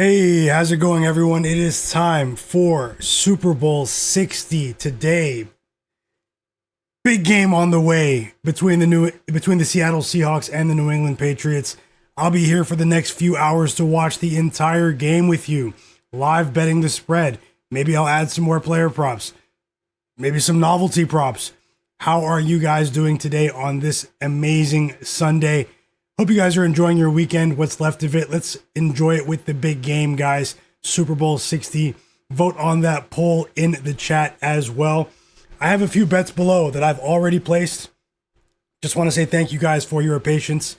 Hey, how's it going, everyone? It is time for Super Bowl 60 today. Big game on the way between the Seattle Seahawks and the New England Patriots. I'll be here for the next few hours to watch the entire game with you, live betting the spread. Maybe I'll add some more player props, maybe some novelty props. How are you guys doing today on this amazing Sunday? Hope you guys are enjoying your weekend, what's left of it. Let's enjoy it with the big game, guys. Super Bowl 60. Vote on that poll in the chat as well. I have a few bets below that I've already placed. Just want to say thank you guys for your patience.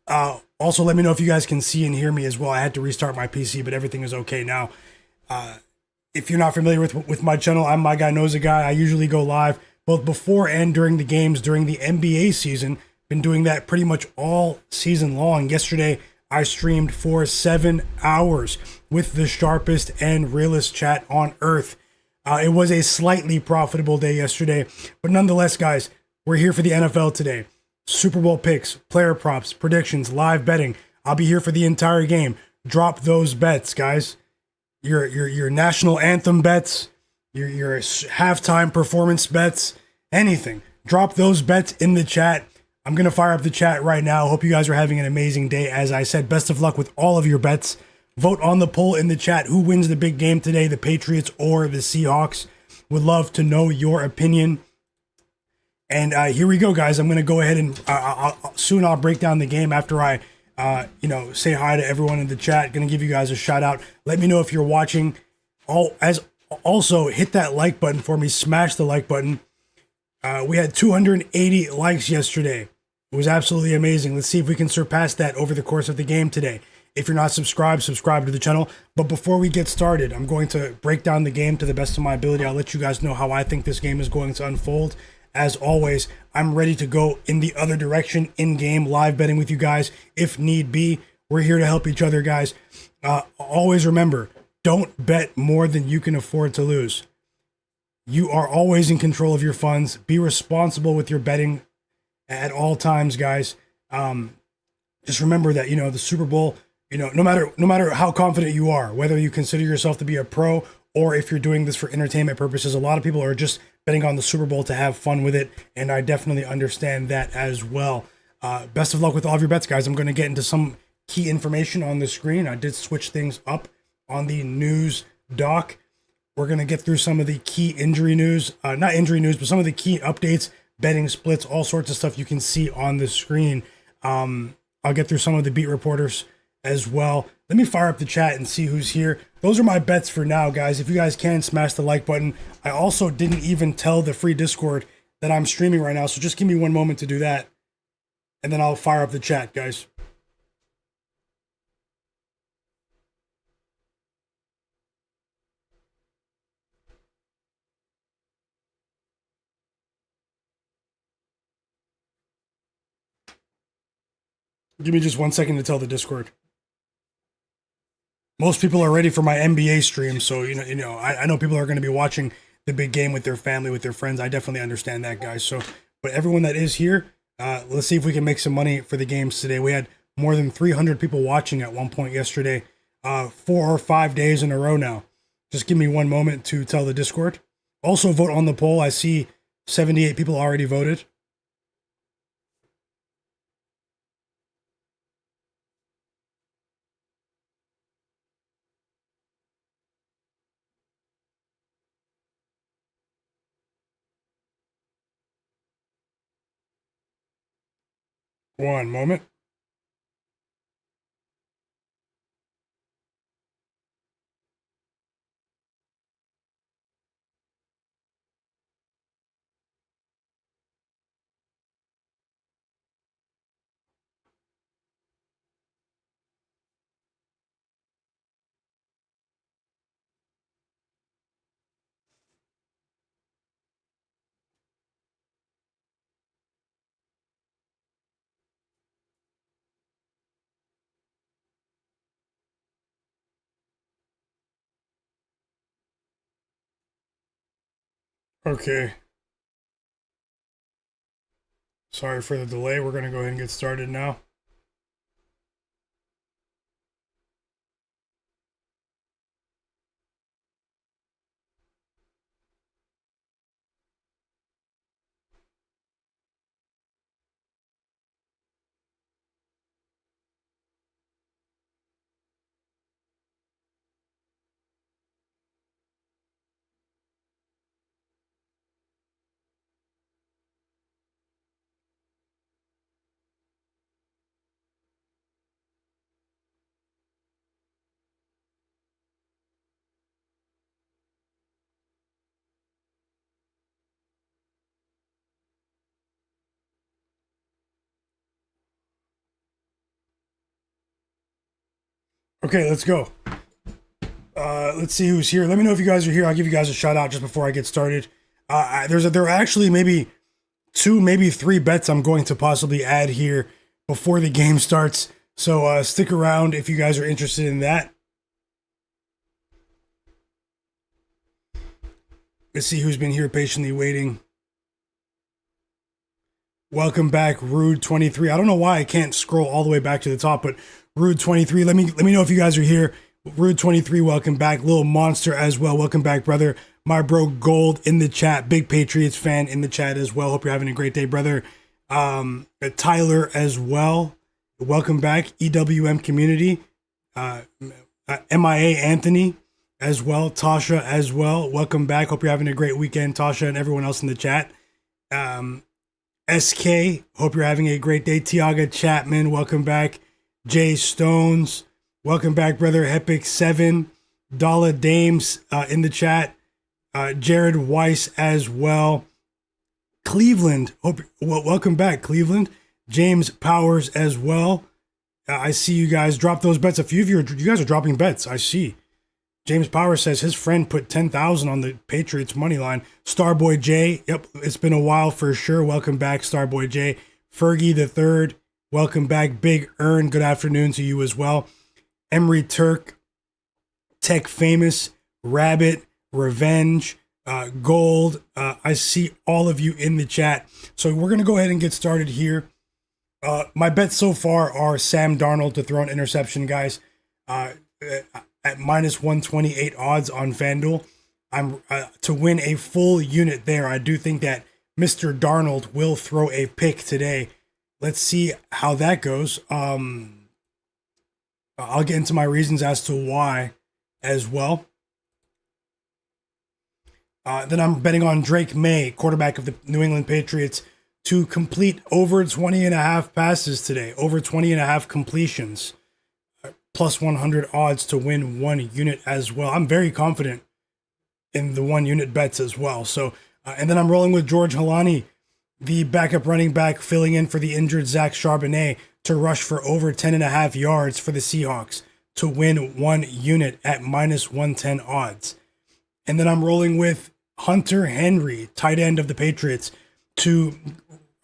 Also, let me know if you guys can see and hear me as well. I had to restart my PC, but everything is okay now. If you're not familiar with my channel, I'm Myguyknowsaguy. I usually go live both before and during the games during the NBA season. Been doing that pretty much all season long. Yesterday, I streamed for 7 hours with the sharpest and realest chat on earth. It was a slightly profitable day yesterday, but nonetheless, guys, we're here for the NFL today. Super Bowl picks, player props, predictions, live betting. I'll be here for the entire game. Drop those bets, guys. Your national anthem bets, your halftime performance bets, anything. Drop those bets in the chat. I'm going to fire up the chat right now. Hope you guys are having an amazing day. As I said, best of luck with all of your bets. Vote on the poll in the chat. Who wins the big game today, the Patriots or the Seahawks? Would love to know your opinion. And here we go, guys. I'm going to go ahead and soon I'll break down the game after I, say hi to everyone in the chat. Going to give you guys a shout out. Let me know if you're watching. Also, hit that like button for me. Smash the like button. We had 280 likes yesterday. It was absolutely amazing. Let's see if we can surpass that over the course of the game today. If you're not subscribed, subscribe to the channel. But before we get started, I'm going to break down the game to the best of my ability. I'll let you guys know how I think this game is going to unfold. As always, I'm ready to go in the other direction, in-game, live betting with you guys, if need be. We're here to help each other, guys. Always remember, don't bet more than you can afford to lose. You are always in control of your funds. Be responsible with your betting at all times, guys. Just remember that, the Super Bowl, no matter how confident you are, whether you consider yourself to be a pro or if you're doing this for entertainment purposes, a lot of people are just betting on the Super Bowl to have fun with it, and I definitely understand that as well. Best of luck with all of your bets, guys. I'm going to get into some key information on the screen. I did switch things up on the news doc. We're going to get through some of the key injury news, not injury news, but some of the key updates, betting splits, all sorts of stuff you can see on the screen. I'll get through some of the beat reporters as well. Let me fire up the chat and see who's here. Those are my bets for now, guys. If you guys can, smash the like button. I also didn't even tell the free Discord that I'm streaming right now, so just give me one moment to do that, and then I'll fire up the chat, guys. Give me just 1 second to tell the Discord. Most people are ready for my NBA stream, so I know people are going to be watching the big game with their family, with their friends. I definitely understand that, guys. So, but everyone that is here, let's see if we can make some money for the games today. We had more than 300 people watching at one point yesterday, 4 or 5 days in a row now. Just give me one moment to tell the Discord. Also, vote on the poll. I see 78 people already voted. One moment. Okay. Sorry for the delay. We're going to go ahead and get started now. Okay, let's go. Let's see who's here. Let me know if you guys are here. I'll give you guys a shout out just before I get started. There are actually maybe 2, maybe 3 bets I'm going to possibly add here before the game starts. So stick around if you guys are interested in that. Let's see who's been here patiently waiting. Welcome back, Rude23. I don't know why I can't scroll all the way back to the top, but Rude23, let me know if you guys are here. Rude23, welcome back. Little Monster as well, welcome back, brother. My bro Gold in the chat, big Patriots fan in the chat as well. Hope you're having a great day, brother. Tyler as well, welcome back. EWM community, MIA Anthony as well. Tasha as well, welcome back. Hope you're having a great weekend, Tasha, and everyone else in the chat. SK, hope you're having a great day. Tiaga Chapman, welcome back. Jay Stones, welcome back, brother. Hepic7, Dala Dames in the chat. Jared Weiss as well. Cleveland, welcome back, Cleveland. James Powers as well. I see you guys drop those bets. A few of you guys are dropping bets. I see. James Powers says his friend put 10,000 on the Patriots money line. Starboy J, yep, it's been a while for sure. Welcome back, Starboy J. Fergie the Third, welcome back. Big Earn, good afternoon to you as well. Emery Turk, Tech Famous, Rabbit, Revenge, Gold. I see all of you in the chat. So we're going to go ahead and get started here. My bets so far are Sam Darnold to throw an interception, guys. At minus 128 odds on FanDuel. I'm to win a full unit there. I do think that Mr. Darnold will throw a pick today. Let's see how that goes. I'll get into my reasons as to why as well. Then I'm betting on Drake Maye, quarterback of the New England Patriots, to complete over 20.5 passes today, over 20.5 completions. Plus 100 odds to win 1 unit as well. I'm very confident in the 1 unit bets as well. So, and then I'm rolling with George Halani, the backup running back filling in for the injured Zach Charbonnet, to rush for over 10.5 yards for the Seahawks to win 1 unit at minus 110 odds. And then I'm rolling with Hunter Henry, tight end of the Patriots, to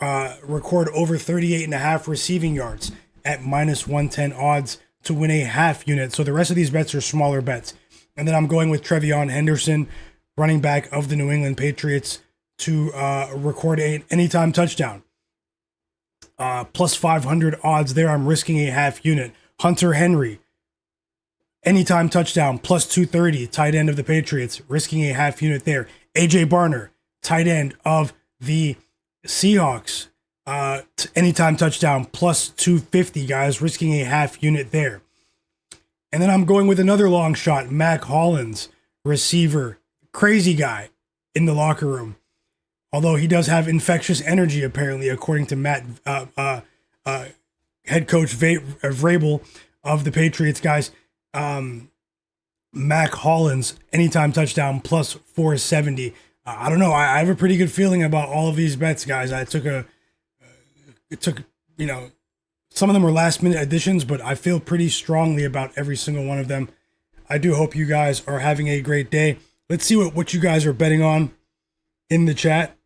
record over 38.5 receiving yards at minus 110 odds to win a half unit. So the rest of these bets are smaller bets. And then I'm going with TreVyon Henderson, running back of the New England Patriots, to record an anytime touchdown. Plus 500 odds there. I'm risking a half unit. Hunter Henry, anytime touchdown, plus 230, tight end of the Patriots, risking a half unit there. AJ Barner, tight end of the Seahawks, anytime touchdown, plus 250, guys, risking a half unit there. And then I'm going with another long shot, Mac Hollins, receiver, crazy guy in the locker room. Although he does have infectious energy, apparently, according to head coach Vrabel of the Patriots, guys. Mac Hollins, anytime touchdown, plus 470. I don't know. I have a pretty good feeling about all of these bets, guys. Some of them were last minute additions, but I feel pretty strongly about every single one of them. I do hope you guys are having a great day. Let's see what you guys are betting on in the chat.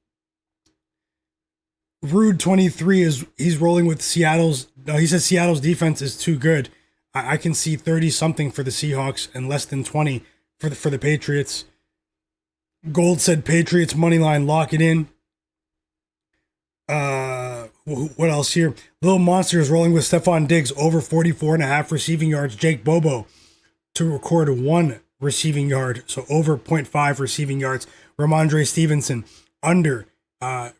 Rude23 he's rolling with Seattle's. No, he says Seattle's defense is too good. I can see 30 something for the Seahawks and less than 20 for the Patriots. Gold said Patriots money line, lock it in. What else here? Little Monster is rolling with Stefon Diggs over 44.5 receiving yards. Jake Bobo to record 1 receiving yard, so over 0.5 receiving yards. Rhamondre Stevenson under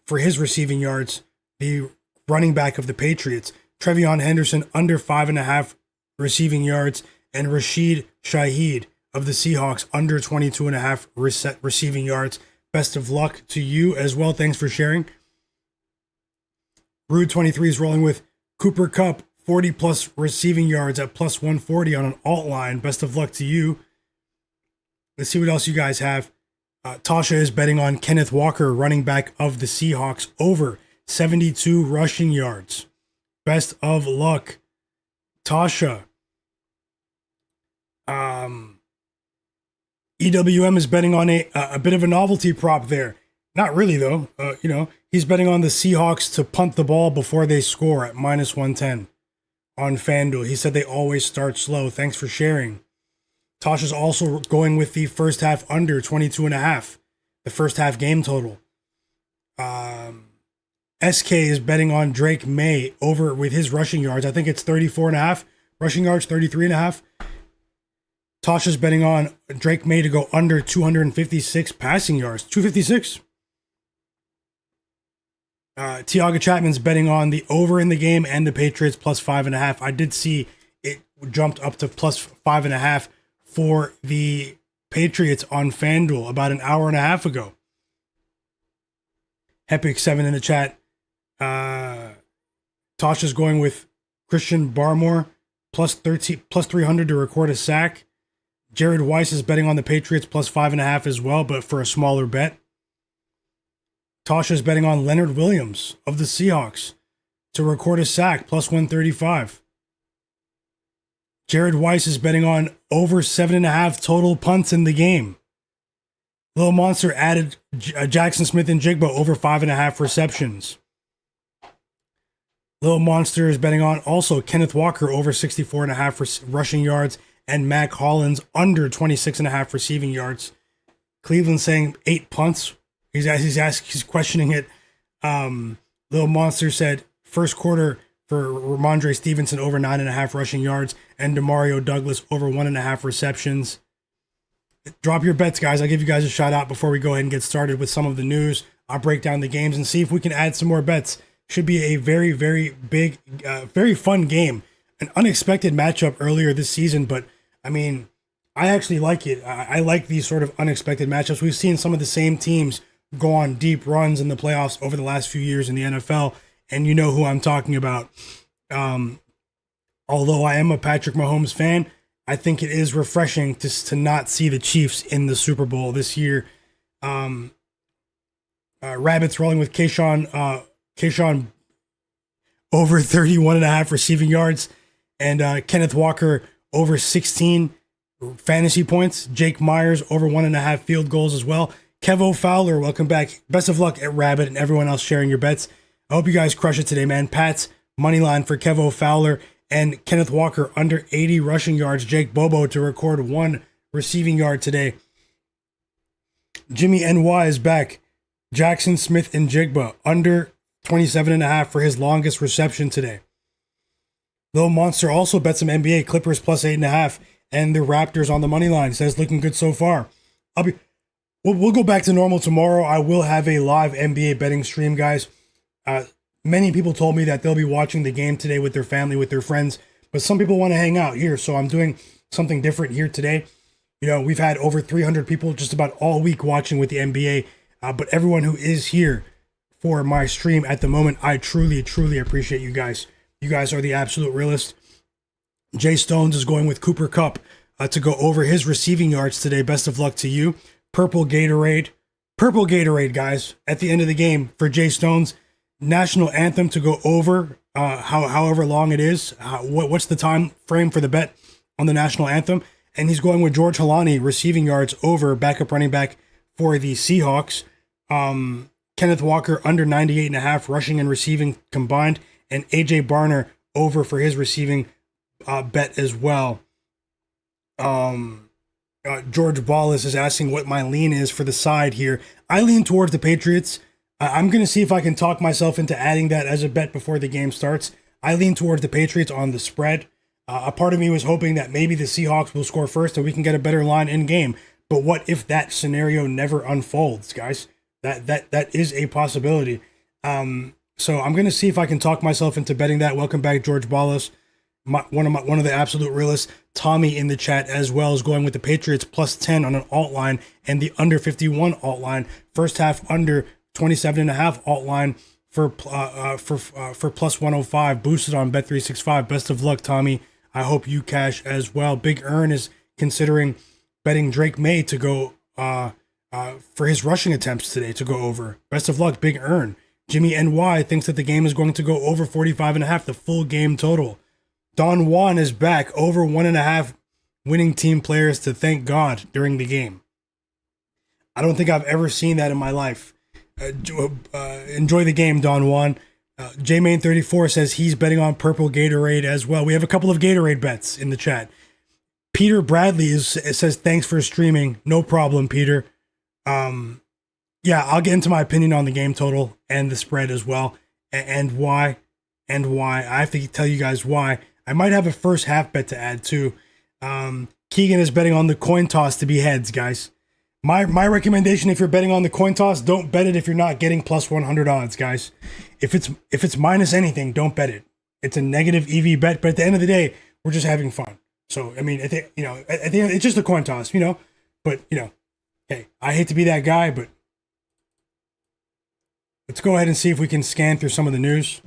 for his receiving yards. The running back of the Patriots. TreVyon Henderson under 5.5 receiving yards, and Rashid Shaheed of the Seahawks under 22.5 receiving yards. Best of luck to you as well. Thanks for sharing. Rude23 is rolling with Cooper Kupp, 40 plus receiving yards at plus 140 on an alt line. Best of luck to you. Let's see what else you guys have. Tasha is betting on Kenneth Walker, running back of the Seahawks, over 72 rushing yards. Best of luck, Tasha. EWM is betting on a bit of a novelty prop there. Not really though. He's betting on the Seahawks to punt the ball before they score at -110 on FanDuel. He said they always start slow. Thanks for sharing. Tosh is also going with the first half under 22.5, the first half game total. SK is betting on Drake Maye over with his rushing yards. I think it's 34.5 rushing yards, 33.5. Tosh is betting on Drake Maye to go under 256 passing yards. 256. Tiago Chapman's betting on the over in the game and the Patriots +5.5. I did see it jumped up to +5.5 for the Patriots on FanDuel about an hour and a half ago. Epic7 in the chat. Tasha's going with Christian Barmore +300 to record a sack. Jared Weiss is betting on the Patriots +5.5 as well, but for a smaller bet. Tasha's betting on Leonard Williams of the Seahawks to record a sack +135. Jared Weiss is betting on over 7.5 total punts in the game. Lil Monster added Jaxon Smith-Njigba over 5.5 receptions. Lil Monster is betting on also Kenneth Walker over 64.5 rushing yards and Mac Hollins under 26.5 receiving yards. Cleveland saying 8 punts. He's questioning it. Lil Monster said first quarter for Rhamondre Stevenson over 9.5 rushing yards and Demario Douglas over 1.5 receptions. Drop your bets, guys. I'll give you guys a shout out before we go ahead and get started with some of the news. I'll break down the games and see if we can add some more bets. Should be a very, very big, very fun game. An unexpected matchup earlier this season, but I mean, I actually like it. I like these sort of unexpected matchups. We've seen some of the same teams go on deep runs in the playoffs over the last few years in the NFL, and you know who I'm talking about. Although I am a Patrick Mahomes fan, I think it is refreshing to not see the Chiefs in the Super Bowl this year. Rabbits rolling with Kayshawn over 31.5 receiving yards, and Kenneth Walker over 16 fantasy points. Jake Myers over 1.5 field goals as well. Kevo Fowler, welcome back. Best of luck at Rabbit and everyone else sharing your bets. I hope you guys crush it today, man. Pat's money line for Kevo Fowler and Kenneth Walker under 80 rushing yards. Jake Bobo to record 1 receiving yard today. Jimmy NY is back. Jaxon Smith-Njigba under 27.5 for his longest reception today. Lil Monster also bet some NBA Clippers +8.5 and the Raptors on the money line. Says looking good so far. We'll go back to normal tomorrow. I will have a live NBA betting stream, guys. Many people told me that they'll be watching the game today with their family, with their friends, but some people want to hang out here, so I'm doing something different here today. You know, we've had over 300 people just about all week watching with the NBA, but everyone who is here for my stream at the moment, I truly, truly appreciate you guys. You guys are the absolute realest. Jay Stones is going with Cooper Kupp to go over his receiving yards today. Best of luck to you. Purple Gatorade, guys, at the end of the game for Jay Stones. National anthem to go over, however long it is. What's the time frame for the bet on the national anthem? And he's going with George Halani, receiving yards over, backup running back for the Seahawks. Kenneth Walker under 98.5 rushing and receiving combined, and AJ Barner over for his receiving bet as well. George Ballas is asking what my lean is for the side here. I lean towards the Patriots. I'm going to see if I can talk myself into adding that as a bet before the game starts. I lean towards the Patriots on the spread. A part of me was hoping that maybe the Seahawks will score first and we can get a better line in game. But what if that scenario never unfolds, guys? That is a possibility. So I'm going to see if I can talk myself into betting that. Welcome back, George Ballas. One of the absolute realists. Tommy in the chat as well is going with the Patriots +10 on an alt line and the under 51 alt line. First half under 27.5 alt line for +105, boosted on Bet365. Best of luck, Tommy. I hope you cash as well. Big Earn is considering betting Drake Maye to go for his rushing attempts today to go over. Best of luck, Big Earn. Jimmy NY thinks that the game is going to go over 45.5, the full game total. Don Juan is back, over 1.5 winning team players to thank God during the game. I don't think I've ever seen that in my life. Enjoy the game, Don Juan. JMain34 says he's betting on purple Gatorade as well. We have a couple of Gatorade bets in the chat. Peter Bradley says thanks for streaming. No problem, Peter. Yeah, I'll get into my opinion on the game total and the spread as well, and why. I have to tell you guys why. I might have a first half bet to add too. Keegan is betting on the coin toss to be heads, guys. My recommendation, if you're betting on the coin toss, don't bet it if you're not getting plus 100 odds, guys. If it's minus anything, don't bet it. It's a negative EV bet, but at the end of the day, we're just having fun. So I mean, at the end, it's just a coin toss, But hey, I hate to be that guy, but let's go ahead and see if we can scan through some of the news.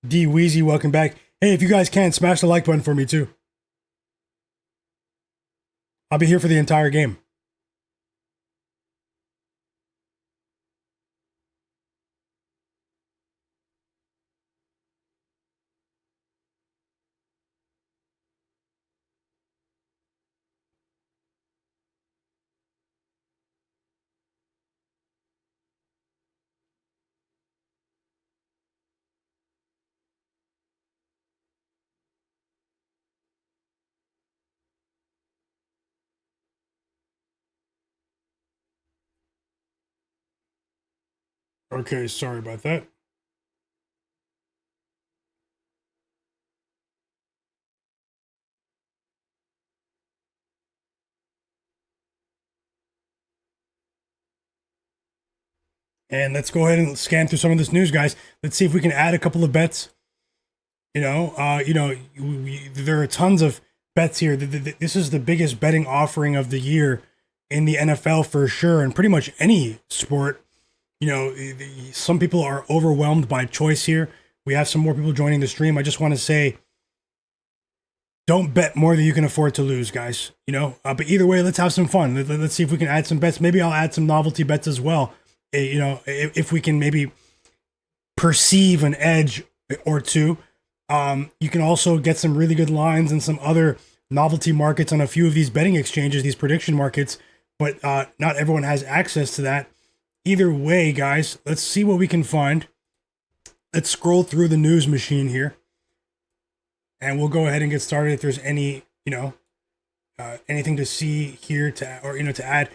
D Weezy, welcome back. Hey, if you guys can, smash the like button for me too. I'll be here for the entire game. Okay, sorry about that. And let's go ahead and scan through some of this news, guys. Let's see if we can add a couple of bets. There are tons of bets here. This is the biggest betting offering of the year in the NFL for sure, and pretty much any sport. Some people are overwhelmed by choice here. We have some more people joining the stream. I just want to say, don't bet more than you can afford to lose, guys. But either way, let's have some fun. Let's see if we can add some bets. Maybe I'll add some novelty bets as well. If we can maybe perceive an edge or two. You can also get some really good lines and some other novelty markets on a few of these betting exchanges, these prediction markets, but not everyone has access to that. Either way, guys, let's see what we can find. Let's scroll through the news machine here, and we'll go ahead and get started. If there's any, anything to see here to add.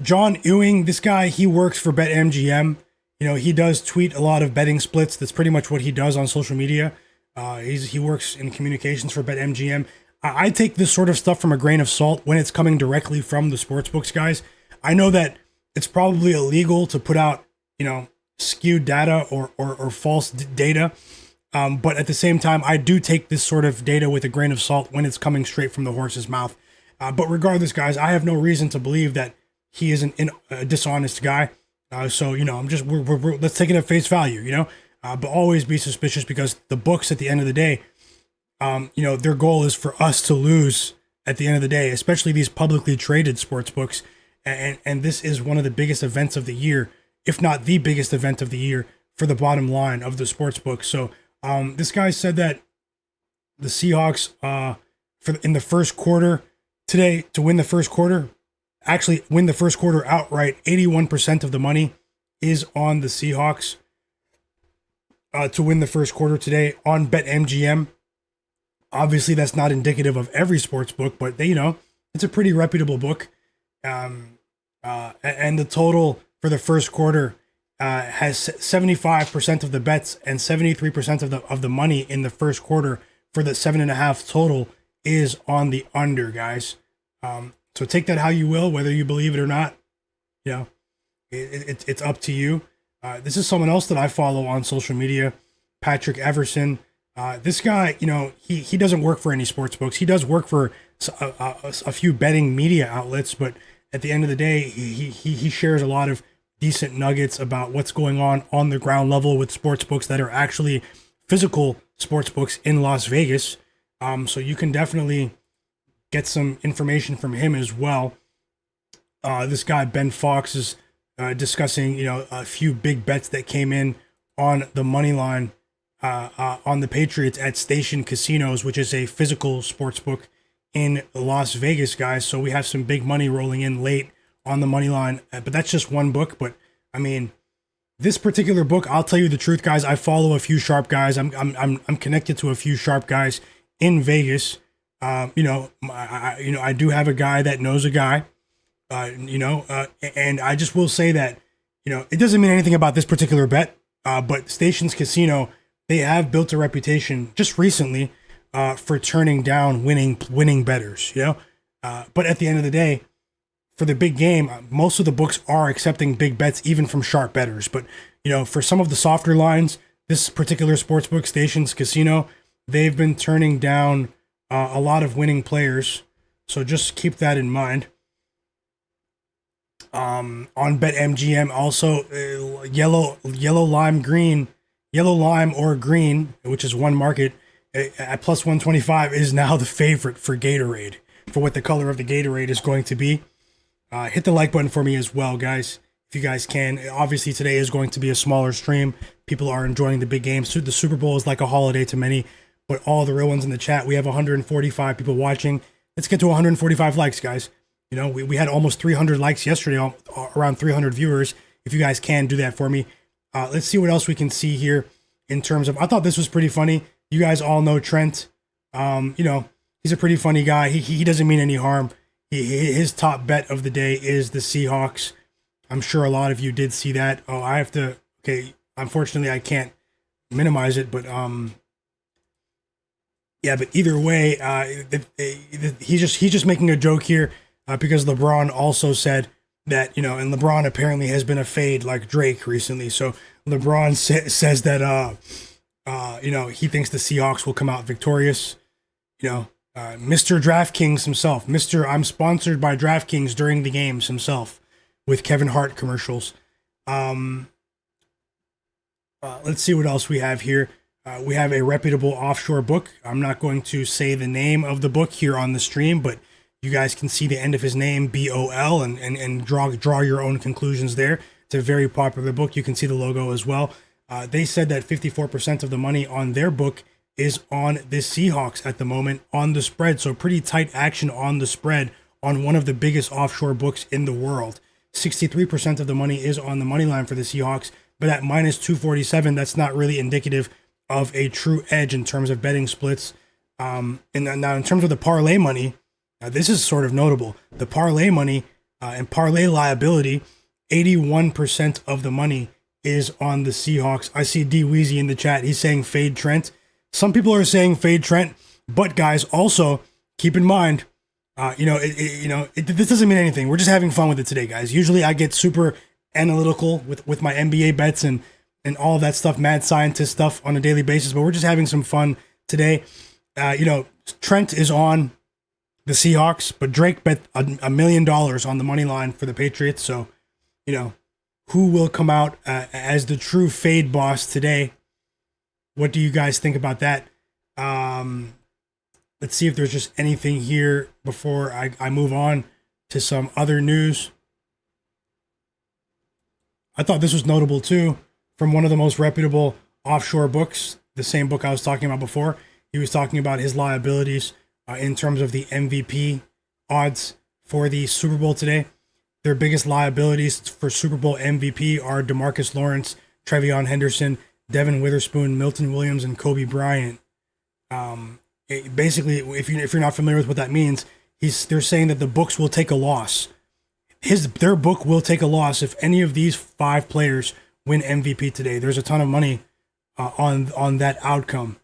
John Ewing, this guy, he works for BetMGM. He does tweet a lot of betting splits. That's pretty much what he does on social media. He works in communications for BetMGM. I take this sort of stuff from a grain of salt when it's coming directly from the sportsbooks, guys. I know that it's probably illegal to put out, skewed data or false data. But at the same time, I do take this sort of data with a grain of salt when it's coming straight from the horse's mouth. But regardless, guys, I have no reason to believe that he is a dishonest guy. So let's take it at face value, but always be suspicious, because the books at the end of the day, their goal is for us to lose at the end of the day, especially these publicly traded sports books. And this is one of the biggest events of the year, if not the biggest event of the year for the bottom line of the sports book. So this guy said that the Seahawks in the first quarter today, to win the first quarter, actually win the first quarter outright, 81% of the money is on the Seahawks to win the first quarter today on BetMGM. Obviously, that's not indicative of every sports book, but it's a pretty reputable book. And the total for the first quarter has 75% of the bets and 73% of the money in the first quarter for the 7.5 total is on the under, guys. So take that how you will, whether you believe it or not. It's up to you. This is someone else that I follow on social media, Patrick Everson. This guy, he doesn't work for any sports books. He does work for a few betting media outlets, but at the end of the day, he shares a lot of decent nuggets about what's going on the ground level with sports books that are actually physical sports books in Las Vegas. So you can definitely get some information from him as well. This guy, Ben Fox, is discussing, a few big bets that came in on the money line on the Patriots at Station Casinos, which is a physical sports book in Las Vegas, guys. So we have some big money rolling in late on the money line. But that's just one book. But I mean, this particular book, I'll tell you the truth, guys. I follow a few sharp guys. I'm connected to a few sharp guys in Vegas. I do have a guy that knows a guy. And I just will say that, it doesn't mean anything about this particular bet. But Stations Casino, they have built a reputation just recently for turning down winning bettors. But at the end of the day, for the big game, most of the books are accepting big bets, even from sharp bettors. But, for some of the softer lines, this particular sportsbook, Stations Casino, they've been turning down a lot of winning players. So just keep that in mind. On BetMGM, also yellow lime or green, which is one market at plus 125, is now the favorite for Gatorade, for what the color of the Gatorade is going to be. Hit the like button for me as well, guys, if you guys can. Obviously, today is going to be a smaller stream. People are enjoying the big games. The Super Bowl is like a holiday to many, but all the real ones in the chat, we have 145 people watching. Let's get to 145 likes, guys. We had almost 300 likes yesterday, around 300 viewers. If you guys can, do that for me. Let's see what else we can see here in terms of, I thought this was pretty funny. You guys all know Trent. He's a pretty funny guy. He doesn't mean any harm. His top bet of the day is the Seahawks. I'm sure a lot of you did see that. Oh, I have to, okay, unfortunately I can't minimize it, but yeah, but either way, he's just making a joke here. Because LeBron also said that, and LeBron apparently has been a fade like Drake recently. So LeBron says that, he thinks the Seahawks will come out victorious. Mr. DraftKings himself, I'm sponsored by DraftKings during the games himself with Kevin Hart commercials. Let's see what else we have here. We have a reputable offshore book. I'm not going to say the name of the book here on the stream, but you guys can see the end of his name, BOL, and draw your own conclusions there. It's a very popular book. You can see the logo as well. They said that 54% of the money on their book is on the Seahawks at the moment on the spread. So pretty tight action on the spread on one of the biggest offshore books in the world. 63% of the money is on the money line for the Seahawks, but at minus 247, that's not really indicative of a true edge in terms of betting splits. And now in terms of the parlay money, this is sort of notable. The parlay money and parlay liability, 81% of the money is on the Seahawks. I see D Weezy in the chat. He's saying fade Trent. Some people are saying fade Trent, but guys, also keep in mind, this doesn't mean anything. We're just having fun with it today, guys. Usually I get super analytical with my NBA bets and all of that stuff, mad scientist stuff on a daily basis, but we're just having some fun today. Trent is on the Seahawks, but Drake bet $1 million on the money line for the Patriots. So, who will come out as the true fade boss today? What do you guys think about that? Let's see if there's just anything here before I move on to some other news. I thought this was notable too, from one of the most reputable offshore books, the same book I was talking about before. He was talking about his liabilities in terms of the MVP odds for the Super Bowl today. Their biggest liabilities for Super Bowl MVP are Demarcus Lawrence, TreVyon Henderson, Devin Witherspoon, Milton Williams, and Kobe Bryant. Basically, if you're not familiar with what that means, they're saying that the books will take a loss. Their book will take a loss if any of these 5 players win MVP today. There's a ton of money on that outcome.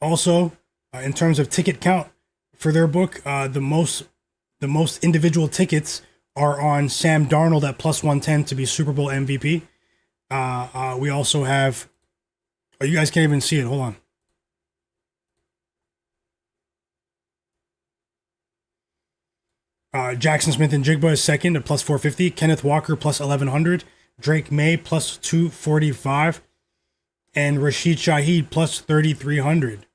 Also, in terms of ticket count for their book, the most individual tickets are on Sam Darnold at plus 110 to be Super Bowl MVP. We also have, you guys can't even see it. Hold on. Jaxon Smith-Njigba is second at plus 450. Kenneth Walker plus 1100. Drake Maye plus 245. And Rashid Shaheed plus 3,300.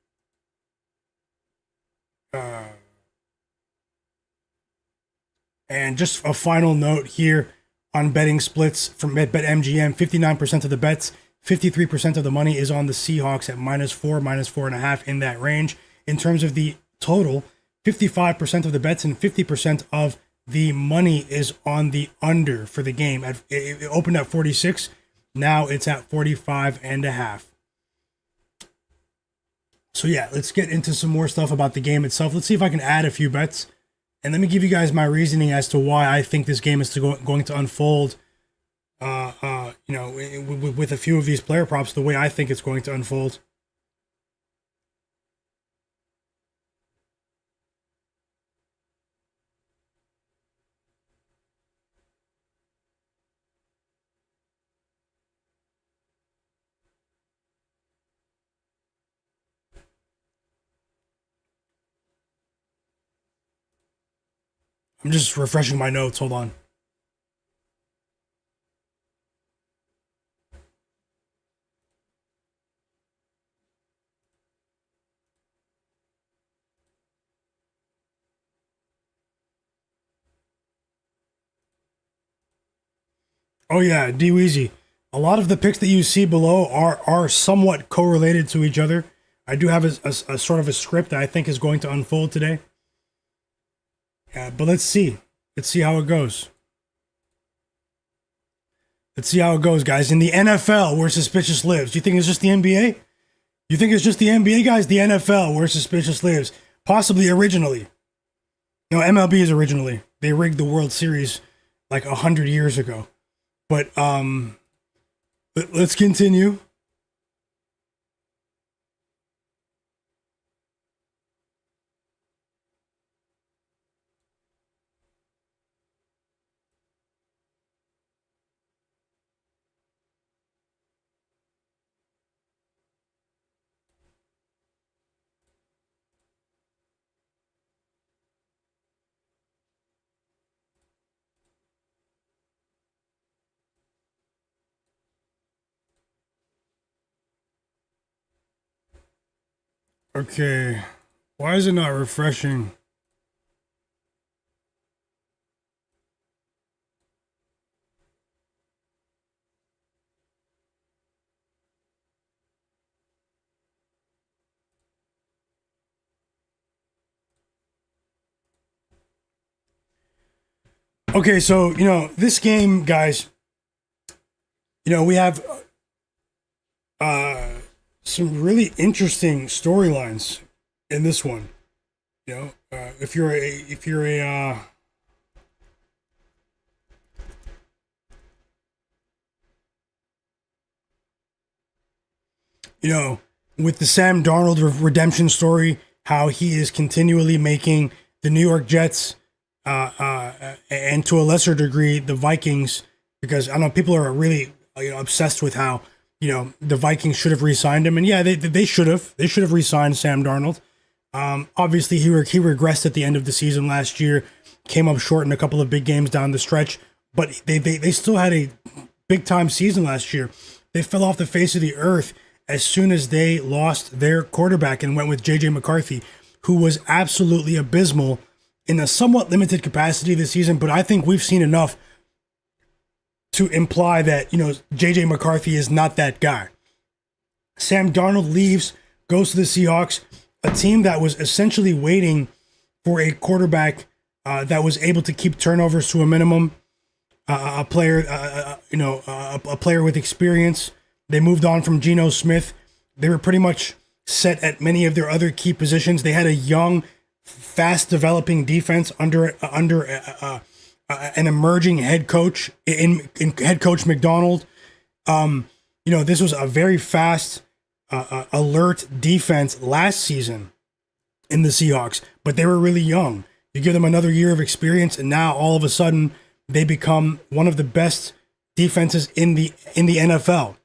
And just a final note here on betting splits from BetMGM, 59% of the bets, 53% of the money is on the Seahawks at -4, -4.5 in that range. in terms of the total, 55% of the bets and 50% of the money is on the under for the game. It opened at 46. Now it's at 45.5. So yeah, let's get into some more stuff about the game itself. Let's see if I can add a few bets. And let me give you guys my reasoning as to why I think this game is going to unfold, with a few of these player props, the way I think it's going to unfold. I'm just refreshing my notes. Hold on. Oh yeah, D-Weezy. A lot of the picks that you see below are somewhat correlated to each other. I do have a sort of a script that I think is going to unfold today. Yeah, but let's see. Let's see how it goes. Let's see how it goes, guys. In the NFL, where suspicious lives. Do you think it's just the NBA? You think it's just the NBA, guys? The NFL, where suspicious lives. Possibly originally. No, MLB is originally. They rigged the World Series like 100 years ago. But let's continue. Okay. Why is it not refreshing? Okay, so, this game, guys, we have some really interesting storylines in this one. If you're a with the Sam Darnold redemption story, how he is continually making the New York Jets, and to a lesser degree, the Vikings, because I know people are really obsessed with how the Vikings should have re-signed him, and yeah, they should have re-signed Sam Darnold. Obviously, he regressed at the end of the season last year, came up short in a couple of big games down the stretch, but they still had a big time season last year. They fell off the face of the earth as soon as they lost their quarterback and went with J.J. McCarthy, who was absolutely abysmal in a somewhat limited capacity this season, but I think we've seen enough to imply that, J.J. McCarthy is not that guy. Sam Darnold leaves, goes to the Seahawks, a team that was essentially waiting for a quarterback that was able to keep turnovers to a minimum, a player with experience. They moved on from Geno Smith. They were pretty much set at many of their other key positions. They had a young, fast developing defense under an emerging head coach in head coach McDonald. This was a very fast, alert defense last season in the Seahawks, but they were really young. You give them another year of experience, and now all of a sudden they become one of the best defenses in the NFL.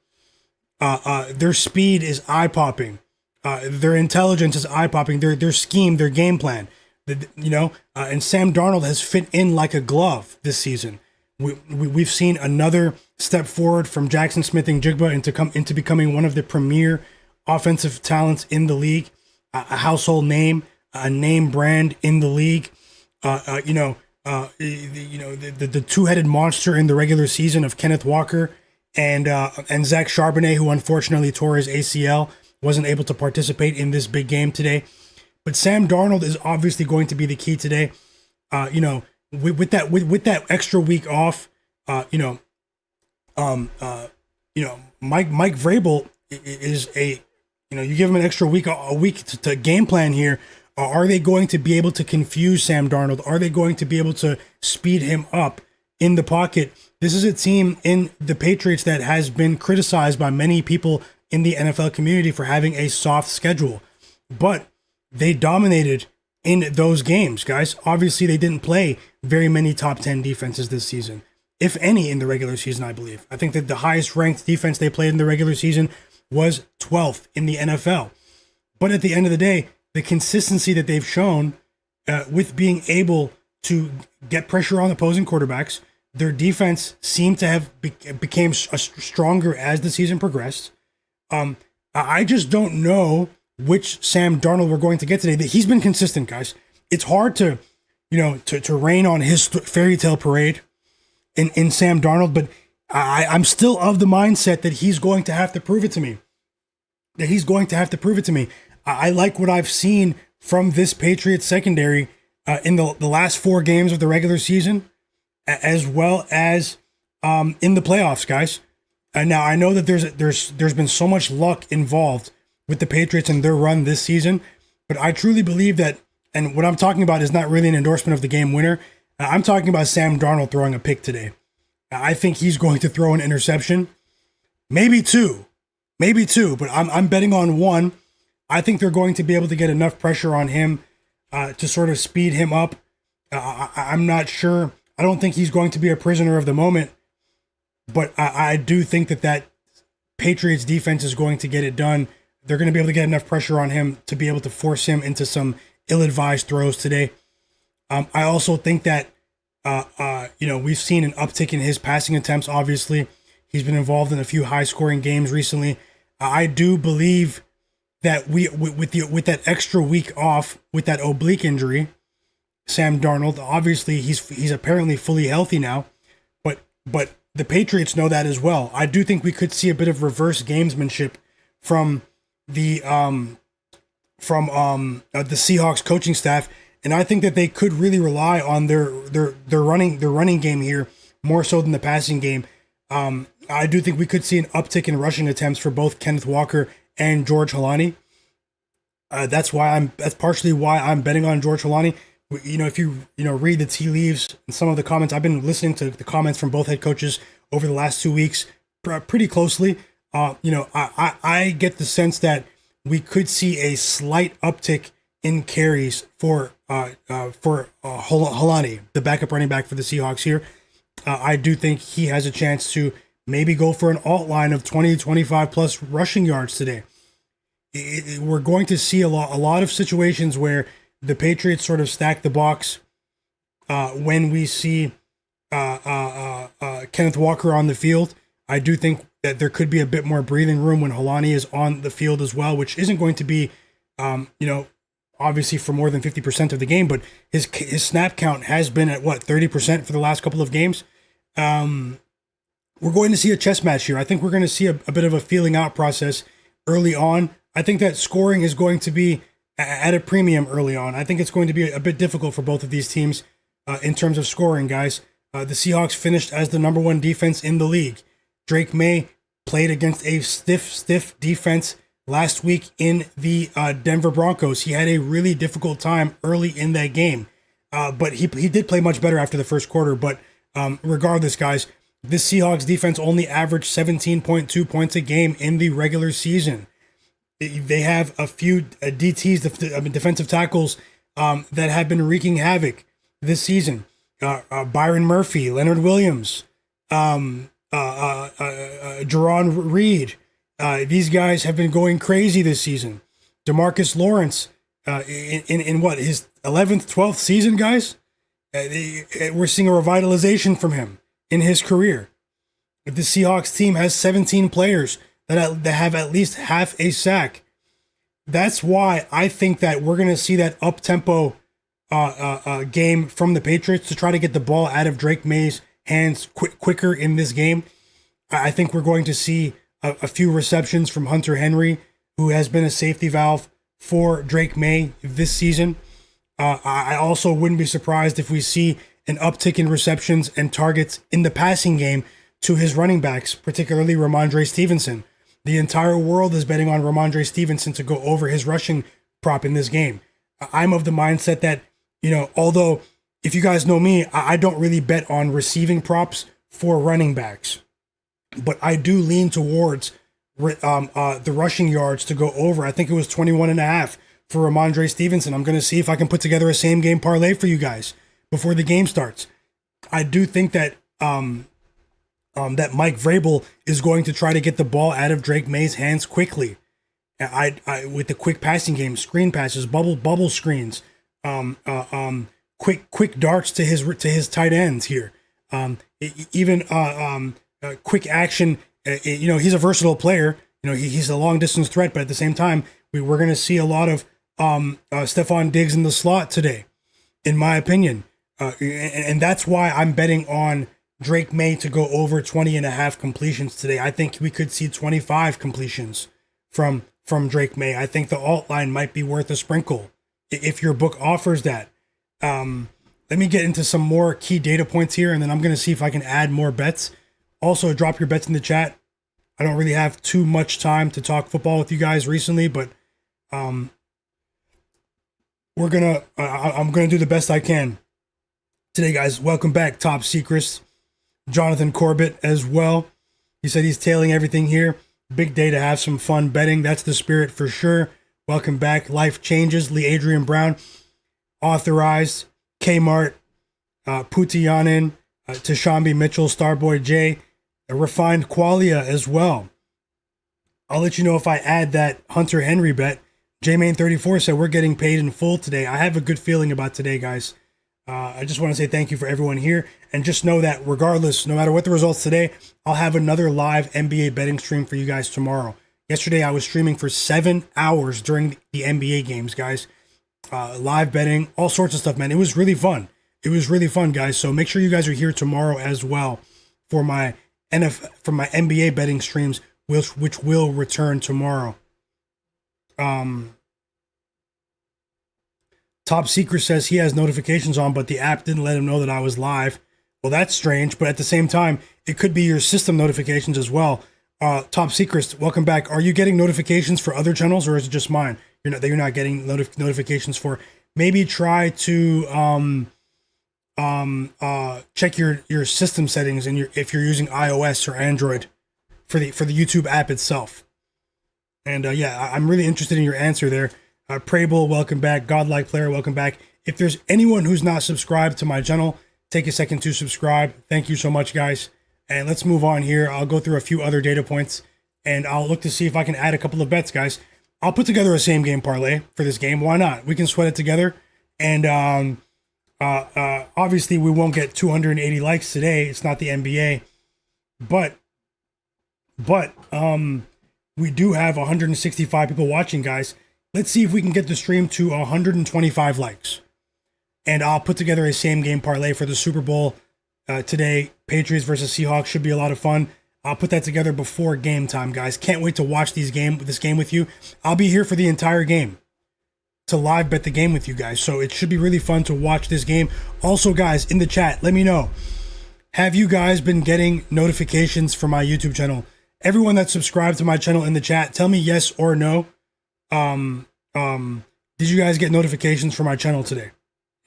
Their speed is eye-popping. Their intelligence is eye-popping. Their scheme, their game plan. And Sam Darnold has fit in like a glove this season. We've seen another step forward from Jaxon Smith-Njigba into becoming one of the premier offensive talents in the league, a household name, a name brand in the league. The two-headed monster in the regular season of Kenneth Walker and Zach Charbonnet, who unfortunately tore his ACL, wasn't able to participate in this big game today. But Sam Darnold is obviously going to be the key today. You know, with that extra week off, you know, Mike Vrabel is you give him an extra week, to game plan here. Are they going to be able to confuse Sam Darnold? Are they going to be able to speed him up in the pocket? This is a team in the Patriots that has been criticized by many people in the NFL community for having a soft schedule, but they dominated in those games, guys. Obviously, they didn't play very many top 10 defenses this season, if any, in the regular season, I believe. I think that the highest ranked defense they played in the regular season was 12th in the NFL. But at the end of the day, the consistency that they've shown with being able to get pressure on opposing quarterbacks, their defense seemed to have became stronger as the season progressed. I just don't know which Sam Darnold we're going to get today. He's been consistent, guys. It's hard to rain on his fairy tale parade in Sam Darnold, but I'm still of the mindset that he's going to have to prove it to me. I like what I've seen from this Patriots secondary in the last 4 games of the regular season, as well as in the playoffs, guys. And now I know that there's been so much luck involved with the Patriots and their run this season, but I truly believe that, and what I'm talking about is not really an endorsement of the game winner. I'm talking about Sam Darnold throwing a pick today. I think he's going to throw an interception, maybe two, but I'm betting on 1. I think they're going to be able to get enough pressure on him to sort of speed him up. I'm not sure. I don't think he's going to be a prisoner of the moment, but I do think that Patriots defense is going to get it done. They're going to be able to get enough pressure on him to be able to force him into some ill-advised throws today. I also think that, we've seen an uptick in his passing attempts, obviously. He's been involved in a few high-scoring games recently. I do believe that with that extra week off, with that oblique injury, Sam Darnold, obviously he's apparently fully healthy now, but the Patriots know that as well. I do think we could see a bit of reverse gamesmanship from the Seahawks coaching staff, and I think that they could really rely on their running game here more so than the passing game. I do think we could see an uptick in rushing attempts for both Kenneth Walker and George Holani. That's partially why I'm betting on George Holani. If you read the tea leaves and some of the comments, I've been listening to the comments from both head coaches over the last 2 weeks pretty closely. I get the sense that we could see a slight uptick in carries for Holani, the backup running back for the Seahawks here. I do think he has a chance to maybe go for an alt line of 20 to 25 plus rushing yards today. We're going to see a lot of situations where the Patriots sort of stack the box when we see Kenneth Walker on the field. I do think that there could be a bit more breathing room when Holani is on the field as well, which isn't going to be, obviously for more than 50% of the game, but his snap count has been at 30% for the last couple of games. We're going to see a chess match here. I think we're going to see a bit of a feeling out process early on. I think that scoring is going to be at a premium early on. I think it's going to be a bit difficult for both of these teams in terms of scoring, guys. The Seahawks finished as the number 1 defense in the league. Drake Maye played against a stiff defense last week in the Denver Broncos. He had a really difficult time early in that game, but he did play much better after the first quarter. But regardless, guys, this Seahawks defense only averaged 17.2 points a game in the regular season. They have a few DTs, defensive tackles, that have been wreaking havoc this season. Byron Murphy, Leonard Williams, Jerron Reed. These guys have been going crazy this season. Demarcus Lawrence, in what, his 11th, 12th season, guys? We're seeing a revitalization from him in his career. The Seahawks team has 17 players that have at least half a sack. That's why I think that we're going to see that up-tempo game from the Patriots to try to get the ball out of Drake Maye's hands quicker in this game. I think we're going to see a few receptions from Hunter Henry, who has been a safety valve for Drake Maye this season. I also wouldn't be surprised if we see an uptick in receptions and targets in the passing game to his running backs, particularly Rhamondre Stevenson. The entire world is betting on Rhamondre Stevenson to go over his rushing prop in this game. I'm of the mindset that, although if you guys know me, I don't really bet on receiving props for running backs, but I do lean towards the rushing yards to go over. I think it was 21.5 for Rhamondre Stevenson. I'm going to see if I can put together a same game parlay for you guys before the game starts. I do think that that Mike Vrabel is going to try to get the ball out of Drake Maye's hands quickly. I with the quick passing game, screen passes, bubble screens, quick darts to his tight ends here. Quick action. He's a versatile player. He's a long distance threat, but at the same time, we're going to see a lot of Stefon Diggs in the slot today, in my opinion. And that's why I'm betting on Drake Maye to go over 20.5 completions today. I think we could see 25 completions from Drake Maye. I think the alt line might be worth a sprinkle if your book offers that. Let me get into some more key data points here, and then I'm going to see if I can add more bets. Also, drop your bets in the chat. I don't really have too much time to talk football with you guys recently, but I'm gonna do the best I can today, guys. Welcome back, Top Secrets. Jonathan Corbett as well. He said he's tailing everything here. Big day to have some fun betting. That's the spirit for sure. Welcome back. Life Changes. Lee Adrian Brown. Authorized. Kmart. Putianin. Tashambi Mitchell. Starboy J. Refined Qualia as well. I'll let you know if I add that Hunter Henry bet. J-Main34 said we're getting paid in full today. I have a good feeling about today, guys. I just want to say thank you for everyone here. And just know that regardless, no matter what the results today, I'll have another live NBA betting stream for you guys tomorrow. Yesterday, I was streaming for 7 hours during the NBA games, guys. Live betting, all sorts of stuff, man. It was really fun. It was really fun, guys. So make sure you guys are here tomorrow as well for my NBA betting streams, which will return tomorrow. Top Secret says he has notifications on, but the app didn't let him know that I was live. Well, that's strange, but at the same time, it could be your system notifications as well. Top Secrets, welcome back. Are you getting notifications for other channels, or is it just mine? You're not getting notifications for. Maybe try to check your system settings and if you're using iOS or Android for the YouTube app itself. And I'm really interested in your answer there. Prable, welcome back. Godlike Player, welcome back. If there's anyone who's not subscribed to my channel, take a second to subscribe. Thank you so much, guys. And let's move on here. I'll go through a few other data points, and I'll look to see if I can add a couple of bets, guys. I'll put together a same game parlay for this game. Why not? We can sweat it together. And obviously, we won't get 280 likes today. It's not the NBA, but we do have 165 people watching, guys. Let's see if we can get the stream to 125 likes. And I'll put together a same game parlay for the Super Bowl today. Patriots versus Seahawks should be a lot of fun. I'll put that together before game time, guys. Can't wait to watch this game with you. I'll be here for the entire game to live bet the game with you guys. So it should be really fun to watch this game. Also, guys, in the chat, let me know. Have you guys been getting notifications for my YouTube channel? Everyone that's subscribed to my channel in the chat, tell me yes or no. Did you guys get notifications for my channel today?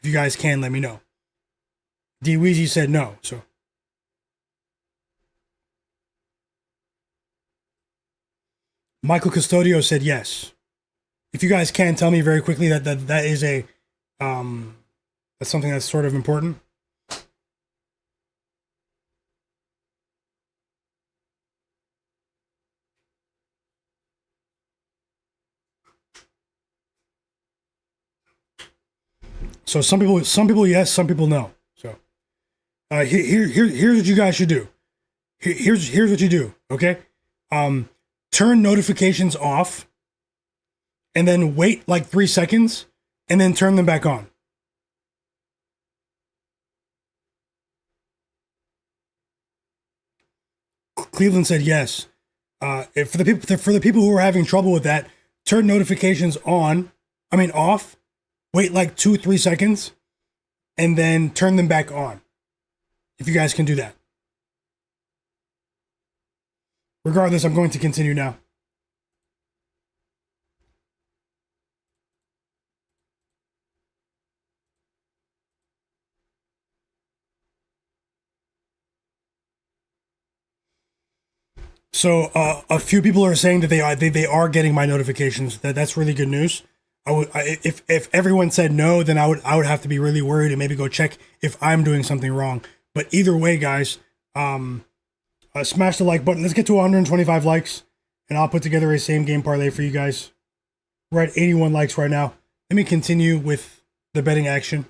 If you guys can, let me know. D Weezy said no, so. Michael Custodio said yes. If you guys can, tell me very quickly that is a that's something that's sort of important. So some people yes, some people no. So here's what you guys should do. Here's what you do, okay? Turn notifications off and then wait like 3 seconds and then turn them back on. Cleveland said yes. For the people who are having trouble with that, turn notifications off, wait like 2-3 seconds, and then turn them back on. If you guys can do that. Regardless, I'm going to continue now. So a few people are saying that they are getting my notifications. That's really good news. If everyone said no, then I would have to be really worried and maybe go check if I'm doing something wrong. But either way, guys, smash the like button. Let's get to 125 likes, and I'll put together a same game parlay for you guys. We're at 81 likes right now. Let me continue with the betting action.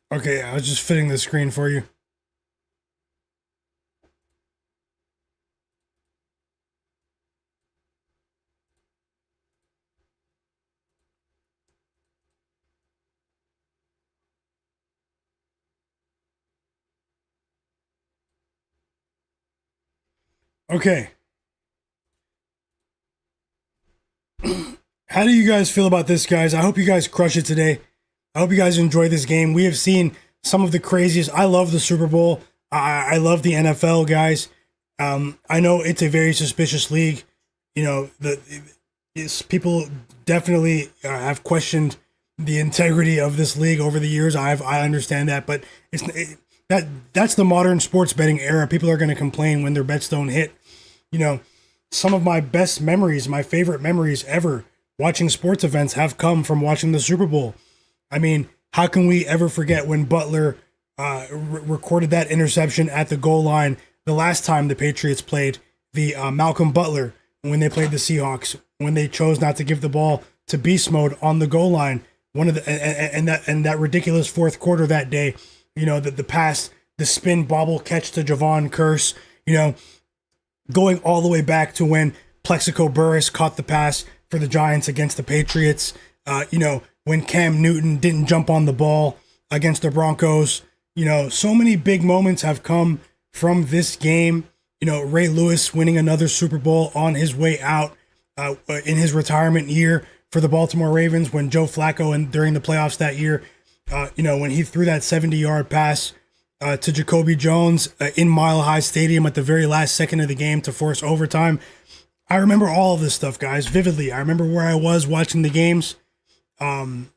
Okay, I was just fitting the screen for you. Okay. How do you guys feel about this, guys? I hope you guys crush it today. I hope you guys enjoy this game. We have seen some of the craziest. I love the Super Bowl. I love the NFL, guys. I know it's a very suspicious league. You know, people definitely have questioned the integrity of this league over the years. I understand that, but that's the modern sports betting era. People are going to complain when their bets don't hit. You know, some of my best memories, my favorite memories ever watching sports events have come from watching the Super Bowl. I mean, how can we ever forget when Butler recorded that interception at the goal line the last time the Patriots played the Malcolm Butler when they played the Seahawks, when they chose not to give the ball to beast mode on the goal line. One of the and that ridiculous fourth quarter that day, you know, the pass, the spin bobble catch to Javon Curse, you know, going all the way back to when Plexico Burress caught the pass for the Giants against the Patriots. You know, when Cam Newton didn't jump on the ball against the Broncos. You know, so many big moments have come from this game. You know, Ray Lewis winning another Super Bowl on his way out in his retirement year for the Baltimore Ravens, when Joe Flacco, and during the playoffs that year, you know, when he threw that 70-yard pass to Jacoby Jones in Mile High Stadium at the very last second of the game to force overtime. I remember all of this stuff, guys, vividly. I remember where I was watching the games. You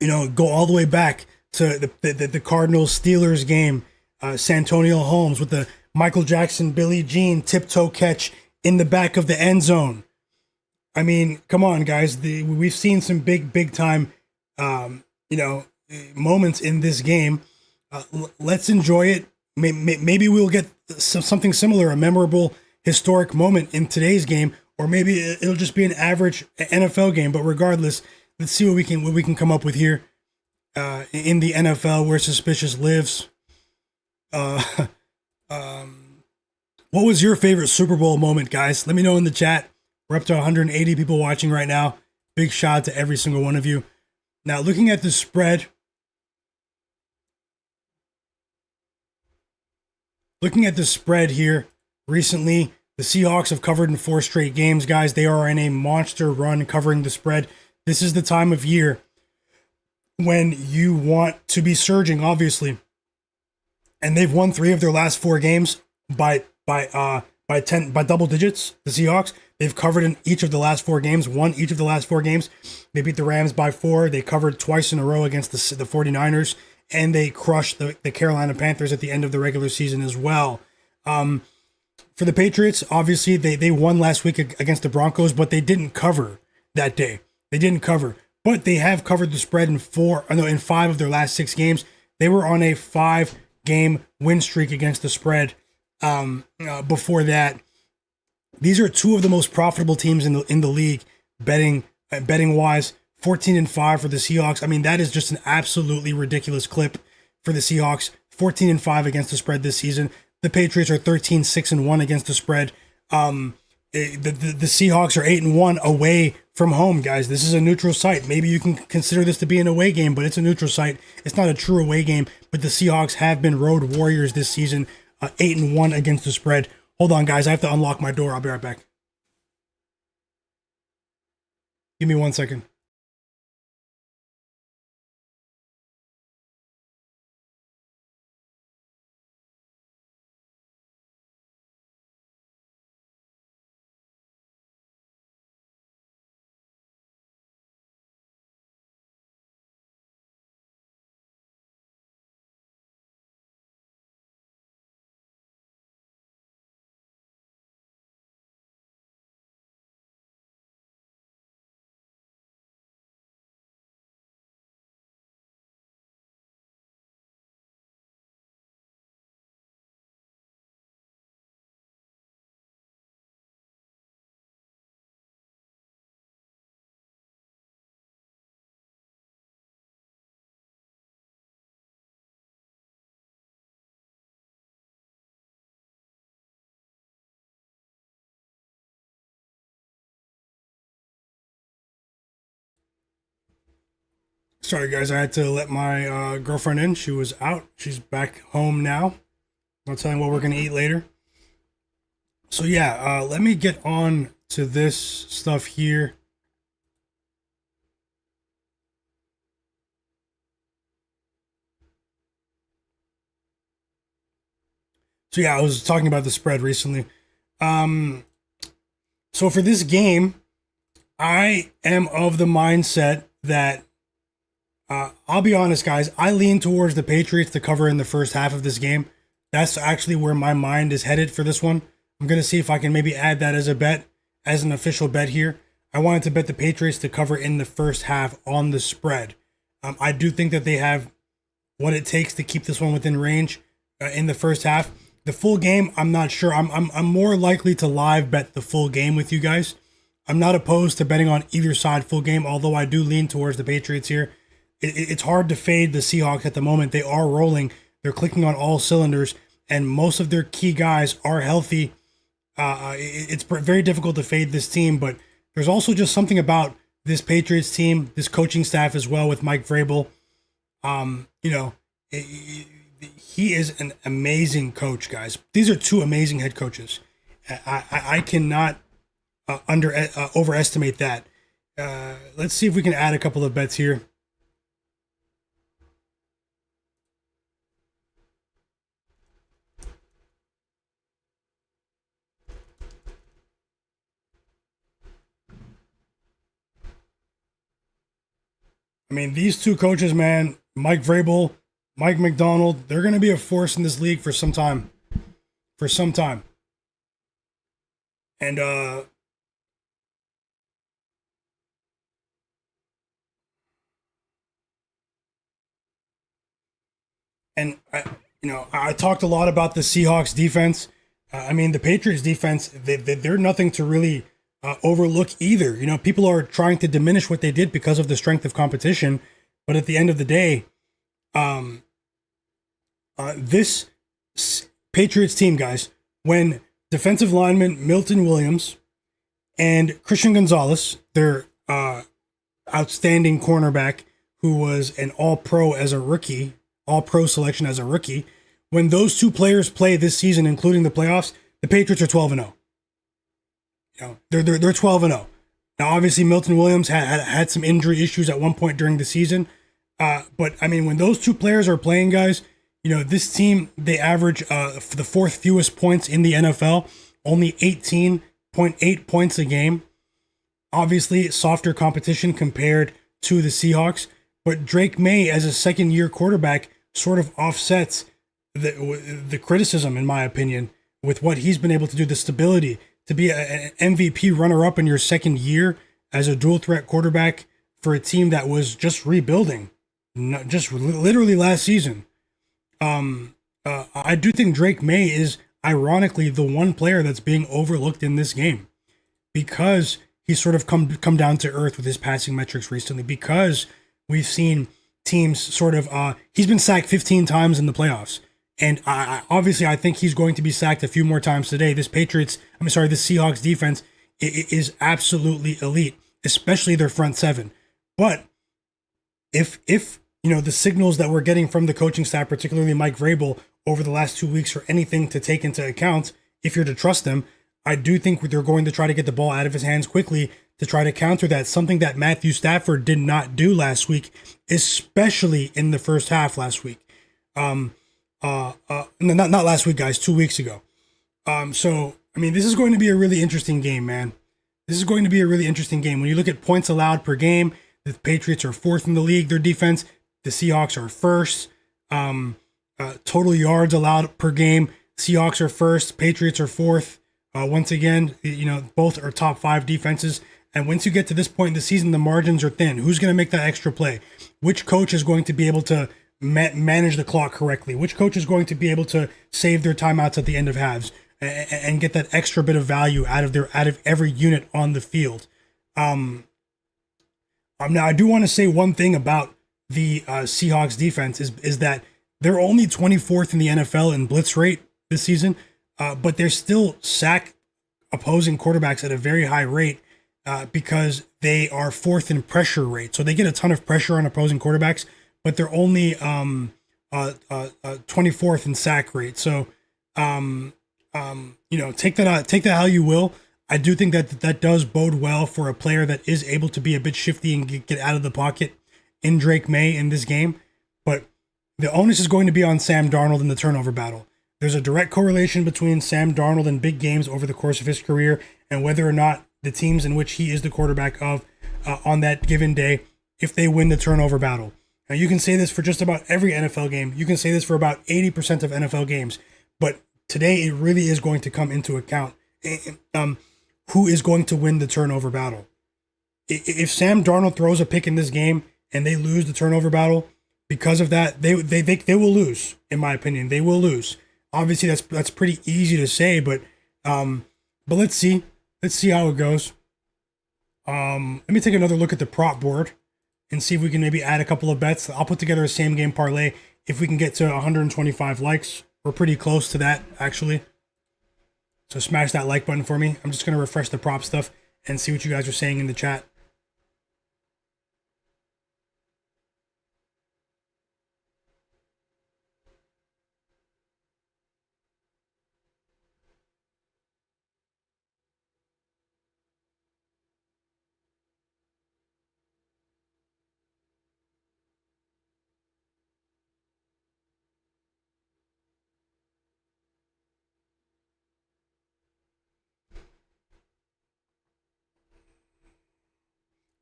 know, go all the way back to the Cardinals Steelers game, Santonio Holmes with the Michael Jackson, Billie Jean tiptoe catch in the back of the end zone. I mean, come on, guys. We've seen some big time, you know, moments in this game. Let's enjoy it. Maybe we'll get something similar, a memorable, historic moment in today's game, or maybe it'll just be an average NFL game. But regardless, let's see what we can come up with here in the NFL where suspicious lives. What was your favorite Super Bowl moment, guys? Let me know in the chat. We're up to 180 people watching right now. Big shout out to every single one of you. Now, looking at the spread. Looking at the spread here, recently, the Seahawks have covered in 4 straight games, guys. They are in a monster run covering the spread. This is the time of year when you want to be surging, obviously. and they've won 3 of their last 4 games by double digits. The Seahawks, they've covered in each of the last 4 games, won each of the last 4 games. They beat the Rams by 4. They covered twice in a row against the 49ers, and they crushed the Carolina Panthers at the end of the regular season as well. For the Patriots, obviously they won last week against the Broncos, but they didn't cover that day. They didn't cover, but they have covered the spread in 5 of their last 6 games. They were on a 5-game win streak against the spread. Before that, these are 2 of the most profitable teams in the league betting wise. 14-5 for the Seahawks. I mean, that is just an absolutely ridiculous clip for the Seahawks. 14-5 against the spread this season. The Patriots are 13-6-1 against the spread. The Seahawks are 8-1 away from home, guys. This is a neutral site. Maybe you can consider this to be an away game, but it's a neutral site. It's not a true away game. But the Seahawks have been road warriors this season. 8-1 against the spread. Hold on, guys. I have to unlock my door. I'll be right back. Give me 1 second. Sorry, guys. I had to let my girlfriend in. She was out. She's back home now. I'll tell you what we're going to eat later. So, yeah, let me get on to this stuff here. So, yeah, I was talking about the spread recently. So, for this game, I am of the mindset that I'll be honest, guys. I lean towards the Patriots to cover in the first half of this game. That's actually where my mind is headed for this one. I'm going to see if I can maybe add that as a bet, as an official bet here. I wanted to bet the Patriots to cover in the first half on the spread. I do think that they have what it takes to keep this one within range in the first half. The full game, I'm not sure. I'm more likely to live bet the full game with you guys. I'm not opposed to betting on either side full game, although I do lean towards the Patriots here. It's hard to fade the Seahawks at the moment. They are rolling. They're clicking on all cylinders, and most of their key guys are healthy. It's very difficult to fade this team, but there's also just something about this Patriots team, this coaching staff as well with Mike Vrabel. He is an amazing coach, guys. These are 2 amazing head coaches. I cannot overestimate that. Let's see if we can add a couple of bets here. I mean, these 2 coaches, man, Mike Vrabel, Mike McDonald, they're going to be a force in this league for some time. For some time. And, I talked a lot about the Seahawks defense. I mean, the Patriots defense, they're nothing to really overlook either. People are trying to diminish what they did because of the strength of competition. But at the end of the day, this Patriots team, guys, when defensive lineman Milton Williams and Christian Gonzalez, their outstanding cornerback, who was an all-pro as a rookie, all-pro selection as a rookie, when those 2 players play this season, including the playoffs, the Patriots are 12-0. They're 12-0. Now, obviously, Milton Williams had some injury issues at one point during the season. But I mean, when those 2 players are playing, guys, This team, they average for the fourth fewest points in the NFL, only 18.8 points a game. Obviously, softer competition compared to the Seahawks, but Drake Maye as a second-year quarterback sort of offsets the criticism, in my opinion, with what he's been able to do, the stability to be an MVP runner-up in your second year as a dual-threat quarterback for a team that was just rebuilding, just literally last season. I do think Drake Maye is ironically the one player that's being overlooked in this game because he's sort of come down to earth with his passing metrics recently, because we've seen teams sort of he's been sacked 15 times in the playoffs. And obviously I think he's going to be sacked a few more times today. This Seahawks defense is absolutely elite, especially their front seven. But if the signals that we're getting from the coaching staff, particularly Mike Vrabel, over the last 2 weeks are anything to take into account, if you're to trust them, I do think they're going to try to get the ball out of his hands quickly to try to counter that, something that Matthew Stafford did not do last week, especially in the first half last week. Not last week, guys, 2 weeks ago. This is going to be a really interesting game, man. This is going to be a really interesting game. When you look at points allowed per game, the Patriots are fourth in the league, their defense. The Seahawks are first. Total yards allowed per game, Seahawks are first, Patriots are fourth. Once again, both are top five defenses. And once you get to this point in the season, the margins are thin. Who's going to make that extra play? Which coach is going to be able to manage the clock correctly? Which coach is going to be able to save their timeouts at the end of halves and get that extra bit of value out of every unit on the field? Now, I do want to say one thing about the Seahawks defense is that they're only 24th in the NFL in blitz rate this season, but they're still sack opposing quarterbacks at a very high rate because they are fourth in pressure rate. So they get a ton of pressure on opposing quarterbacks, but they're only 24th in sack rate. So, take that how you will. I do think that does bode well for a player that is able to be a bit shifty and get out of the pocket in Drake Maye in this game. But the onus is going to be on Sam Darnold in the turnover battle. There's a direct correlation between Sam Darnold and big games over the course of his career and whether or not the teams in which he is the quarterback of on that given day, if they win the turnover battle. Now, you can say this for just about every NFL game. You can say this for about 80% of NFL games. But today, it really is going to come into account who is going to win the turnover battle. If Sam Darnold throws a pick in this game and they lose the turnover battle, because of that, they will lose. In my opinion, they will lose. Obviously, that's pretty easy to say, but let's see how it goes. Let me take another look at the prop board and see if we can maybe add a couple of bets. I'll put together a same game parlay if we can get to 125 likes. We're pretty close to that, actually. So smash that like button for me. I'm just going to refresh the prop stuff and see what you guys are saying in the chat.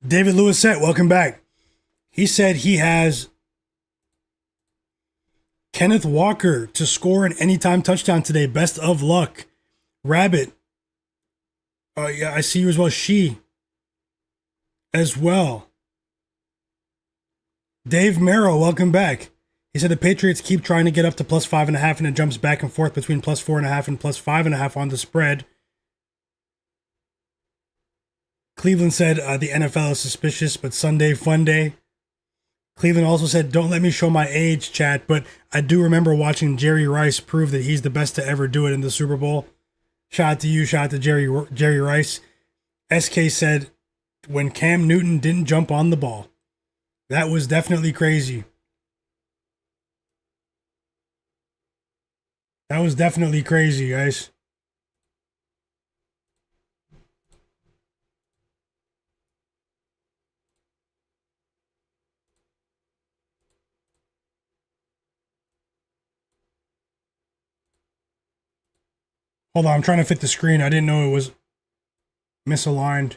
David Lewisette, welcome back. He said he has Kenneth Walker to score an anytime touchdown today. Best of luck. Rabbit. Yeah, I see you as well. She as well. Dave Merrill, welcome back. He said the Patriots keep trying to get up to plus 5.5 and it jumps back and forth between plus 4.5 and plus 5.5 on the spread. Cleveland said the NFL is suspicious, but Sunday fun day. Cleveland also said, don't let me show my age, chat, but I do remember watching Jerry Rice prove that he's the best to ever do it in the Super Bowl. Shout out to you, shout out to Jerry Rice. SK said, when Cam Newton didn't jump on the ball. That was definitely crazy. That was definitely crazy, guys. Hold on, I'm trying to fit the screen. I didn't know it was misaligned.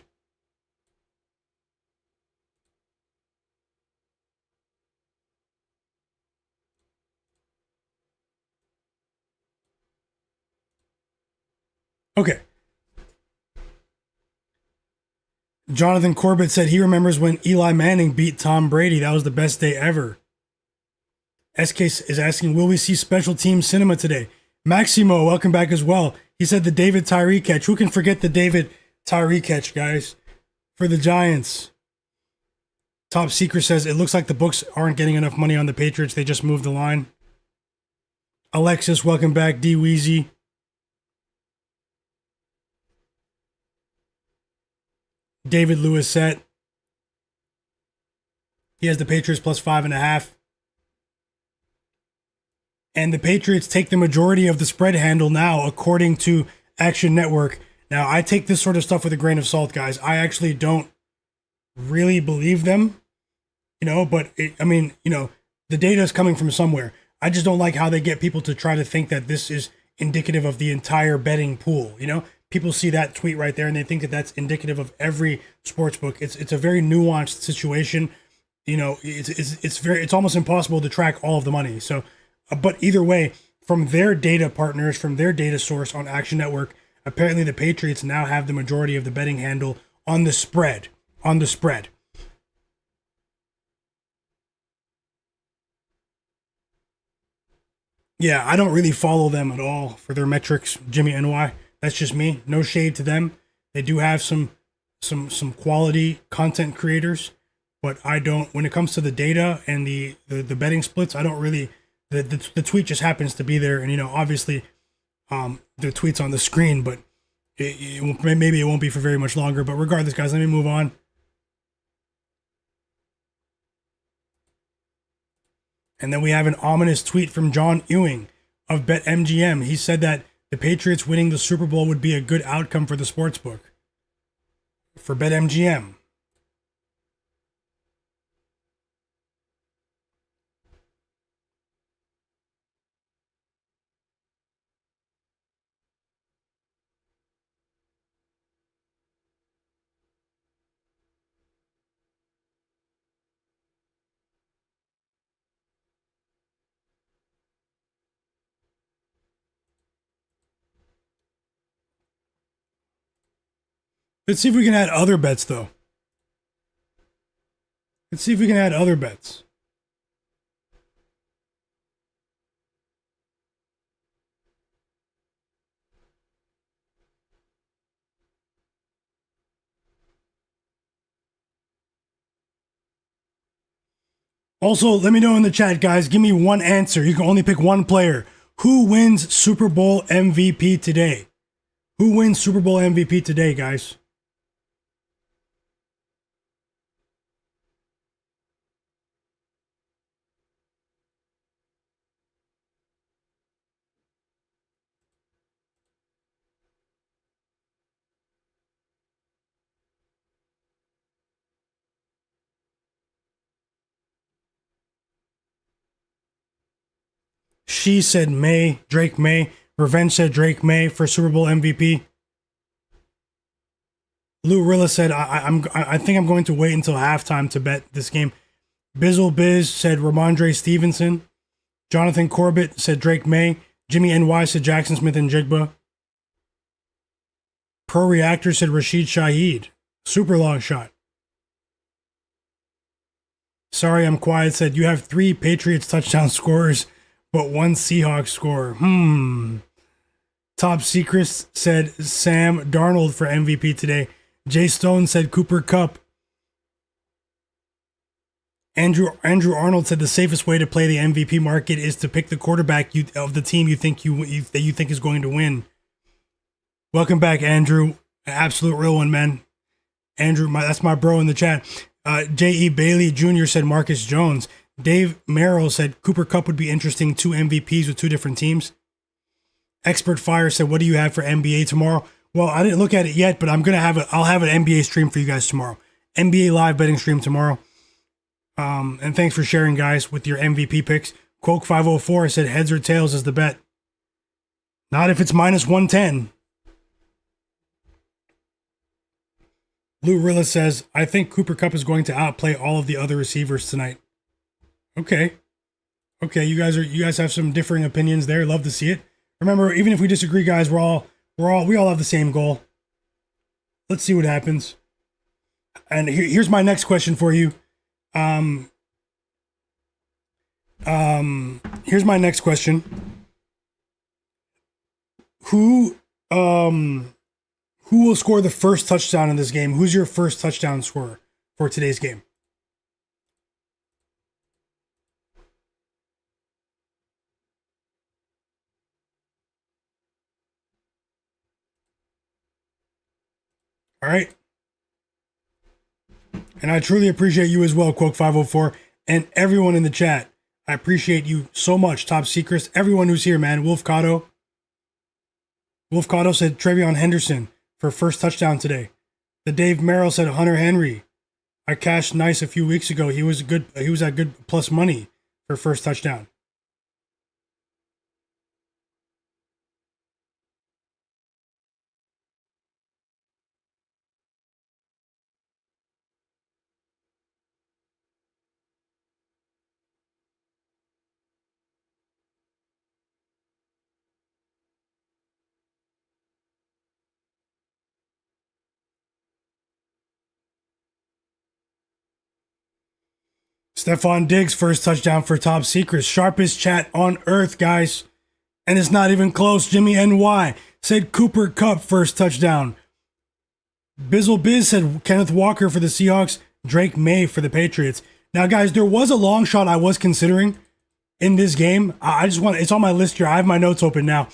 Okay. Jonathan Corbett said he remembers when Eli Manning beat Tom Brady. That was the best day ever. SK is asking, will we see special team cinema today? Maximo, welcome back as well. He said the David Tyree catch. Who can forget the David Tyree catch, guys? For the Giants. Top Secret says, it looks like the books aren't getting enough money on the Patriots. They just moved the line. Alexis, welcome back. D Weezy. David Lewis set. He has the Patriots plus 5.5. And the Patriots take the majority of the spread handle now, according to Action Network. Now, I take this sort of stuff with a grain of salt, guys. I actually don't really believe them, but the data is coming from somewhere. I just don't like how they get people to try to think that this is indicative of the entire betting pool. People see that tweet right there and they think that that's indicative of every sports book. It's a very nuanced situation. It's almost impossible to track all of the money. So, but either way, from their data partners, from their data source on Action Network, apparently the Patriots now have the majority of the betting handle on the spread. Yeah, I don't really follow them at all for their metrics, Jimmy NY. That's just me. No shade to them. They do have some quality content creators, but I don't. When it comes to the data and the betting splits, I don't really. The tweet just happens to be there, and obviously, the tweet's on the screen, but maybe it won't be for very much longer. But regardless, guys, let me move on. And then we have an ominous tweet from John Ewing of BetMGM. He said that the Patriots winning the Super Bowl would be a good outcome for the sportsbook. For BetMGM. Let's see if we can add other bets, though. Let's see if we can add other bets. Also, let me know in the chat, guys. Give me one answer. You can only pick one player. Who wins Super Bowl MVP today? Who wins Super Bowl MVP today, guys? She said Maye, Drake Maye. Revenge said Drake Maye for Super Bowl MVP. Lou Rilla said, I think I'm going to wait until halftime to bet this game. Bizzle Biz said Rhamondre Stevenson. Jonathan Corbett said Drake Maye. Jimmy NY said Jaxon Smith-Njigba. Pro Reactor said Rashid Shaheed. Super long shot. Sorry, I'm quiet said you have 3 Patriots touchdown scorers, but 1 Seahawks scorer. Top Secrets said Sam Darnold for MVP today. Jay Stone said Cooper Kupp. Andrew Arnold said the safest way to play the MVP market is to pick the quarterback of the team you think is going to win. Welcome back, Andrew. Absolute real one, man. Andrew, that's my bro in the chat. J.E. Bailey Jr. said Marcus Jones. Dave Merrill said Cooper Kupp would be interesting. 2 MVPs with 2 different teams. Expert Fire said, what do you have for NBA tomorrow? Well, I didn't look at it yet, but I'll have an NBA stream for you guys tomorrow. NBA live betting stream tomorrow. And thanks for sharing, guys, with your MVP picks. Quoke504 said heads or tails is the bet. Not if it's minus 110. Lou Rilla says, I think Cooper Kupp is going to outplay all of the other receivers tonight. Okay. Okay, you guys have some differing opinions there. Love to see it. Remember, even if we disagree, guys, we all have the same goal. Let's see what happens. And here's my next question for you. Here's my next question. Who will score the first touchdown in this game? Who's your first touchdown scorer for today's game? All right. And I truly appreciate you as well, Quoke504, and everyone in the chat. I appreciate you so much, Top Secrets. Everyone who's here, man. Wolf Cotto said TreVyon Henderson for first touchdown today. The Dave Merrill said Hunter Henry. I cashed nice a few weeks ago. He was at good plus money for first touchdown. Stefon Diggs, first touchdown for Top Secrets. Sharpest chat on earth, guys. And it's not even close. Jimmy NY said Cooper Kupp, first touchdown. Bizzle Biz said Kenneth Walker for the Seahawks. Drake Maye for the Patriots. Now, guys, there was a long shot I was considering in this game. It's on my list here. I have my notes open now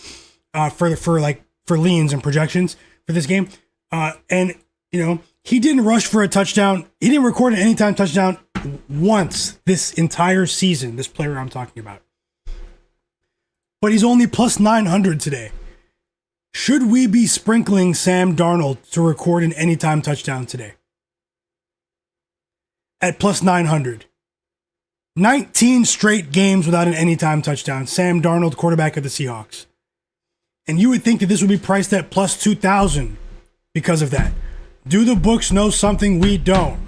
for leans and projections for this game. And, you know, he didn't rush for a touchdown. He didn't record an anytime touchdown once this entire season, this player I'm talking about. But he's only plus 900 today. Should we be sprinkling Sam Darnold to record an anytime touchdown today? At plus 900. 19 straight games without an anytime touchdown. Sam Darnold, quarterback of the Seahawks. And you would think that this would be priced at plus 2,000 because of that. Do the books know something we don't?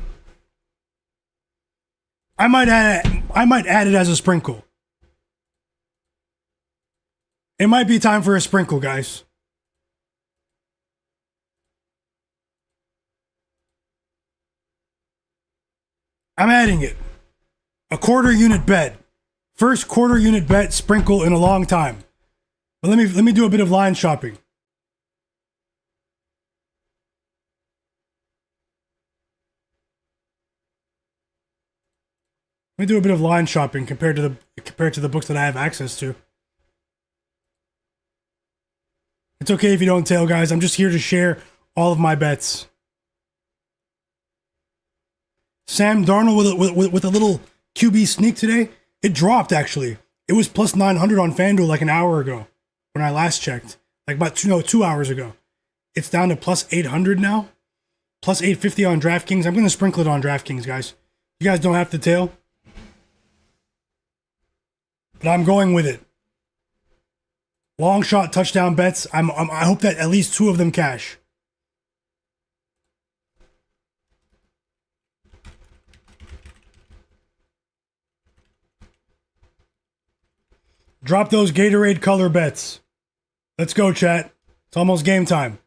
I might add it as a sprinkle. It might be time for a sprinkle, guys. I'm adding it. A quarter unit bet. First quarter unit bet sprinkle in a long time. But let me do a bit of line shopping. Let me do a bit of line shopping compared to the books that I have access to. It's okay if you don't tail, guys. I'm just here to share all of my bets. Sam Darnold with a little QB sneak today. It dropped, actually. It was plus 900 on FanDuel like an hour ago when I last checked. Like about 2 hours ago. It's down to plus 800 now. Plus 850 on DraftKings. I'm going to sprinkle it on DraftKings, guys. You guys don't have to tail. But I'm going with it. Long shot touchdown bets. I hope that at least 2 of them cash. Drop those Gatorade color bets. Let's go, chat. It's almost game time.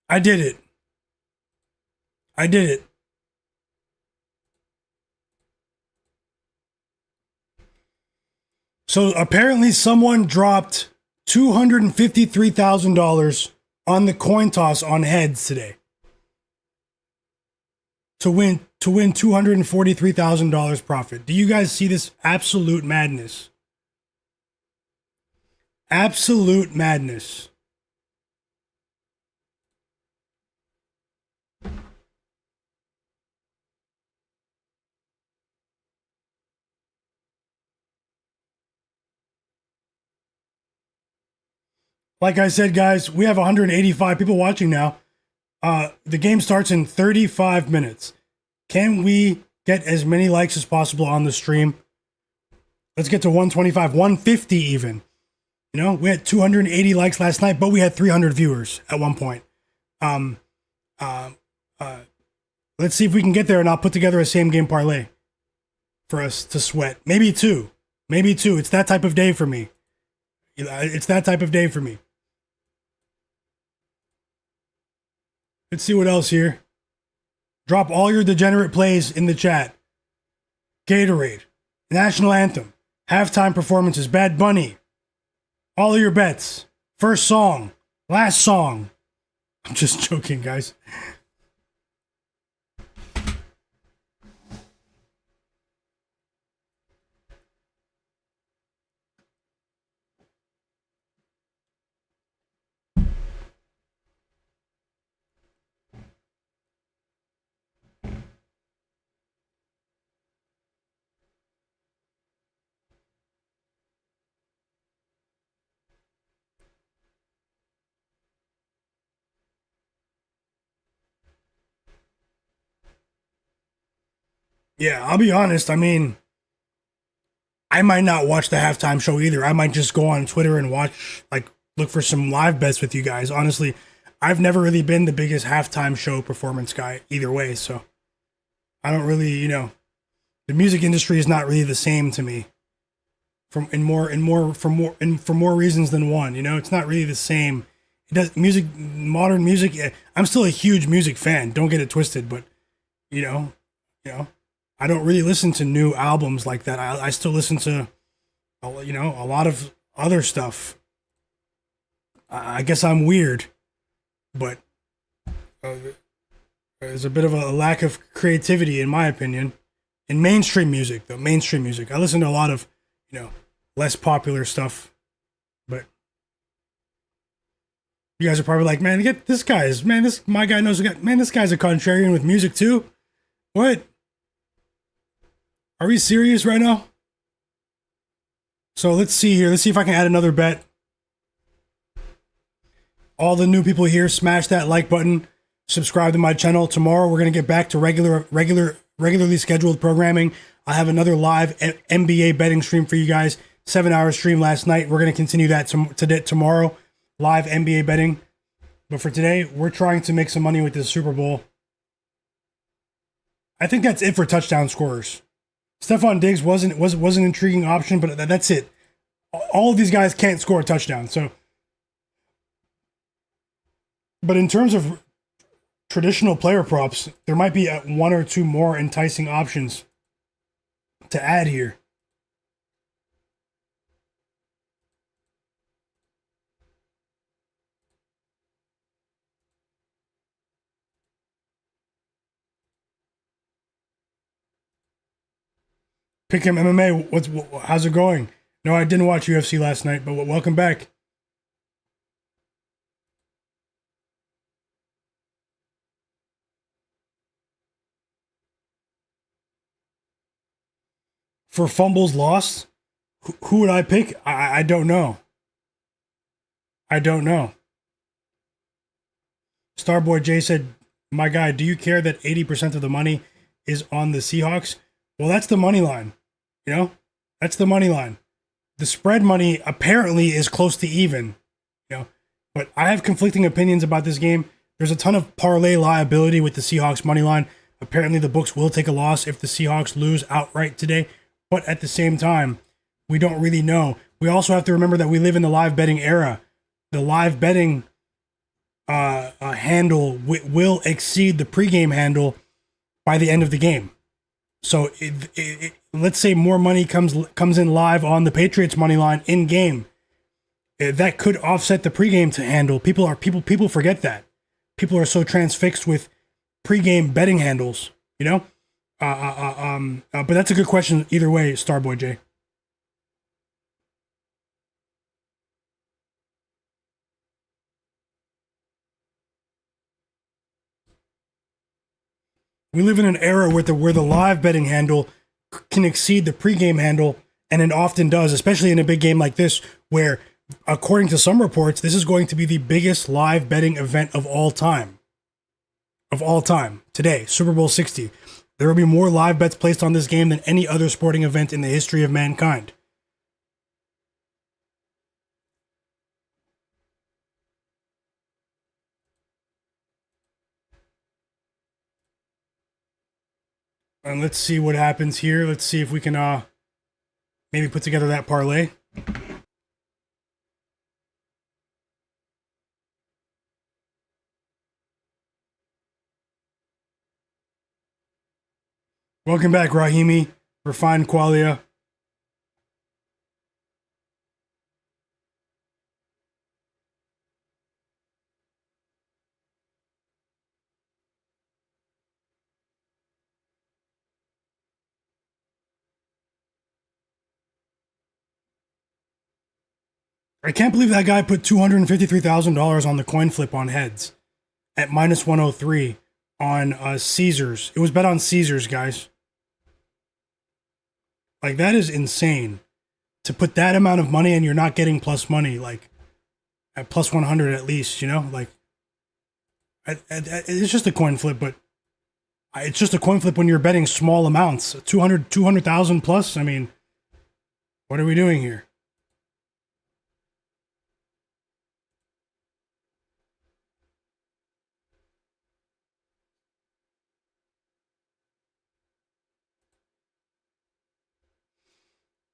I did it. I did it. So apparently someone dropped $253,000 on the coin toss on heads today. To win $243,000 profit. Do you guys see this absolute madness? Absolute madness. Like I said, guys, we have 185 people watching now. The game starts in 35 minutes. Can we get as many likes as possible on the stream? Let's get to 125, 150 even. You know, we had 280 likes last night, but we had 300 viewers at one point. Let's see if we can get there, and I'll put together a same game parlay for us to sweat. Maybe two. Maybe two. It's that type of day for me. It's that type of day for me. Let's see what else here. Drop all your degenerate plays in the chat. Gatorade. National Anthem. Halftime performances. Bad Bunny. All of your bets. First song. Last song. I'm just joking, guys. Yeah, I'll be honest. I mean, I might not watch the halftime show either. I might just go on Twitter and watch, like, look for some live bets with you guys. Honestly, I've never really been the biggest halftime show performance guy either way, so I don't really, the music industry is not really the same to me. For more reasons than one. It's not really the same. It does modern music. I'm still a huge music fan. Don't get it twisted, but you know, I don't really listen to new albums like that. I still listen to, a lot of other stuff. I guess I'm weird, but there's a bit of a lack of creativity, in my opinion, in mainstream music. Though mainstream music, I listen to a lot of, less popular stuff. But you guys are probably like, man, get this guy's man. My guy knows. Man, this guy's a contrarian with music too. What? Are we serious right now? So let's see here. Let's see if I can add another bet. All the new people here, smash that like button. Subscribe to my channel. Tomorrow we're gonna get back to regularly scheduled programming. I have another live NBA betting stream for you guys. 7-hour stream last night. We're gonna continue that tomorrow. Live NBA betting. But for today, we're trying to make some money with this Super Bowl. I think that's it for touchdown scorers. Stefon Diggs was an intriguing option, but that's it. All of these guys can't score a touchdown. So, but in terms of traditional player props, there might be one or two more enticing options to add here. Pick him MMA. How's it going? No, I didn't watch UFC last night, but welcome back. For fumbles lost, who would I pick? I don't know. I don't know. Starboy J said, my guy, do you care that 80% of the money is on the Seahawks? Well, that's the money line. That's the money line. The spread money apparently is close to even, but I have conflicting opinions about this game. There's a ton of parlay liability with the Seahawks money line. Apparently the books will take a loss if the Seahawks lose outright today, but at the same time, we don't really know. We also have to remember that we live in the live betting era. The live betting handle will exceed the pregame handle by the end of the game. So let's say more money comes in live on the Patriots money line in game. That could offset the pregame to handle. People forget that. People are so transfixed with pregame betting handles, But that's a good question either way, Starboy J. We live in an era where the live betting handle can exceed the pregame handle, and it often does, especially in a big game like this, where According to some reports, this is going to be the biggest live betting event of all time. Of all time. Today, Super Bowl 60. There will be more live bets placed on this game than any other sporting event in the history of mankind. And let's see what happens here. Let's see if we can maybe put together that parlay. Welcome back, Rahimi. Refined Qualia. I can't believe that guy put $253,000 on the coin flip on heads at minus 103 on Caesars. It was bet on Caesars, guys. Like, that is insane to put that amount of money and you're not getting plus money, like at plus 100 at least, you know? Like, it's just a coin flip, but it's just a coin flip when you're betting small amounts. 200,000 plus. I mean, what are we doing here?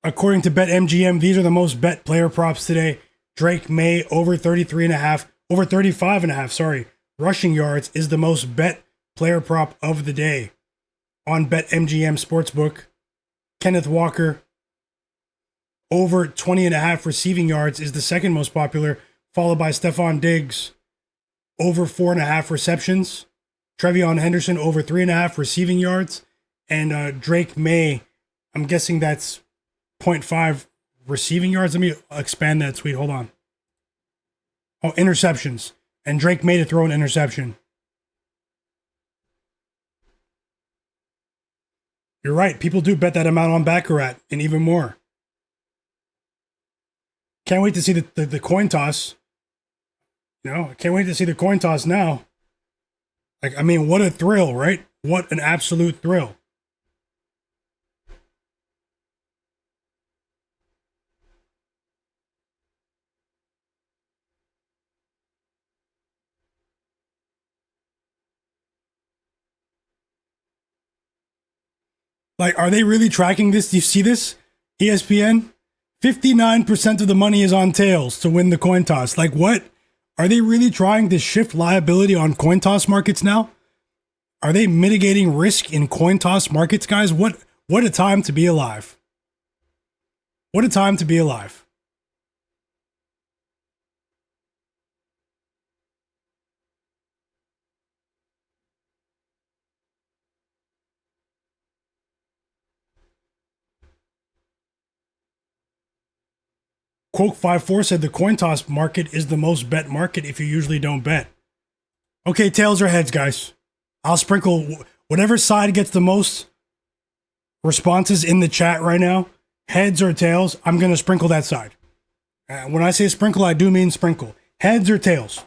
According to BetMGM, these are the most bet player props today. Drake Maye over 33.5, over 35.5, sorry. Rushing yards is the most bet player prop of the day on BetMGM Sportsbook. Kenneth Walker over 20.5 receiving yards is the second most popular, followed by Stefon Diggs over 4.5 receptions. TreVyon Henderson over 3.5 receiving yards. And Drake Maye, I'm guessing that's 0.5 receiving yards. Let me expand that tweet. Hold on. Oh, interceptions. And Drake Maye to throw an interception. You're right. People do bet that amount on Baccarat and even more. Can't wait to see the coin toss. You know, I can't wait to see the coin toss now. Like, I mean, what a thrill, right? What an absolute thrill. Like, are they really tracking this? Do you see this? ESPN? 59% of the money is on tails to win the coin toss. Like, what? Are they really trying to shift liability on coin toss markets now? Are they mitigating risk in coin toss markets, guys? What a time to be alive. What a time to be alive. Quoke54 said the coin toss market is the most bet market if you usually don't bet. Okay, tails or heads, guys. I'll sprinkle whatever side gets the most responses in the chat right now. Heads or tails, I'm going to sprinkle that side. When I say sprinkle, I do mean sprinkle. Heads or tails?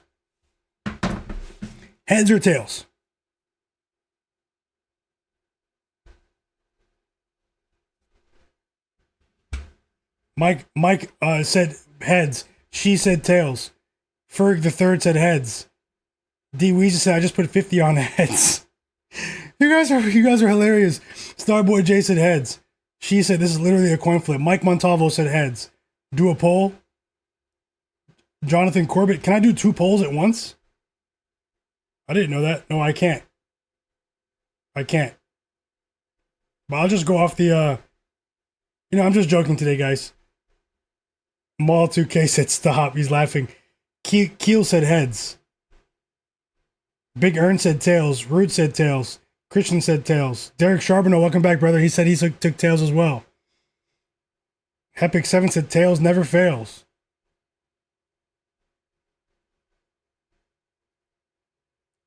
Heads or tails? Mike said heads. She said tails. Ferg the third said heads. D Weezy said I just put 50 on heads. You guys are hilarious. Starboy J said heads. She said this is literally a coin flip. Mike Montalvo said heads. Do a poll. Jonathan Corbett, can I do 2 polls at once? I didn't know that. No, I can't. But I'll just go off the I'm just joking today, guys. Mall 2K said stop. He's laughing. Keel said heads. Big Earn said tails. Root said tails. Christian said tails. Derek Charbonneau, welcome back, brother. He said he took tails as well. Hepic7 said tails never fails.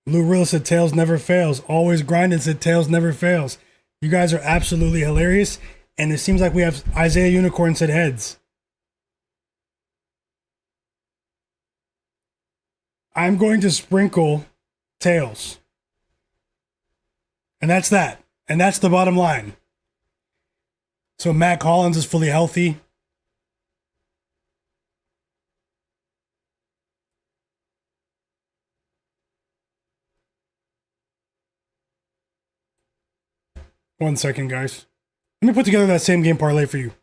Lou Real said tails never fails. Always grinding said tails never fails. You guys are absolutely hilarious. And it seems like we have Isaiah Unicorn said heads. I'm going to sprinkle tails. And that's that. And that's the bottom line. So Matt Collins is fully healthy. One second, guys. Let me put together that same game parlay for you.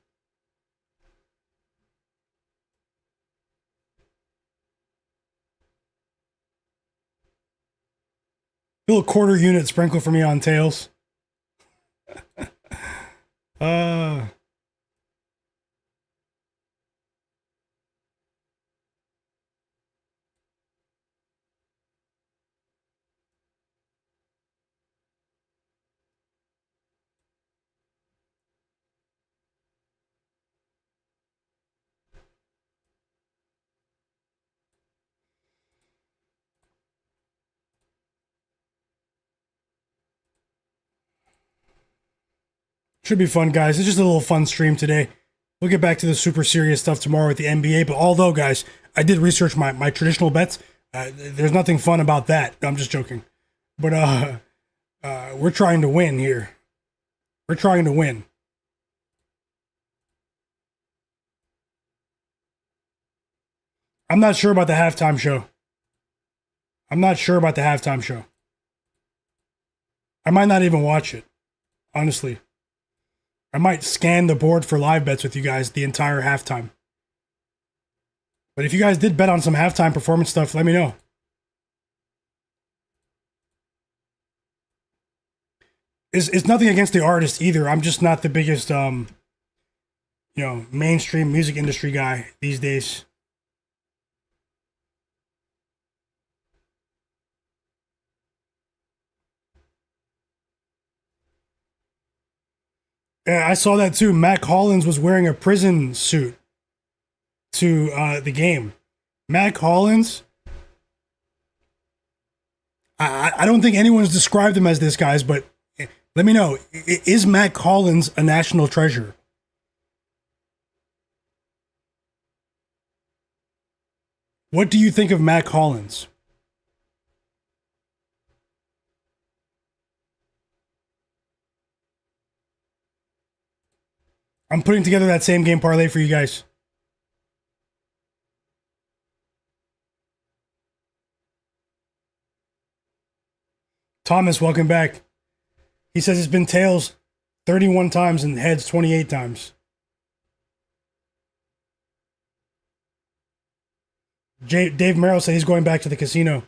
A little quarter unit sprinkle for me on tails. Should be fun, guys. It's just a little fun stream today. We'll get back to the super serious stuff tomorrow with the NBA. But although, guys, I did research my traditional bets. There's nothing fun about that. No, I'm just joking. But we're trying to win here. We're trying to win. I'm not sure about the halftime show. I'm not sure about the halftime show. I might not even watch it, honestly. I might scan the board for live bets with you guys the entire halftime. But if you guys did bet on some halftime performance stuff, let me know. It's nothing against the artist either. I'm just not the biggest, mainstream music industry guy these days. Yeah, I saw that too. Matt Collins was wearing a prison suit to the game. Matt Collins, I don't think anyone's described him as this, guys, but let me know. Is Matt Collins a national treasure? What do you think of Matt Collins? I'm putting together that same game parlay for you guys. Thomas, welcome back. He says it's been tails 31 times and heads 28 times. Dave Merrill said he's going back to the casino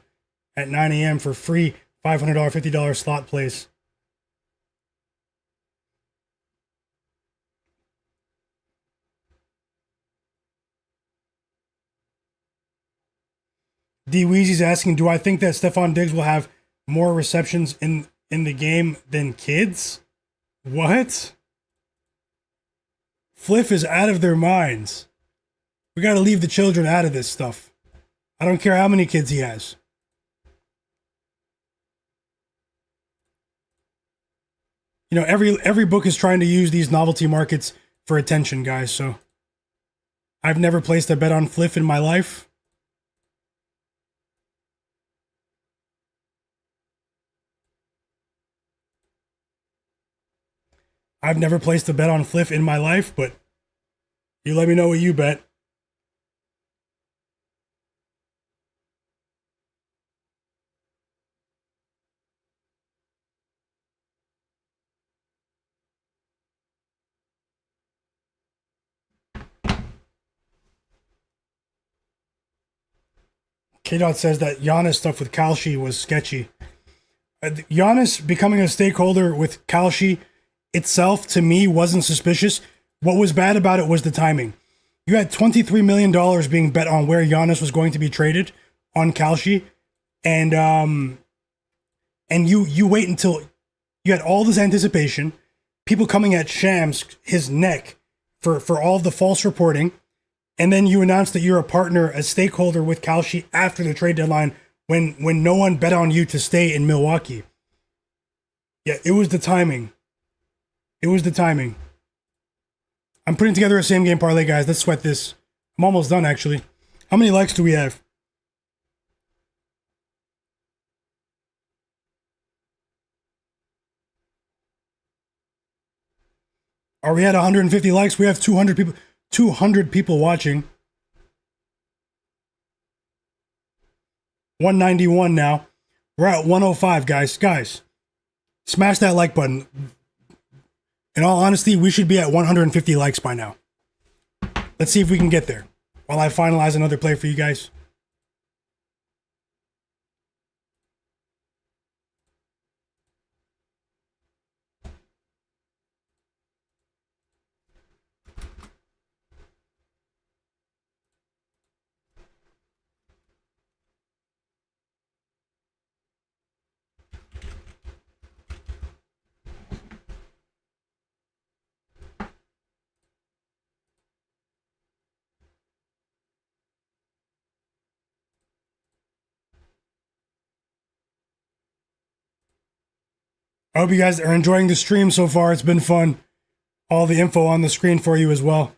at 9 a.m. for free $500, $50 slot plays. D Weezy's asking, do I think that Stefon Diggs will have more receptions in the game than kids? What? Fliff is out of their minds. We got to leave the children out of this stuff. I don't care how many kids he has. You know, every book is trying to use these novelty markets for attention, guys, so I've never placed a bet on Fliff in my life. I've never placed a bet on Fliff in my life, but you let me know what you bet. K-Dot says that Giannis stuff with Kalshi was sketchy. Giannis becoming a stakeholder with Kalshi itself, to me, wasn't suspicious. What was bad about it was the timing. You had $23 million being bet on where Giannis was going to be traded on Kalshi, and you wait until you had all this anticipation, people coming at Shams, his neck, for all of the false reporting, and then you announce that you're a partner, a stakeholder with Kalshi after the trade deadline when no one bet on you to stay in Milwaukee. Yeah, it was the timing. It was the timing. I'm putting together a same game parlay, guys. Let's sweat this. I'm almost done, actually. How many likes do we have? Are we at 150 likes? We have 200 people. 200 people watching. 191 now. We're at 105, guys. Guys, smash that like button. In all honesty, we should be at 150 likes by now. Let's see if we can get there while I finalize another play for you guys. I hope you guys are enjoying the stream so far. It's been fun. All the info on the screen for you as well.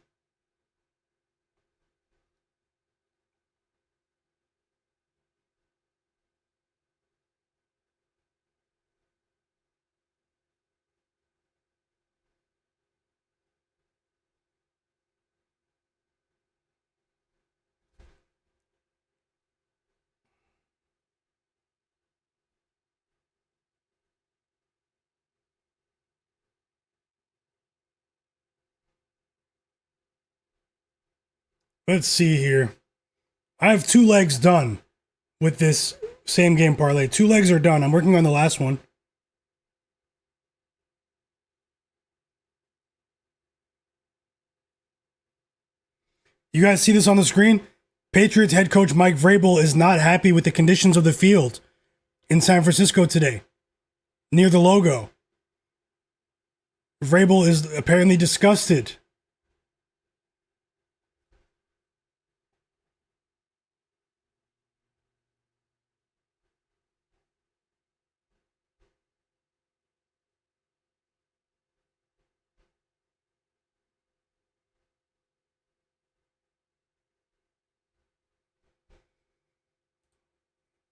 Let's see here. I have 2 legs done with this same game parlay. 2 legs are done. I'm working on the last one. You guys see this on the screen? Patriots head coach Mike Vrabel is not happy with the conditions of the field in San Francisco today, near the logo. Vrabel is apparently disgusted.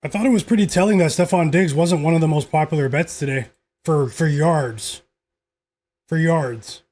I thought it was pretty telling that Stefon Diggs wasn't one of the most popular bets today for yards. For yards.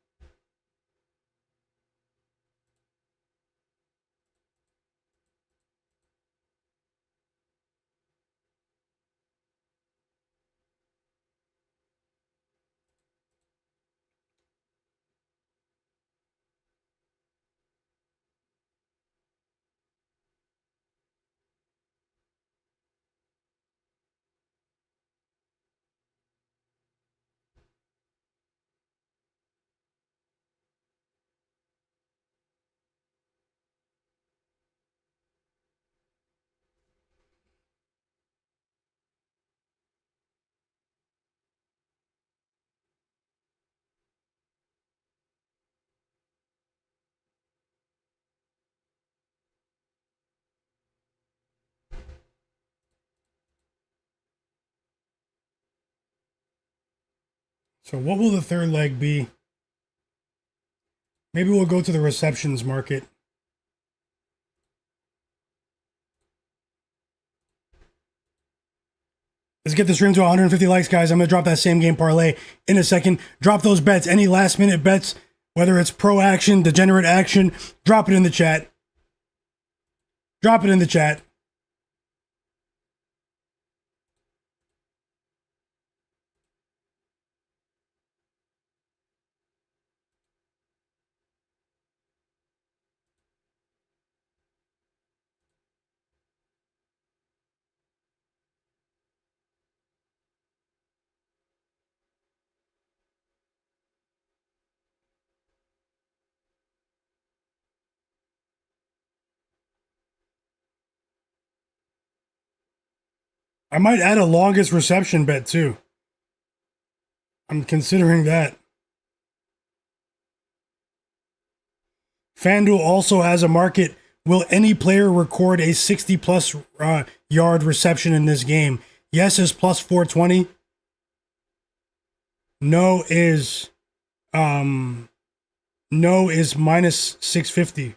So what will the third leg be? Maybe we'll go to the receptions market. Let's get the stream to 150 likes, guys. I'm going to drop that same game parlay in a second. Drop those bets. Any last minute bets, whether it's pro action, degenerate action, drop it in the chat. Drop it in the chat. I might add a longest reception bet too. I'm considering that. FanDuel also has a market. Will any player record a 60 plus yard reception in this game? Yes is plus 420. No is minus 650.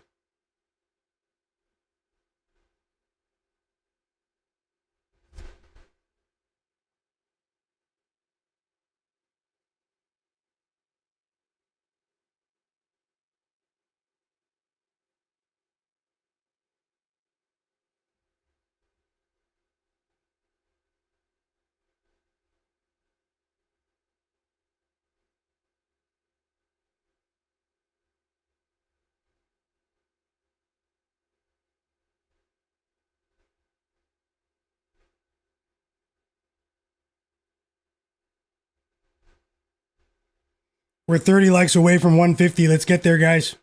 We're 30 likes away from 150. Let's get there, guys.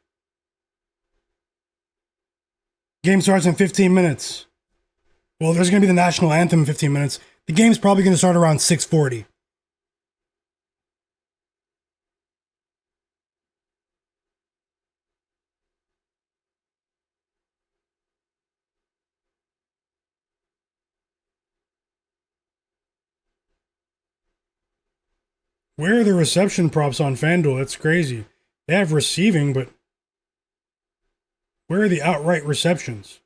Game starts in 15 minutes. Well, there's going to be the national anthem in 15 minutes. The game's probably going to start around 6:40. Where are the reception props on FanDuel? That's crazy. They have receiving, but where are the outright receptions?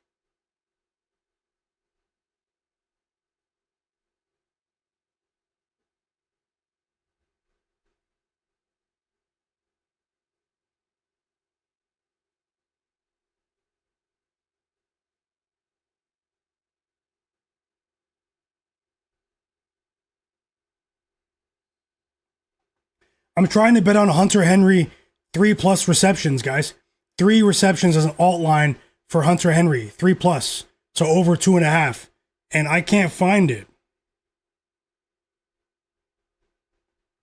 I'm trying to bet on Hunter Henry 3+ receptions, guys. 3 receptions as an alt line for Hunter Henry, 3+. So over 2.5. And I can't find it,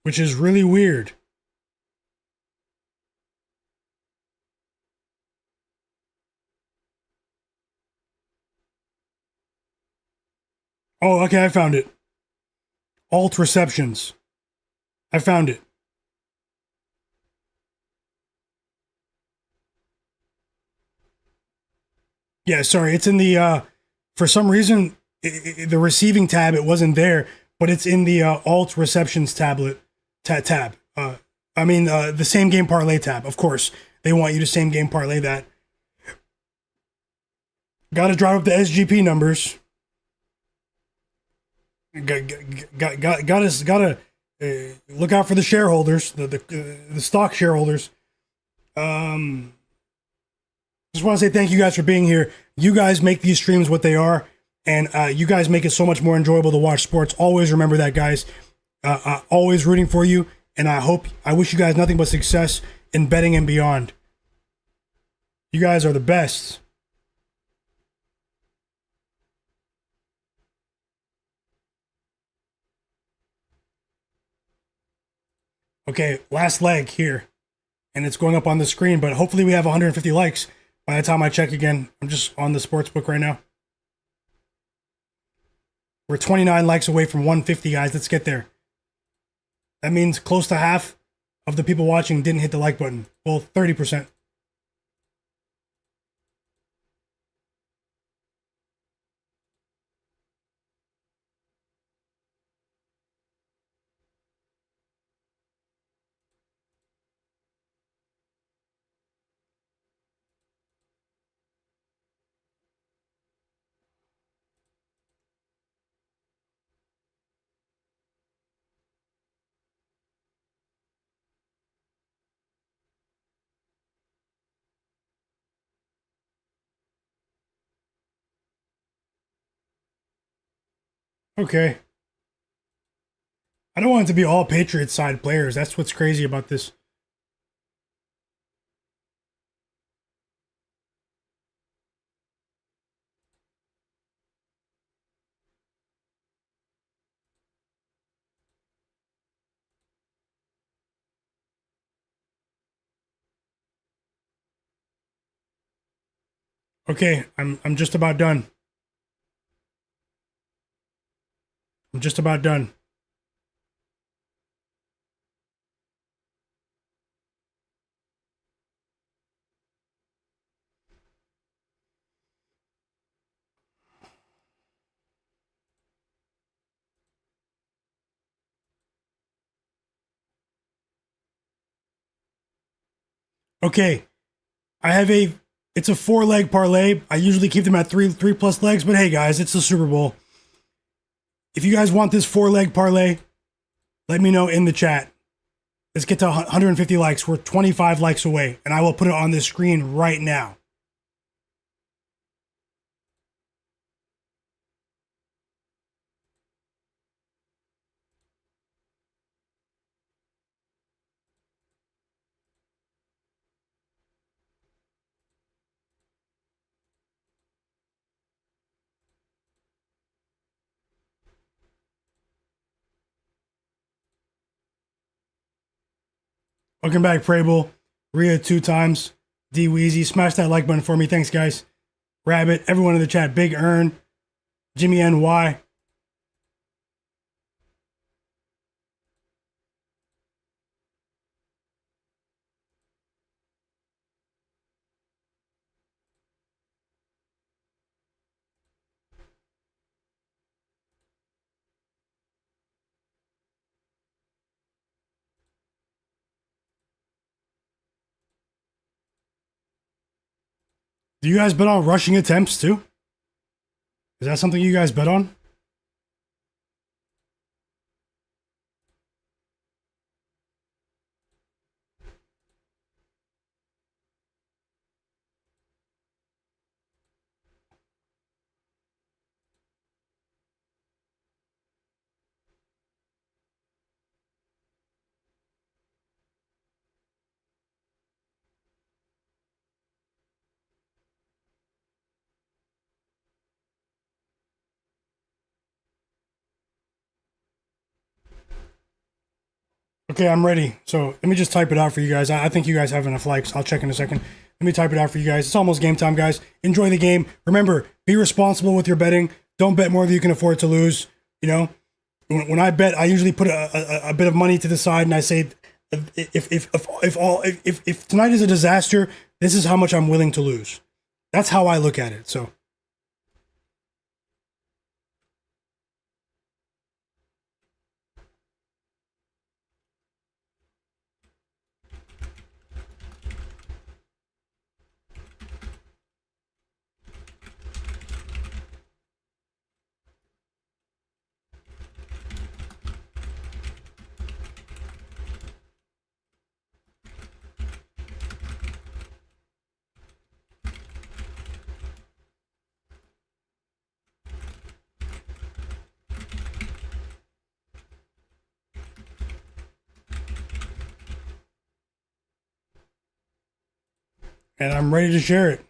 which is really weird. Oh, okay, I found it. Alt receptions. I found it. Yeah, sorry, it's in the for some reason the receiving tab it wasn't there, but it's in the alt receptions tab. The same game parlay tab. Of course, they want you to same game parlay that. Got to drive up the SGP numbers. Got to look out for the shareholders, the stock shareholders. Just want to say thank you guys for being here. You guys make these streams what they are, and you guys make it so much more enjoyable to watch sports. Always remember that, guys. Always rooting for you, and I wish you guys nothing but success in betting and beyond. You guys are the best. Okay, last leg here, and it's going up on the screen, but hopefully we have 150 likes by the time I check again. I'm just on the sportsbook right now. We're 29 likes away from 150, guys. Let's get there. That means close to half of the people watching didn't hit the like button. Well, 30%. Okay. I don't want it to be all Patriots side players. That's what's crazy about this. Okay, I'm just about done. I'm just about done. Okay, it's a 4-leg parlay. I usually keep them at three plus legs, but hey guys, it's the Super Bowl. If you guys want this 4-leg parlay, let me know in the chat. Let's get to 150 likes. We're 25 likes away, and I will put it on this screen right now. Welcome back, Prable. Rhea 2 times. D Weezy. Smash that like button for me. Thanks, guys. Rabbit. Everyone in the chat. Big Earn. Jimmy NY. Do you guys bet on rushing attempts too? Is that something you guys bet on? Okay, I'm ready. So let me just type it out for you guys. I think you guys have enough likes. I'll check in a second. Let me type it out for you guys. It's almost game time, guys. Enjoy the game. Remember, be responsible with your betting. Don't bet more than you can afford to lose. You know, when I bet, I usually put a bit of money to the side, and I say, if tonight is a disaster, this is how much I'm willing to lose. That's how I look at it. So. And I'm ready to share it.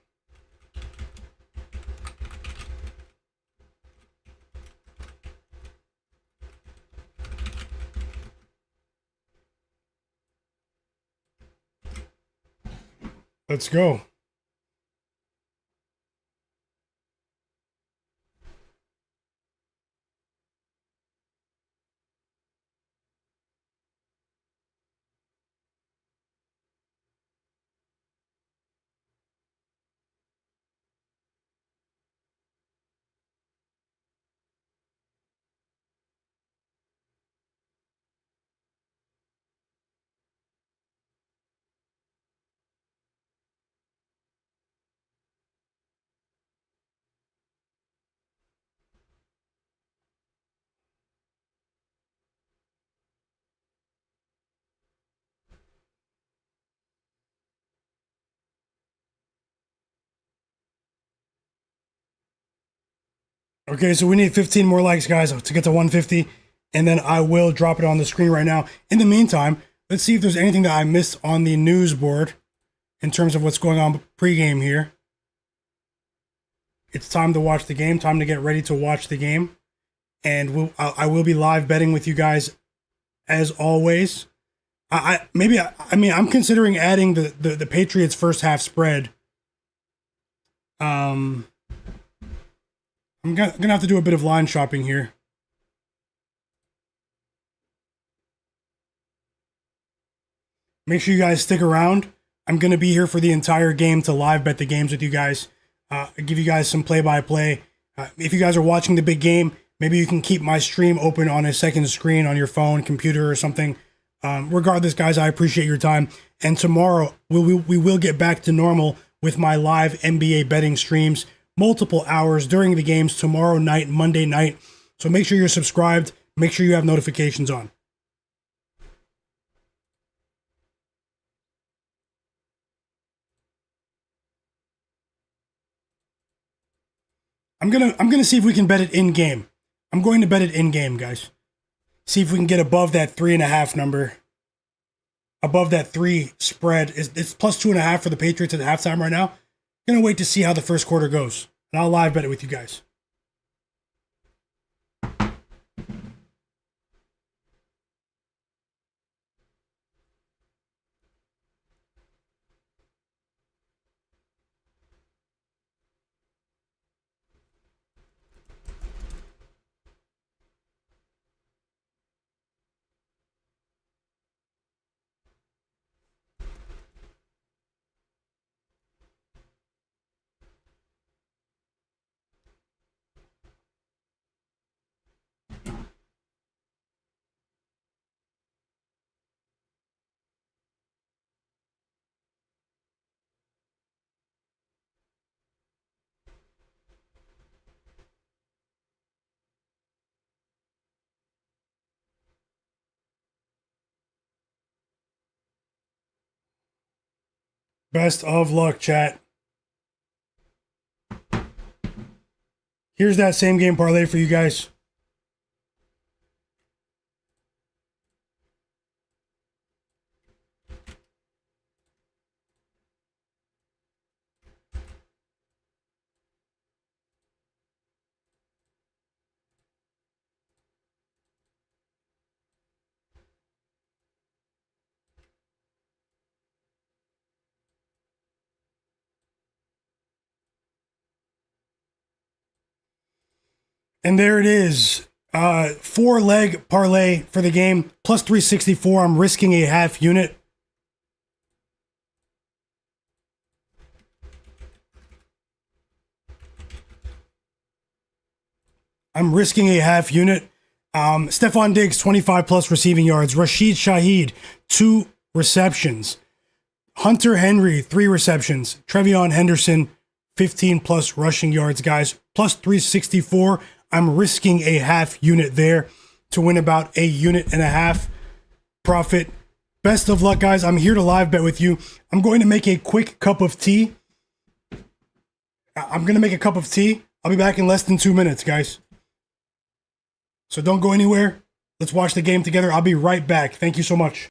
Let's go. Okay, so we need 15 more likes, guys, to get to 150, and then I will drop it on the screen right now. In the meantime, let's see if there's anything that I missed on the news board in terms of what's going on pregame here. It's time to watch the game, time to get ready to watch the game, and I will be live betting with you guys as always. I'm considering adding the Patriots first half spread. I'm gonna have to do a bit of line shopping here. Make sure you guys stick around. I'm gonna be here for the entire game to live bet the games with you guys. Give you guys some play-by-play. If you guys are watching the big game, maybe you can keep my stream open on a second screen on your phone, computer, or something. Regardless, guys, I appreciate your time. And tomorrow we will get back to normal with my live NBA betting streams. Multiple hours during the games tomorrow night, Monday night. So make sure you're subscribed. Make sure you have notifications on. I'm gonna see if we can bet it in game. I'm going to bet it in game, guys. See if we can get above that 3.5 number. Above that 3 spread. It's plus 2.5 for the Patriots at halftime right now. Gonna wait to see how the first quarter goes. And I'll live bet it with you guys. Best of luck, chat. Here's that same game parlay for you guys. And there it is. 4-leg parlay for the game. Plus 364. I'm risking a half unit. Stefon Diggs, 25 plus receiving yards. Rashid Shaheed, 2 receptions. Hunter Henry, 3 receptions. TreVyon Henderson, 15 plus rushing yards, guys. Plus 364. I'm risking a half unit there to win about a unit and a half profit. Best of luck, guys. I'm here to live bet with you. I'm going to make a quick cup of tea. I'll be back in less than 2 minutes, guys. So don't go anywhere. Let's watch the game together. I'll be right back. Thank you so much.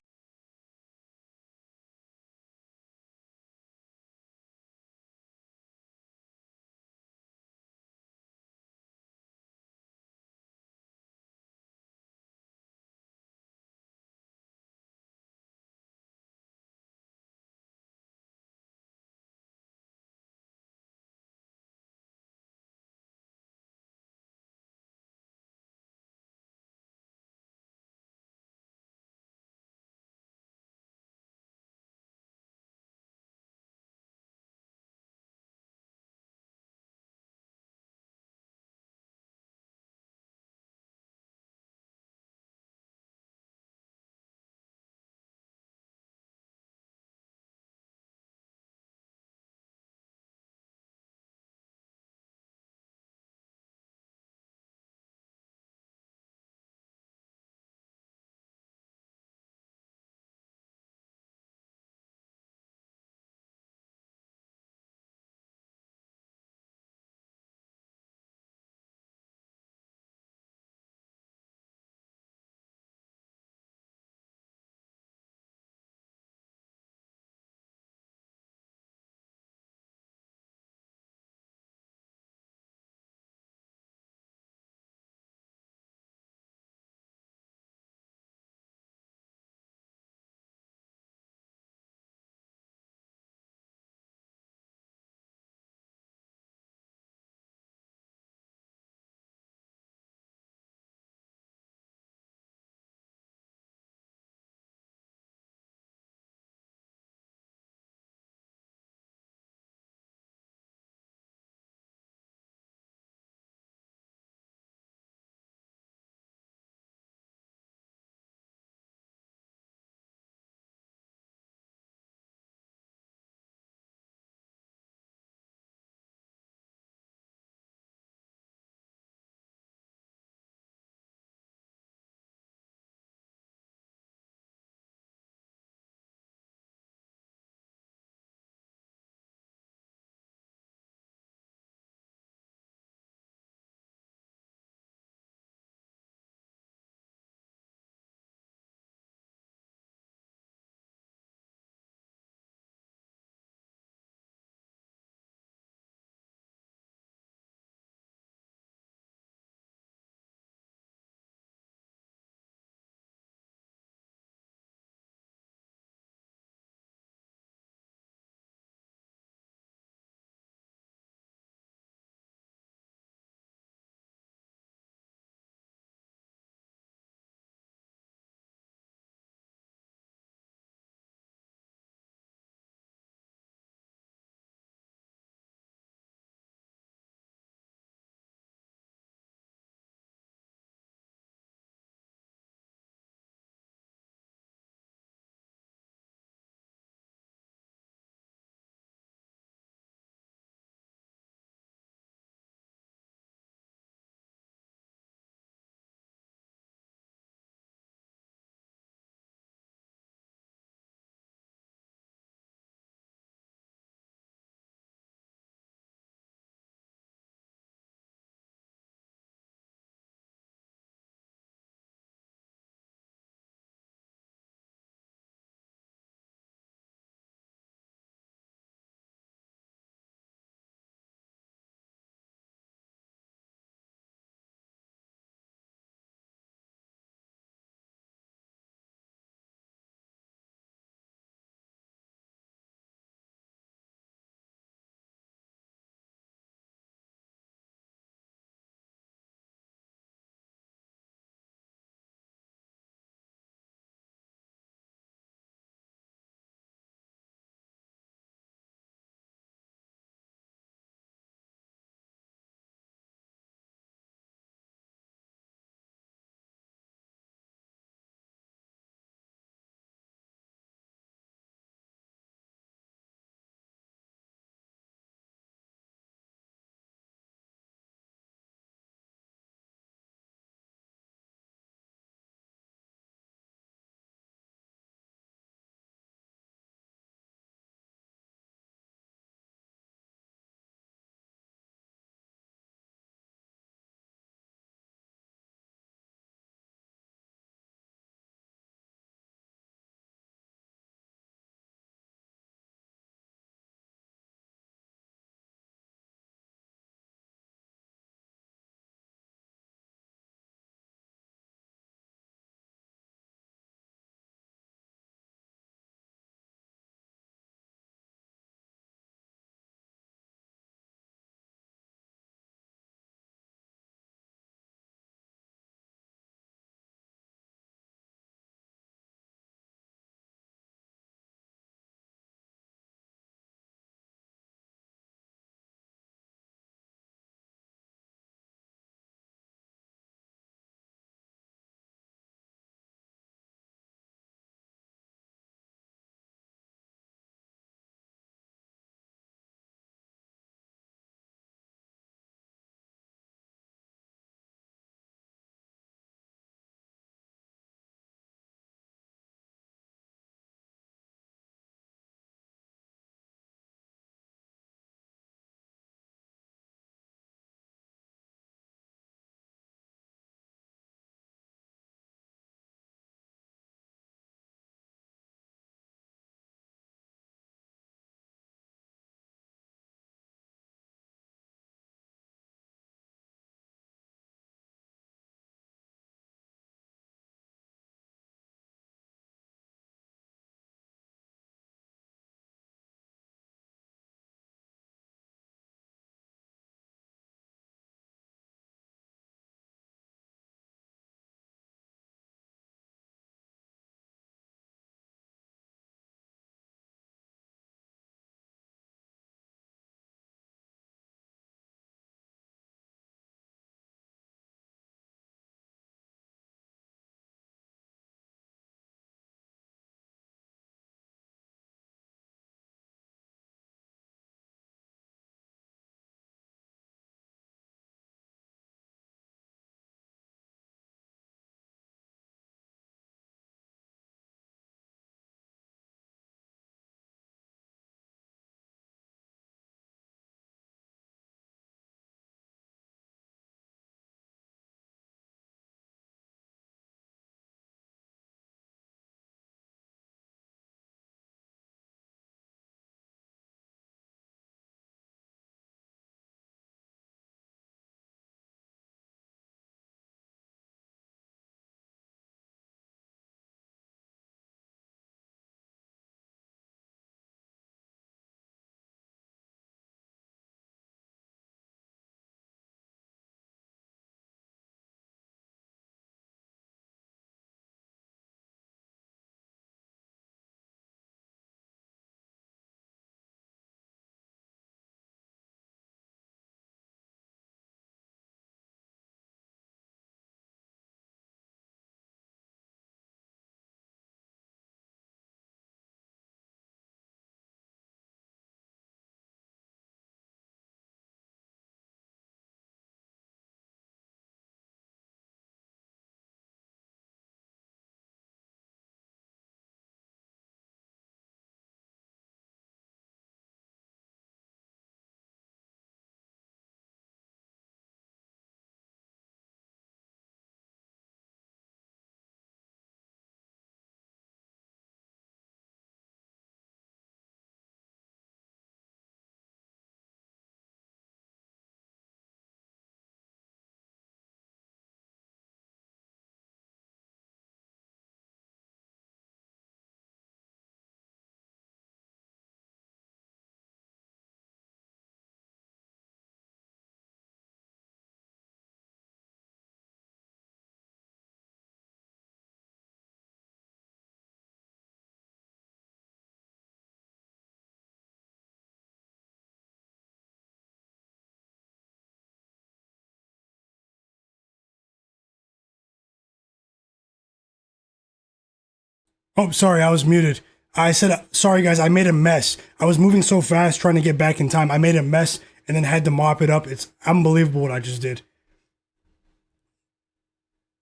Oh, sorry, I was muted. I said, sorry guys, I made a mess. I was moving so fast trying to get back in time. I made a mess and then had to mop it up. It's unbelievable what I just did.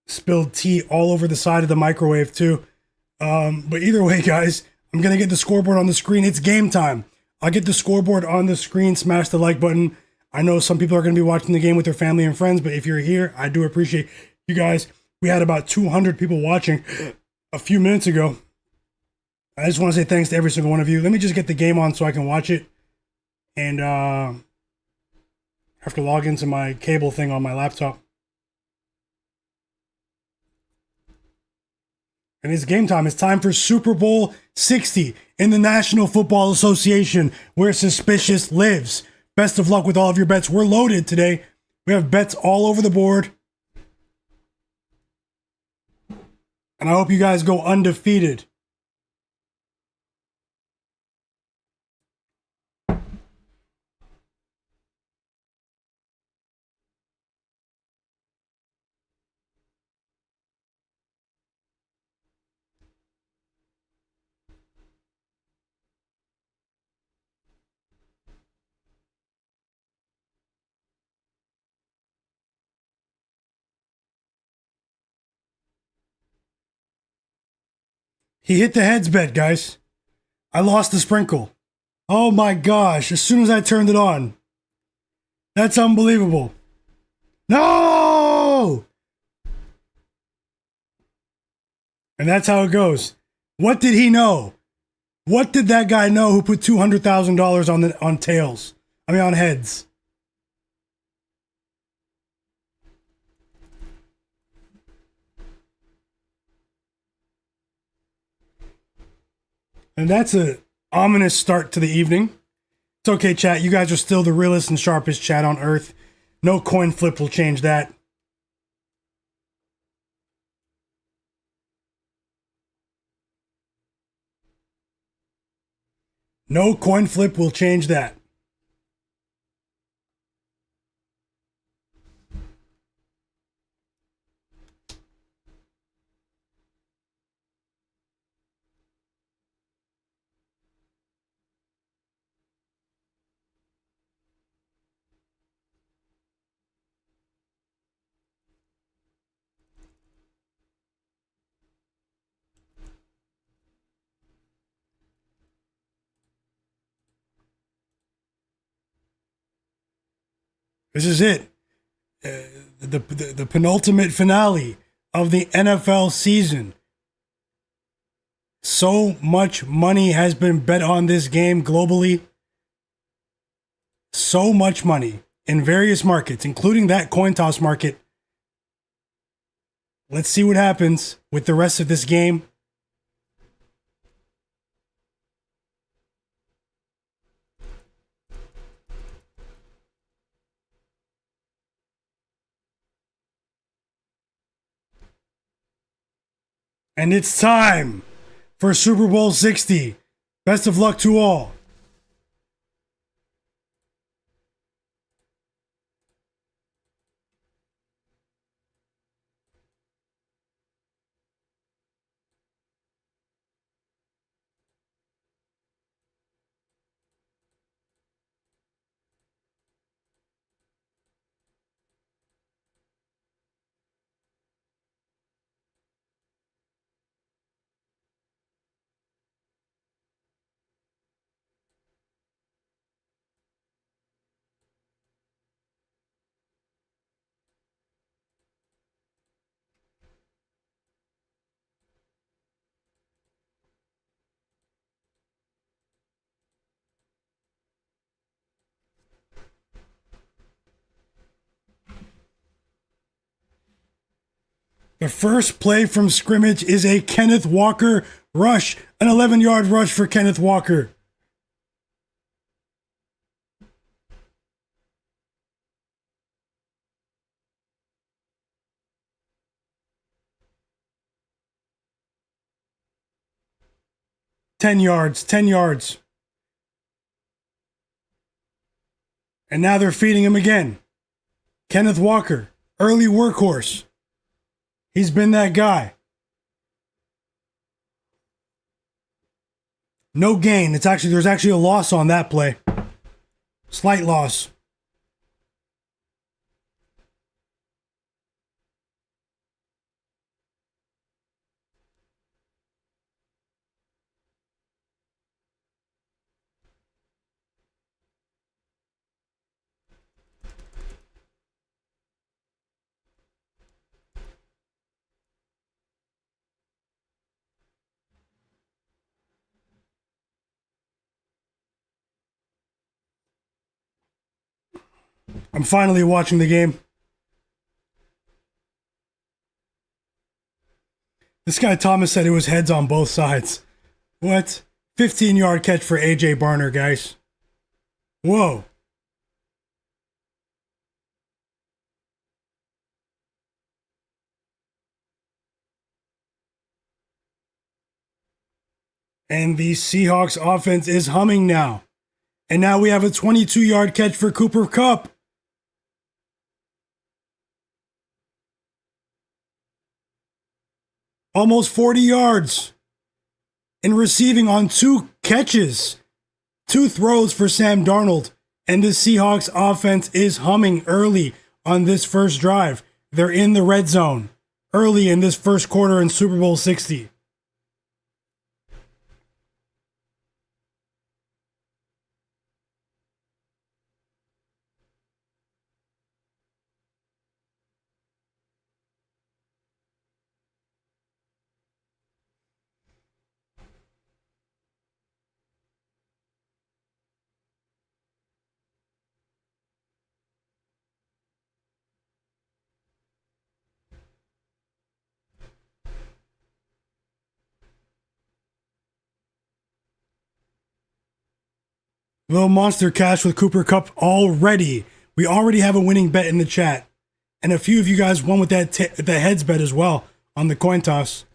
Spilled tea all over the side of the microwave too. But either way, guys, I'm going to get the scoreboard on the screen. It's game time. I'll get the scoreboard on the screen. Smash the like button. I know some people are going to be watching the game with their family and friends, but if you're here, I do appreciate you guys. We had about 200 people watching a few minutes ago. I just want to say thanks to every single one of you. Let me just get the game on so I can watch it. And have to log into my cable thing on my laptop. And it's game time. It's time for Super Bowl 60 in the National Football Association, where suspicious lives. Best of luck with all of your bets. We're loaded today. We have bets all over the board. And I hope you guys go undefeated. He hit the heads bet, guys. I lost the sprinkle. Oh my gosh, as soon as I turned it on. That's unbelievable. No! And that's how it goes. What did he know? What did that guy know who put $200,000 on tails? I mean, on heads. And that's an ominous start to the evening. It's okay, chat. You guys are still the realest and sharpest chat on earth. No coin flip will change that. No coin flip will change that. This is it. The penultimate finale of the NFL season. So much money has been bet on this game globally. So much money in various markets, including that coin toss market. Let's see what happens with the rest of this game. And it's time for Super Bowl 60. Best of luck to all. The first play from scrimmage is a Kenneth Walker rush, an 11-yard rush for Kenneth Walker. Ten yards. And now they're feeding him again. Kenneth Walker, early workhorse. He's been that guy. No gain. There's actually a loss on that play. Slight loss. I'm finally watching the game. This guy Thomas said it was heads on both sides. What? 15-yard catch for AJ Barner, guys. Whoa. And the Seahawks offense is humming now. And now we have a 22-yard catch for Cooper Kupp. Almost 40 yards. And receiving on 2 catches. 2 throws for Sam Darnold. And the Seahawks offense is humming early on this first drive. They're in the red zone early in this first quarter in Super Bowl 60. Little monster cash with Cooper Kupp already. We already have a winning bet in the chat. And a few of you guys won with the heads bet as well on the coin toss.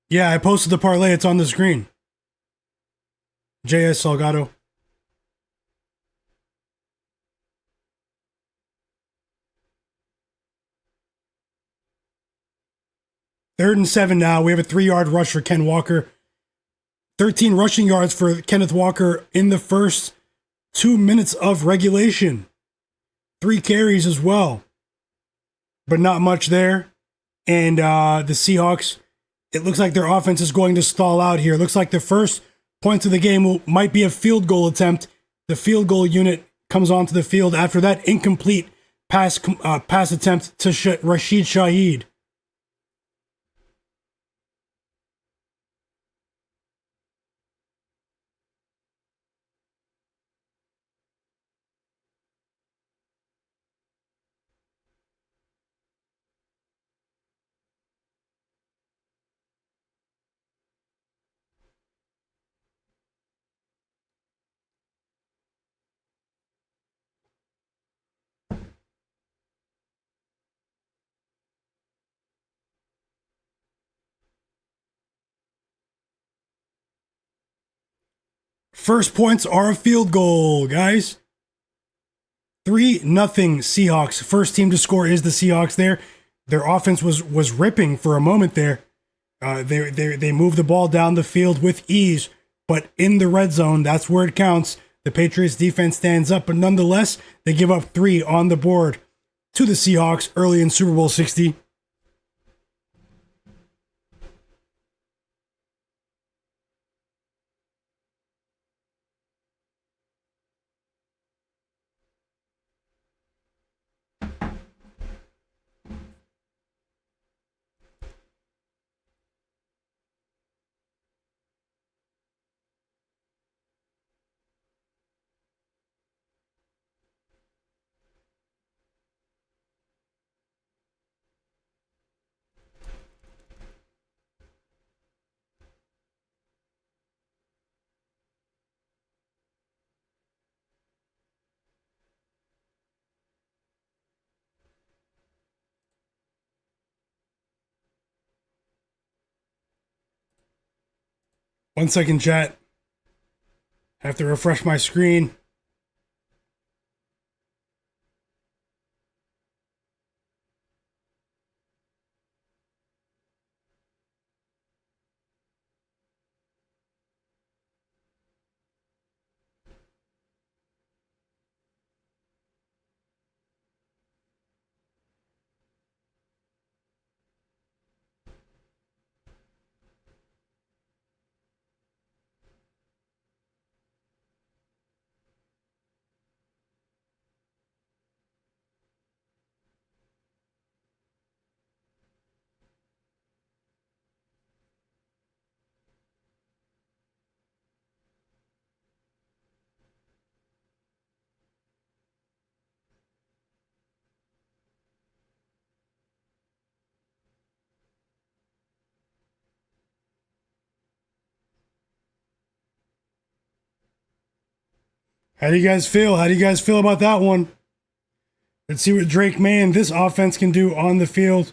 Yeah, I posted the parlay. It's on the screen. JS Salgado. Third and 7 now. We have a 3-yard rush for Ken Walker. 13 rushing yards for Kenneth Walker in the first 2 minutes of regulation. 3 carries as well. But not much there. And the Seahawks, it looks like their offense is going to stall out here. It looks like the first points of the game might be a field goal attempt. The field goal unit comes onto the field after that incomplete pass attempt to Rashid Shaheed. First points are a field goal, guys. 3-0 Seahawks. First team to score is the Seahawks there. Their offense was ripping for a moment there. They moved the ball down the field with ease, but in the red zone, that's where it counts. The Patriots defense stands up, but nonetheless, they give up 3 on the board to the Seahawks early in Super Bowl 60. 1 second, chat. Have to refresh my screen. How do you guys feel? How do you guys feel about that one? Let's see what Drake Maye and this offense can do on the field.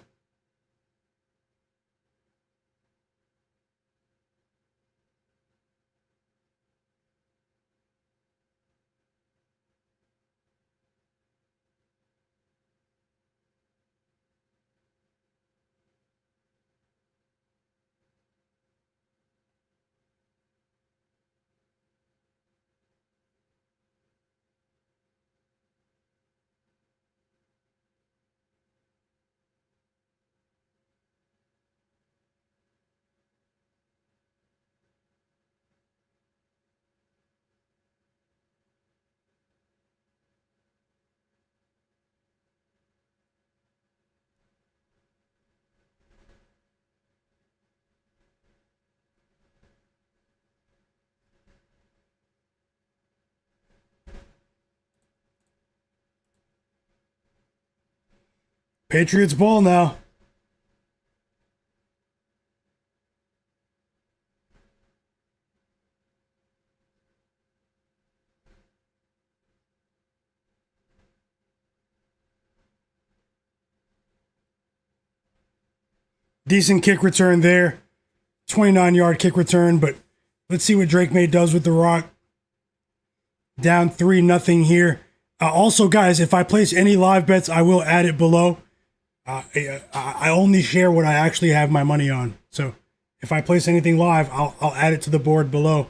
Patriots ball now. Decent kick return there. 29-yard kick return, but let's see what Drake Maye does with the rock. Down 3-0 here. Also, guys, if I place any live bets, I will add it below. I only share what I actually have my money on. So if I place anything live, I'll add it to the board below.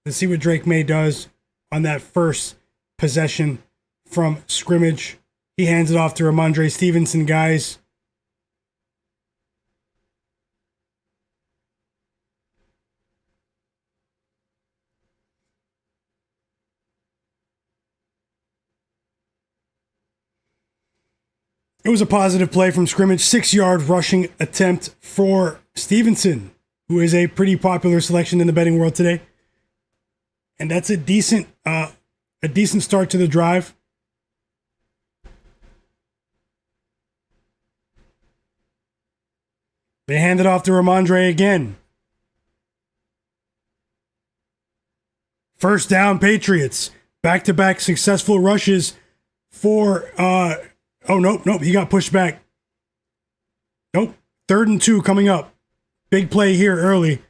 Let's see what Drake Maye does on that first possession from scrimmage. He hands it off to Rhamondre Stevenson, guys. It was a positive play from scrimmage. 6-yard rushing attempt for Stevenson, who is a pretty popular selection in the betting world today. And that's a decent start to the drive. They hand it off to Rhamondre again. First down, Patriots. Back-to-back successful rushes for... Oh, nope. He got pushed back. Nope. 3rd and 2 coming up. Big play here early,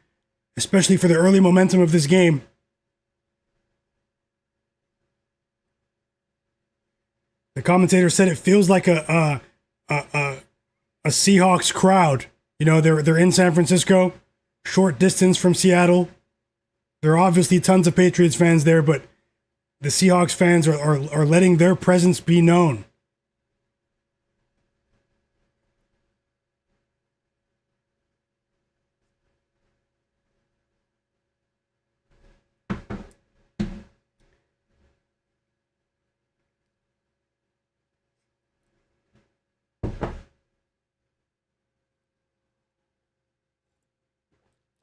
especially for the early momentum of this game. The commentator said it feels like a Seahawks crowd. You know, they're in San Francisco, short distance from Seattle. There are obviously tons of Patriots fans there, but the Seahawks fans are letting their presence be known.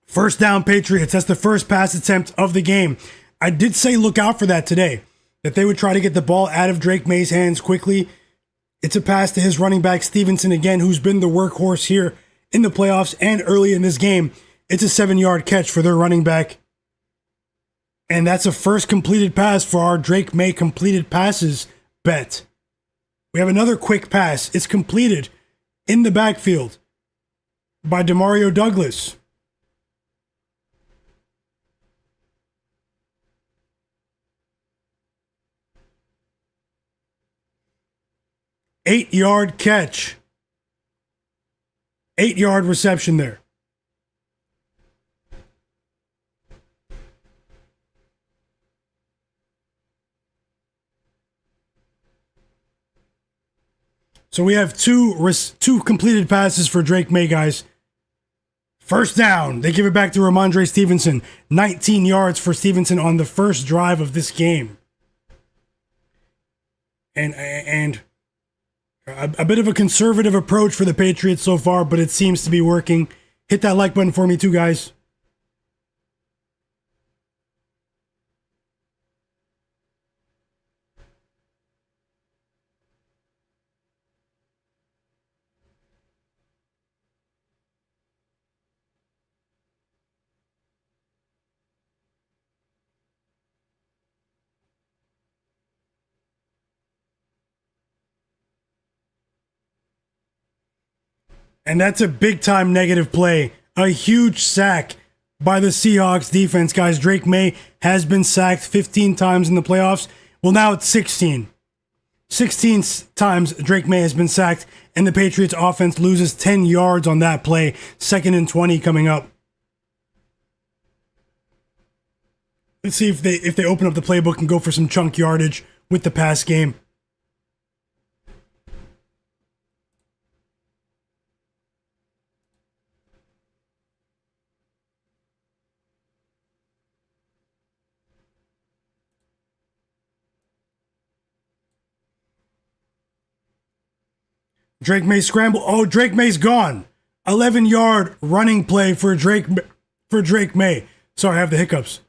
First down, Patriots. That's the first pass attempt of the game. I did say look out for that today, that they would try to get the ball out of Drake Maye's hands quickly. It's a pass to his running back, Stevenson, again, who's been the workhorse here in the playoffs and early in this game. It's a 7-yard catch for their running back. And that's a first completed pass for our Drake Maye completed passes bet. We have another quick pass. It's completed in the backfield by Demario Douglas. 8-yard catch. 8-yard reception there. So we have two completed passes for Drake Maye, guys. First down. They give it back to Rhamondre Stevenson. 19 yards for Stevenson on the first drive of this game. And a bit of a conservative approach for the Patriots so far, but it seems to be working. Hit that like button for me too, guys. And that's a big-time negative play. A huge sack by the Seahawks defense, guys. Drake Maye has been sacked 15 times in the playoffs. Well, now it's 16. 16 times Drake Maye has been sacked, and the Patriots offense loses 10 yards on that play. 2nd and 20 coming up. Let's see if they open up the playbook and go for some chunk yardage with the pass game. Drake Maye scramble. Oh, Drake Maye's gone. 11-yard running play for Drake Maye. Sorry, I have the hiccups.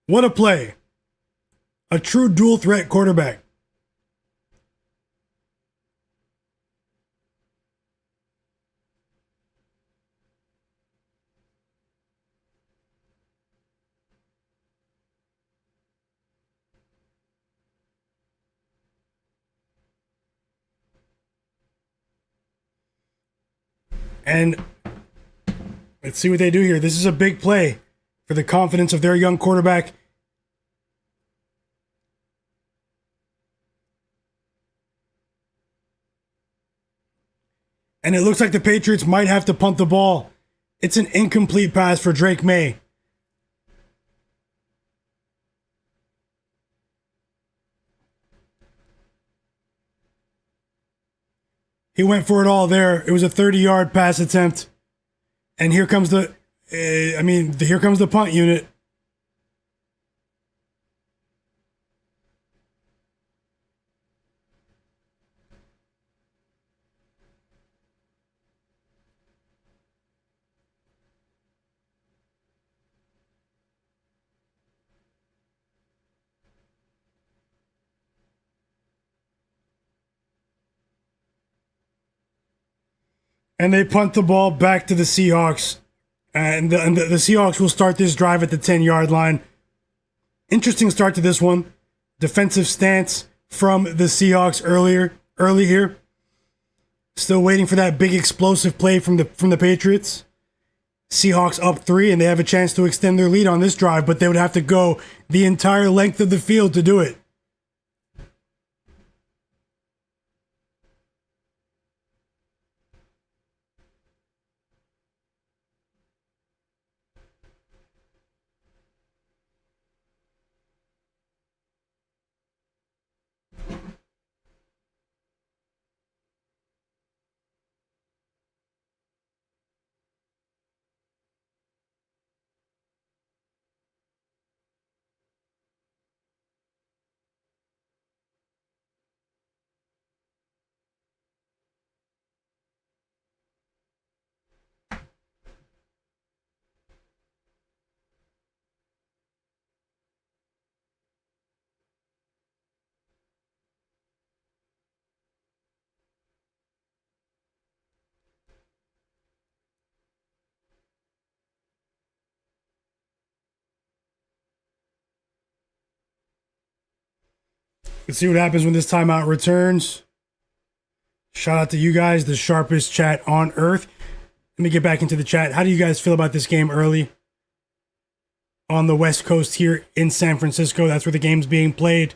What a play. A true dual threat quarterback. And let's see what they do here. This is a big play for the confidence of their young quarterback. And it looks like the Patriots might have to punt the ball. It's an incomplete pass for Drake Maye. He went for it all there. It was a 30-yard pass attempt. And here comes here comes the punt unit. And they punt the ball back to the Seahawks. And the Seahawks will start this drive at the 10-yard line. Interesting start to this one. Defensive stance from the Seahawks early here. Still waiting for that big explosive play from the Patriots. Seahawks up 3, and they have a chance to extend their lead on this drive, but they would have to go the entire length of the field to do it. Let's see what happens when this timeout returns. Shout out to you guys, the sharpest chat on earth. Let me get back into the chat. How do you guys feel about this game early? on the West Coast here in San Francisco. That's where the game's being played.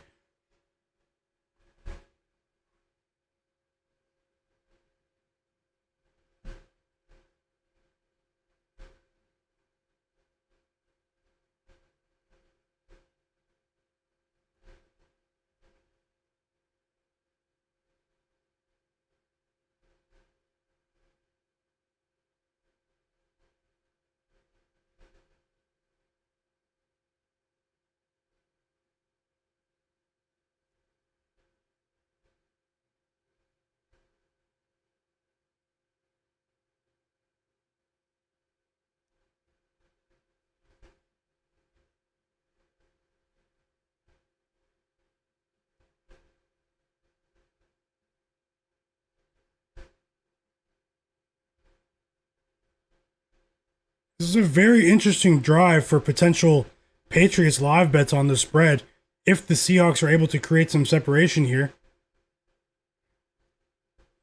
This is a very interesting drive for potential Patriots live bets on the spread if the Seahawks are able to create some separation here.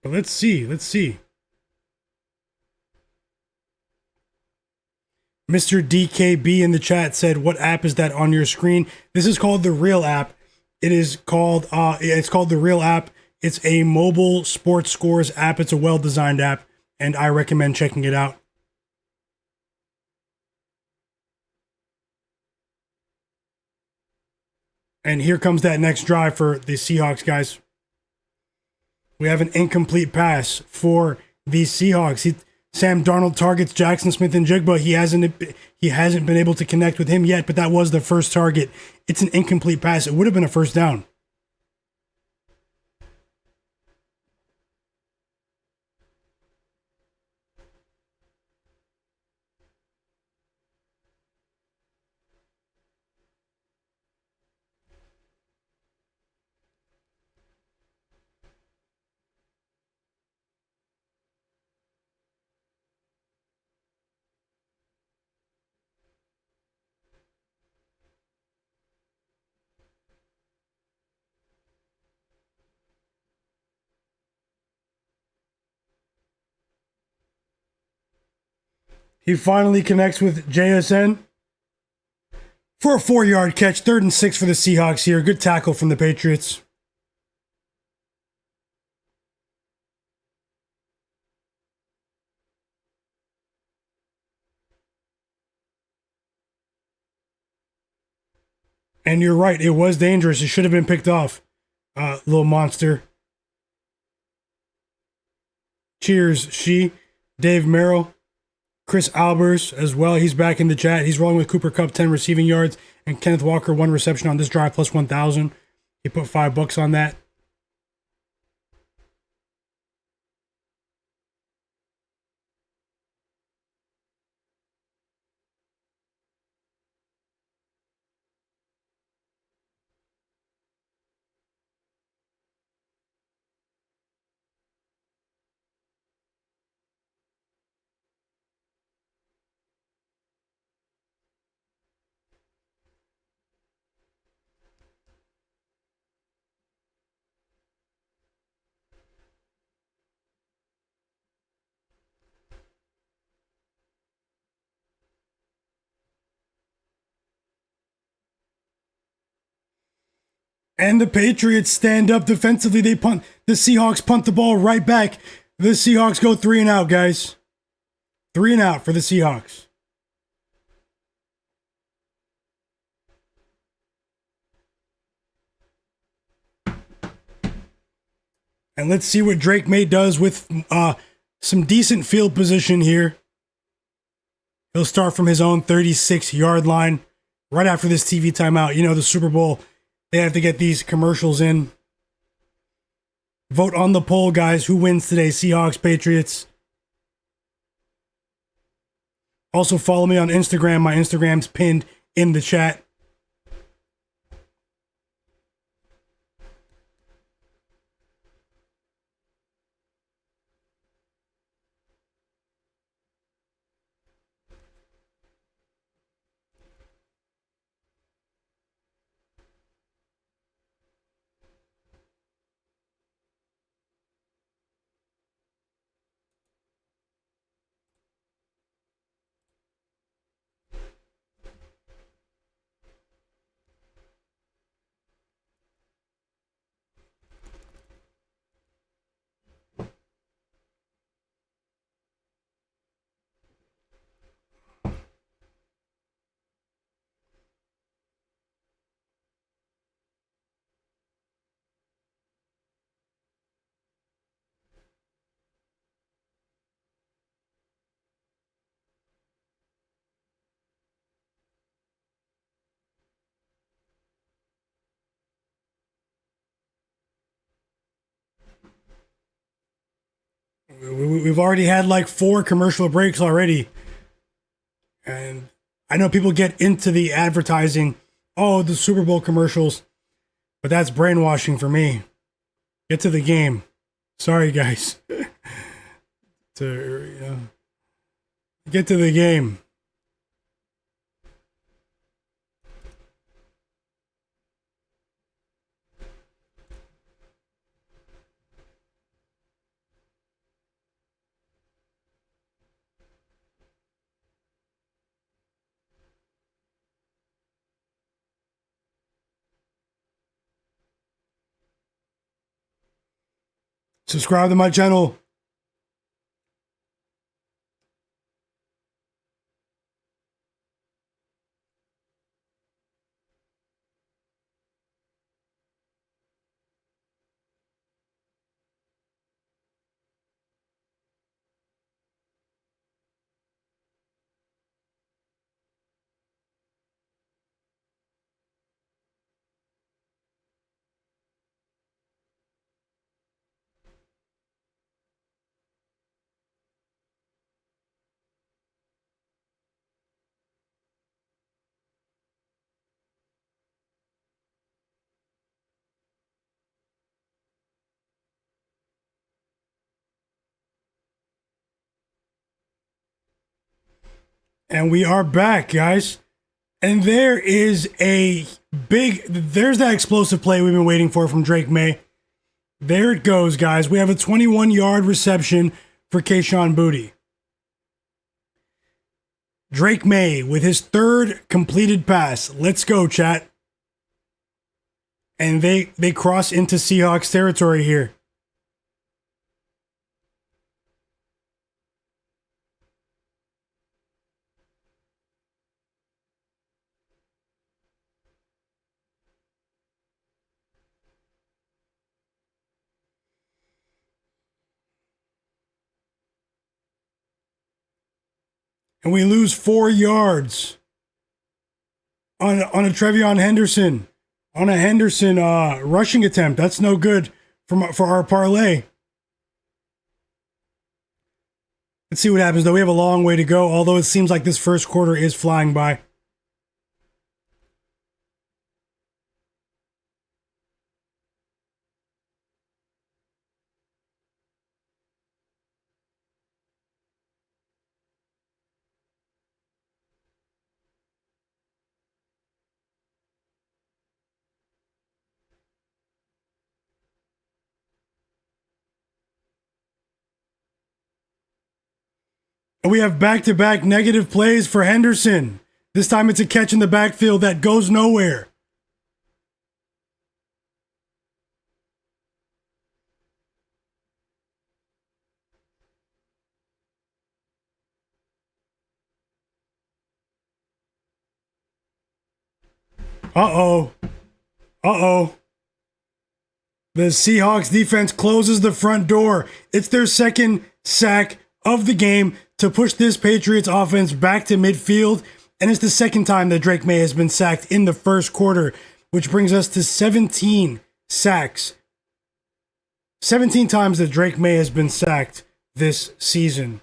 But let's see. Mr. DKB in the chat said, "What app is that on your screen?" This is called the Real app. It's called the Real app. It's a mobile sports scores app. It's a well-designed app, and I recommend checking it out. And here comes that next drive for the Seahawks, guys. We have an incomplete pass for the Seahawks. Sam Darnold targets Jaxon Smith-Njigba. He hasn't been able to connect with him yet, but that was the first target. It's an incomplete pass. It would have been a first down. He finally connects with JSN for a 4-yard catch. 3rd and 6 for the Seahawks here. Good tackle from the Patriots. And you're right, it was dangerous. It should have been picked off. Little monster. Cheers, Dave Merrill. Chris Albers as well. He's back in the chat. He's rolling with Cooper Kupp, 10 receiving yards, and Kenneth Walker, 1 reception on this drive, plus 1,000. He put $5 on that. And the Patriots stand up defensively. They punt. The Seahawks punt the ball right back. The Seahawks go 3 and out, guys. 3 and out for the Seahawks. And let's see what Drake Maye does with some decent field position here. He'll start from his own 36-yard line right after this TV timeout. You know, the Super Bowl, they have to get these commercials in. Vote on the poll, guys. Who wins today? Seahawks, Patriots. Also, follow me on Instagram. My Instagram's pinned in the chat. We've already had like 4 commercial breaks already. And I know people get into the advertising, oh, the Super Bowl commercials, but that's brainwashing for me. Get to the game. Sorry, guys. Get to the game. Subscribe to my channel. And we are back, guys. And there's that explosive play we've been waiting for from Drake Maye. There it goes, guys. We have a 21-yard reception for Kayshon Boutte. Drake Maye with his 3rd completed pass. Let's go, chat. And they cross into Seahawks territory here. And we lose 4 yards on a TreVyon Henderson. On a Henderson rushing attempt. That's no good for our parlay. Let's see what happens, though. We have a long way to go, although it seems like this first quarter is flying by. And we have back-to-back negative plays for Henderson. This time it's a catch in the backfield that goes nowhere. Uh-oh. Uh-oh. The Seahawks defense closes the front door. It's their 2nd sack of the game to push this Patriots offense back to midfield. And it's the 2nd time that Drake Maye has been sacked in the first quarter, which brings us to 17 sacks. 17 times that Drake Maye has been sacked this season.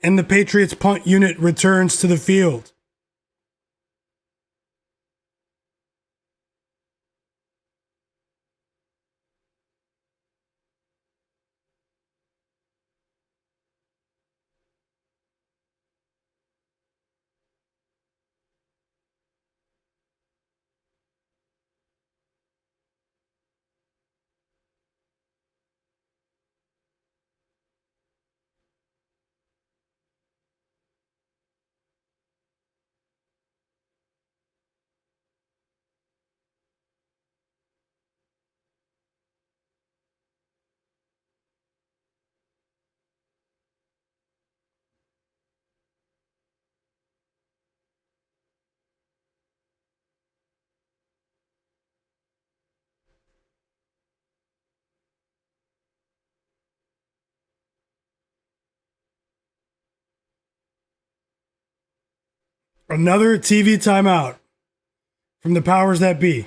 And the Patriots punt unit returns to the field. Another TV timeout from the powers that be.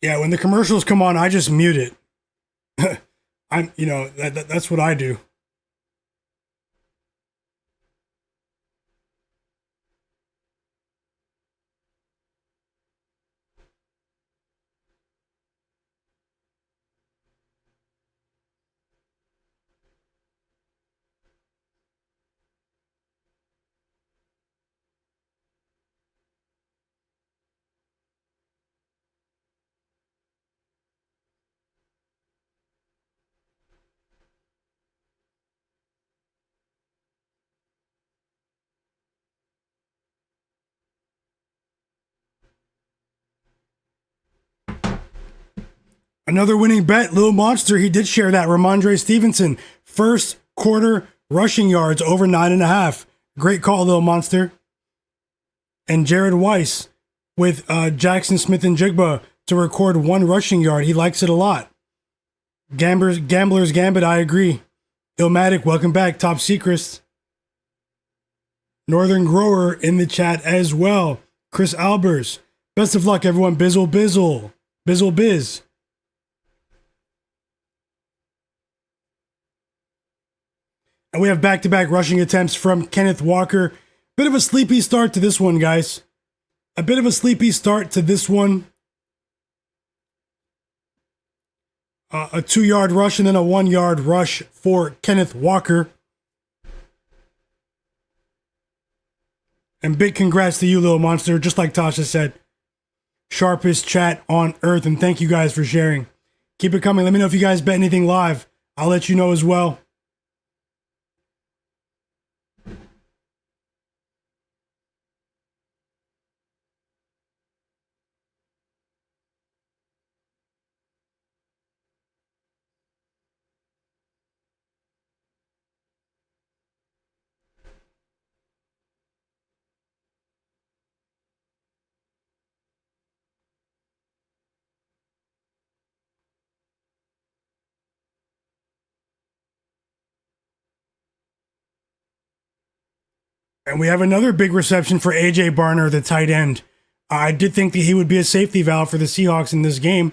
Yeah, when the commercials come on, I just mute it. That's what I do. Another winning bet, Lil Monster, he did share that. Rhamondre Stevenson, first quarter rushing yards over 9.5. Great call, Lil Monster. And Jared Weiss with Jaxon Smith-Njigba to record 1 rushing yard. He likes it a lot. Gamblers Gambit, I agree. Illmatic, welcome back. Top Secrets. Northern Grower in the chat as well. Chris Albers. Best of luck, everyone. Bizzle Biz. And we have back-to-back rushing attempts from Kenneth Walker. Bit of a sleepy start to this one, guys. A bit of a sleepy start to this one. A 2-yard rush and then a 1-yard rush for Kenneth Walker. And big congrats to you, Lil Monster. Just like Tasha said, sharpest chat on earth. And thank you guys for sharing. Keep it coming. Let me know if you guys bet anything live. I'll let you know as well. And we have another big reception for A.J. Barner, the tight end. I did think that he would be a safety valve for the Seahawks in this game.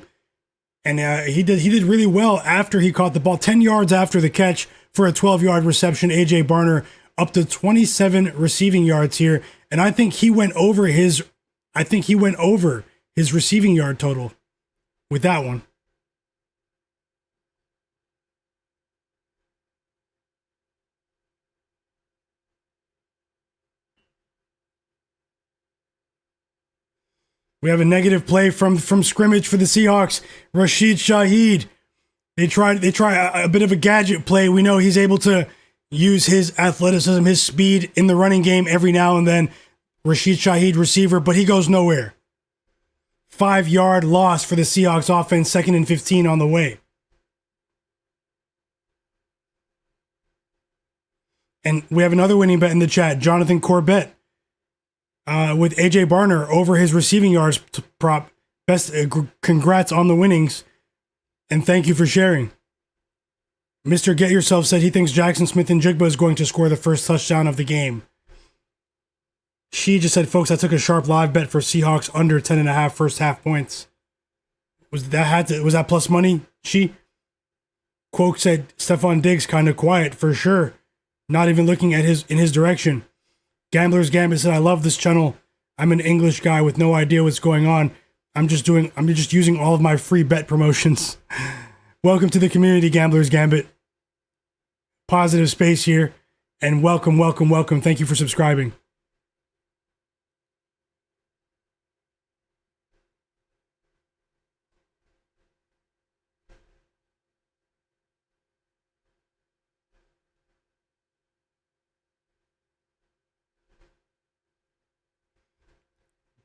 And he did really well after he caught the ball. 10 yards after the catch for a 12-yard reception. A.J. Barner up to 27 receiving yards here. And I think he went over his receiving yard total with that one. We have a negative play from scrimmage for the Seahawks. Rashid Shaheed. They try a bit of a gadget play. We know he's able to use his athleticism, his speed in the running game every now and then. Rashid Shaheed, receiver, but he goes nowhere. 5-yard loss for the Seahawks offense, 2nd and 15 on the way. And we have another winning bet in the chat. Jonathan Corbett with AJ Barner over his receiving yards prop. Best congrats on the winnings. And thank you for sharing. Mr. Get Yourself said he thinks Jaxon Smith-Njigba is going to score the first touchdown of the game. She just said, folks, I took a sharp live bet for Seahawks under 10.5 first half points. Was that plus money? She Quoke said Stefon Diggs kind of quiet for sure. Not even looking at in his direction. Gamblers Gambit said, I love this channel. I'm an English guy with no idea what's going on. I'm just using all of my free bet promotions. Welcome to the community, Gamblers Gambit. Positive space here. And welcome. Thank you for subscribing.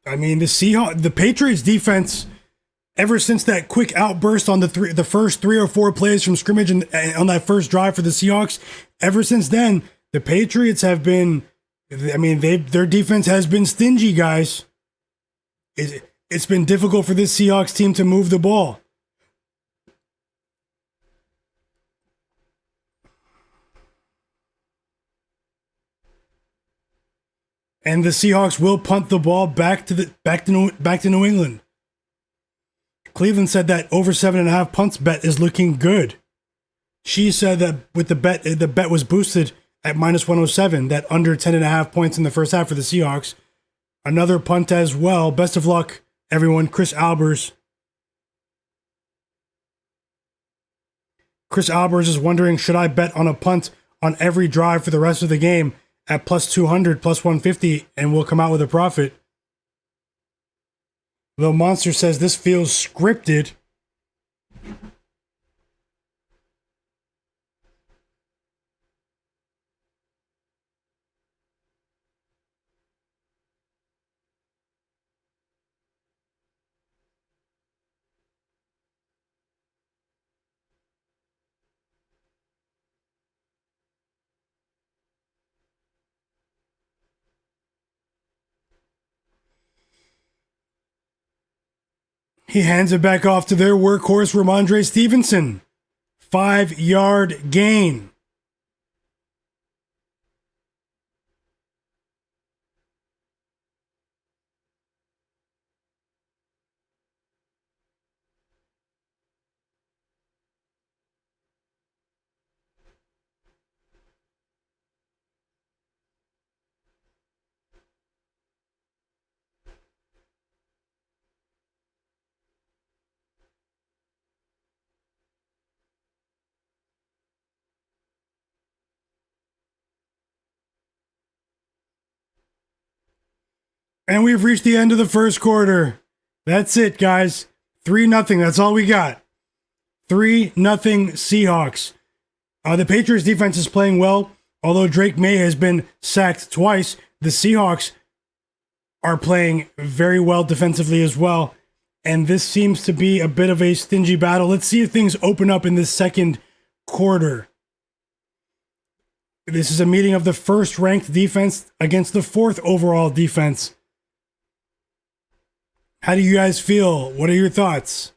I mean, the Patriots defense, ever since that quick outburst on the first 3 or 4 plays from scrimmage and on that first drive for the Seahawks, ever since then, the Patriots have been, their defense has been stingy, guys. It's been difficult for this Seahawks team to move the ball. And the Seahawks will punt the ball back to New England. Cleveland said that over 7.5 punts bet is looking good. She said that with the bet was boosted at minus 107, that under 10.5 points in the first half for the Seahawks. Another punt as well. Best of luck, everyone. Chris Albers. Chris Albers is wondering, should I bet on a punt on every drive for the rest of the game at plus 200, plus 150, and we'll come out with a profit? The Monster says this feels scripted. He hands it back off to their workhorse, Rhamondre Stevenson. 5-yard gain. And we've reached the end of the first quarter. That's it, guys. 3-0. That's all we got. 3-0 Seahawks. The Patriots defense is playing well. Although Drake Maye has been sacked twice, the Seahawks are playing very well defensively as well. And this seems to be a bit of a stingy battle. Let's see if things open up in this second quarter. This is a meeting of the first-ranked defense against the 4th overall defense. How do you guys feel? What are your thoughts?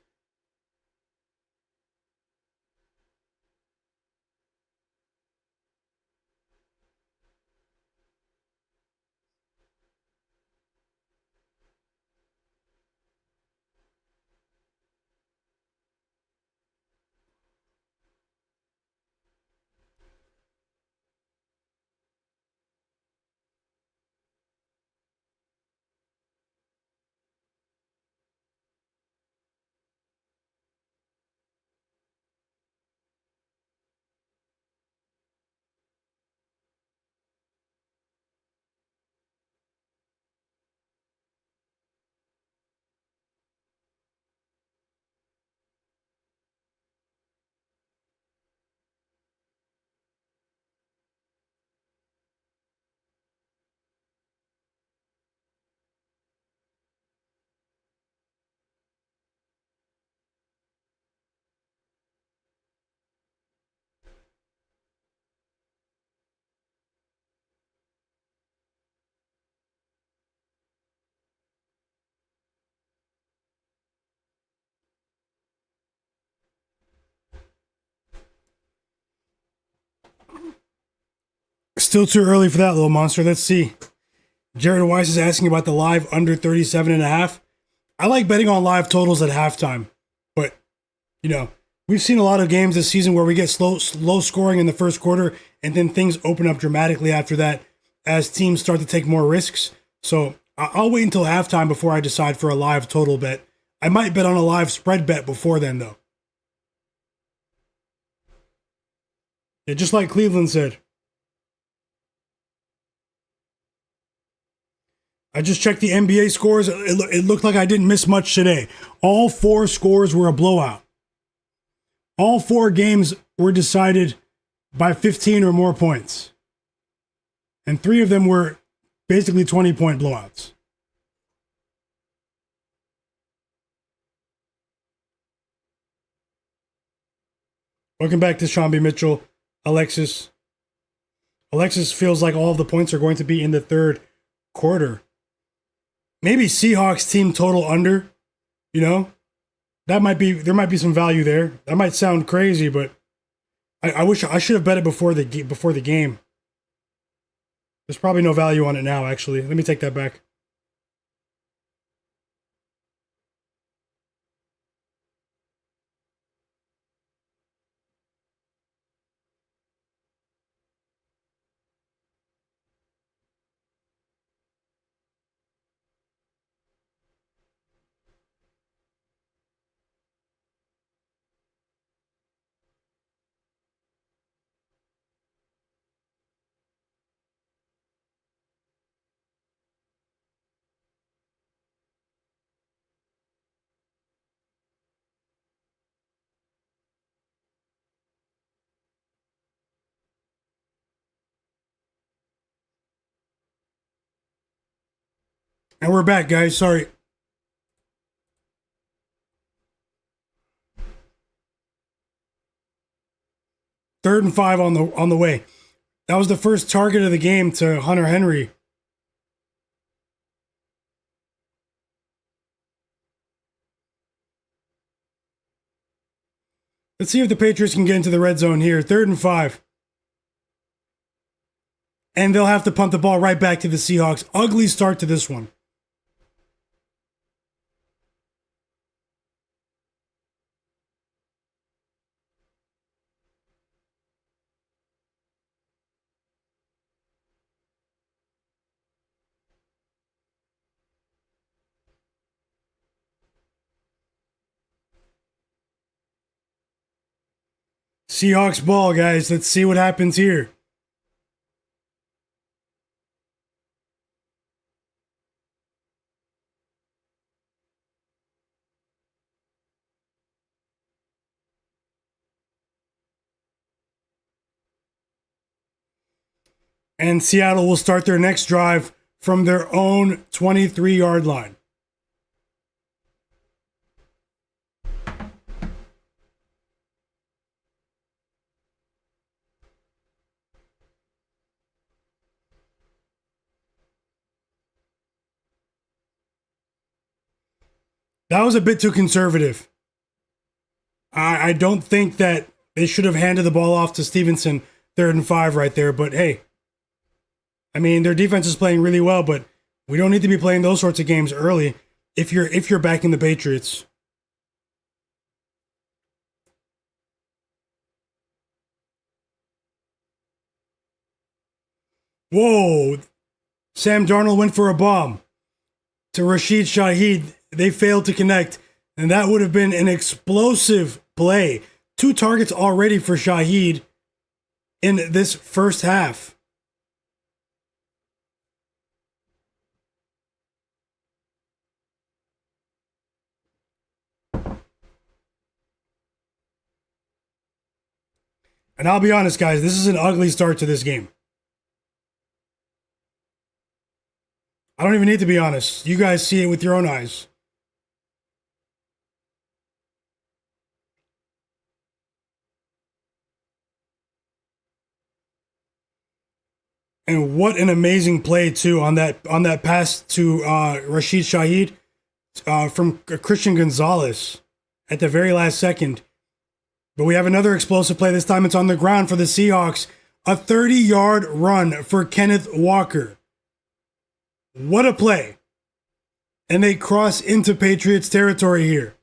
Still too early for that, little monster. Let's see. Jared Weiss is asking about the live under 37.5. I like betting on live totals at halftime. But, we've seen a lot of games this season where we get low scoring in the first quarter and then things open up dramatically after that as teams start to take more risks. So I'll wait until halftime before I decide for a live total bet. I might bet on a live spread bet before then, though. Yeah, just like Cleveland said. I just checked the NBA scores. It looked like I didn't miss much today. All 4 scores were a blowout. All 4 games were decided by 15 or more points. And 3 of them were basically 20-point blowouts. Welcome back to Sean B. Mitchell. Alexis feels like all of the points are going to be in the third quarter. Maybe Seahawks team total under, there might be some value there. That might sound crazy, but I wish I should have bet it before the game. There's probably no value on it now, actually. Let me take that back. And we're back, guys. Sorry. Third and 5 on the way. That was the first target of the game to Hunter Henry. Let's see if the Patriots can get into the red zone here. 3rd and 5. And they'll have to punt the ball right back to the Seahawks. Ugly start to this one. Seahawks ball, guys. Let's see what happens here. And Seattle will start their next drive from their own 23-yard line. That was a bit too conservative. I don't think that they should have handed the ball off to Stevenson 3rd and 5 right there, but hey. I mean, their defense is playing really well, but we don't need to be playing those sorts of games early if you're backing the Patriots. Whoa. Sam Darnold went for a bomb to Rashid Shaheed. They failed to connect, and that would have been an explosive play. 2 targets already for Shaheed in this first half. And I'll be honest, guys, this is an ugly start to this game. I don't even need to be honest. You guys see it with your own eyes. And what an amazing play too on that pass to Rashid Shaheed from Christian Gonzalez at the very last second. But we have another explosive play. This time it's on the ground for the Seahawks. A 30-yard run for Kenneth Walker. What a play. And they cross into Patriots territory here.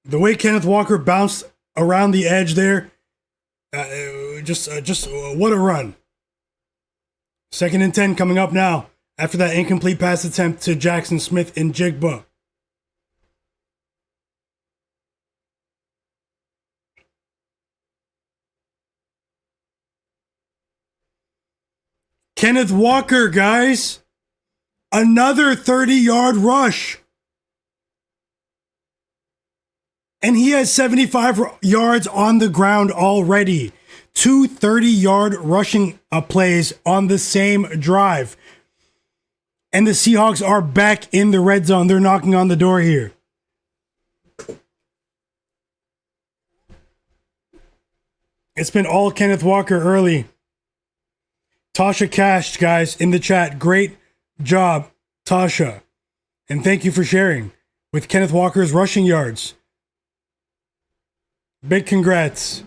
The way Kenneth Walker bounced around the edge there, just what a run. 2nd and 10 coming up now after that incomplete pass attempt to Jaxon Smith-Njigba. Kenneth Walker, guys. Another 30-yard rush. And he has 75 yards on the ground already. 2 30-yard rushing plays on the same drive. And the Seahawks are back in the red zone. They're knocking on the door here. It's been all Kenneth Walker early. Tasha cashed, guys, in the chat. Great job, Tasha. And thank you for sharing with Kenneth Walker's rushing yards. Big congrats.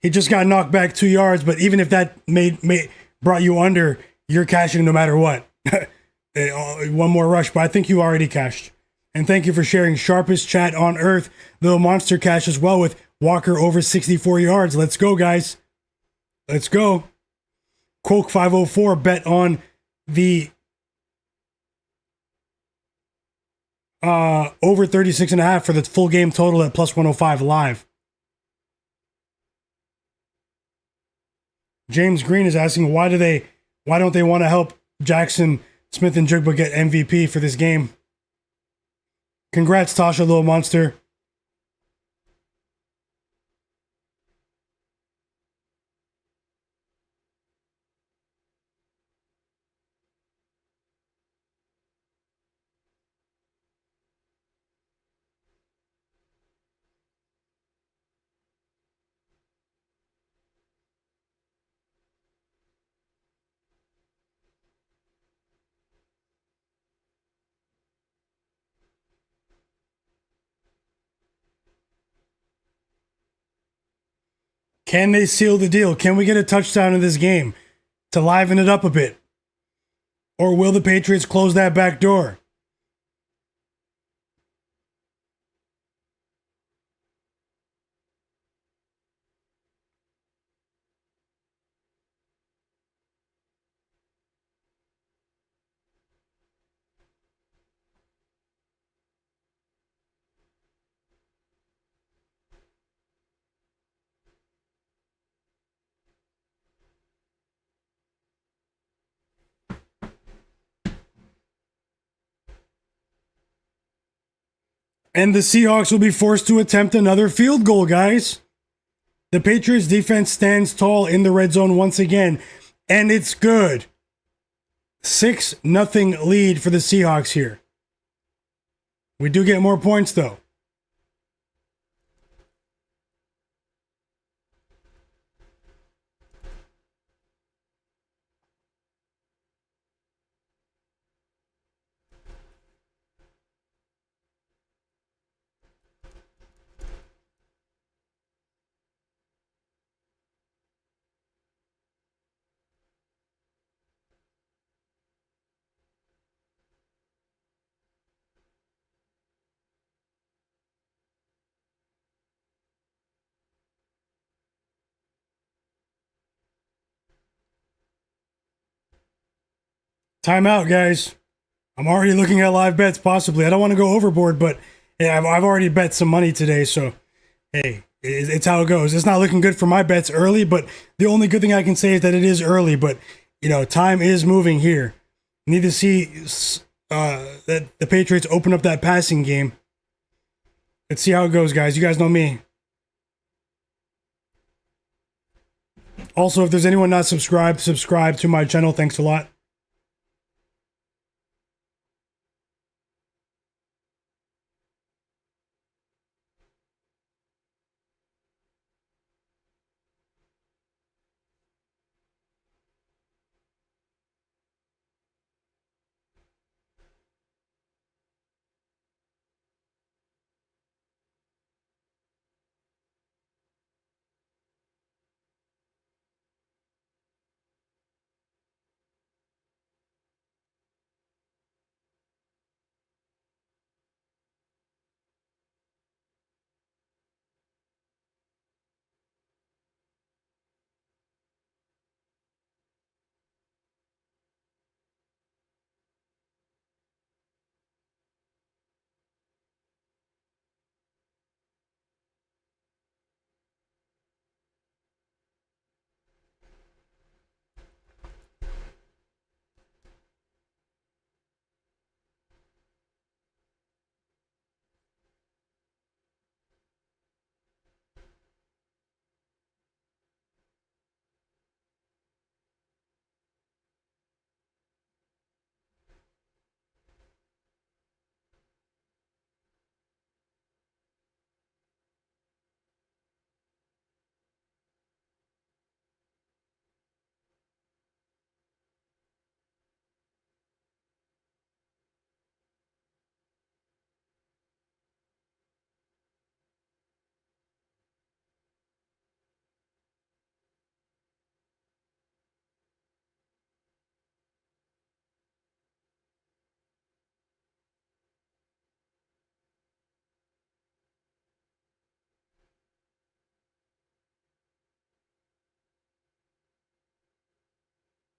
He just got knocked back 2 yards, but even if that brought you under, you're cashing no matter what. One more rush, but I think you already cashed. And thank you for sharing. Sharpest chat on earth. Little monster cash as well with Walker over 64 yards. Let's go, guys. Let's go. Quoke 504 bet on the over 36.5 for the full game total at plus 105 live. James Green is asking why don't they want to help Jaxon Smith-Njigba get MVP for this game? Congrats, Tasha, little monster. Can they seal the deal? Can we get a touchdown in this game to liven it up a bit? Or will the Patriots close that back door? And the Seahawks will be forced to attempt another field goal, guys. The Patriots defense stands tall in the red zone once again, and it's good. 6-0 lead for the Seahawks here. We do get more points, though. Timeout, guys. I'm already looking at live bets, possibly. I don't want to go overboard, but yeah, I've already bet some money today, so hey, it's how it goes. It's not looking good for my bets early, but the only good thing I can say is that it is early, but, time is moving here. Need to see that the Patriots open up that passing game. Let's see how it goes, guys. You guys know me. Also, if there's anyone not subscribed, subscribe to my channel. Thanks a lot.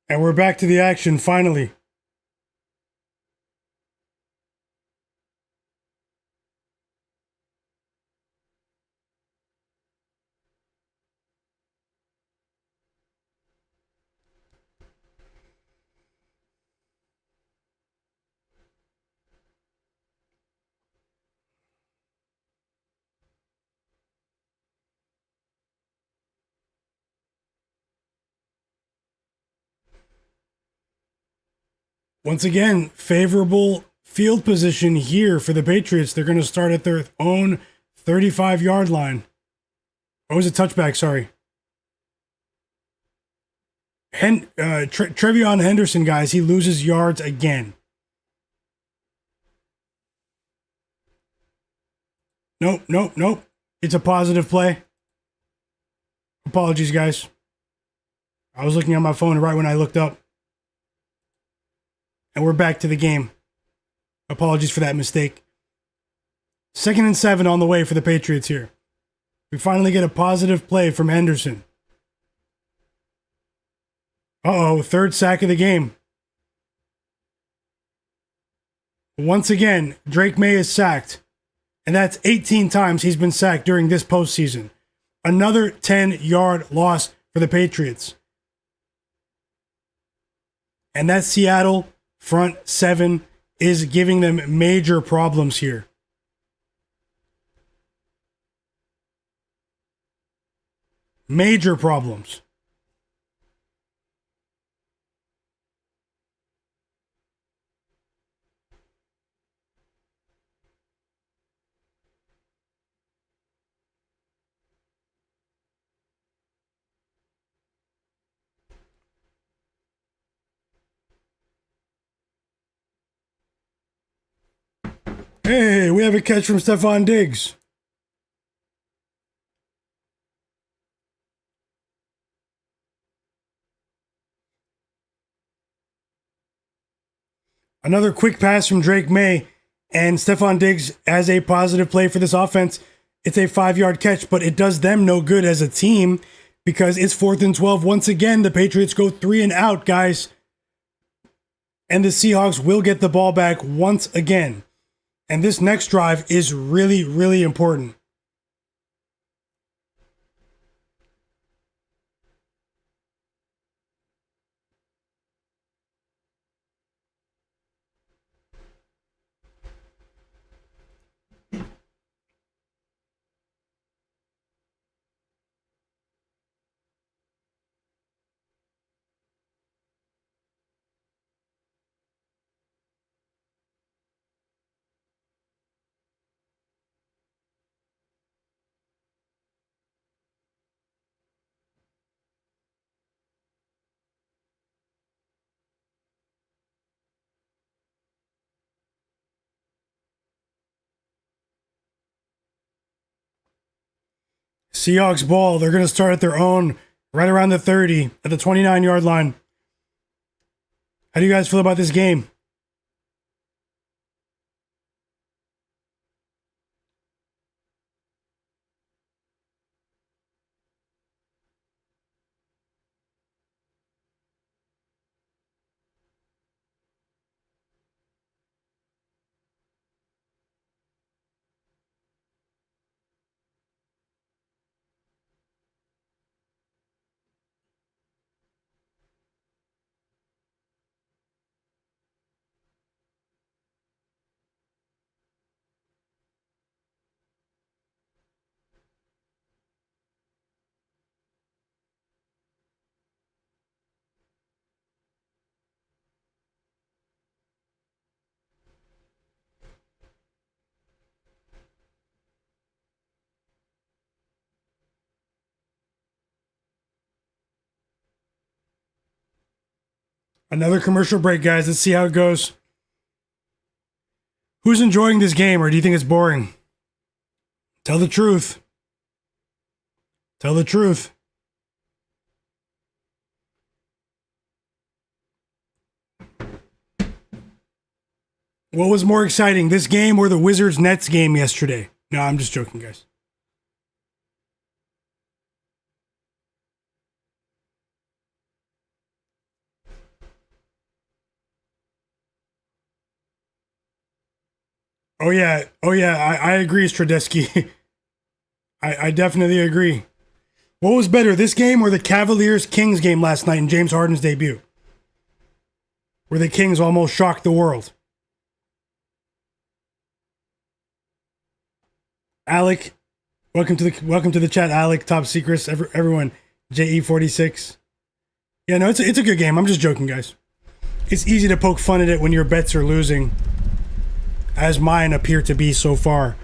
And we're back to the action, finally. Once again, favorable field position here for the Patriots. They're going to start at their own 35-yard line. Oh, it was a touchback, sorry. TreVyon Henderson, guys, he loses yards again. Nope. It's a positive play. Apologies, guys. I was looking at my phone right when I looked up. And we're back to the game. Apologies for that mistake. 2nd and 7 on the way for the Patriots here. We finally get a positive play from Henderson. Uh-oh, 3rd sack of the game. Once again, Drake Maye is sacked. And that's 18 times he's been sacked during this postseason. Another 10-yard loss for the Patriots. And that Seattle front 7 is giving them major problems here. Major problems. Hey, we have a catch from Stefon Diggs. Another quick pass from Drake Maye, and Stefon Diggs has a positive play for this offense. It's a 5-yard catch, but it does them no good as a team because it's 4th and 12. Once again, the Patriots go 3 and out, guys. And the Seahawks will get the ball back once again. And this next drive is really, really important. Seahawks ball. They're going to start at their own, right around the 30, at the 29-yard line. How do you guys feel about this game? Another commercial break, guys. Let's see how it goes. Who's enjoying this game, or do you think it's boring? Tell the truth. Tell the truth. What was more exciting, this game or the Wizards-Nets game yesterday? No, I'm just joking, guys. Oh yeah, I agree, Stradesky. I definitely agree. What was better, this game or the Cavaliers-Kings game last night in James Harden's debut? Where the Kings almost shocked the world. Alec, welcome to the chat, Alec, Top Secrets, everyone, JE46. Yeah, no, it's a good game. I'm just joking, guys. It's easy to poke fun at it when your bets are losing, as mine appear to be so far.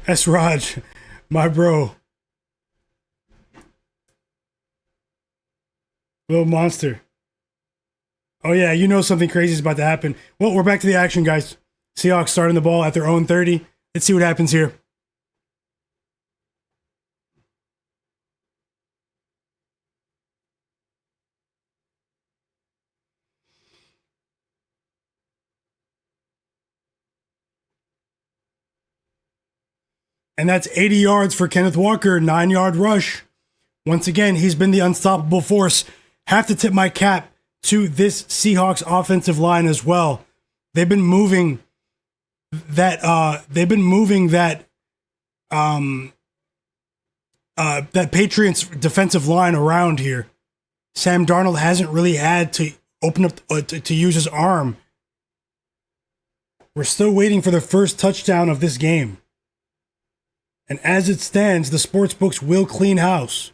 S. Raj, my bro. Little monster. Oh yeah, you know something crazy is about to happen. Well, we're back to the action, guys. Seahawks starting the ball at their own 30. Let's see what happens here. And that's 80 yards for Kenneth Walker, 9-yard rush. Once again, he's been the unstoppable force. Have to tip my cap to this Seahawks offensive line as well. They've been moving that that Patriots defensive line around here. Sam Darnold hasn't really had to open up to use his arm. We're still waiting for the first touchdown of this game. And as it stands, the sportsbooks will clean house.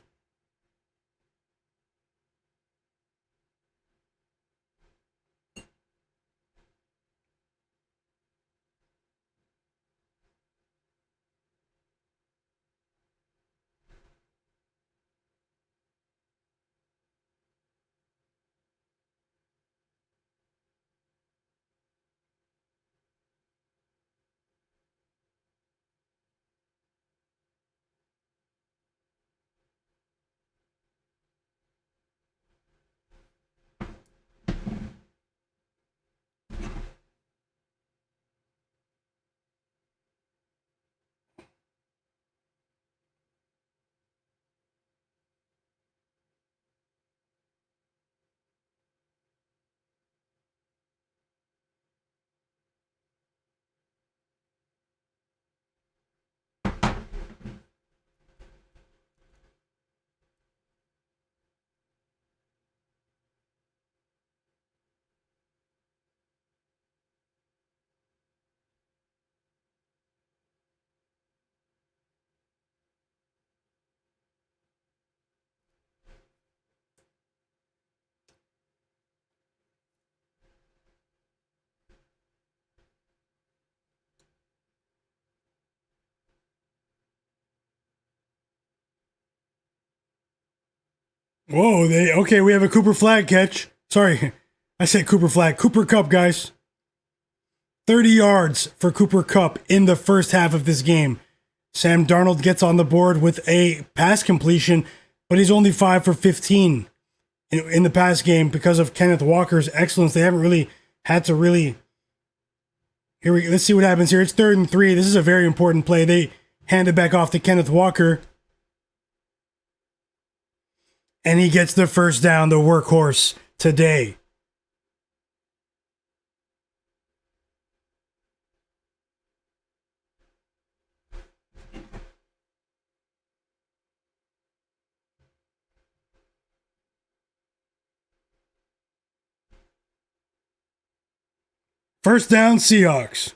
Whoa, okay, we have a Cooper flag catch. Sorry, I said Cooper flag. Cooper Kupp, guys. 30 yards for Cooper Kupp in the first half of this game. Sam Darnold gets on the board with a pass completion, but he's only 5 for 15 in the pass game because of Kenneth Walker's excellence. They haven't really had to really... Let's see what happens here. It's 3rd and 3. This is a very important play. They hand it back off to Kenneth Walker. And he gets the first down, the workhorse today. First down, Seahawks.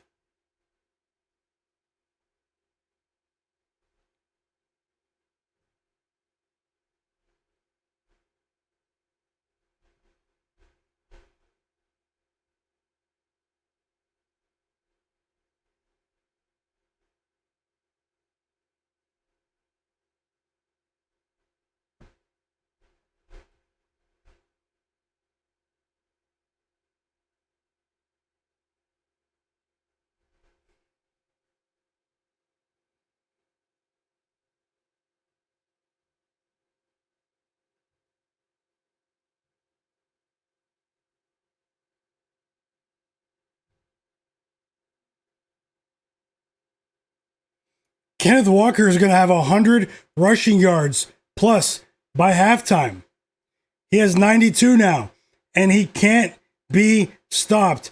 Kenneth Walker is going to have 100 rushing yards plus by halftime. He has 92 now, and he can't be stopped.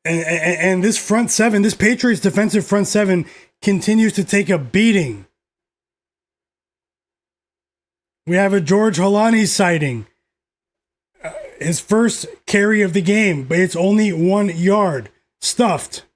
And this front seven, this Patriots defensive front seven, continues to take a beating. We have a George Holani sighting. His first carry of the game, but it's only 1 yard. Stuffed.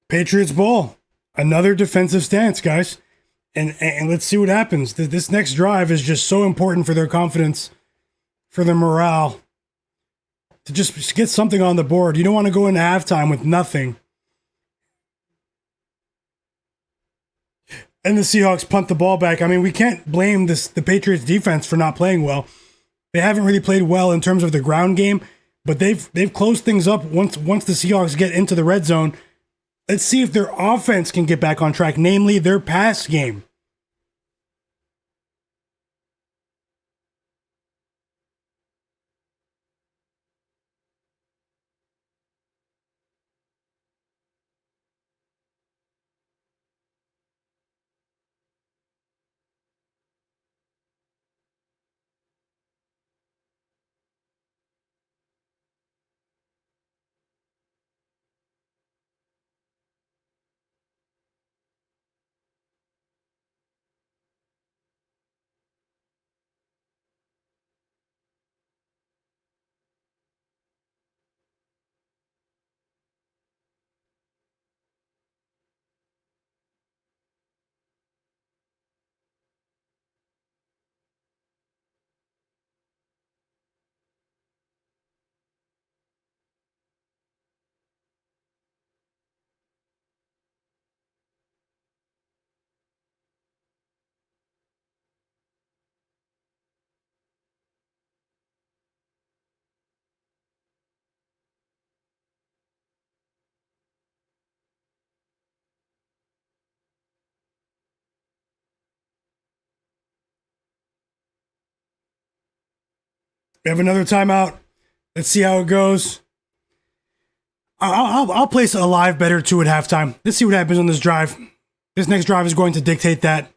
Patriots ball. Another defensive stance, guys. And let's see what happens. This next drive is just so important for their confidence, for their morale, to just get something on the board. You don't want to go into halftime with nothing. And the Seahawks punt the ball back. I mean, we can't blame the Patriots defense for not playing well. They haven't really played well in terms of the ground game, but they've closed things up once the Seahawks get into the red zone. Let's see if their offense can get back on track, namely their pass game. We have another timeout. Let's see how it goes. I'll place a live better two at halftime. Let's see what happens on this drive. This next drive is going to dictate that.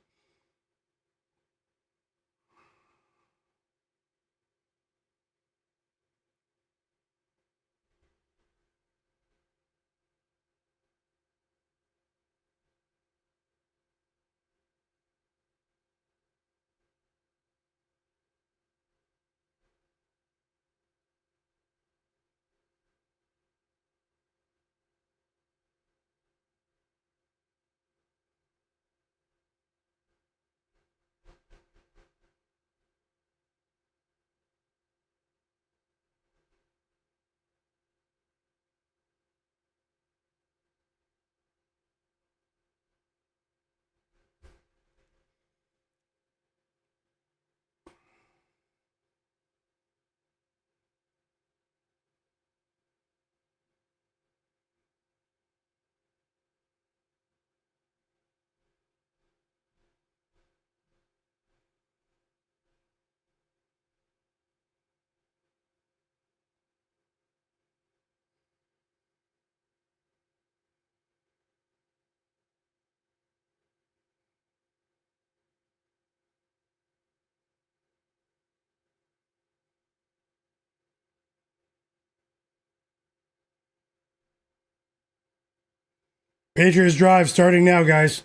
Patriots drive starting now, guys.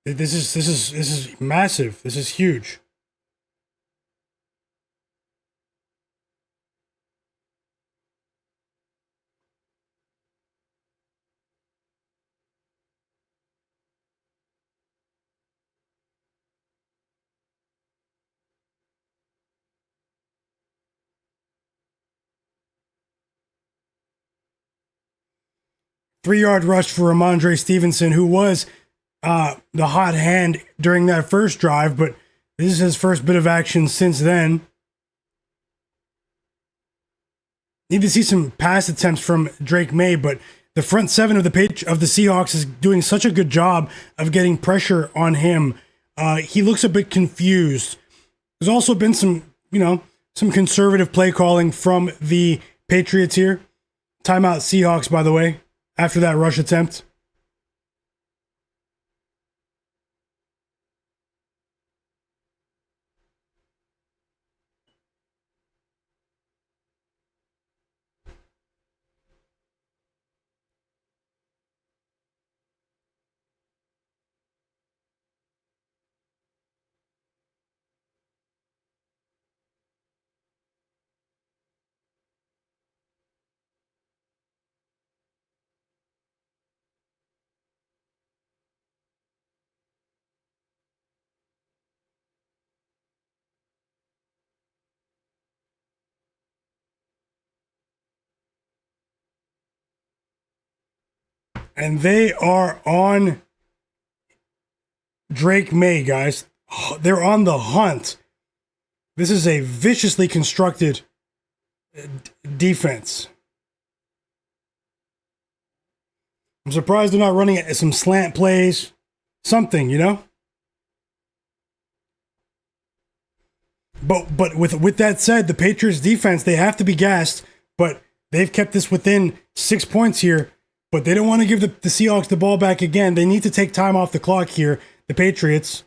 This is massive. This is huge. 3-yard rush for Rhamondre Stevenson, who was the hot hand during that first drive, but this is his first bit of action since then. Need to see some pass attempts from Drake Maye, but the front seven of the Seahawks is doing such a good job of getting pressure on him. He looks a bit confused. There's also been some conservative play calling from the Patriots here. Timeout Seahawks, by the way, after that rush attempt. And they are on Drake Maye, guys. They're on the hunt. This is a viciously constructed defense. I'm surprised they're not running some slant plays. Something, you know? But with that said, the Patriots defense, they have to be gassed, but they've kept this within 6 points here. But they don't want to give the Seahawks the ball back again. They need to take time off the clock here, the Patriots.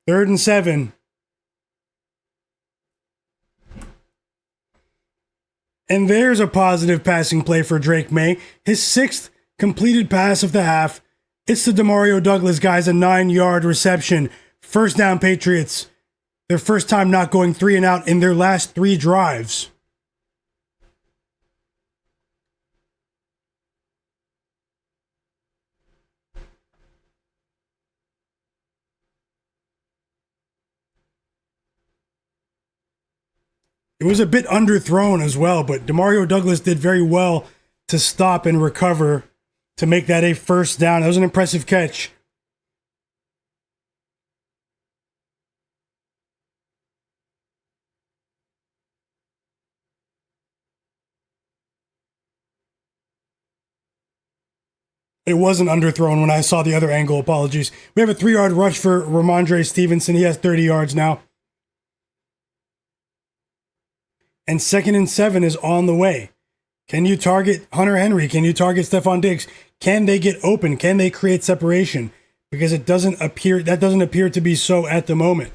Third and 7. And there's a positive passing play for Drake Maye. His 6th completed pass of the half. It's to Demario Douglas, guys, a 9-yard reception. First down, Patriots. Their first time not going 3 and out in their last 3 drives. It was a bit underthrown as well, but Demario Douglas did very well to stop and recover to make that a first down. That was an impressive catch. It wasn't underthrown when I saw the other angle. Apologies. We have a 3-yard rush for Rhamondre Stevenson. He has 30 yards now. And 2nd and 7 is on the way. Can you target Hunter Henry? Can you target Stefon Diggs? Can they get open? Can they create separation? Because that doesn't appear to be so at the moment.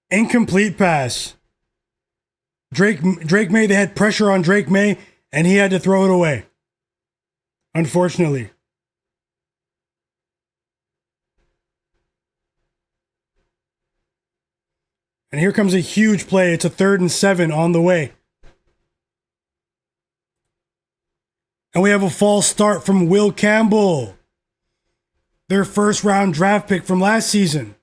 Incomplete pass. Drake Maye, they had pressure on Drake Maye, and he had to throw it away. Unfortunately. And here comes a huge play. It's a 3rd and 7 on the way. And we have a false start from Will Campbell. Their first round draft pick from last season.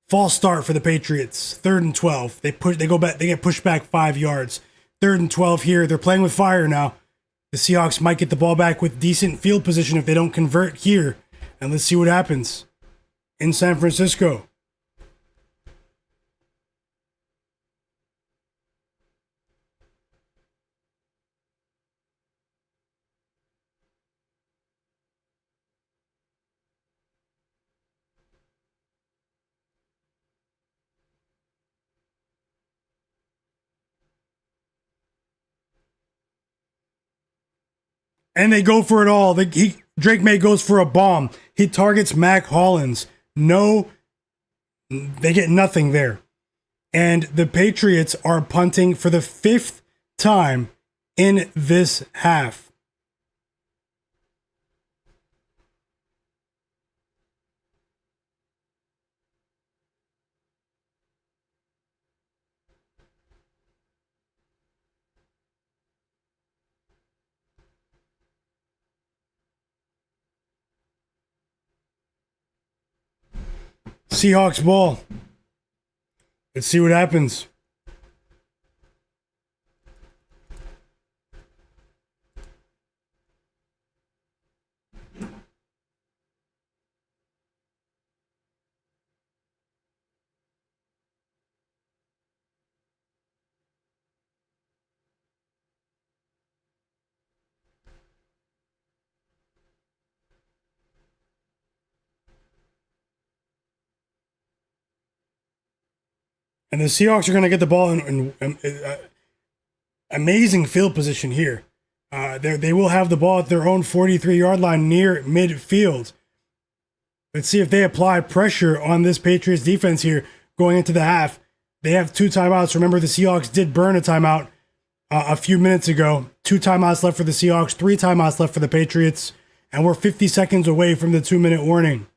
False start for the Patriots. 3rd and 12. They go back. They get pushed back 5 yards. 3rd and 12 here. They're playing with fire now. The Seahawks might get the ball back with decent field position if they don't convert here. And let's see what happens in San Francisco. And they go for it all. Drake Maye goes for a bomb. He targets Mac Hollins. No, they get nothing there. And the Patriots are punting for the 5th time in this half. Seahawks ball. Let's see what happens. And the Seahawks are going to get the ball in amazing field position here. They will have the ball at their own 43-yard line near midfield. Let's see if they apply pressure on this Patriots defense here going into the half. They have 2 timeouts. Remember, the Seahawks did burn a timeout a few minutes ago. 2 timeouts left for the Seahawks, 3 timeouts left for the Patriots. and we're 50 seconds away from the 2-minute warning.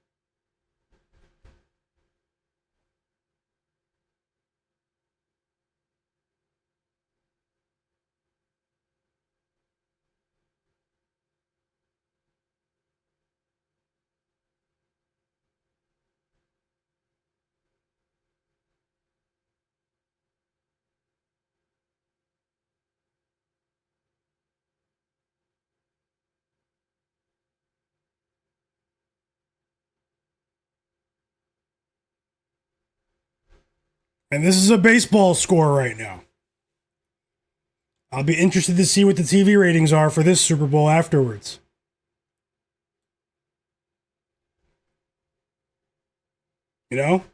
And this is a baseball score right now. I'll be interested to see what the TV ratings are for this Super Bowl afterwards. You know?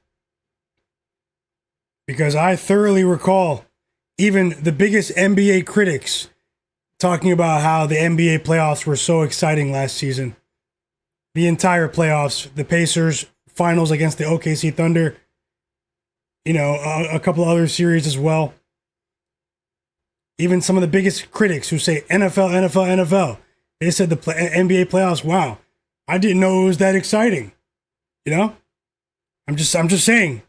Because I thoroughly recall even the biggest NBA critics talking about how the NBA playoffs were so exciting last season. The entire playoffs, the Pacers finals against the OKC Thunder, you know, a couple of other series as well. Even some of the biggest critics who say NFL, NFL, NFL, they said the NBA playoffs, wow, I didn't know it was that exciting. You know? I'm just saying.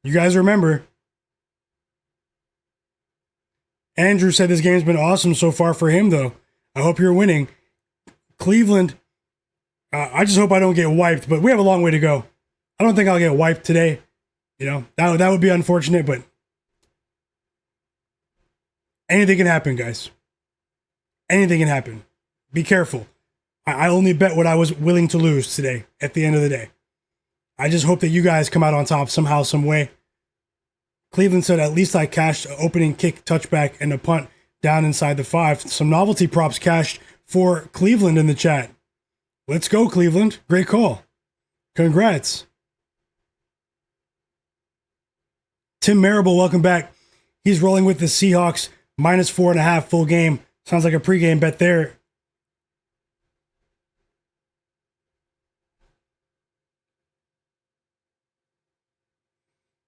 You guys remember. Andrew said this game's been awesome so far for him, though. I hope you're winning. Cleveland, I just hope I don't get wiped, but we have a long way to go. I don't think I'll get wiped today. You know, that would be unfortunate, but anything can happen, guys. Anything can happen. Be careful. I only bet what I was willing to lose today at the end of the day. I just hope that you guys come out on top somehow, some way. Cleveland said, at least I cashed an opening kick, touchback, and a punt down inside the 5. Some novelty props cashed for Cleveland in the chat. Let's go, Cleveland. Great call. Congrats. Tim Marable, welcome back. He's rolling with the Seahawks, -4.5 full game. Sounds like a pregame bet there.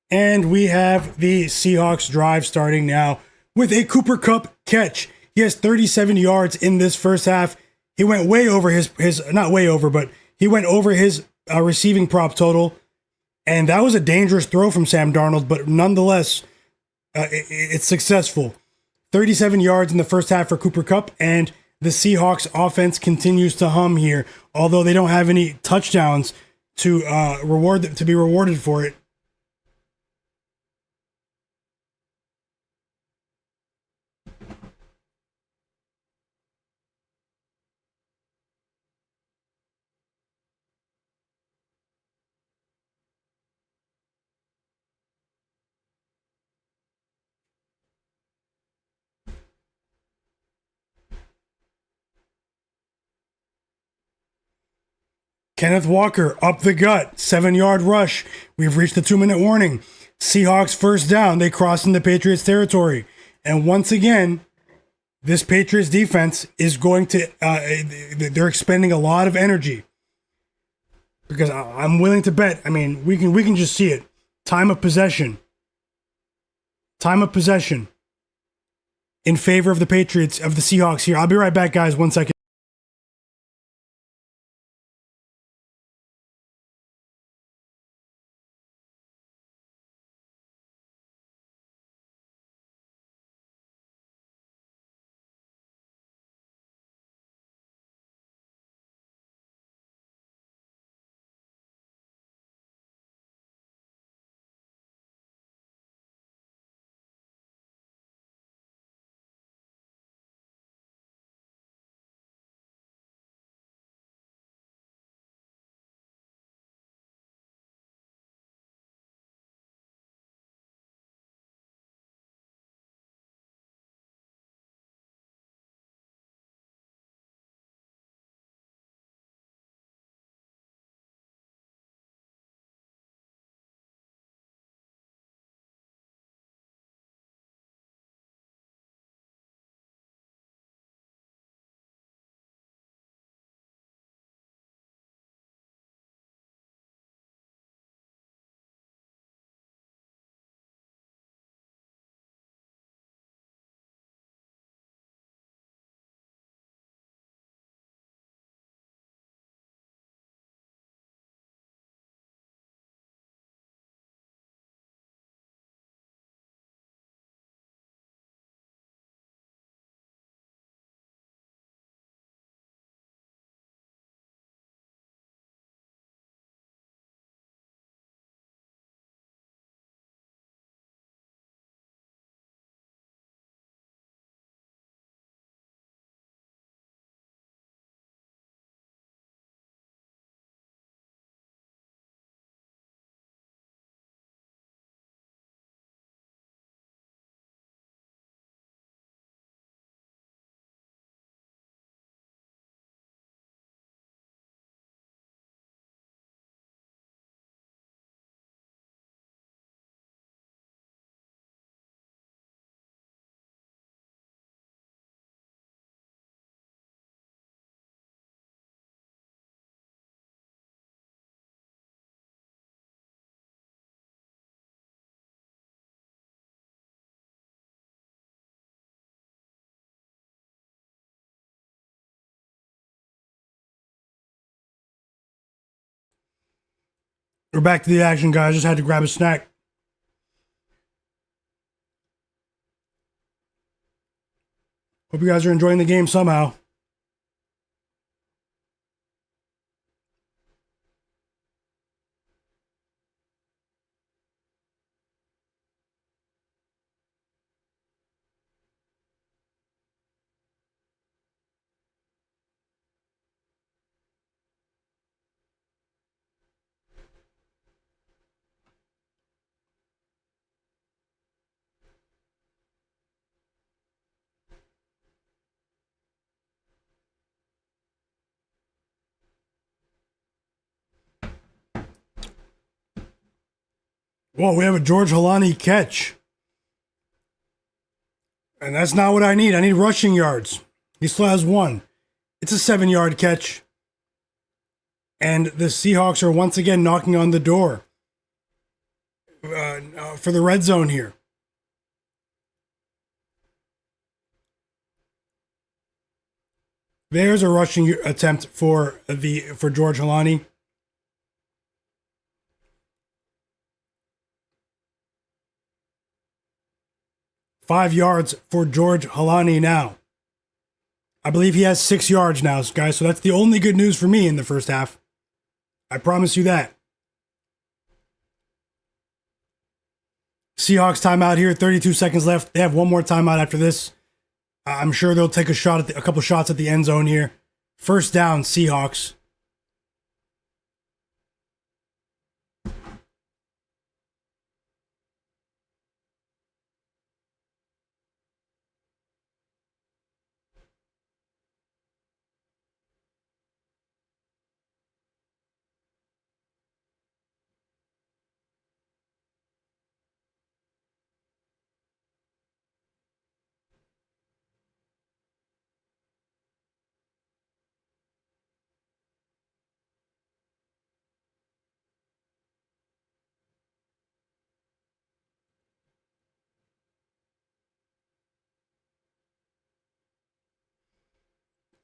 And we have the Seahawks drive starting now with a Cooper Kupp catch. He has 37 yards in this first half. He went way over his not way over, but he went over his receiving prop total. And that was a dangerous throw from Sam Darnold, but nonetheless, it's successful. 37 yards in the first half for Cooper Kupp, and the Seahawks offense continues to hum here, although they don't have any touchdowns to be rewarded for it. Kenneth Walker up the gut, 7-yard rush. We've reached the 2-minute warning. Seahawks first down. They cross into Patriots territory. And once again, this Patriots defense is going to, they're expending a lot of energy. Because I'm willing to bet, I mean, we can just see it. Time of possession. Time of possession in favor of the Patriots, of the Seahawks here. I'll be right back, guys. 1 second. We're back to the action, guys. Just had to grab a snack. Hope you guys are enjoying the game somehow. Whoa, we have a George Holani catch. And that's not what I need. I need rushing yards. He still has one. It's a 7-yard catch. And the Seahawks are once again knocking on the door for the red zone here. There's a rushing attempt for George Holani. Five yards for George Holani now. I believe he has 6 yards now, guys, so that's the only good news for me in the first half. I promise you that. Seahawks timeout here, 32 seconds left. They have one more timeout after this. I'm sure they'll take a couple shots at the end zone here. First down, Seahawks.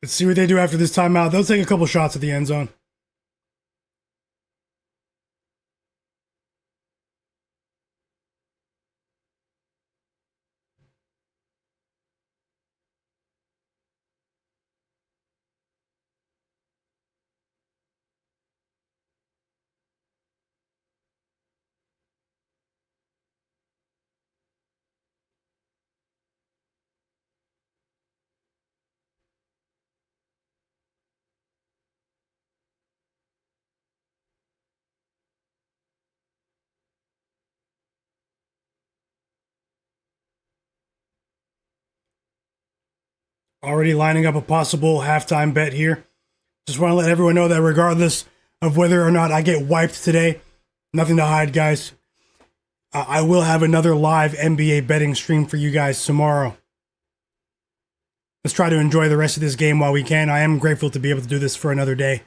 Let's see what they do after this timeout. They'll take a couple shots at the end zone. Already lining up a possible halftime bet here. Just want to let everyone know that regardless of whether or not I get wiped today, nothing to hide, guys. I will have another live NBA betting stream for you guys tomorrow. Let's try to enjoy the rest of this game while we can. I am grateful to be able to do this for another day.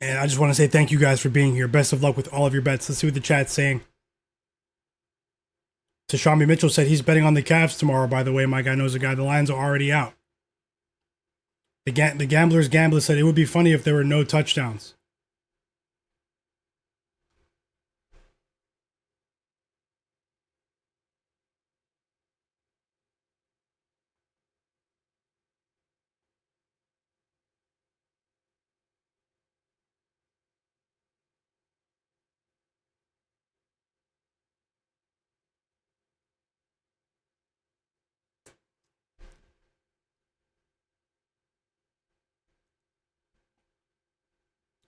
And I just want to say thank you guys for being here. Best of luck with all of your bets. Let's see what the chat's saying. Tashami Mitchell said he's betting on the Cavs tomorrow, by the way. My guy knows a guy. The Lions are already out. The Gambler's Gambler said it would be funny if there were no touchdowns.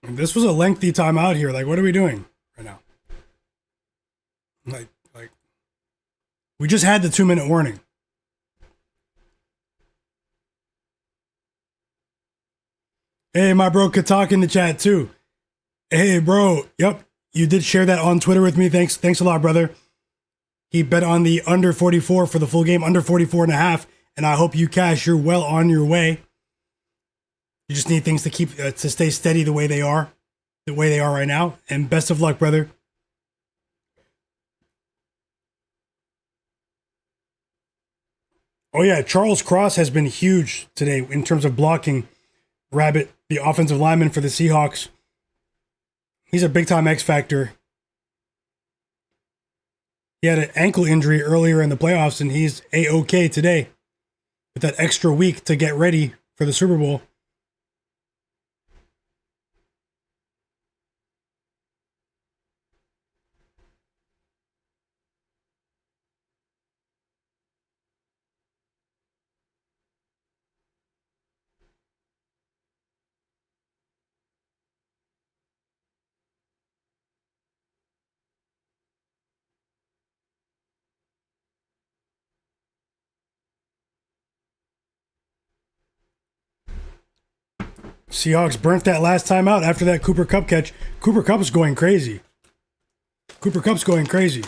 This was a lengthy timeout here. Like, what are we doing right now? Like, we just had the 2-minute warning. Hey, my bro Katak in the chat too. Hey, bro. Yep, you did share that on Twitter with me. Thanks a lot, brother. He bet on the under 44 for the full game, under 44.5, and I hope you cash. You're well on your way. You just need things to keep to stay steady the way they are right now. And best of luck, brother. Oh yeah, Charles Cross has been huge today in terms of blocking Rabbit, the offensive lineman for the Seahawks. He's a big time X factor. He had an ankle injury earlier in the playoffs, and he's A-OK today with that extra week to get ready for the Super Bowl. Seahawks burnt that last time out after that Cooper Kupp catch. Cooper Kupp's going crazy. Cooper Kupp's going crazy.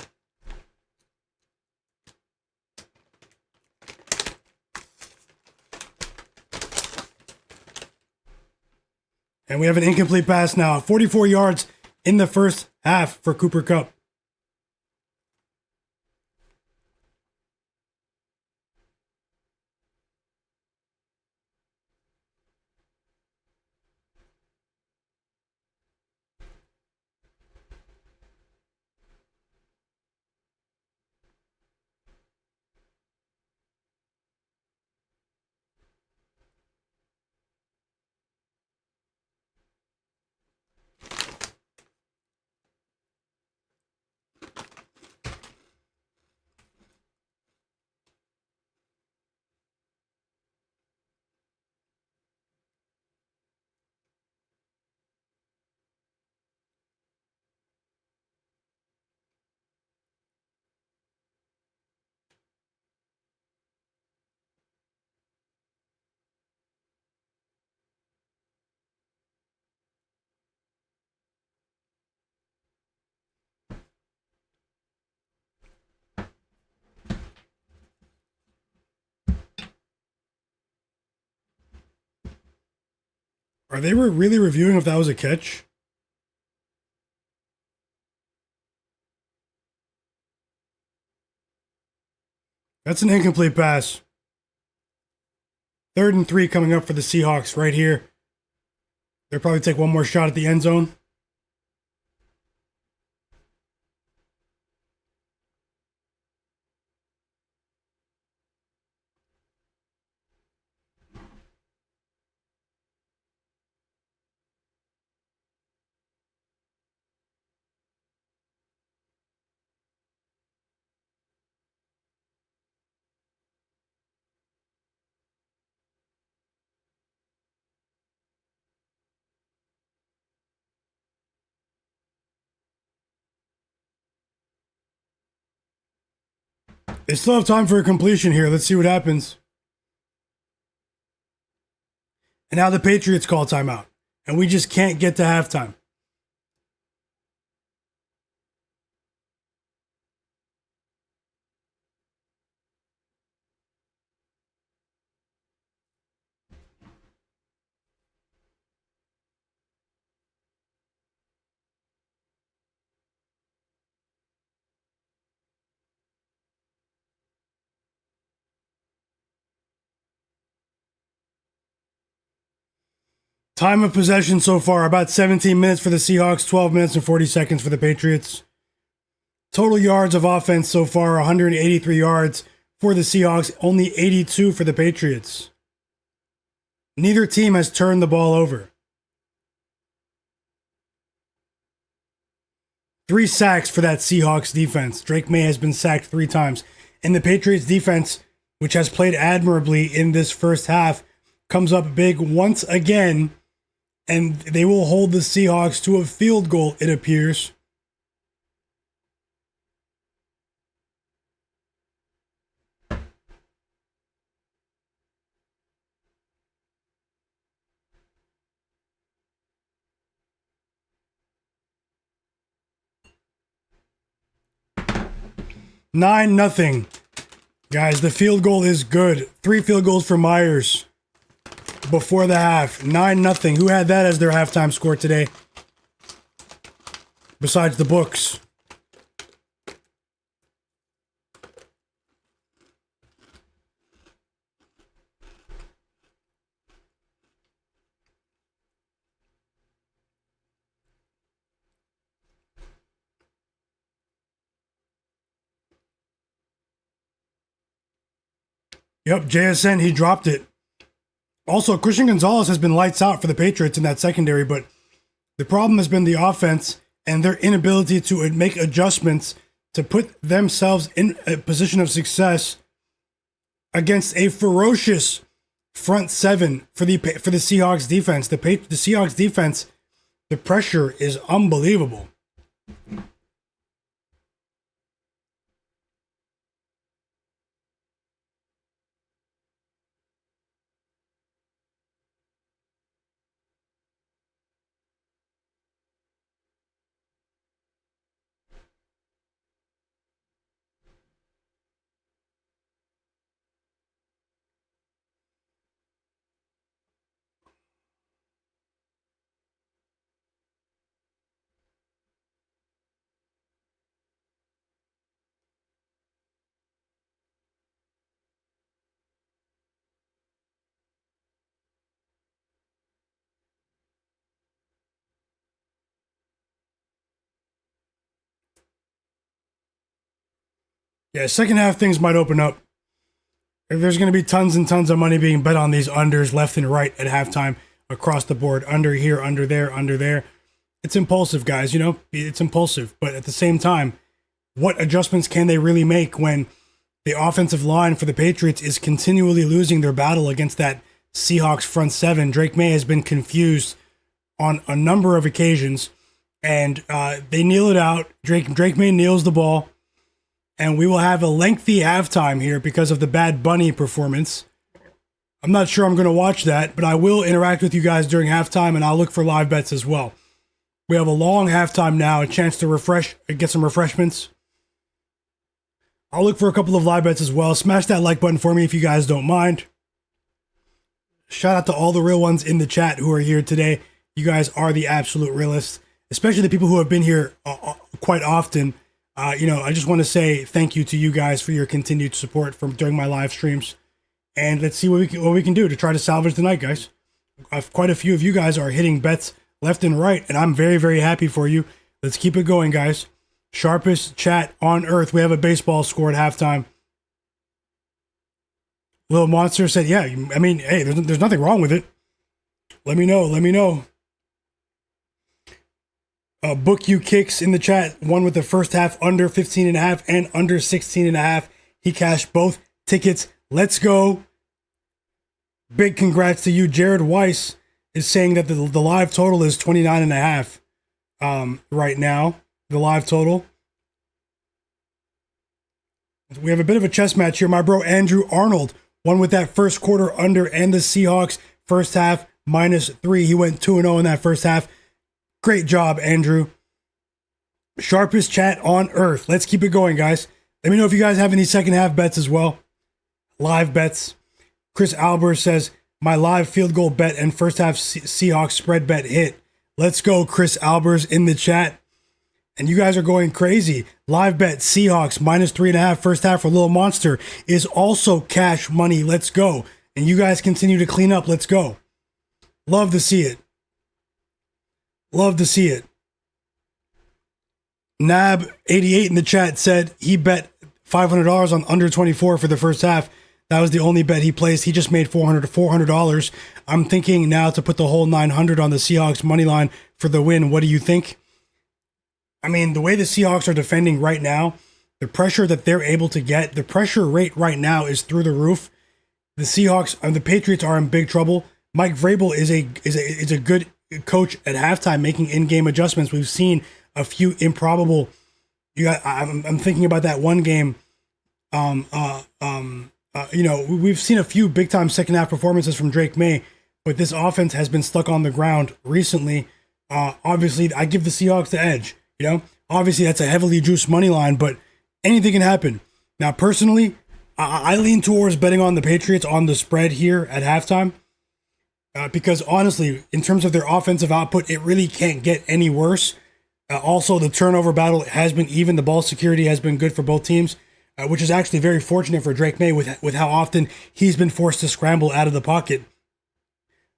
And we have an incomplete pass now. 44 yards in the first half for Cooper Kupp. Are they really reviewing if that was a catch? That's an incomplete pass. 3rd and 3 coming up for the Seahawks right here. They'll probably take one more shot at the end zone. They still have time for a completion here. Let's see what happens. And now the Patriots call timeout. And we just can't get to halftime. Time of possession so far, about 17 minutes for the Seahawks, 12 minutes and 40 seconds for the Patriots. Total yards of offense so far, 183 yards for the Seahawks, only 82 for the Patriots. Neither team has turned the ball over. 3 sacks for that Seahawks defense. Drake Maye has been sacked 3 times. And the Patriots defense, which has played admirably in this first half, comes up big once again. And they will hold the Seahawks to a field goal, it appears. Nine nothing. Guys, the field goal is good. 3 field goals for Myers before the half. 9-0. Who had that as their halftime score today? Besides the books. Yep, JSN, he dropped it. Also, Christian Gonzalez has been lights out for the Patriots in that secondary, but the problem has been the offense and their inability to make adjustments to put themselves in a position of success against a ferocious front seven for the Seahawks defense. The Seahawks defense, the pressure is unbelievable. Yeah, second half things might open up. There's going to be tons and tons of money being bet on these unders left and right at halftime across the board. Under here, under there, under there. It's impulsive, guys. You know, it's impulsive. But at the same time, what adjustments can they really make when the offensive line for the Patriots is continually losing their battle against that Seahawks front seven? Drake Maye has been confused on a number of occasions, and they kneel it out. Drake Maye kneels the ball. And we will have a lengthy halftime here because of the Bad Bunny performance. I'm not sure I'm going to watch that, but I will interact with you guys during halftime, and I'll look for live bets as well. We have a long halftime now, a chance to refresh, get some refreshments. I'll look for a couple of live bets as well. Smash that like button for me if you guys don't mind. Shout out to all the real ones in the chat who are here today. You guys are the absolute realists, especially the people who have been here quite often. I just want to say thank you to you guys for your continued support during my live streams, and let's see what we can do to try to salvage the night, guys. Quite a few of you guys are hitting bets left and right, and I'm very, very happy for you. Let's keep it going, guys. Sharpest chat on earth. We have a baseball score at halftime. Little Monster said, "Yeah, I mean, hey, there's nothing wrong with it. Let me know. Let me know." Book you kicks in the chat. One with the first half under 15.5 and under 16.5. He cashed both tickets. Let's go. Big congrats to you. Jared Weiss is saying that the live total is 29.5 right now. The live total. We have a bit of a chess match here. My bro Andrew Arnold won with that first quarter under and the Seahawks first half -3. He went 2-0 in that first half. Great job, Andrew. Sharpest chat on earth. Let's keep it going, guys. Let me know if you guys have any second half bets as well. Live bets. Chris Albers says, my live field goal bet and first half Seahawks spread bet hit. Let's go, Chris Albers in the chat. And you guys are going crazy. Live bet Seahawks -3.5 first half for Little Monster is also cash money. Let's go. And you guys continue to clean up. Let's go. Love to see it. Love to see it. Nab88 in the chat said he bet $500 on under 24 for the first half. That was the only bet he placed. He just made $400. I'm thinking now to put the whole 900 on the Seahawks money line for the win. What do you think? I mean, the way the Seahawks are defending right now, the pressure that they're able to get, the pressure rate right now is through the roof. The Seahawks and the Patriots are in big trouble. Mike Vrabel is a good coach at halftime, making in-game adjustments. We've seen a few improbable. I'm thinking about that one game. We've seen a few big-time second-half performances from Drake Maye, but this offense has been stuck on the ground recently. Obviously, I give the Seahawks the edge. Obviously that's a heavily juiced money line, but anything can happen. Now, personally, I lean towards betting on the Patriots on the spread here at halftime. Because honestly, in terms of their offensive output, it really can't get any worse. Also, the turnover battle has been even. The ball security has been good for both teams, which is actually very fortunate for Drake Maye with how often he's been forced to scramble out of the pocket.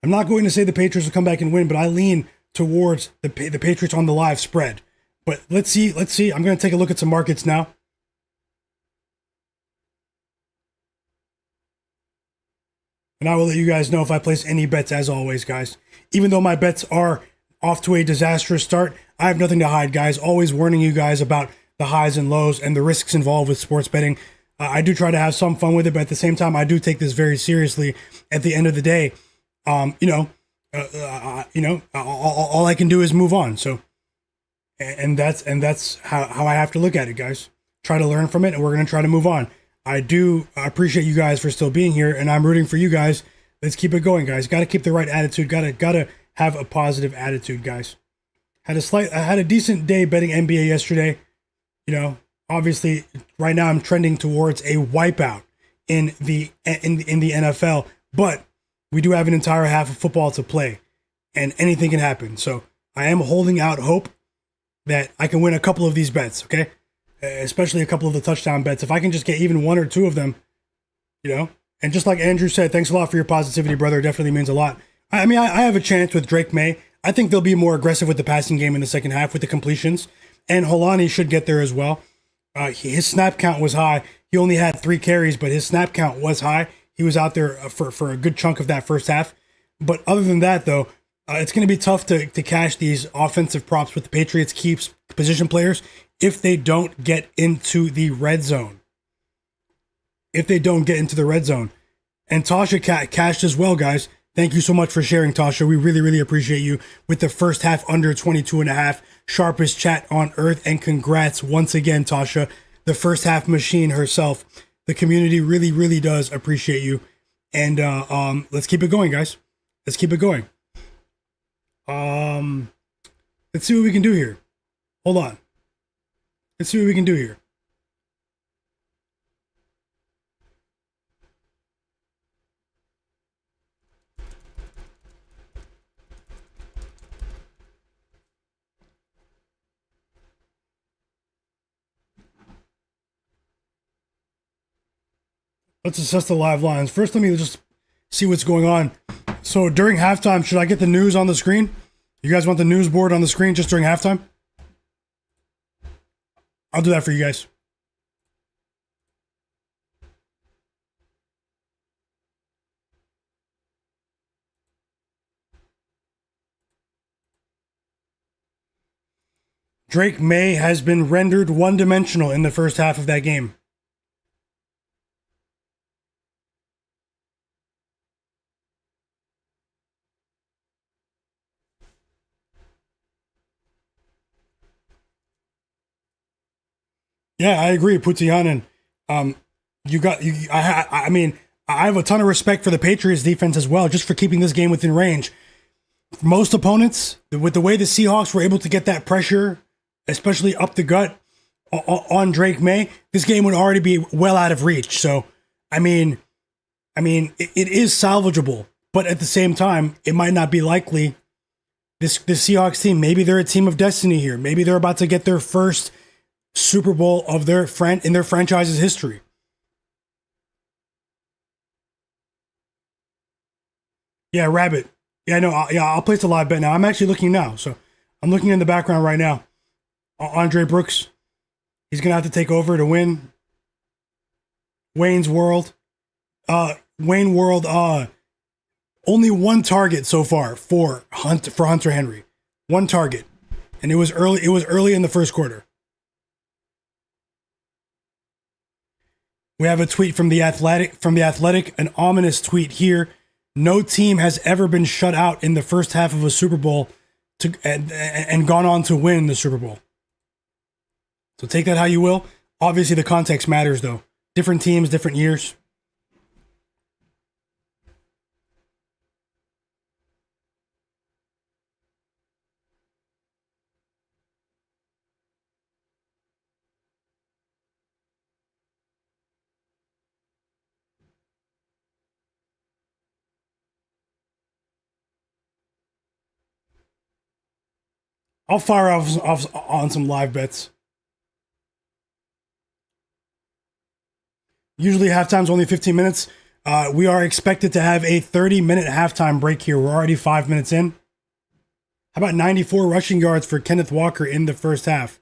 I'm not going to say the Patriots will come back and win, but I lean towards the Patriots on the live spread. But let's see. I'm going to take a look at some markets now. And I will let you guys know if I place any bets, as always, guys. Even though my bets are off to a disastrous start, I have nothing to hide, guys. Always warning you guys about the highs and lows and the risks involved with sports betting. I do try to have some fun with it, but at the same time, I do take this very seriously. At the end of the day, all I can do is move on. So, and that's how I have to look at it, guys. Try to learn from it, and we're gonna try to move on. I appreciate you guys for still being here, and I'm rooting for you guys. Let's keep it going, guys. Got to keep the right attitude. Gotta have a positive attitude, guys. I had a decent day betting NBA yesterday. Obviously, right now I'm trending towards a wipeout in the NFL, but we do have an entire half of football to play, and anything can happen. So I am holding out hope that I can win a couple of these bets, okay? Especially a couple of the touchdown bets. If I can just get even one or two of them, and just like Andrew said, thanks a lot for your positivity, brother. It definitely means a lot. I mean, I have a chance with Drake Maye. I think they'll be more aggressive with the passing game in the second half with the completions, and Holani should get there as well. His snap count was high. He only had 3 carries, but his snap count was high. He was out there for a good chunk of that first half. But other than that, though, it's going to be tough to cash these offensive props with the Patriots keeps position players if they don't get into the red zone. And Tasha cashed as well, guys. Thank you so much for sharing, Tasha. We really, really appreciate you with the first half under 22.5. Sharpest chat on earth. And congrats once again, Tasha, the first half machine herself. The community really, really does appreciate you. And let's keep it going, guys. Let's keep it going. Let's see what we can do here. Hold on. Let's see what we can do here. Let's assess the live lines. First, let me just see what's going on. So during halftime, should I get the news on the screen? You guys want the news board on the screen just during halftime? I'll do that for you guys. Drake Maye has been rendered one-dimensional in the first half of that game. Yeah, I agree, Putianen. I have a ton of respect for the Patriots defense as well, just for keeping this game within range. Most opponents, with the way the Seahawks were able to get that pressure, especially up the gut on Drake Maye, this game would already be well out of reach. So, it is salvageable, but at the same time, it might not be likely. This Seahawks team, maybe they're a team of destiny here. Maybe they're about to get their first Super Bowl of their franchise's history. Yeah, Rabbit. Yeah, no, I'll place a live bet now. I'm actually looking now, so I'm looking in the background right now. Andre Brooks, he's gonna have to take over to win. Wayne World, only one target so far for Hunter Henry, one target, and it was early. It was early in the first quarter. We have a tweet from the Athletic, an ominous tweet here. No team has ever been shut out in the first half of a Super Bowl and gone on to win the Super Bowl. So take that how you will. Obviously, the context matters, though. Different teams, different years. I'll fire off on some live bets. Usually halftime's only 15 minutes. We are expected to have a 30-minute halftime break here. We're already 5 minutes in. How about 94 rushing yards for Kenneth Walker in the first half?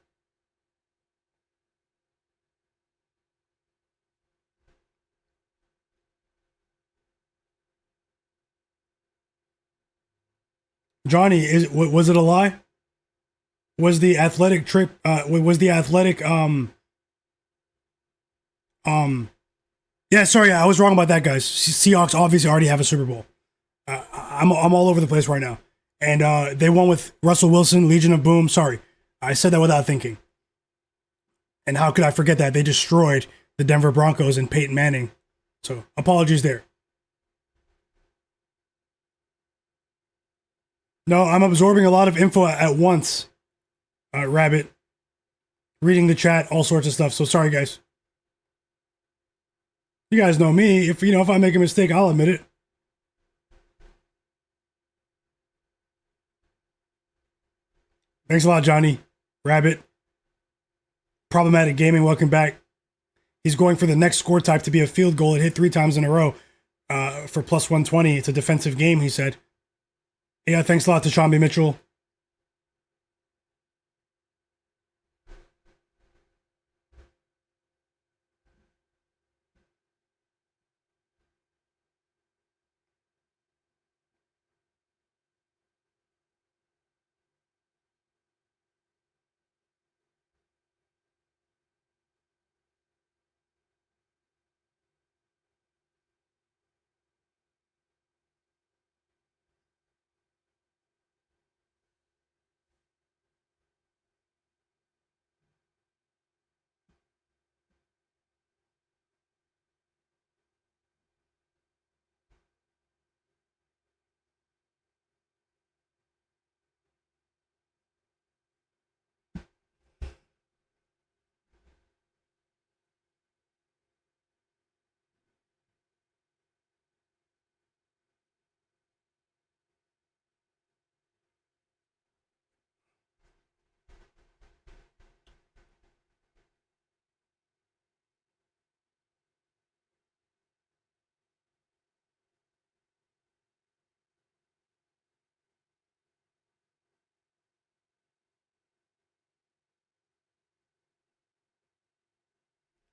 Johnny, was it a lie? Was the athletic trip? Was the athletic? Um. Yeah, sorry, I was wrong about that, guys. Seahawks obviously already have a Super Bowl. I'm all over the place right now, and they won with Russell Wilson, Legion of Boom. Sorry, I said that without thinking. And how could I forget that they destroyed the Denver Broncos and Peyton Manning? So apologies there. No, I'm absorbing a lot of info at once. Rabbit, reading the chat, all sorts of stuff. So sorry, guys. You guys know me. If I make a mistake, I'll admit it. Thanks a lot, Johnny. Rabbit. Problematic Gaming, welcome back. He's going for the next score type to be a field goal. It hit 3 times in a row for plus 120. It's a defensive game, he said. Yeah, thanks a lot to Sean B. Mitchell.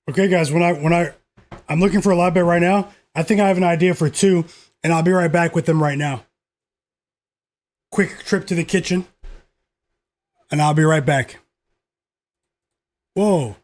Okay, guys, I'm looking for a live bet right now. I think I have an idea for 2, and I'll be right back with them right now. Quick trip to the kitchen, and I'll be right back. Whoa.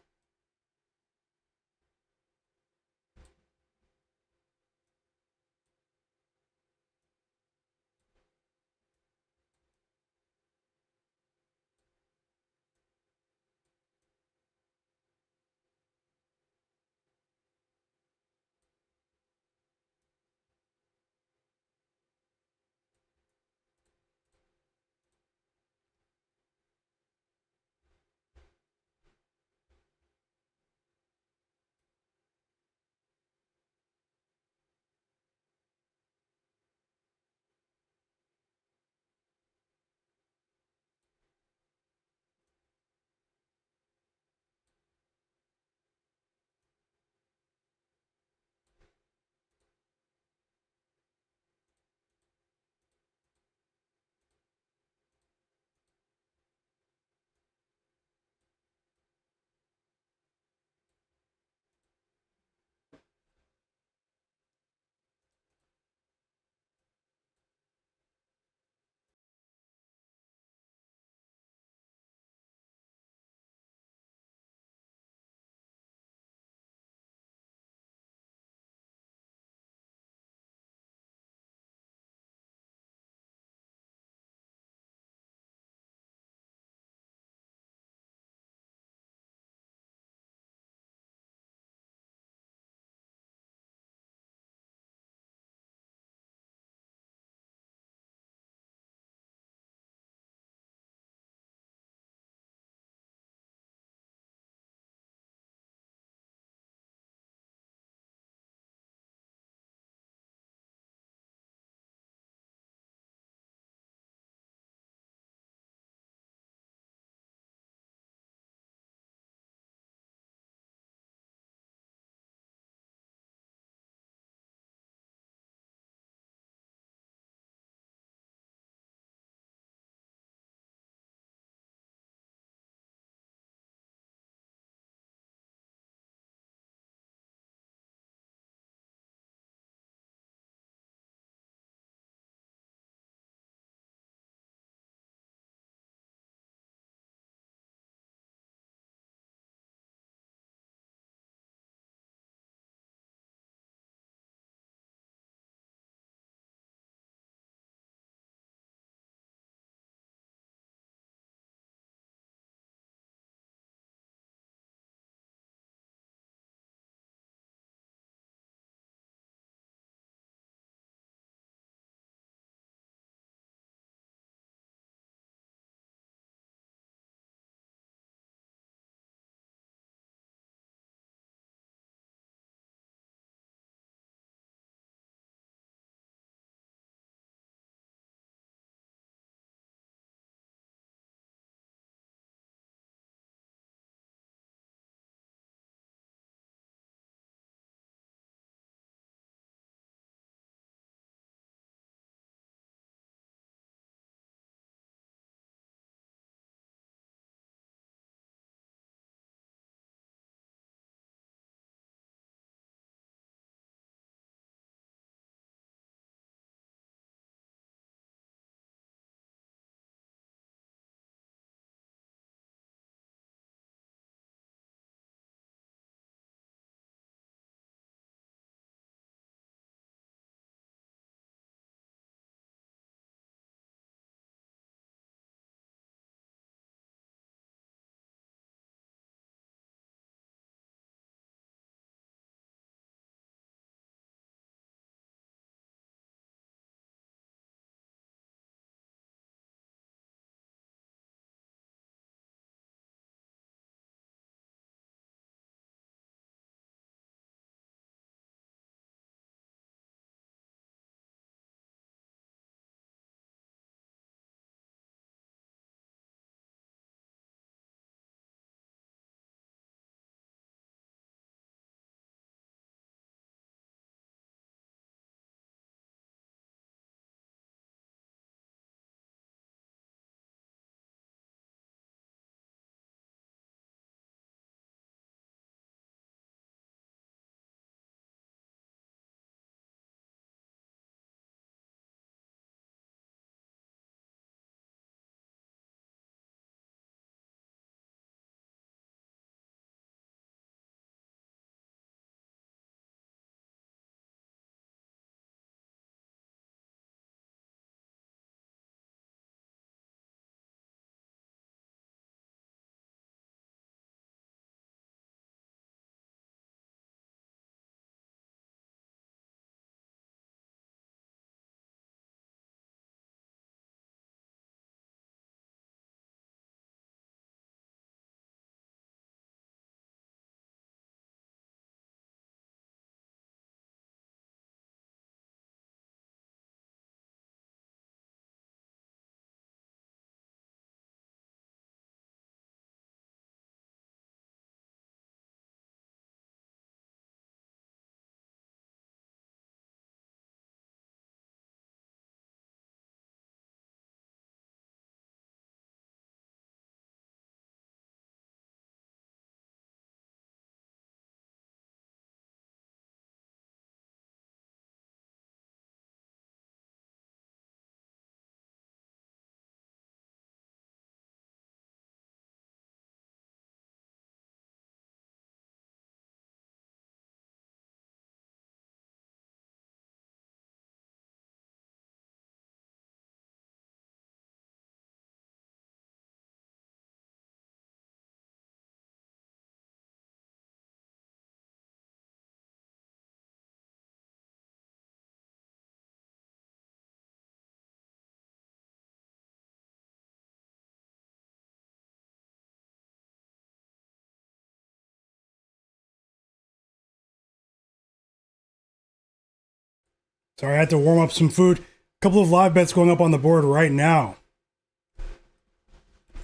Sorry, I had to warm up some food. A couple of live bets going up on the board right now.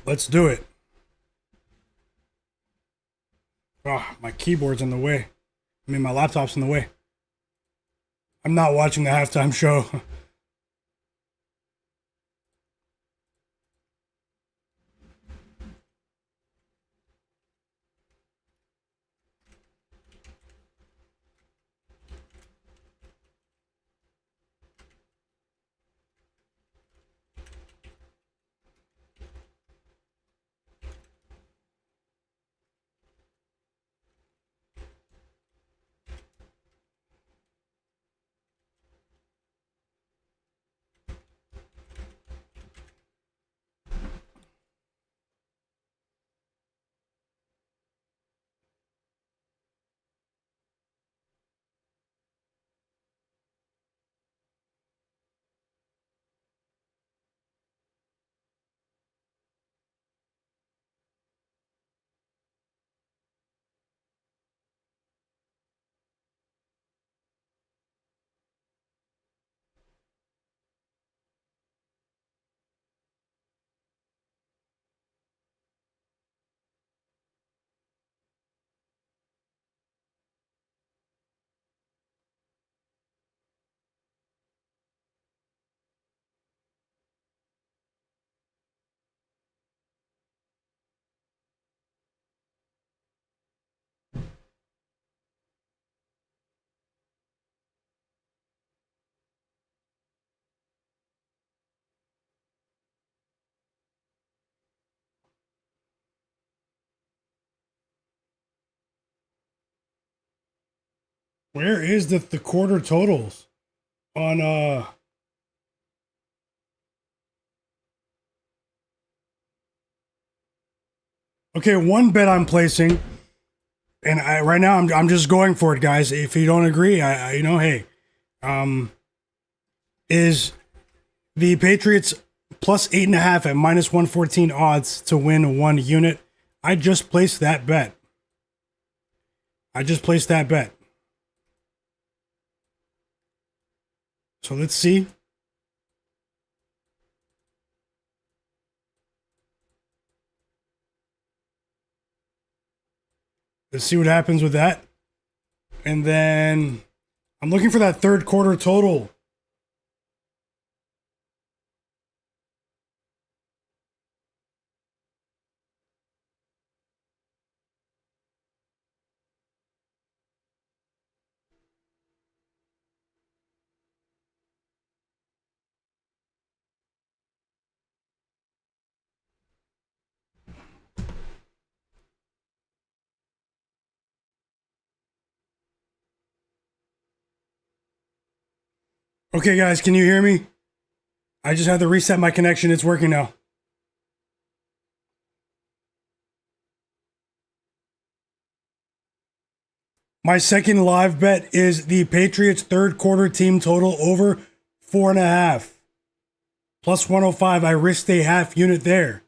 Let's do it. Ah, my keyboard's in the way. I mean, my laptop's in the way. I'm not watching the halftime show. Where is the quarter totals on Okay, one bet I'm placing, and right now I'm just going for it, guys. If you don't agree, hey, is the Patriots plus 8.5 at minus 114 odds to win 1 unit. I just placed that bet. So let's see. Let's see what happens with that. And then I'm looking for that third quarter total. Okay, guys, can you hear me? I just had to reset my connection. It's working now. My second live bet is the Patriots third quarter team total over 4.5. Plus 105. I risked a half unit there.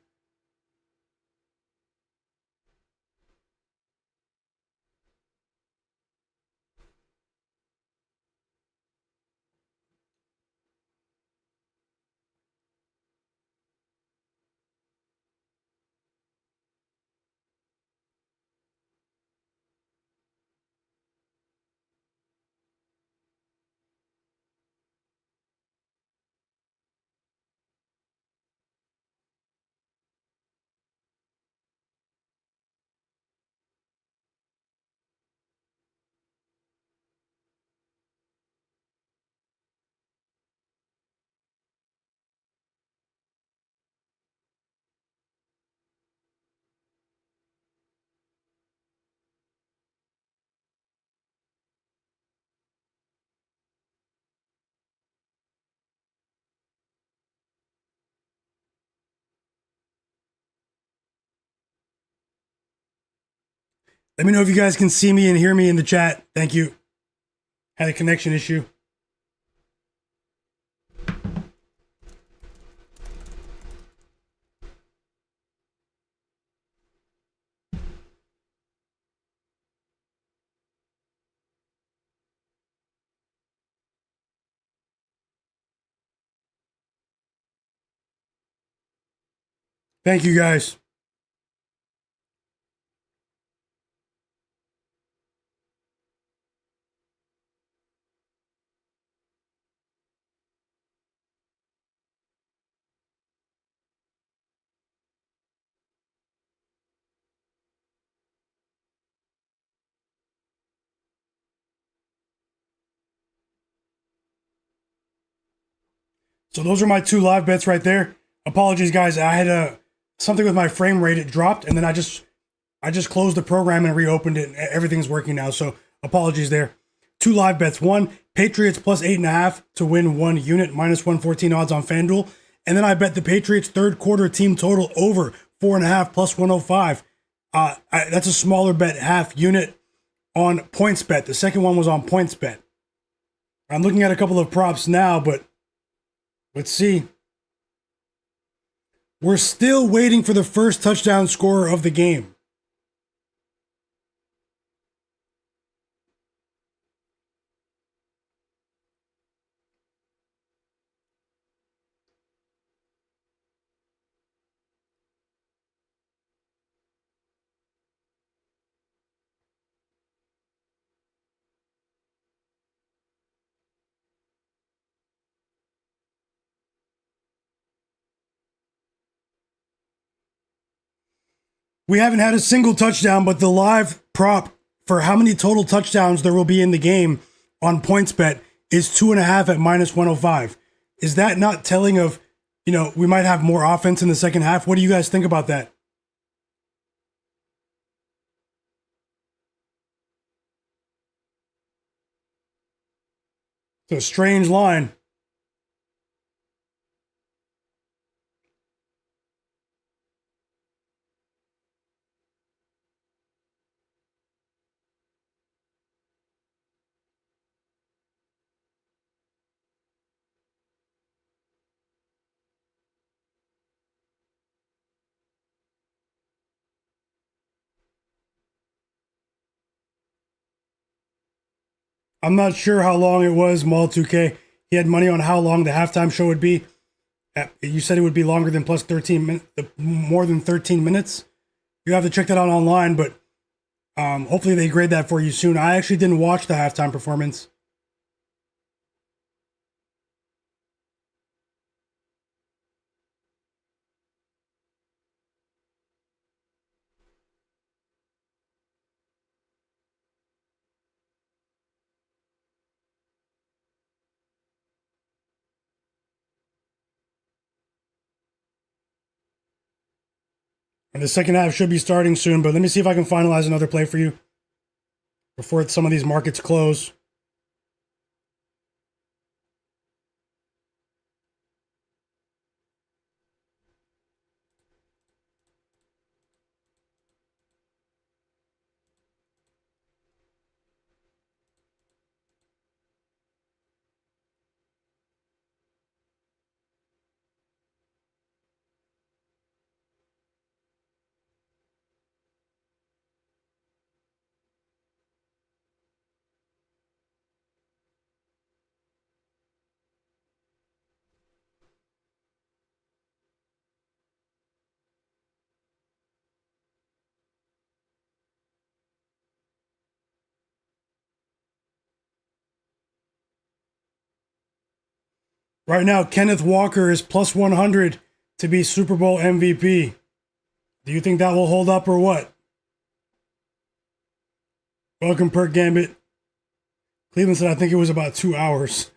Let me know if you guys can see me and hear me in the chat. Thank you. Had a connection issue. Thank you guys. So those are my two live bets right there. Apologies, guys. I had something with my frame rate. It dropped, and then I just closed the program and reopened it. Everything's working now. So apologies there. Two live bets. One, Patriots plus 8.5 to win 1 unit, minus 114 odds on FanDuel. And then I bet the Patriots third quarter team total over 4.5 plus 105. That's a smaller bet, half unit on points bet. The second one was on points bet. I'm looking at a couple of props now, but let's see. We're still waiting for the first touchdown scorer of the game. We haven't had a single touchdown, but the live prop for how many total touchdowns there will be in the game on points bet is 2.5 at minus 105. Is that not telling of, we might have more offense in the second half? What do you guys think about that? It's a strange line. I'm not sure how long it was, Mall 2K. He had money on how long the halftime show would be. You said it would be longer than plus 13 minutes, more than 13 minutes. You have to check that out online, but hopefully they grade that for you soon. I actually didn't watch the halftime performance. And the second half should be starting soon, but let me see if I can finalize another play for you before some of these markets close. Right now, Kenneth Walker is plus 100 to be Super Bowl MVP. Do you think that will hold up or what? Welcome, Perk Gambit. Cleveland said I think it was about 2 hours.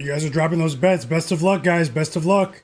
You guys are dropping those bets. Best of luck, guys. Best of luck.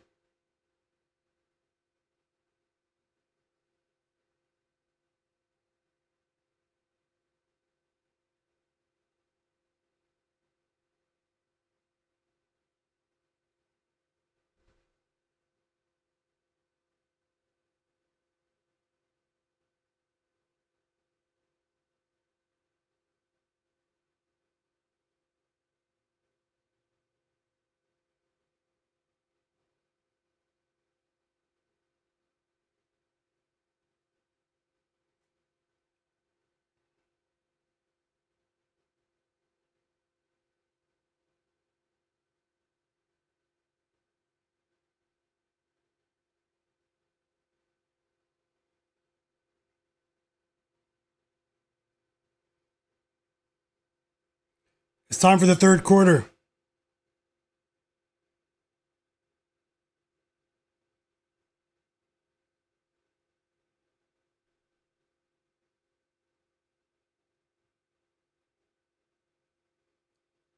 It's time for the third quarter.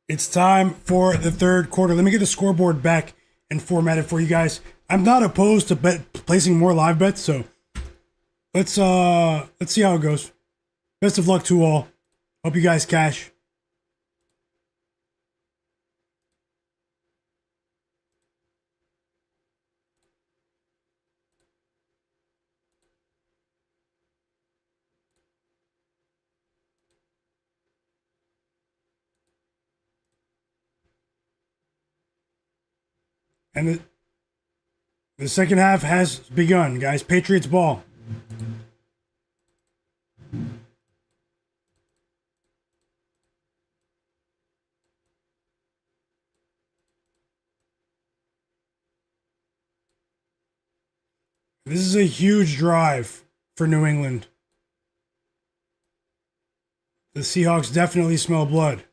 It's time for the third quarter. Let me get the scoreboard back and format it for you guys. I'm not opposed to placing more live bets, so let's see how it goes. Best of luck to all. Hope you guys cash. And the second half has begun, guys. Patriots ball. This is a huge drive for New England. The Seahawks definitely smell blood.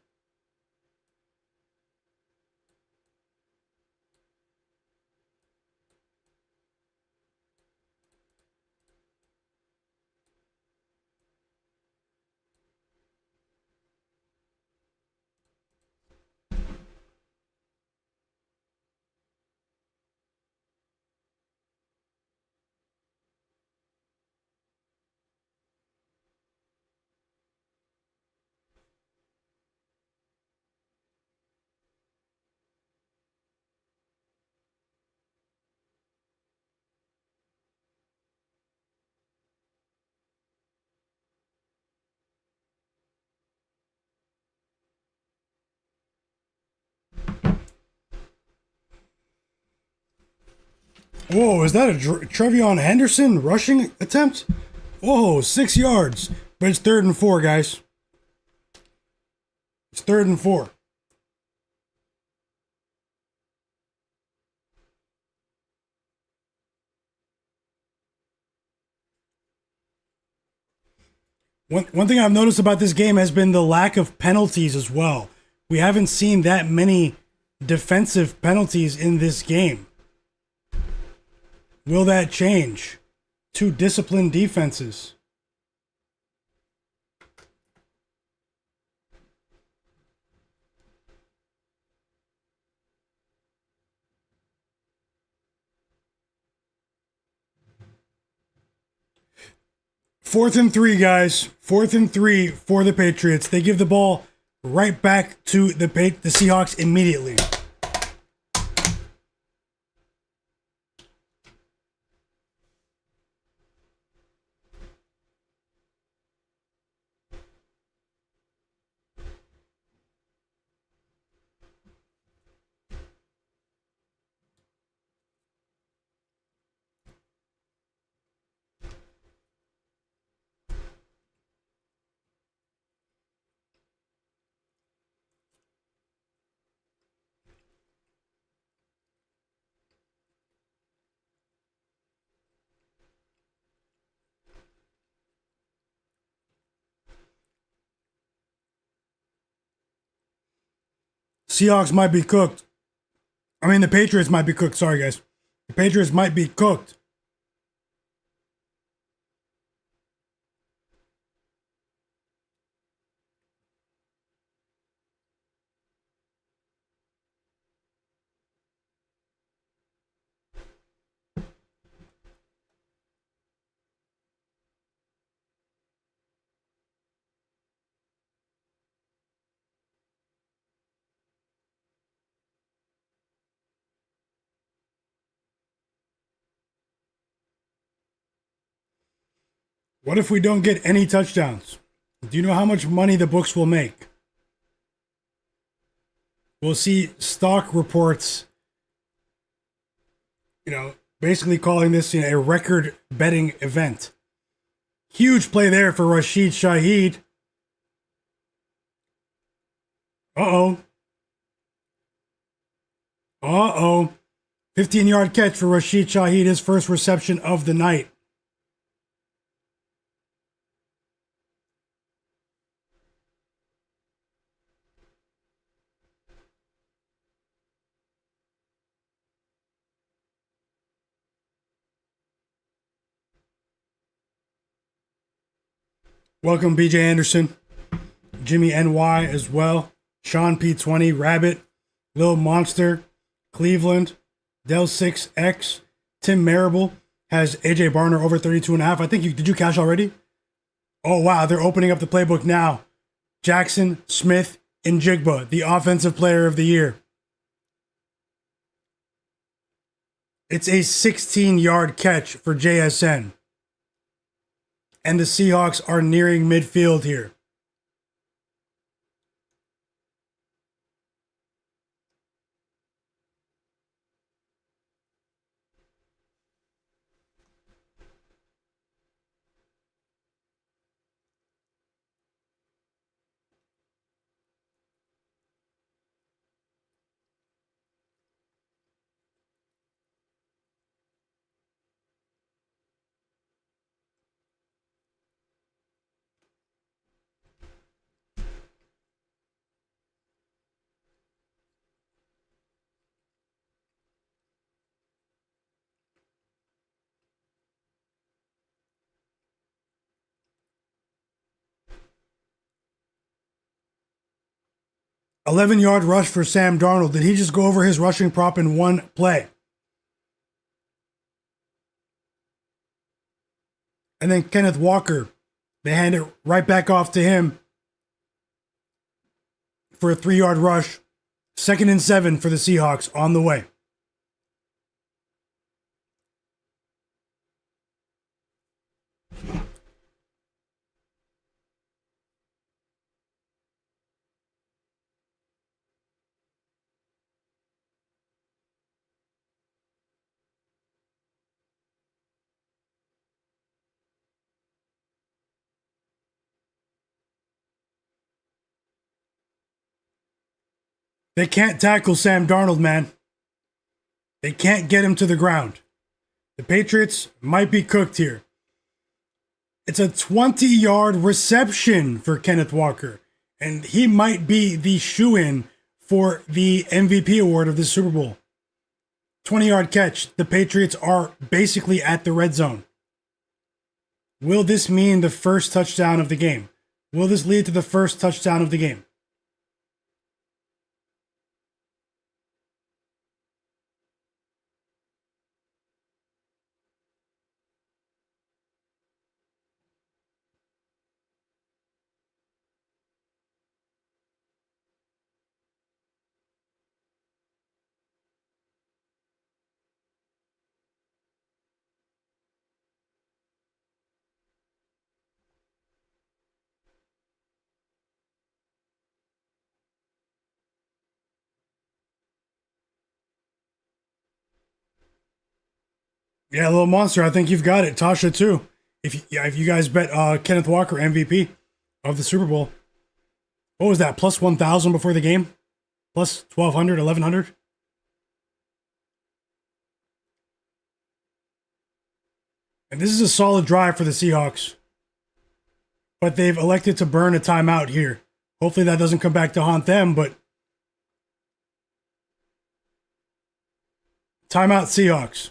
Whoa, is that a TreVyon Henderson rushing attempt? Whoa, 6 yards. But it's 3rd and 4, guys. It's 3rd and 4. One thing I've noticed about this game has been the lack of penalties as well. We haven't seen that many defensive penalties in this game. Will that change? 2 disciplined defenses. Fourth and 3, guys. 4th and 3 for the Patriots. They give the ball right back to the Seahawks immediately. Seahawks might be cooked. I mean, the Patriots might be cooked. Sorry, guys. The Patriots might be cooked. What if we don't get any touchdowns? Do you know how much money the books will make? We'll see stock reports, basically calling this a record betting event. Huge play there for Rashid Shaheed. Uh-oh. Uh-oh. 15-yard catch for Rashid Shaheed, his first reception of the night. Welcome, BJ Anderson, Jimmy NY as well, Sean P20, Rabbit, Lil Monster, Cleveland, Del6X, Tim Marable has AJ Barner over 32.5. I think did you cash already? Oh, wow, they're opening up the playbook now. Jaxon Smith-Njigba, the offensive player of the year. It's a 16-yard catch for JSN. And the Seahawks are nearing midfield here. $11-yard rush for Sam Darnold. Did he just go over his rushing prop in one play? And then Kenneth Walker, they hand it right back off to him for a 3-yard rush. 2nd and 7 for the Seahawks on the way. They can't tackle Sam Darnold, man. They can't get him to the ground. The Patriots might be cooked here. It's a 20-yard reception for Kenneth Walker, and he might be the shoo-in for the MVP award of this Super Bowl. 20-yard catch. The Patriots are basically at the red zone. Will this mean the first touchdown of the game? Will this lead to the first touchdown of the game? Yeah, little monster. I think you've got it. Tasha too. If you guys bet Kenneth Walker MVP of the Super Bowl, what was that? Plus 1,000 before the game, plus 1,200, 1,100. And this is a solid drive for the Seahawks, but they've elected to burn a timeout here. Hopefully that doesn't come back to haunt them. But timeout Seahawks.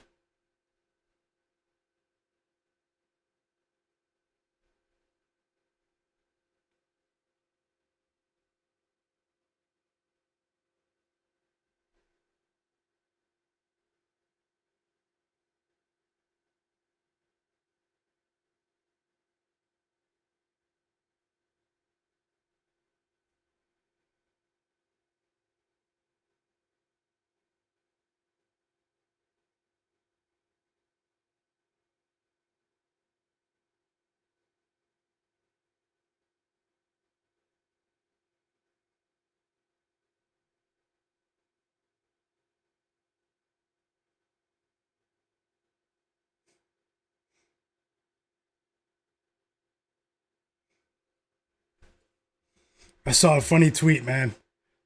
I saw a funny tweet, man.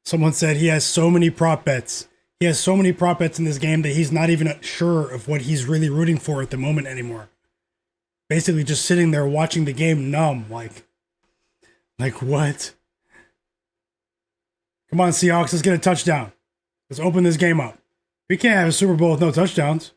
Someone said he has so many prop bets. He has so many prop bets in this game that he's not even sure of what he's really rooting for at the moment anymore. Basically just sitting there watching the game numb, like what? Come on, Seahawks, let's get a touchdown. Let's open this game up. We can't have a Super Bowl with no touchdowns.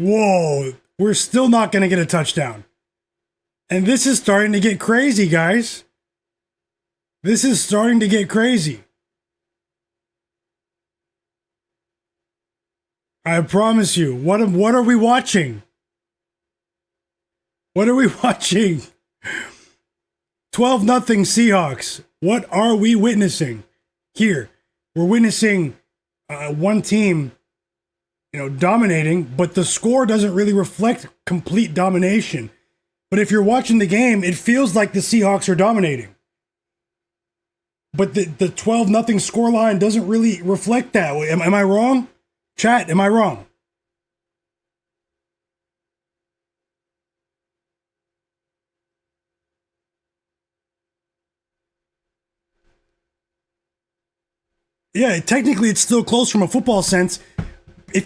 Whoa, we're still not going to get a touchdown. And this is starting to get crazy, guys. This is starting to get crazy. I promise you. What are we watching? What are we watching? 12-0 Seahawks. What are we witnessing here? We're witnessing one team, dominating, but the score doesn't really reflect complete domination. But if you're watching the game, it feels like the Seahawks are dominating. But the 12-0 scoreline doesn't really reflect that. Am I wrong? Chat, am I wrong? Yeah, technically it's still close from a football sense.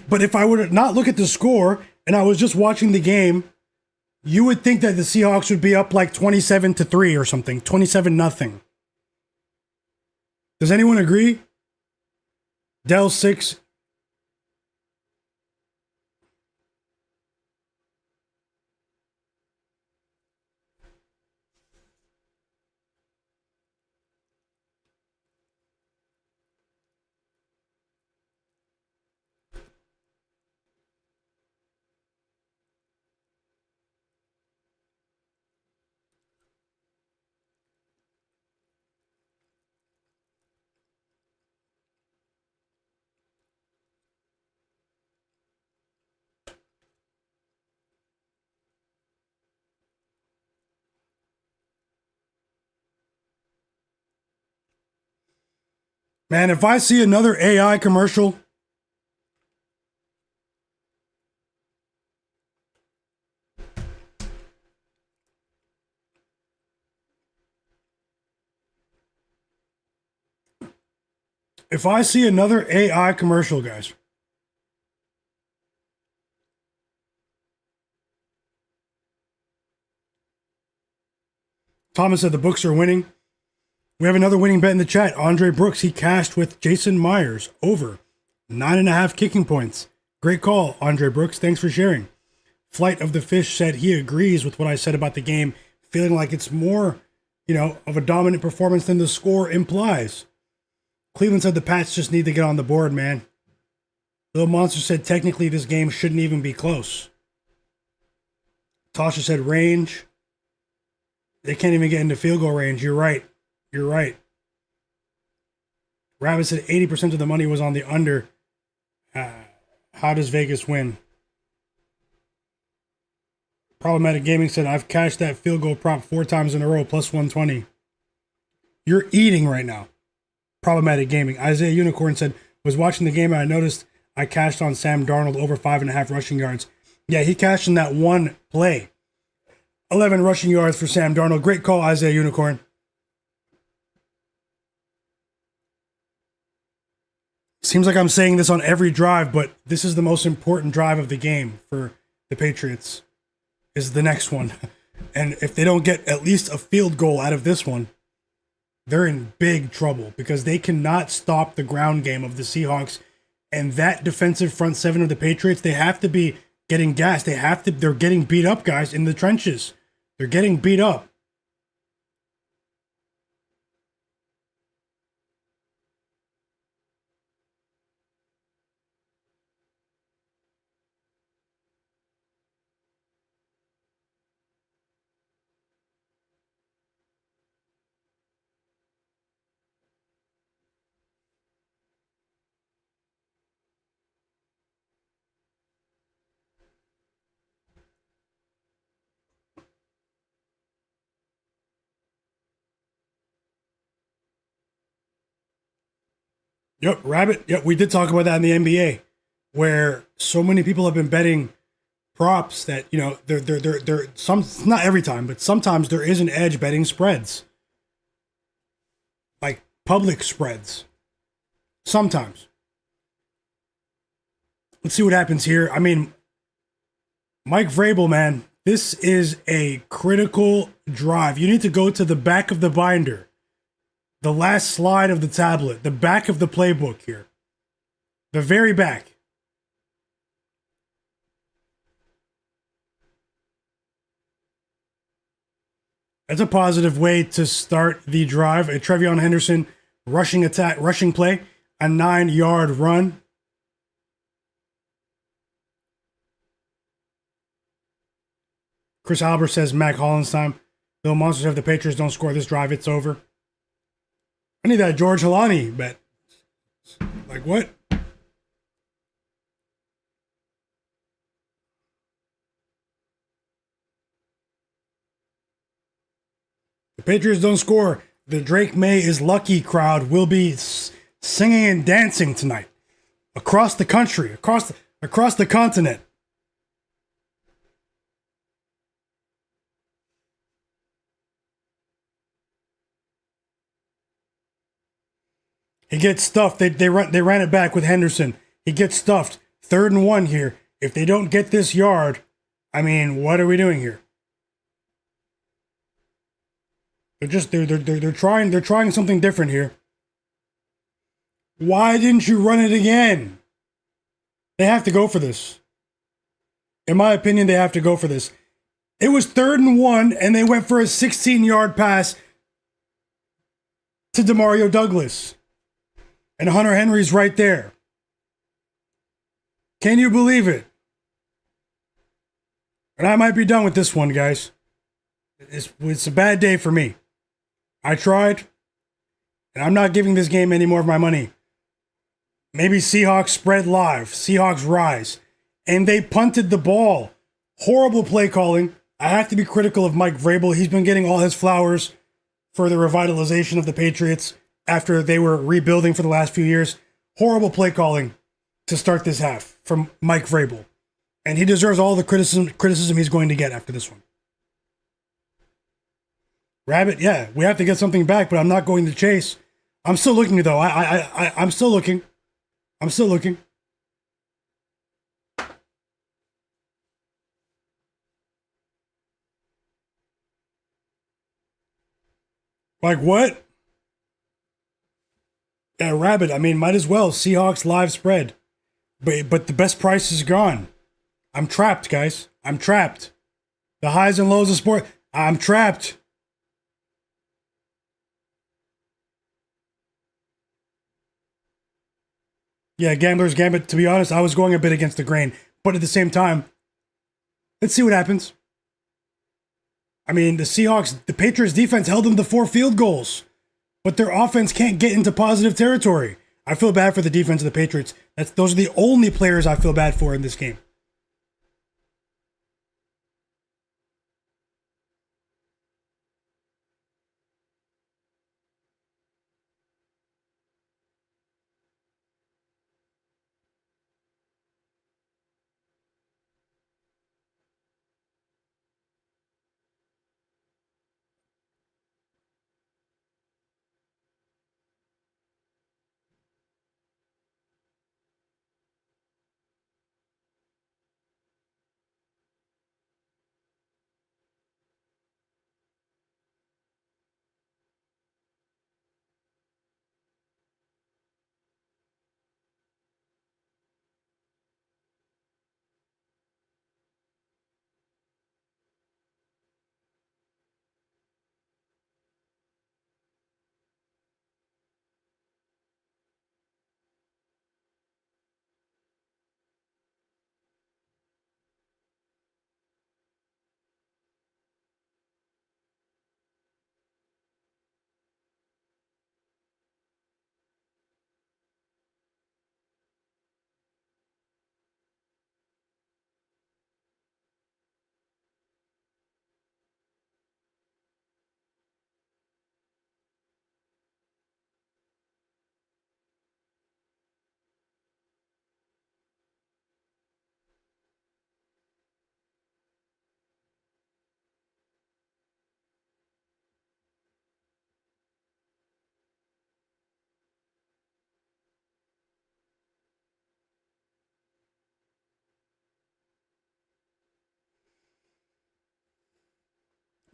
But if I were to not look at the score and I was just watching the game, you would think that the Seahawks would be up like 27-3 or something, 27-0. Does anyone agree? Dell 6. Man, if I see another AI commercial, if I see another AI commercial, guys. Thomas said the books are winning. We have another winning bet in the chat. Andre Brooks, he cashed with Jason Myers over 9.5 kicking points. Great call, Andre Brooks. Thanks for sharing. Flight of the Fish said he agrees with what I said about the game, feeling like it's more, of a dominant performance than the score implies. Cleveland said the Pats just need to get on the board, man. Little Monster said technically this game shouldn't even be close. Tasha said range. They can't even get into field goal range. You're right. You're right. Rabbit said 80% of the money was on the under. How does Vegas win? Problematic Gaming said, I've cashed that field goal prop 4 times in a row, plus 120. You're eating right now. Problematic Gaming. Isaiah Unicorn said, was watching the game and I noticed I cashed on Sam Darnold over 5.5 rushing yards. Yeah, he cashed in that one play. 11 rushing yards for Sam Darnold. Great call, Isaiah Unicorn. Seems like I'm saying this on every drive, but this is the most important drive of the game for the Patriots, is the next one. And if they don't get at least a field goal out of this one, they're in big trouble because they cannot stop the ground game of the Seahawks. And that defensive front seven of the Patriots, they have to be getting gassed. They're getting beat up, guys, in the trenches. They're getting beat up. Yep, Rabbit. Yep, we did talk about that in the NBA, where so many people have been betting props that they're some, not every time, but sometimes there is an edge betting spreads, like public spreads. Sometimes. Let's see what happens here. I mean, Mike Vrabel, man, this is a critical drive. You need to go to the back of the binder, the last slide of the tablet, the back of the playbook here, the very back. That's a positive way to start the drive. A TreVyon Henderson rushing attack, rushing play, a 9-yard run. Chris Albert says Mac Hollins time. Though Monsters have the Patriots don't score this drive, it's over. I need that George Halani bet. Like what? The Patriots don't score. The Drake Maye is lucky crowd will be singing and dancing tonight across the country, across the continent. He gets stuffed. They ran it back with Henderson. He gets stuffed. 3rd and 1 here. If they don't get this yard, I mean, what are we doing here? They're trying something different here. Why didn't you run it again? They have to go for this. In my opinion, they have to go for this. It was 3rd and 1, and they went for a 16-yard pass to Demario Douglas. And Hunter Henry's right there. Can you believe it? And I might be done with this one, guys. It's a bad day for me. I tried, and I'm not giving this game any more of my money. Maybe Seahawks spread live, Seahawks rise, and they punted the ball. Horrible play calling. I have to be critical of Mike Vrabel. He's been getting all his flowers for the revitalization of the Patriots after they were rebuilding for the last few years. Horrible play calling to start this half from Mike Vrabel. And he deserves all the criticism he's going to get after this one. Rabbit, yeah, we have to get something back, but I'm not going to chase. I'm still looking, though. I'm still looking. I'm still looking. Like what? Yeah, Rabbit, I mean, might as well. Seahawks live spread. But the best price is gone. I'm trapped, guys. I'm trapped. The highs and lows of sport. I'm trapped. Yeah, Gambler's Gambit, to be honest, I was going a bit against the grain. But at the same time, let's see what happens. I mean, the Patriots defense held them to 4 field goals. But their offense can't get into positive territory. I feel bad for the defense of the Patriots. Those are the only players I feel bad for in this game.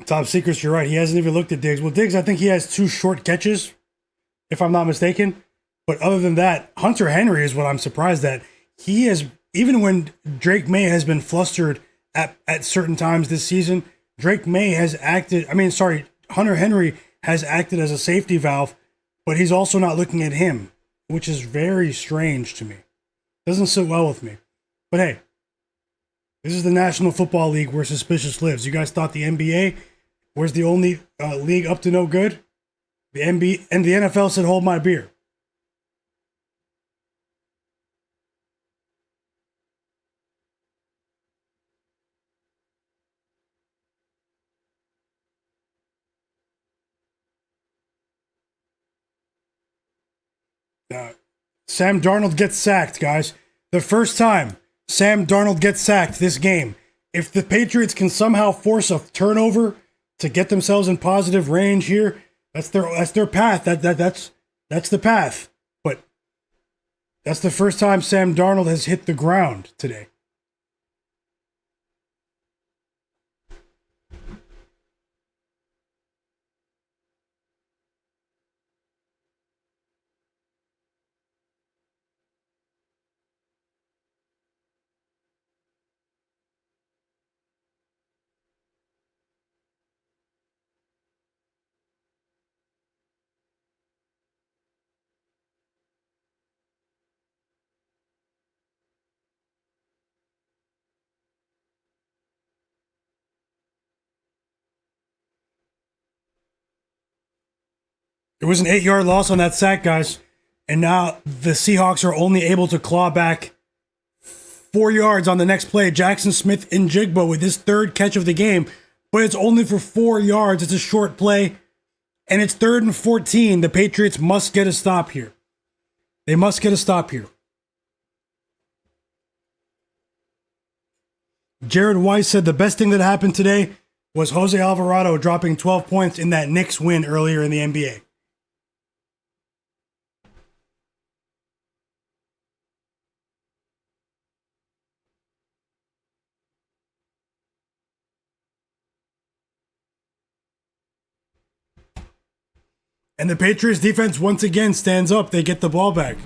Top secrets, you're right. He hasn't even looked at Diggs. Well, Diggs, I think he has 2 short catches, if I'm not mistaken. But other than that, Hunter Henry is what I'm surprised at. He has, even when Drake Maye has been flustered at certain times this season, Hunter Henry has acted as a safety valve, but he's also not looking at him, which is very strange to me. Doesn't sit well with me. But hey, this is the National Football League where suspicious lives. You guys thought the NBA was the only league up to no good? The NBA and the NFL said, hold my beer. Sam Darnold gets sacked, guys. The first time Sam Darnold gets sacked this game. If the Patriots can somehow force a turnover to get themselves in positive range here, that's their path. That's the path. But that's the first time Sam Darnold has hit the ground today. It was an 8-yard loss on that sack, guys. And now the Seahawks are only able to claw back 4 yards on the next play. Jaxon Smith-Njigba with his 3rd catch of the game, but it's only for 4 yards. It's a short play, and it's 3rd and 14. The Patriots must get a stop here. They must get a stop here. Jared Weiss said the best thing that happened today was Jose Alvarado dropping 12 points in that Knicks win earlier in the NBA. And the Patriots defense once again stands up. They get the ball back.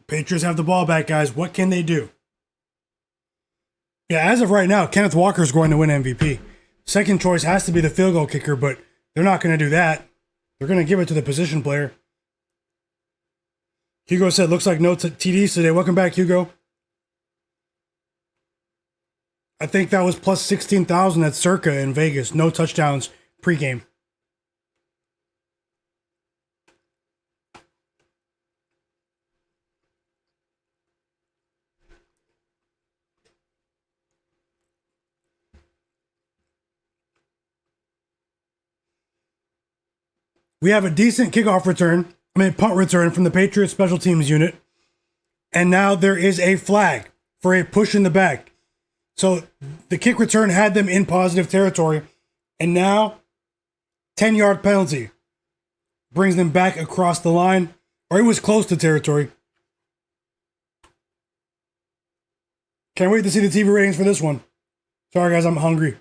Patriots have the ball back, guys. What can they do? Yeah, as of right now, Kenneth Walker is going to win MVP. Second choice has to be the field goal kicker, but they're not going to do that. They're going to give it to the position player. Hugo said, looks like no TDs today. Welcome back, Hugo. I think that was plus 16,000 at Circa in Vegas. No touchdowns pregame. We have a decent punt return from the Patriots special teams unit. And now there is a flag for a push in the back. So the kick return had them in positive territory. And now 10-yard penalty brings them back across the line. Or it was close to territory. Can't wait to see the TV ratings for this one. Sorry, guys, I'm hungry.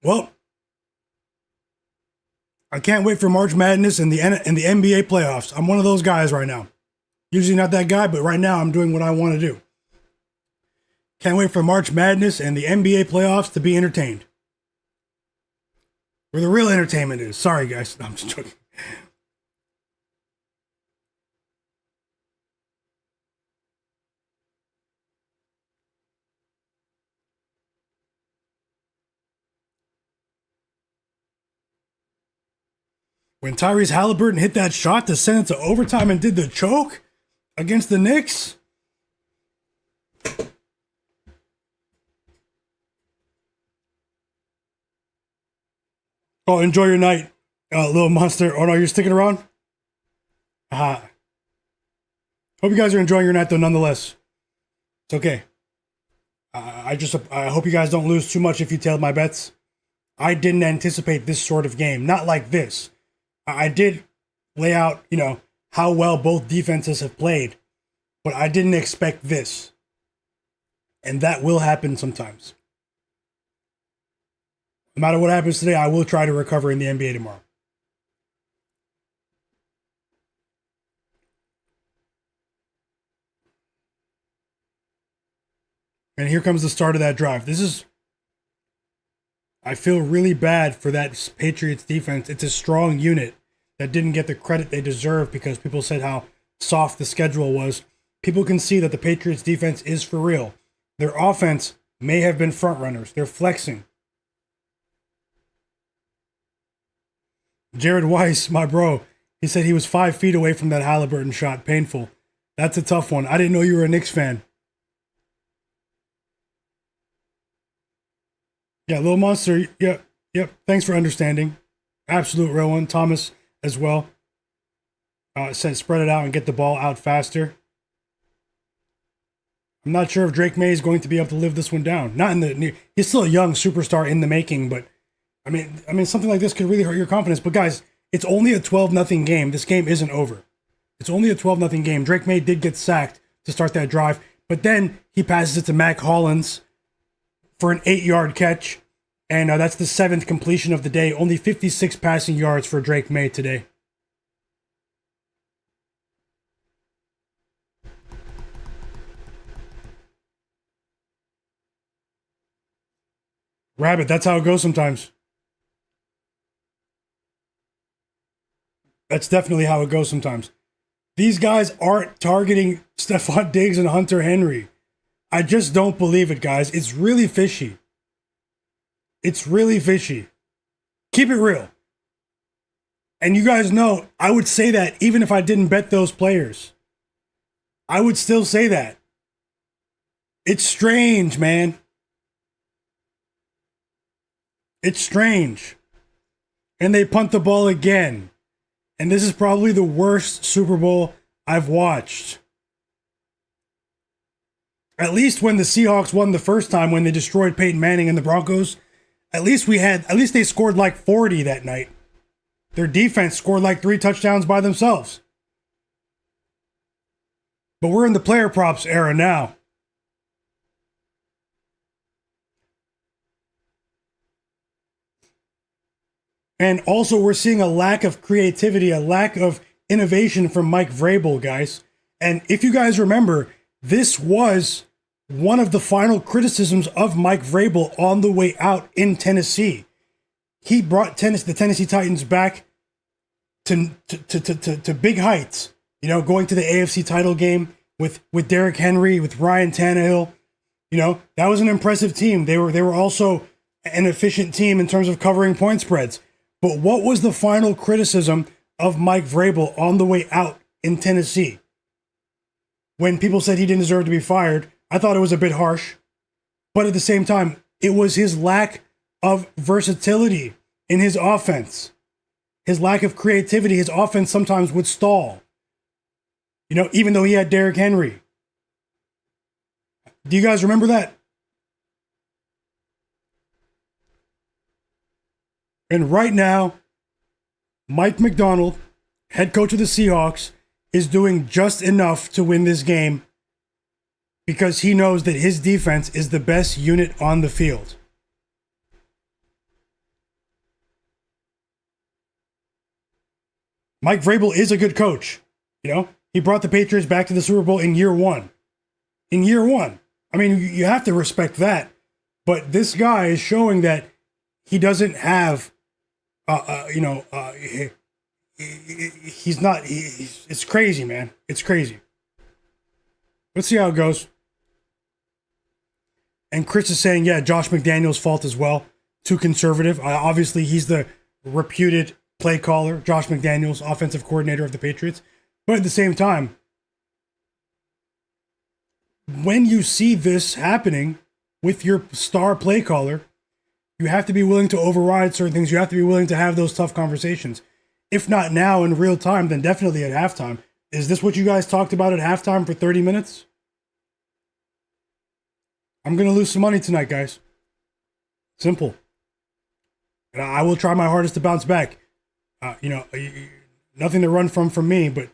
Well, I can't wait for March Madness and the NBA playoffs. I'm one of those guys right now. Usually not that guy, but right now I'm doing what I want to do. Can't wait for March Madness and the NBA playoffs to be entertained. Where the real entertainment is. Sorry, guys. No, I'm just joking. When Tyrese Halliburton hit that shot to send it to overtime and did the choke against the Knicks. Oh, enjoy your night, little monster. Oh, no, you're sticking around? Hope you guys are enjoying your night, though, nonetheless. It's okay. I hope you guys don't lose too much if you tailed my bets. I didn't anticipate this sort of game. Not like this. I did lay out, how well both defenses have played, but I didn't expect this. And that will happen sometimes. No matter what happens today, I will try to recover in the NBA tomorrow. And here comes the start of that drive. I feel really bad for that Patriots defense. It's a strong unit that didn't get the credit they deserve because people said how soft the schedule was. People can see that the Patriots defense is for real. Their offense may have been front runners. They're flexing. Jared Weiss, my bro, he said he was 5 feet away from that Halliburton shot. Painful. That's a tough one. I didn't know you were a Knicks fan. Yeah, Little Monster, yep. Thanks for understanding. Absolute real one. Thomas as well. Said spread it out and get the ball out faster. I'm not sure if Drake Maye is going to be able to live this one down. Not in the he's still a young superstar in the making, but I mean something like this could really hurt your confidence. But guys, it's only a 12-0 game. This game isn't over. It's only a 12-0 game. Drake Maye did get sacked to start that drive, but then he passes it to Mac Hollins for an 8-yard catch, and that's the 7th completion of the day. Only 56 passing yards for Drake Maye today. Rabbit, that's how it goes sometimes. That's definitely how it goes sometimes. These guys aren't targeting Stefon Diggs and Hunter Henry. I just don't believe it, guys. It's really fishy. It's really fishy. Keep it real. And you guys know, I would say that even if I didn't bet those players. I would still say that. It's strange, man. It's strange. And they punt the ball again. And this is probably the worst Super Bowl I've watched. At least when the Seahawks won the first time when they destroyed Peyton Manning and the Broncos, at least they scored like 40 that night. Their defense scored like 3 touchdowns by themselves. But we're in the player props era now. And also we're seeing a lack of creativity, a lack of innovation from Mike Vrabel, guys. And if you guys remember, this was one of the final criticisms of Mike Vrabel on the way out in Tennessee. He brought the Tennessee Titans back to big heights. Going to the AFC title game with Derrick Henry, with Ryan Tannehill. That was an impressive team. They were also an efficient team in terms of covering point spreads. But what was the final criticism of Mike Vrabel on the way out in Tennessee? When people said he didn't deserve to be fired, I thought it was a bit harsh. But at the same time, it was his lack of versatility in his offense. His lack of creativity. His offense sometimes would stall. Even though he had Derrick Henry. Do you guys remember that? And right now, Mike Macdonald, head coach of the Seahawks, is doing just enough to win this game because he knows that his defense is the best unit on the field. Mike Vrabel is a good coach. You know, he brought the Patriots back to the Super Bowl in year one. In year one. I mean, you have to respect that. But this guy is showing that he doesn't have, he's not, it's crazy, man. It's crazy. Let's see how it goes. And Chris is saying, yeah, Josh McDaniels' fault as well. Too conservative. Obviously, he's the reputed play caller, Josh McDaniels, offensive coordinator of the Patriots. But at the same time, when you see this happening with your star play caller, you have to be willing to override certain things. You have to be willing to have those tough conversations. If not now in real time, then definitely at halftime. Is this what you guys talked about at halftime for 30 minutes? I'm going to lose some money tonight, guys. Simple. And I will try my hardest to bounce back. Nothing to run from me, but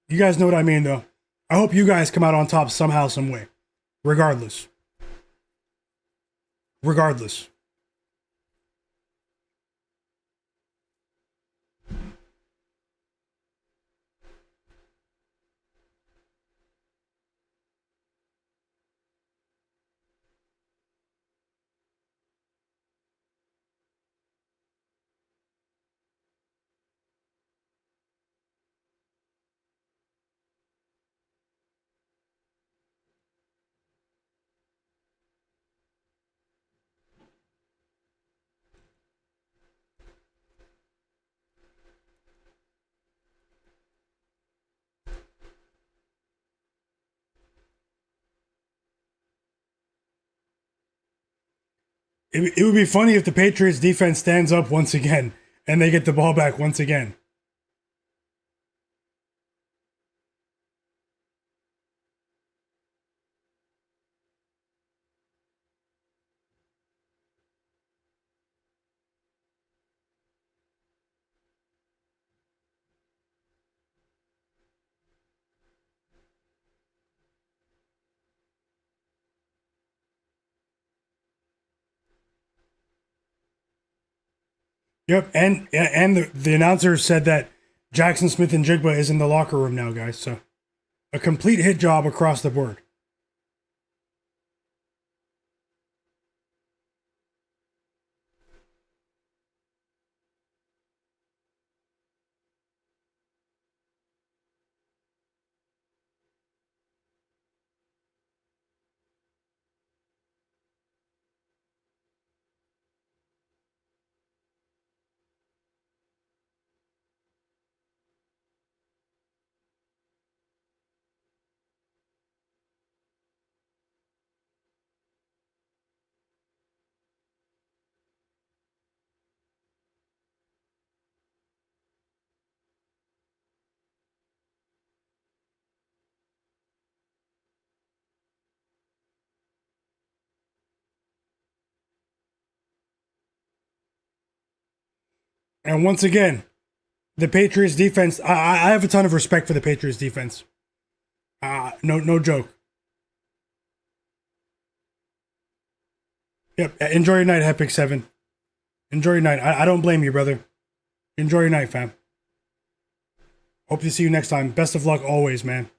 you guys know what I mean, though. I hope you guys come out on top somehow, some way. Regardless. It would be funny if the Patriots defense stands up once again and they get the ball back once again. Yep, and the announcer said that Jaxon Smith-Njigba is in the locker room now, guys. So a complete hit job across the board. And once again, the Patriots defense, I have a ton of respect for the Patriots defense. No joke. Yep, enjoy your night, Epic 7. Enjoy your night. I don't blame you, brother. Enjoy your night, fam. Hope to see you next time. Best of luck always, man.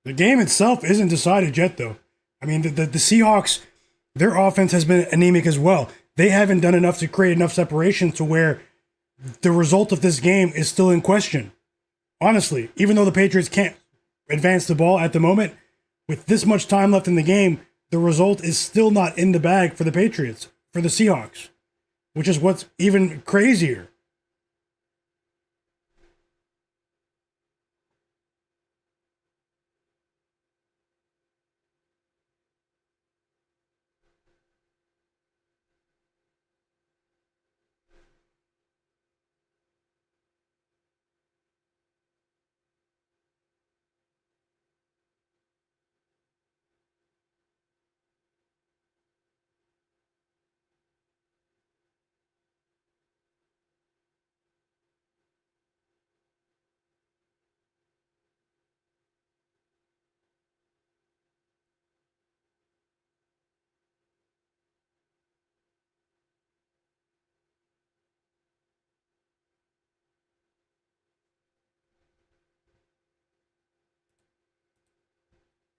The game itself isn't decided yet, though. I mean, the Seahawks, their offense has been anemic as well. They haven't done enough to create enough separation to where the result of this game is still in question. Honestly, even though the Patriots can't advance the ball at the moment, with this much time left in the game, the result is still not in the bag for the Patriots, for the Seahawks, which is what's even crazier.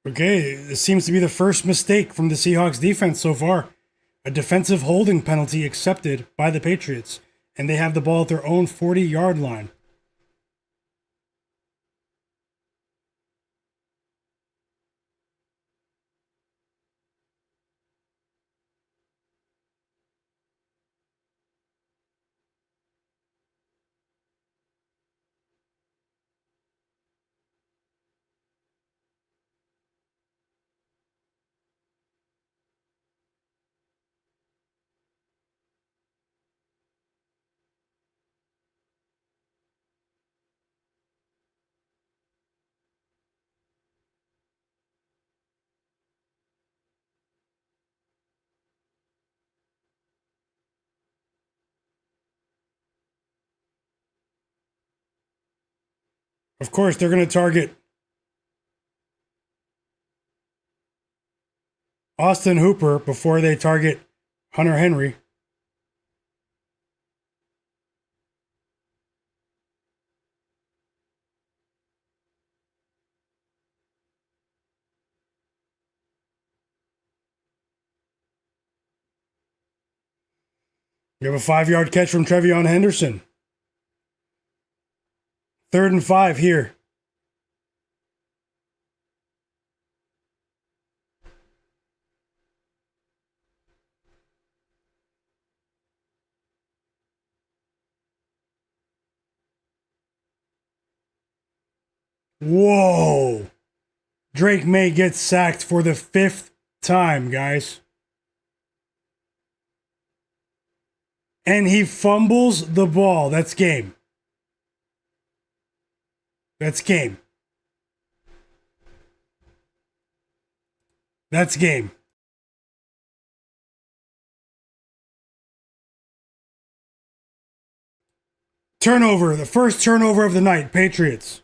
Okay, this seems to be the first mistake from the Seahawks defense so far. A defensive holding penalty accepted by the Patriots, and they have the ball at their own 40-yard line. Of course, they're going to target Austin Hooper before they target Hunter Henry. You have a 5-yard catch from TreVyon Henderson. 3rd and 5 here. Whoa. Drake Maye gets sacked for the 5th time, guys. And he fumbles the ball. That's game. That's game. That's game. Turnover. The first turnover of the night. Patriots.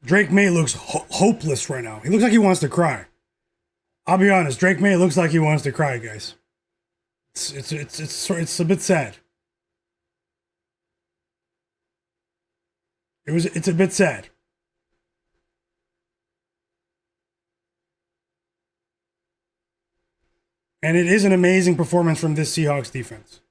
Drake Maye looks hopeless right now. He looks like he wants to cry. I'll be honest. Drake Maye looks like he wants to cry, guys. It's a bit sad. It's a bit sad. And it is an amazing performance from this Seahawks defense.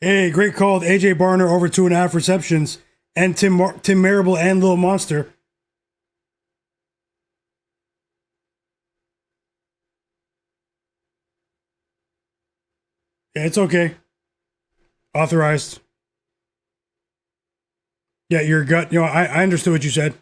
Hey, great call. AJ Barner over 2.5 receptions. And Tim Marable and Lil Monster. Yeah, it's okay. Authorized. Yeah, your gut. I understood what you said.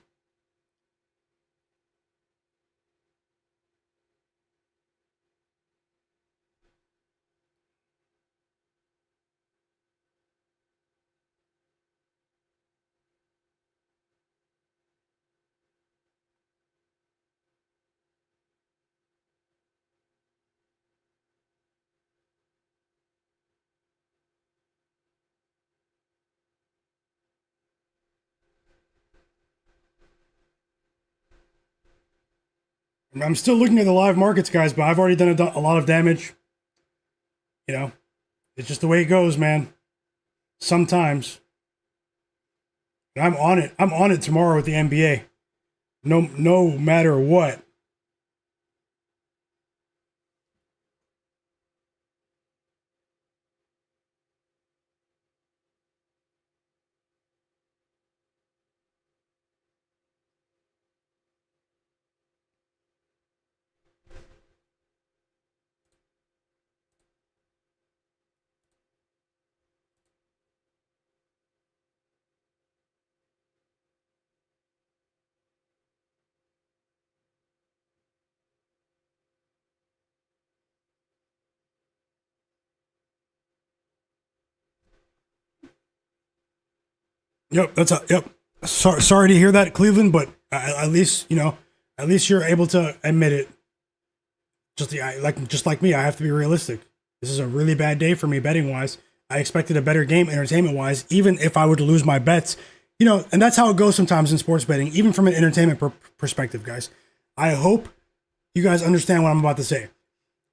I'm still looking at the live markets, guys, but I've already done a lot of damage. You know, it's just the way it goes, man. Sometimes. And I'm on it. I'm on it tomorrow with the NBA. No matter what. Yep, yep. Sorry to hear that, Cleveland, but at least at least you're able to admit it. Just like me, I have to be realistic. This is a really bad day for me betting wise. I expected a better game entertainment wise, even if I were to lose my bets. And that's how it goes sometimes in sports betting, even from an entertainment perspective, guys. I hope you guys understand what I'm about to say.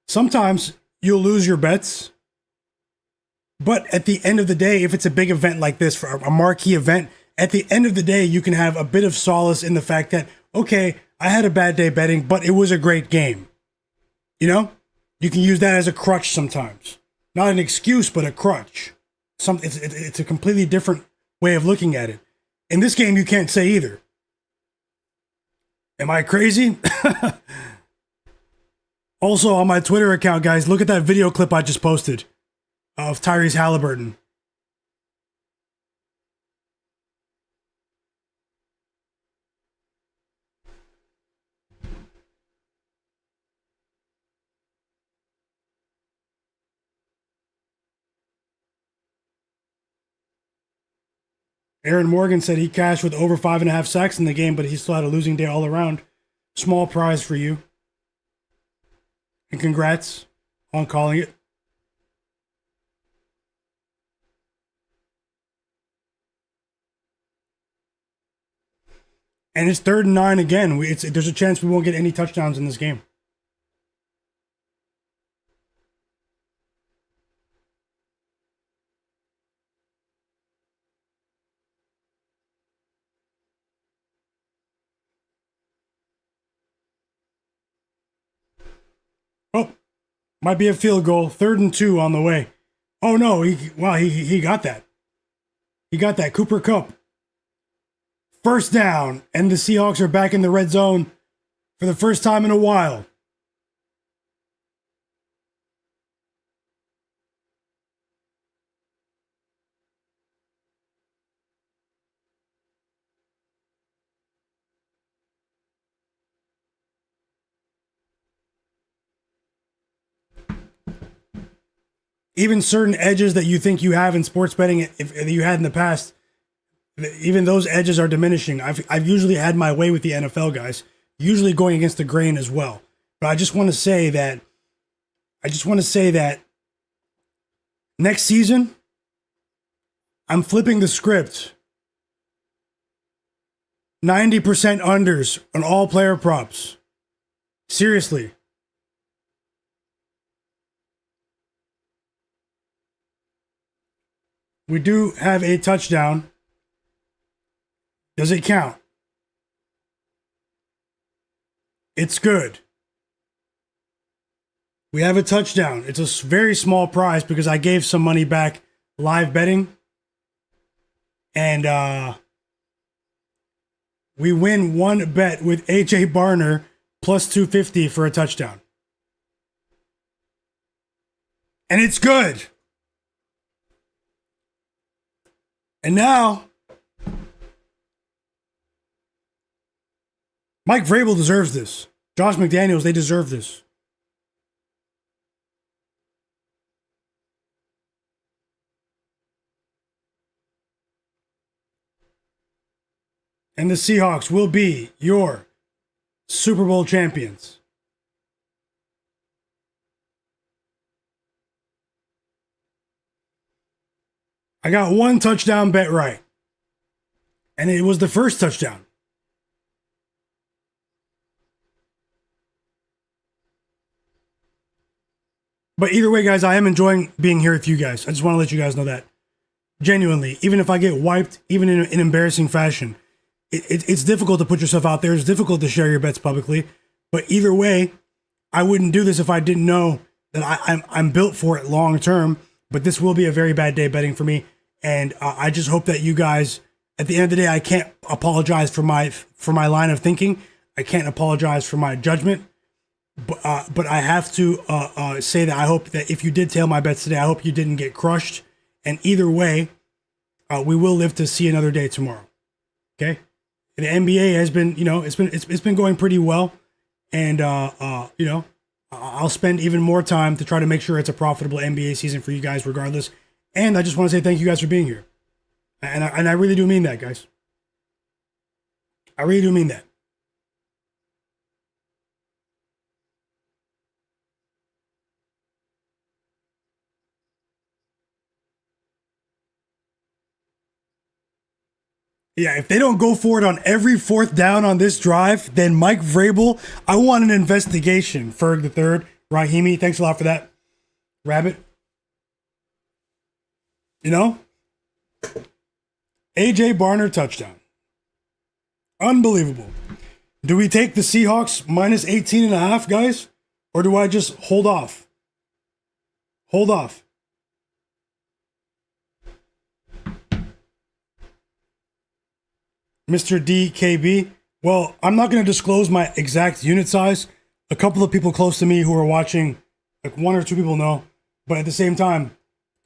Sometimes you'll lose your bets, but at the end of the day, if it's a big event like this, for a marquee event, at the end of the day, you can have a bit of solace in the fact that, okay, I had a bad day betting, but it was a great game. You can use that as a crutch sometimes. Not an excuse, but a crutch. It's a completely different way of looking at it. In this game, you can't say either. Am I crazy? Also, on my Twitter account, guys, look at that video clip I just posted of Tyrese Halliburton. Aaron Morgan said he cashed with over 5.5 sacks in the game, but he still had a losing day all around. Small prize for you. And congrats on calling it. And it's 3rd and 9 again. There's a chance we won't get any touchdowns in this game. Oh, might be a field goal. 3rd and 2 on the way. Oh no, he got that. He got that. Cooper Kupp. First down, and the Seahawks are back in the red zone for the first time in a while. Even certain edges that you think you have in sports betting, if you had in the past, even those edges are diminishing. I've usually had my way with the NFL guys, usually going against the grain as well. But I just want to say that next season, I'm flipping the script. 90% unders on all player props. Seriously. We do have a touchdown. Does it count? It's good. We have a touchdown. It's a very small prize because I gave some money back live betting. And we win one bet with AJ Barner plus 250 for a touchdown. And it's good. And now, Mike Vrabel deserves this. Josh McDaniels, they deserve this. And the Seahawks will be your Super Bowl champions. I got one touchdown bet right. And it was the first touchdown. But either way, guys, I am enjoying being here with you guys. I just want to let you guys know that. Genuinely, even if I get wiped, even in an embarrassing fashion, it's difficult to put yourself out there. It's difficult to share your bets publicly. But either way, I wouldn't do this if I didn't know that I'm built for it long term. But this will be a very bad day betting for me. And I just hope that you guys, at the end of the day, I can't apologize for my line of thinking. I can't apologize for my judgment. But I have to say that I hope that if you did tail my bets today, I hope you didn't get crushed. And either way, we will live to see another day tomorrow. Okay, the NBA has been, it's been going pretty well, and I'll spend even more time to try to make sure it's a profitable NBA season for you guys, regardless. And I just want to say thank you guys for being here, and I really do mean that, guys. I really do mean that. Yeah, if they don't go for it on every fourth down on this drive, then Mike Vrabel, I want an investigation. Ferg the third, Rahimi, thanks a lot for that. Rabbit. AJ Barner touchdown. Unbelievable. Do we take the Seahawks minus 18.5, guys? Or do I just hold off? Hold off. Mr. DKB. Well, I'm not going to disclose my exact unit size. A couple of people close to me who are watching, like one or two people know. But at the same time,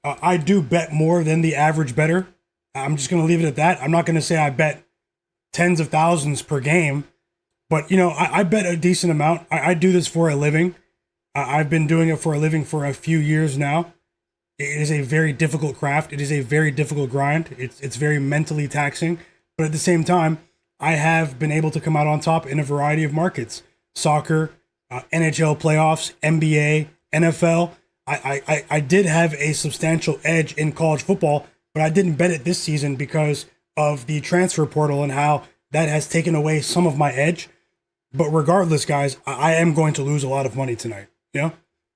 I do bet more than the average bettor. I'm just going to leave it at that. I'm not going to say I bet tens of thousands per game. But, I bet a decent amount. I do this for a living. I've been doing it for a living for a few years now. It is a very difficult craft. It is a very difficult grind. It's very mentally taxing. But at the same time, I have been able to come out on top in a variety of markets. Soccer, NHL playoffs, NBA, NFL. I did have a substantial edge in college football, but I didn't bet it this season because of the transfer portal and how that has taken away some of my edge. But regardless, guys, I am going to lose a lot of money tonight,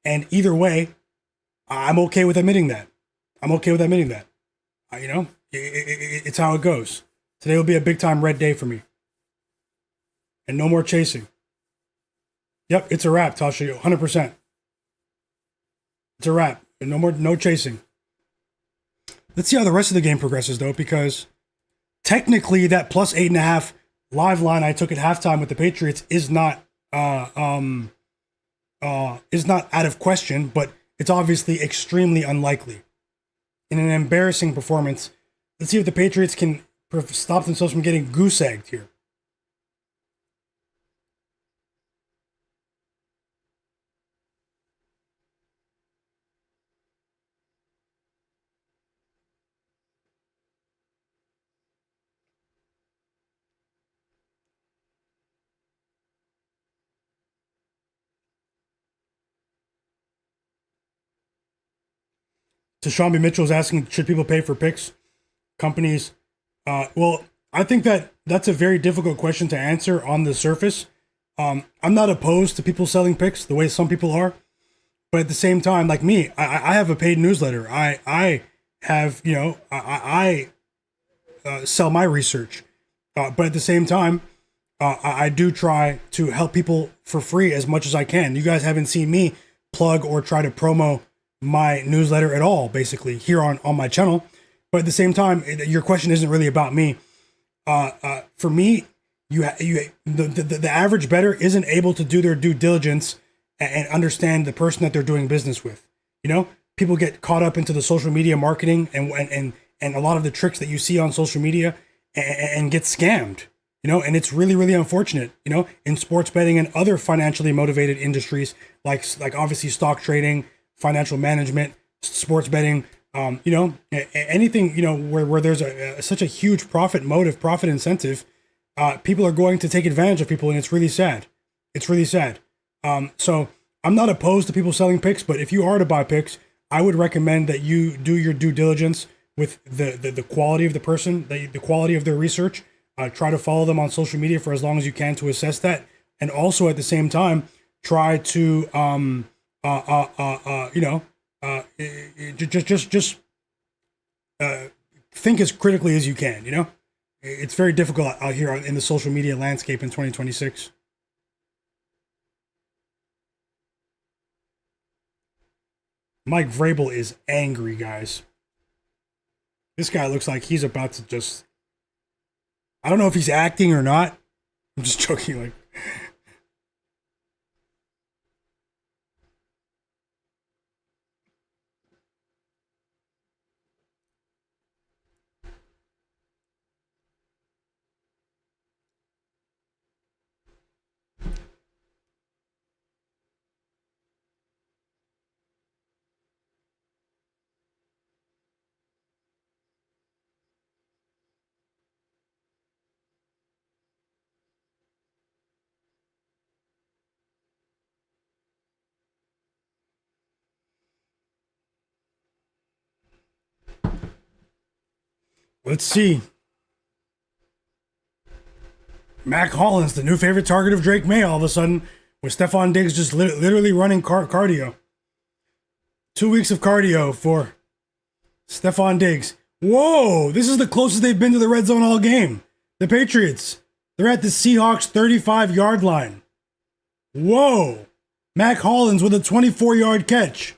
And either way, I'm okay with admitting that. It's how it goes. Today will be a big-time red day for me. And no more chasing. Yep, it's a wrap, Tasha, 100%. It's a wrap. And no chasing. Let's see how the rest of the game progresses, though, because technically that plus 8.5 live line I took at halftime with the Patriots is not out of question, but it's obviously extremely unlikely. In an embarrassing performance, let's see if the Patriots can stop themselves from getting goose-egged here. Tashambi Mitchell is asking, should people pay for picks? Companies. Well, I think that's a very difficult question to answer on the surface. I'm not opposed to people selling picks the way some people are, but at the same time, like me, I have a paid newsletter. I have, I sell my research, but at the same time, I do try to help people for free as much as I can. You guys haven't seen me plug or try to promo my newsletter at all, basically here on my channel. But at the same time, your question isn't really about me. For me, the average bettor isn't able to do their due diligence and understand the person that they're doing business with. People get caught up into the social media marketing and a lot of the tricks that you see on social media and get scammed. And it's really, really unfortunate. In sports betting and other financially motivated industries like obviously stock trading, financial management, sports betting. Anything, where there's such a huge profit incentive, people are going to take advantage of people, and it's really sad. So I'm not opposed to people selling picks, but if you are to buy picks, I would recommend that you do your due diligence with the quality of the person, the quality of their research. Try to follow them on social media for as long as you can to assess that. And also at the same time, try to you know, just think as critically as you can. You know, it's very difficult out here in the social media landscape in 2026. Mike Vrabel is angry, guys. This guy looks like he's about to just. I don't know if he's acting or not. I'm just joking. Like, let's see. Mac Hollins, the new favorite target of Drake Maye, all of a sudden, with Stefon Diggs just literally running cardio. 2 weeks of cardio for Stefon Diggs. Whoa, this is the closest they've been to the red zone all game. The Patriots, they're at the Seahawks 35-yard line. Whoa, Mac Hollins with a 24-yard catch.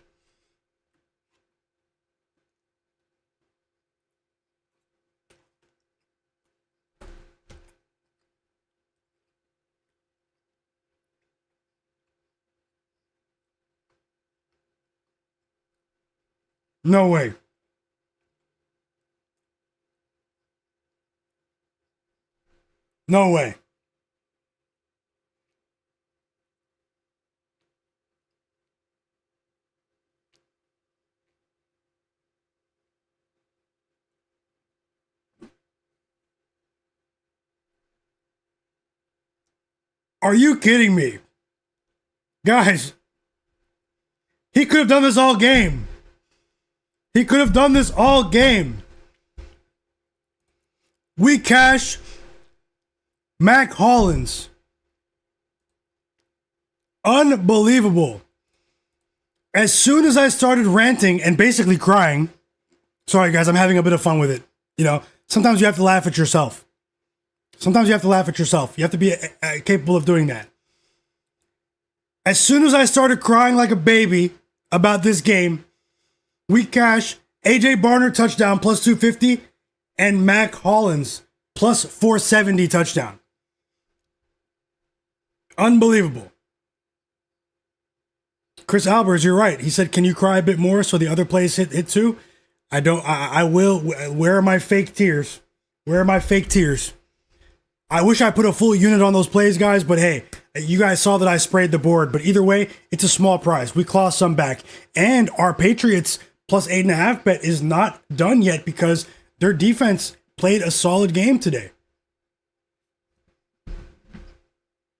No way. No way. Are you kidding me? Guys, he could have done this all game. He could have done this all game. We cash Mac Hollins. Unbelievable. As soon as I started ranting and basically crying, sorry guys, I'm having a bit of fun with it. You know, sometimes you have to laugh at yourself. Sometimes you have to laugh at yourself. You have to be capable of doing that. As soon as I started crying like a baby about this game, we cash AJ Barner touchdown plus 250 and Mac Hollins plus 470 touchdown. Unbelievable. Chris Albers, you're right. He said, "Can you cry a bit more so the other plays hit too?" I don't. I will. Where are my fake tears? Where are my fake tears? I wish I put a full unit on those plays, guys. But hey, you guys saw that I sprayed the board. But either way, it's a small prize. We claw some back, and our Patriots plus 8.5 bet is not done yet because their defense played a solid game today.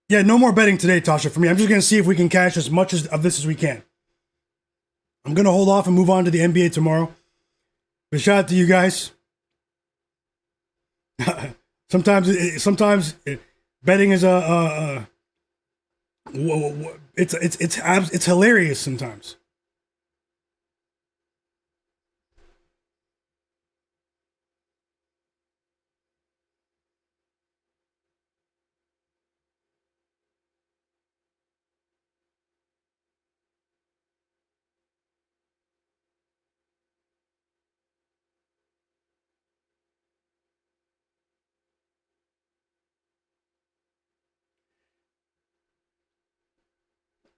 Yeah, no more betting today, Tasha, for me. I'm just going to see if we can cash as much of this as we can. I'm going to hold off and move on to the NBA tomorrow. But shout out to you guys. sometimes betting is it's hilarious sometimes.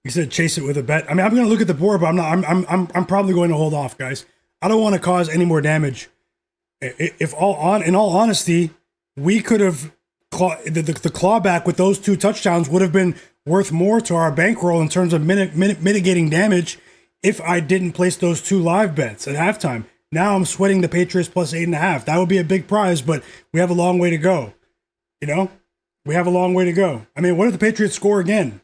You said chase it with a bet. I mean, I'm going to look at the board, but I'm not. I'm probably going to hold off, guys. I don't want to cause any more damage. If in all honesty, we could have the clawback with those 2 touchdowns would have been worth more to our bankroll in terms of mitigating damage if I didn't place those 2 live bets at halftime. Now I'm sweating the Patriots plus 8.5. That would be a big prize, but we have a long way to go. You know, we have a long way to go. I mean, what if the Patriots score again?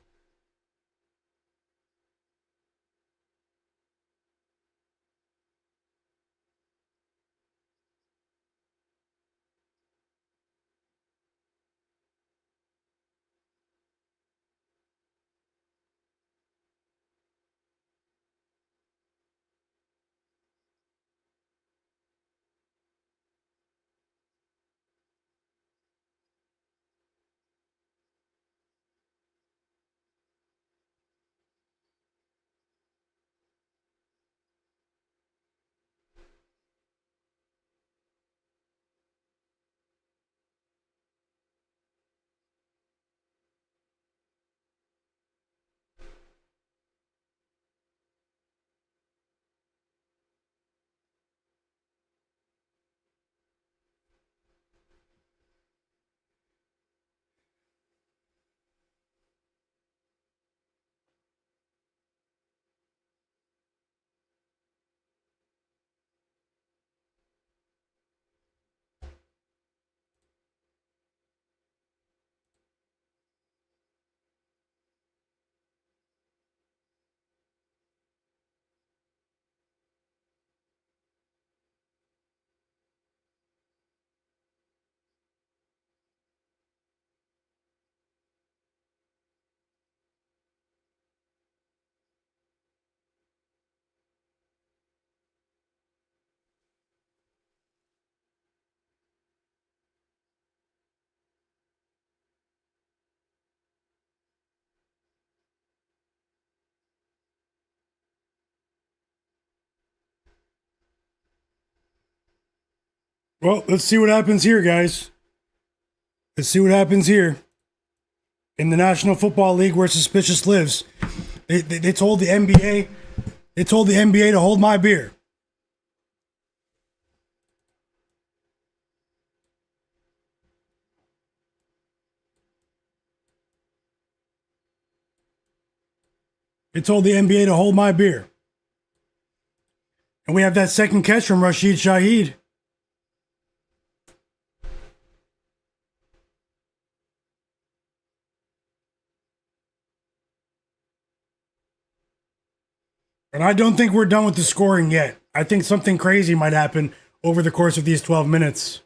Well, let's see what happens here, guys. Let's see what happens here. In the National Football League where suspicious lives. They told the NBA, to hold my beer. They told the NBA to hold my beer. And we have that second catch from Rashid Shaheed. And I don't think we're done with the scoring yet. I think something crazy might happen over the course of these 12 minutes.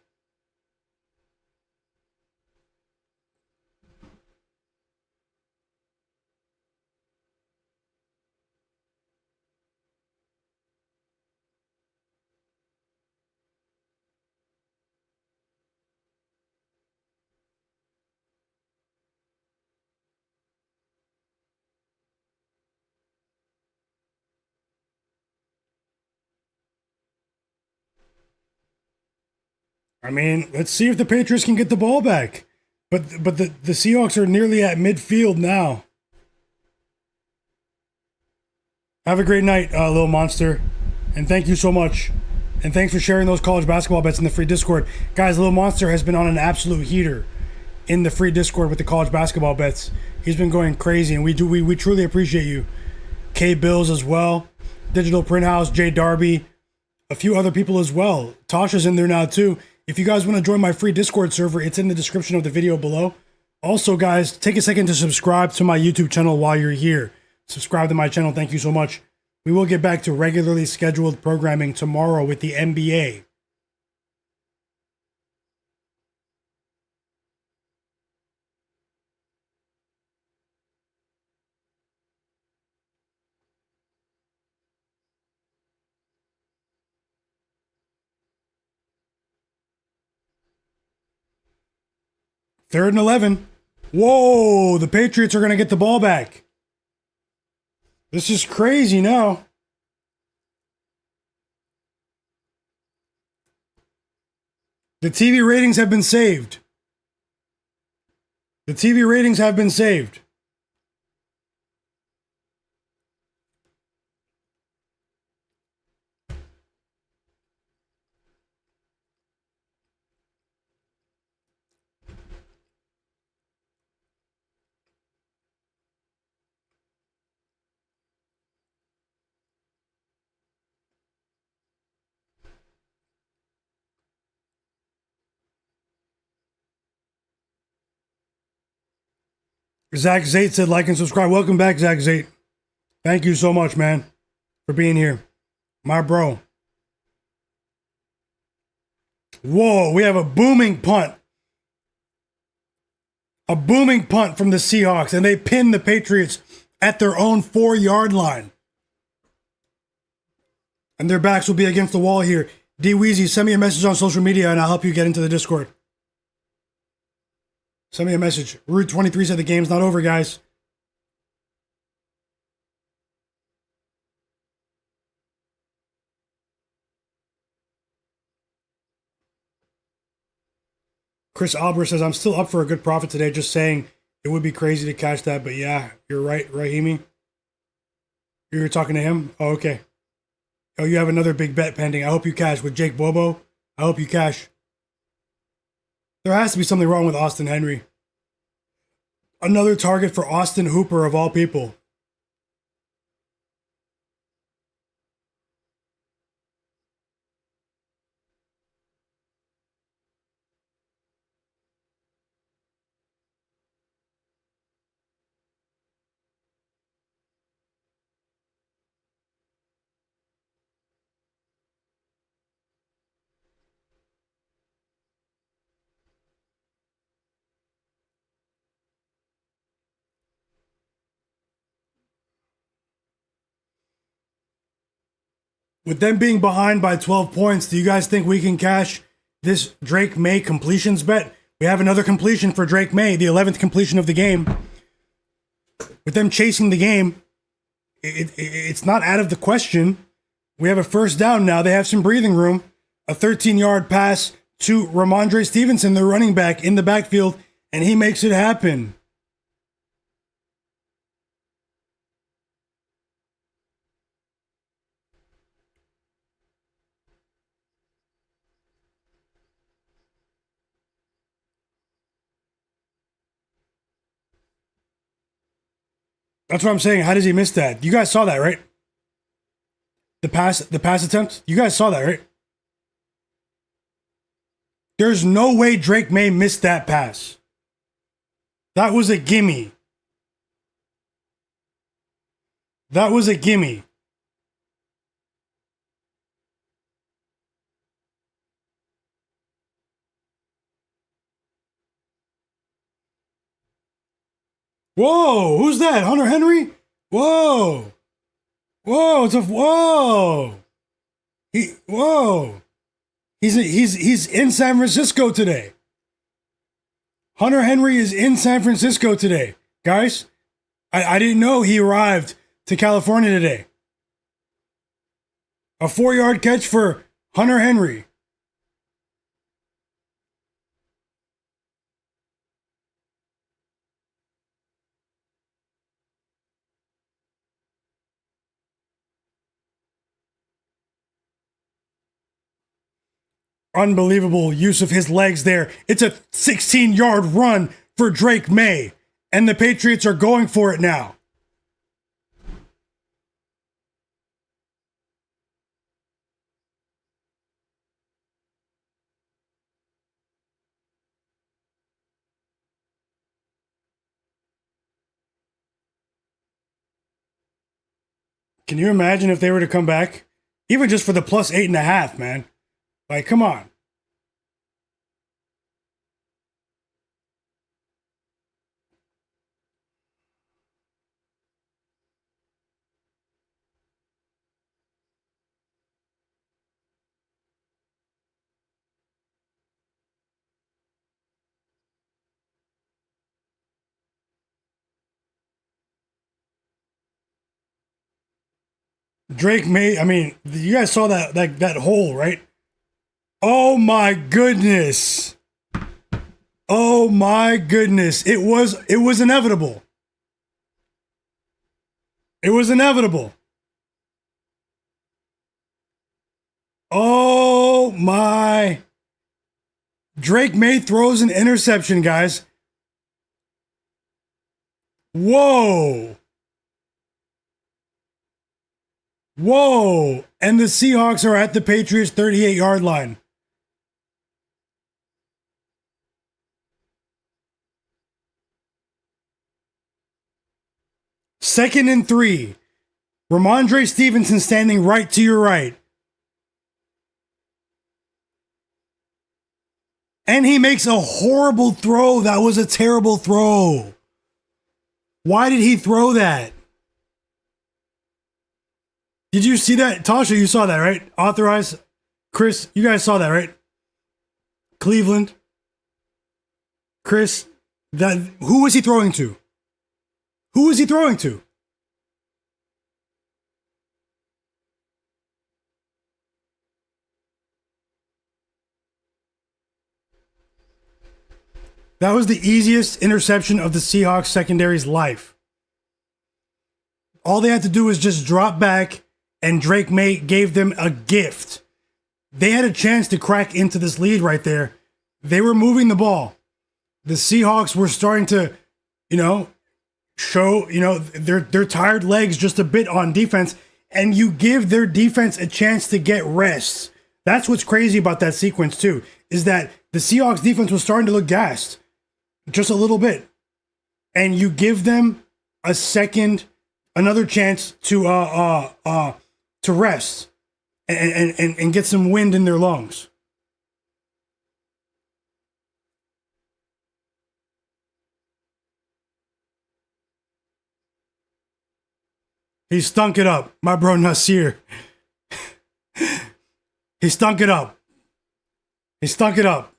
I mean, let's see if the Patriots can get the ball back. But the Seahawks are nearly at midfield now. Have a great night, little monster. And thank you so much. And thanks for sharing those college basketball bets in the free Discord. Guys, Little Monster has been on an absolute heater in the free Discord with the college basketball bets. He's been going crazy, and we truly appreciate you. K Bills as well. Digital Print House, Jay Darby, a few other people as well. Tasha's in there now too. If you guys want to join my free Discord server, it's in the description of the video below. Also, guys, take a second to subscribe to my YouTube channel while you're here. Subscribe to my channel. Thank you so much. We will get back to regularly scheduled programming tomorrow with the NBA. Third and 11. Whoa, the Patriots are going to get the ball back. This is crazy now. The TV ratings have been saved. The TV ratings have been saved. Zach Zate said like and subscribe. Welcome back, Zach Zate. Thank you so much, man, for being here. My bro. Whoa, we have a booming punt. A booming punt from the Seahawks, and they pin the Patriots at their own 4-yard line. And their backs will be against the wall here. D Weezy, send me a message on social media and I'll help you get into the Discord. Send me a message. Route 23 said the game's not over, guys. Chris Albert says, I'm still up for a good profit today. Just saying it would be crazy to catch that. But yeah, you're right, Rahimi. You were talking to him? Oh, okay. Oh, you have another big bet pending. I hope you cash with Jake Bobo. I hope you cash. There has to be something wrong with Austin Henry. Another target for Austin Hooper of all people. With them being behind by 12 points, do you guys think we can cash this Drake Maye completions bet? We have another completion for Drake Maye, the 11th completion of the game. With them chasing the game, it's not out of the question. We have a first down now. They have some breathing room. A 13-yard pass to Rhamondre Stevenson, the running back, in the backfield, and he makes it happen. That's what I'm saying. How does he miss that? You guys saw that, right? The pass attempt? You guys saw that, right? There's no way Drake Maye missed that pass. That was a gimme. That was a gimme. Whoa, who's that? Hunter Henry? Whoa. Whoa, it's a whoa. Whoa. He's in San Francisco today. Hunter Henry is in San Francisco today. Guys, I didn't know he arrived to California today. A 4-yard catch for Hunter Henry. Unbelievable use of his legs there. It's a 16-yard run for Drake Maye, and the Patriots are going for it now. Can you imagine if they were to come back? Even just for the plus 8.5, man. Like, come on. Drake Maye, I mean, you guys saw that hole, right? Oh my goodness. Oh my goodness. It was inevitable. It was inevitable. Oh my. Drake Maye throws an interception, guys. Whoa. Whoa. And the Seahawks are at the Patriots 38-yard line. Second and 3. Rhamondre Stevenson standing right to your right. And he makes a horrible throw. That was a terrible throw. Why did he throw that? Did you see that? Tasha, you saw that, right? Authorized. Chris, you guys saw that, right? Cleveland. Chris, who was he throwing to? Who was he throwing to? That was the easiest interception of the Seahawks secondary's life. All they had to do was just drop back, and Drake Maye gave them a gift. They had a chance to crack into this lead right there. They were moving the ball. The Seahawks were starting to, show, their tired legs just a bit on defense, and you give their defense a chance to get rest. That's what's crazy about that sequence too, is that the Seahawks defense was starting to look gassed just a little bit, and you give them another chance to rest and get some wind in their lungs. He stunk it up, my bro Nasir. He stunk it up. He stunk it up.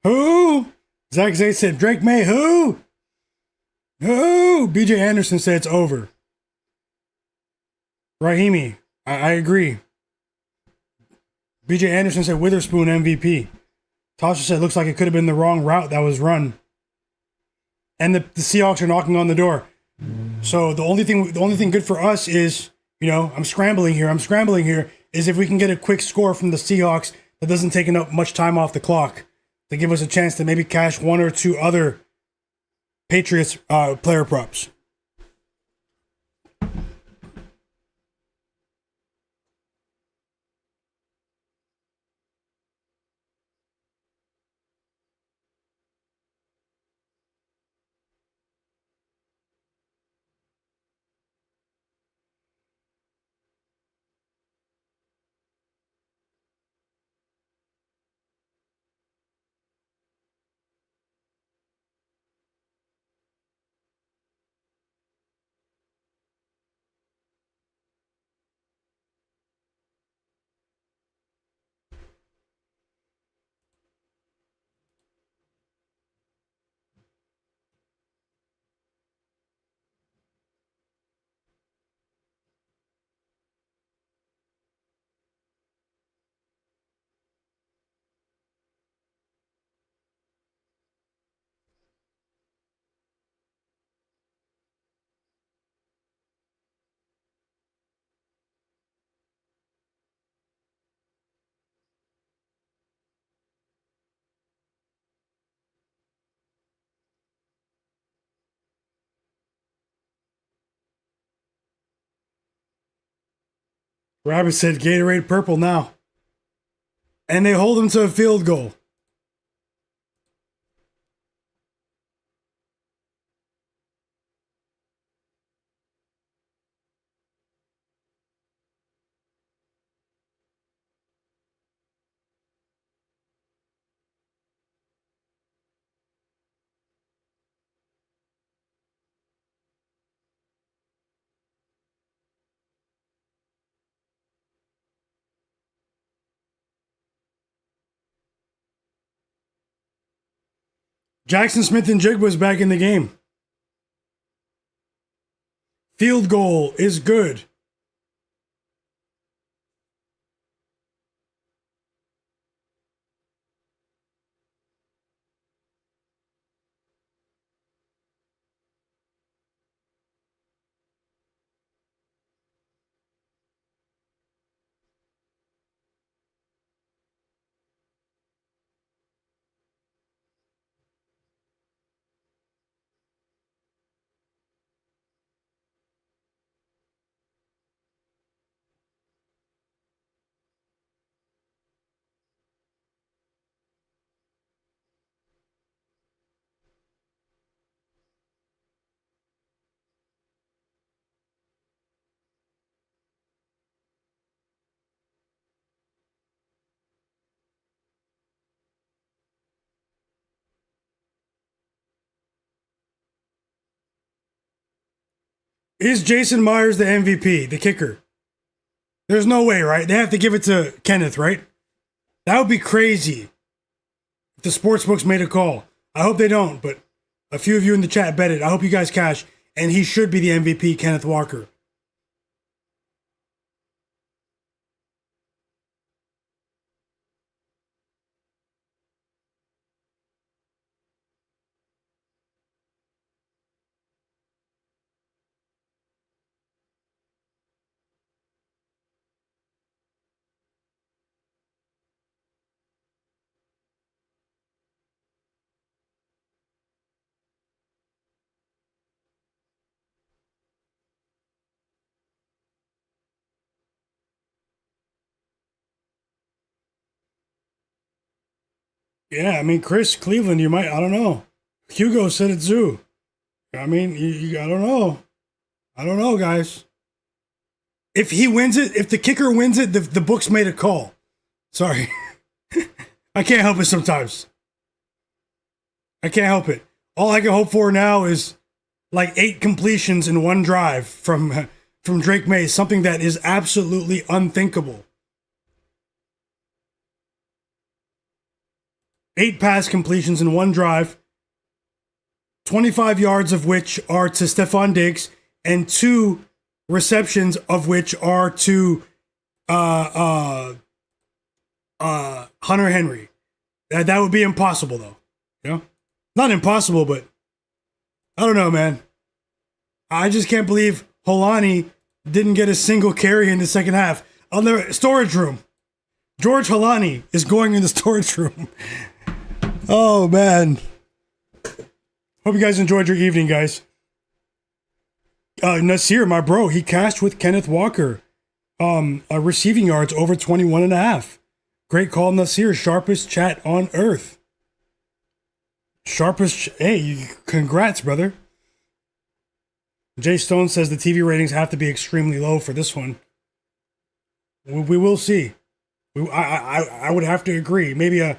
Who? Zach Zay said, Drake Maye, who? Who? BJ Anderson said it's over. Rahimi, I agree. BJ Anderson said Witherspoon MVP. Tasha said, looks like it could have been the wrong route that was run. And the Seahawks are knocking on the door. So the only thing good for us is, I'm scrambling here, is if we can get a quick score from the Seahawks that doesn't take up much time off the clock to give us a chance to maybe cash one or two other Patriots player props. Rabbit said Gatorade purple now. And they hold him to a field goal. Jaxon Smith-Njigba is back in the game. Field goal is good. Is Jason Myers the MVP, the kicker? There's no way, right? They have to give it to Kenneth, right? That would be crazy if the sportsbooks made a call. I hope they don't, but a few of you in the chat bet it. I hope you guys cash. And he should be the MVP, Kenneth Walker. Yeah, I mean, Chris Cleveland, you might, I don't know. Hugo said it too. I mean, I don't know. I don't know, guys. If he wins it, if the kicker wins it, the books made a call. Sorry. I can't help it sometimes. I can't help it. All I can hope for now is like 8 completions in one drive from Drake Maye, something that is absolutely unthinkable. 8 pass completions in one drive, 25 yards of which are to Stefon Diggs, and 2 receptions of which are to Hunter Henry. That would be impossible, though. You know, not impossible, but I don't know, man. I just can't believe Holani didn't get a single carry in the second half. On the storage room, George Holani is going in the storage room. Oh man. Hope you guys enjoyed your evening, guys. Nasir, my bro, he cashed with Kenneth Walker. Receiving yards over 21.5. Great call, Nasir. Sharpest chat on earth. Hey, congrats, brother. Jay Stone says the TV ratings have to be extremely low for this one. We will see. I would have to agree. Maybe I'm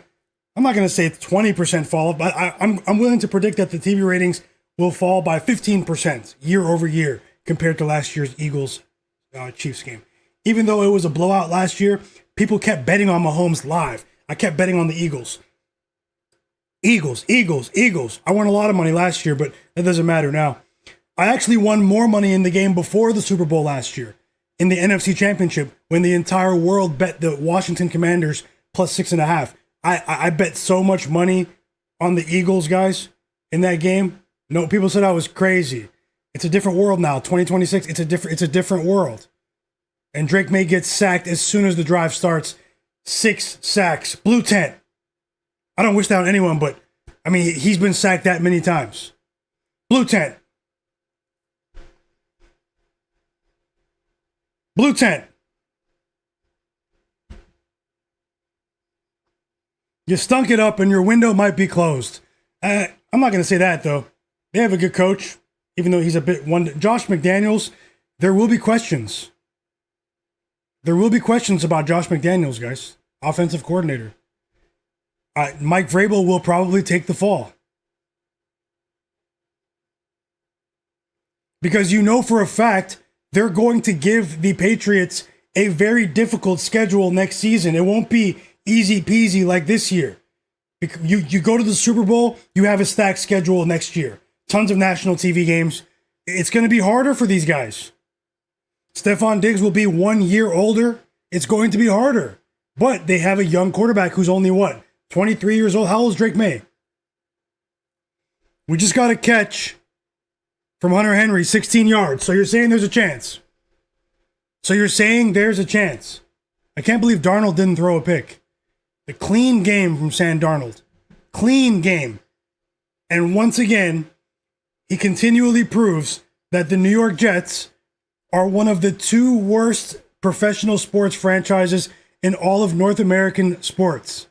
not going to say 20% fall off, but I'm willing to predict that the TV ratings will fall by 15% year over year compared to last year's Eagles Chiefs game. Even though it was a blowout last year, people kept betting on Mahomes live. I kept betting on the Eagles. Eagles. I won a lot of money last year, but that doesn't matter now. I actually won more money in the game before the Super Bowl last year in the NFC Championship when the entire world bet the Washington Commanders plus 6.5. I bet so much money on the Eagles, guys, in that game. No, people said I was crazy. It's a different world now. 2026, it's a different world. And Drake May gets sacked as soon as the drive starts. 6 sacks. Blue tent. I don't wish that on anyone, but I mean, he's been sacked that many times. Blue tent. Blue tent. You stunk it up and your window might be closed. I'm not going to say that, though. They have a good coach, even though he's a bit one. Josh McDaniels, there will be questions. There will be questions about Josh McDaniels, guys. Offensive coordinator. Mike Vrabel will probably take the fall. Because you know for a fact they're going to give the Patriots a very difficult schedule next season. It won't be easy peasy like this year. You go to the Super Bowl, you have a stacked schedule next year. Tons of national TV games. It's going to be harder for these guys. Stefon Diggs will be 1 year older. It's going to be harder. But they have a young quarterback who's only, 23 years old? How old is Drake May? We just got a catch from Hunter Henry, 16 yards. So you're saying there's a chance. I can't believe Darnold didn't throw a pick. A clean game from Sam Darnold. Clean game. And once again, he continually proves that the New York Jets are one of the 2 worst professional sports franchises in all of North American sports.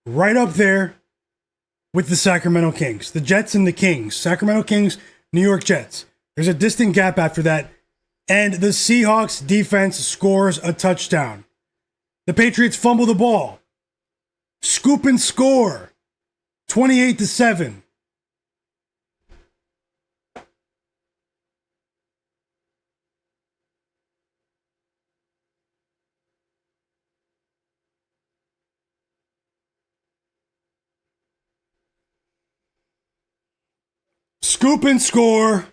Right up there with the Sacramento Kings. The Jets and the Kings. Sacramento Kings, New York Jets. There's a distant gap after that. And the Seahawks defense scores a touchdown. The Patriots fumble the ball. Scoop and score. 28-7. Scoop and score.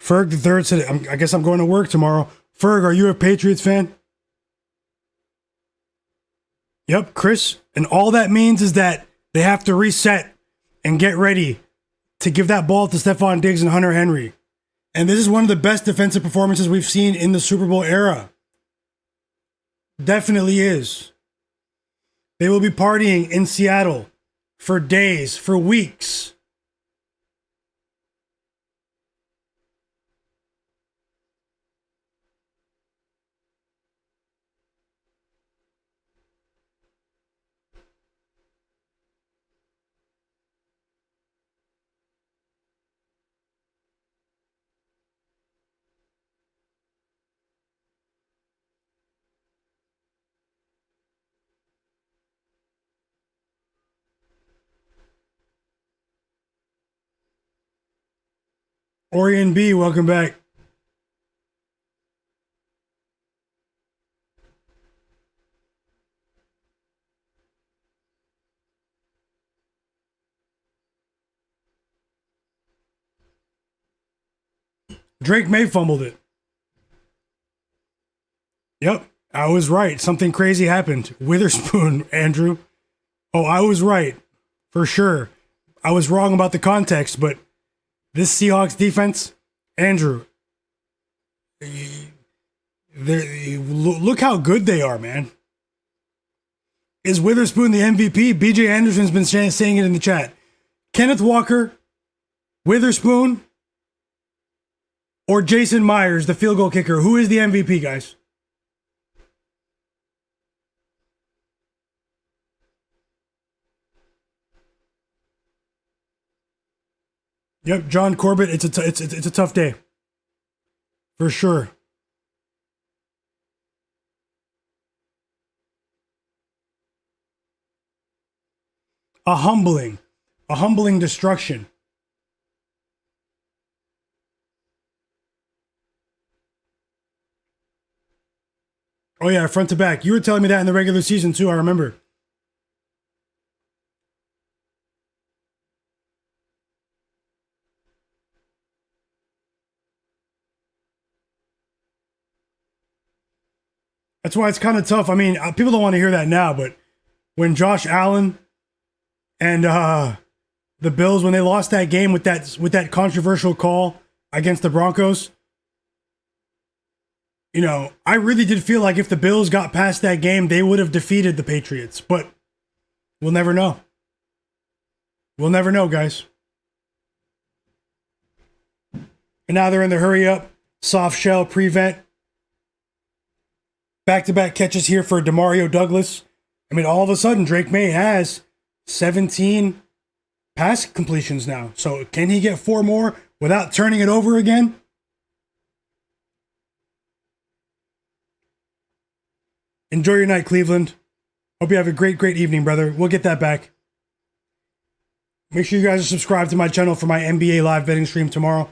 Ferg the third said, I guess I'm going to work tomorrow. Ferg, are you a Patriots fan? Yep, Chris. And all that means is that they have to reset and get ready to give that ball to Stefon Diggs and Hunter Henry. And this is one of the best defensive performances we've seen in the Super Bowl era. Definitely is. They will be partying in Seattle for days, for weeks. Orion B, welcome back. Drake May fumbled it. Yep, I was right. Something crazy happened. Witherspoon, Andrew. Oh, I was right. For sure. I was wrong about the context, but this Seahawks defense, Andrew, look how good they are, man. Is Witherspoon the MVP? BJ Anderson's been saying it in the chat. Kenneth Walker, Witherspoon, or Jason Myers, the field goal kicker. Who is the MVP, guys? Yep, John Corbett. It's a tough day, for sure. A humbling destruction. Oh yeah, front to back. You were telling me that in the regular season too. I remember. That's why it's kind of tough. I mean, people don't want to hear that now, but when Josh Allen and the Bills, when they lost that game with that controversial call against the Broncos, you know, I really did feel like if the Bills got past that game, they would have defeated the Patriots. But we'll never know. We'll never know, guys. And now they're in the hurry up, soft shell prevent. Back-to-back catches here for Demario Douglas. I mean, all of a sudden, Drake May has 17 pass completions now. So can he get 4 more without turning it over again? Enjoy your night, Cleveland. Hope you have a great evening, brother. We'll get that back. Make sure you guys are subscribed to my channel for my NBA live betting stream tomorrow.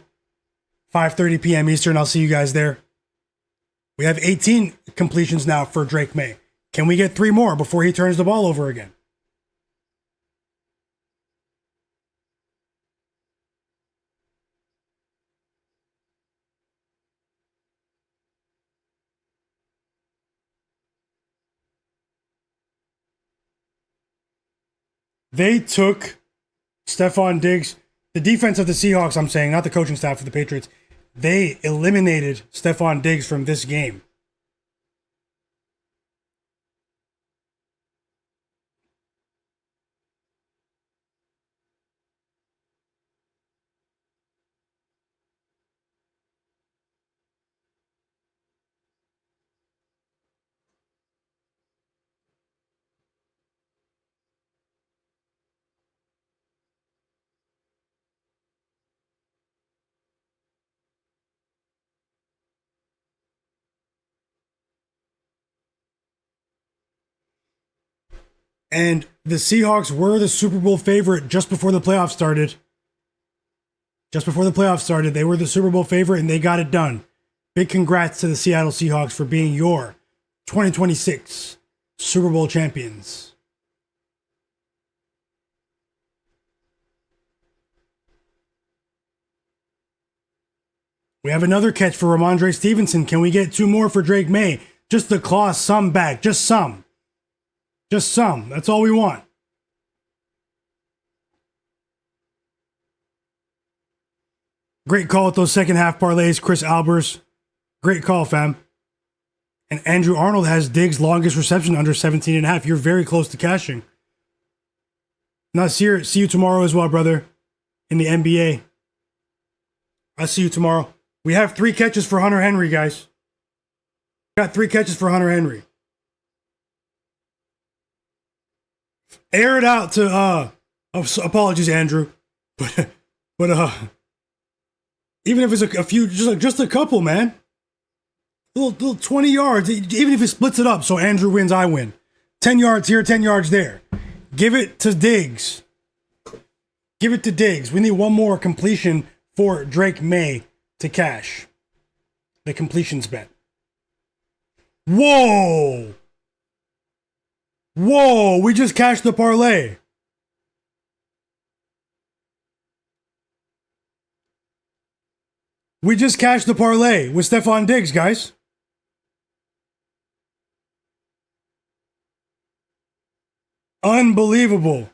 5:30 p.m. Eastern. I'll see you guys there. We have 18 completions now for Drake May. Can we get 3 more before he turns the ball over again? They took Stefon Diggs, the defense of the Seahawks, I'm saying, not the coaching staff of the Patriots. They eliminated Stefon Diggs from this game. And the Seahawks were the Super Bowl favorite just before the playoffs started. Just before the playoffs started, they were the Super Bowl favorite and they got it done. Big congrats to the Seattle Seahawks for being your 2026 Super Bowl champions. We have another catch for Rhamondre Stevenson. Can we get 2 more for Drake May? Just to claw some back. Just some. Just some. That's all we want. Great call with those second half parlays, Chris Albers. Great call, fam. And Andrew Arnold has Diggs' longest reception under 17.5. You're very close to cashing. Nasir, see you tomorrow as well, brother. In the NBA. I'll see you tomorrow. We have 3 catches for Hunter Henry, guys. Got 3 catches for Hunter Henry. Air it out to apologies, Andrew. But even if it's a few, just a couple, man. Little 20 yards, even if he splits it up, so Andrew wins, I win. 10 yards here, 10 yards there. Give it to Diggs. Give it to Diggs. We need 1 more completion for Drake Maye to cash the completions bet. Whoa! Whoa! We just cashed the parlay. We just cashed the parlay with Stefon Diggs, guys. Unbelievable.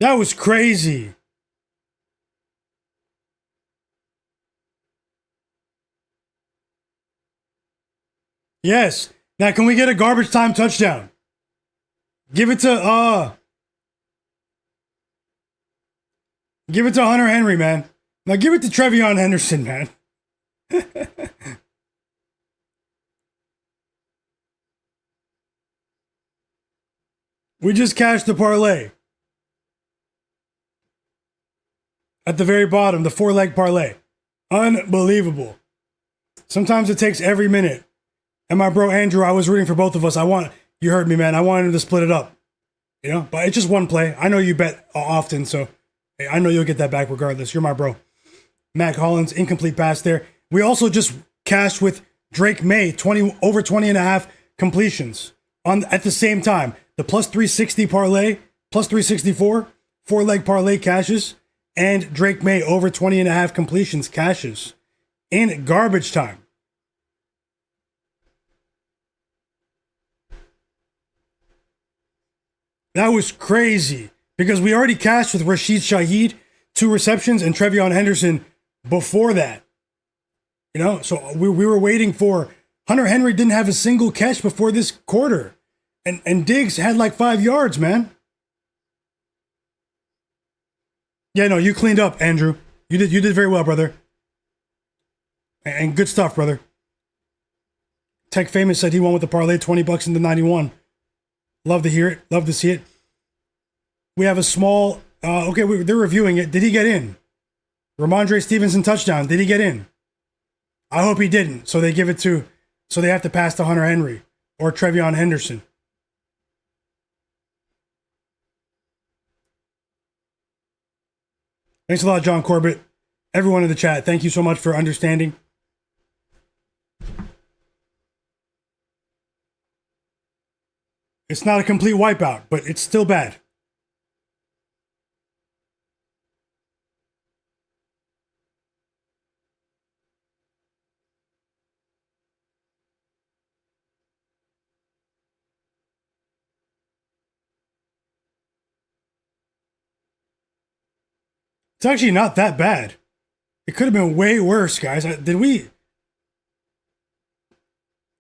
That was crazy. Yes. Now, can we get a garbage time touchdown? Give it to Hunter Henry, man. Now give it to TreVyon Henderson, man. We just cashed the parlay. At the very bottom, the 4-leg parlay. Unbelievable. Sometimes it takes every minute. And my bro Andrew, I was rooting for both of us. You heard me, man. I wanted him to split it up. You know, but it's just one play. I know you bet often, so I know you'll get that back regardless. You're my bro. Mac Hollins, incomplete pass there. We also just cashed with Drake Maye, over 20 and a half completions at the same time. The plus 360 parlay, plus 364, 4-leg parlay cashes, and Drake Maye over 20 and a half completions cashes in garbage time. That was crazy because we already cashed with Rashid Shaheed, 2 receptions, and TreVyon Henderson before that. You know, so we were waiting for Hunter Henry didn't have a single catch before this quarter. And Diggs had like 5 yards, man. Yeah, no, you cleaned up, Andrew. You did very well, brother. And good stuff, brother. Tech Famous said he won with the parlay, $20 into 91. Love to hear it. Love to see it. We have a small... they're reviewing it. Did he get in? Rhamondre Stevenson touchdown. Did he get in? I hope he didn't. So they have to pass to Hunter Henry or TreVyon Henderson. Thanks a lot, John Corbett. Everyone in the chat, thank you so much for understanding. It's not a complete wipeout, but it's still bad. It's actually not that bad. It could have been way worse, guys. I think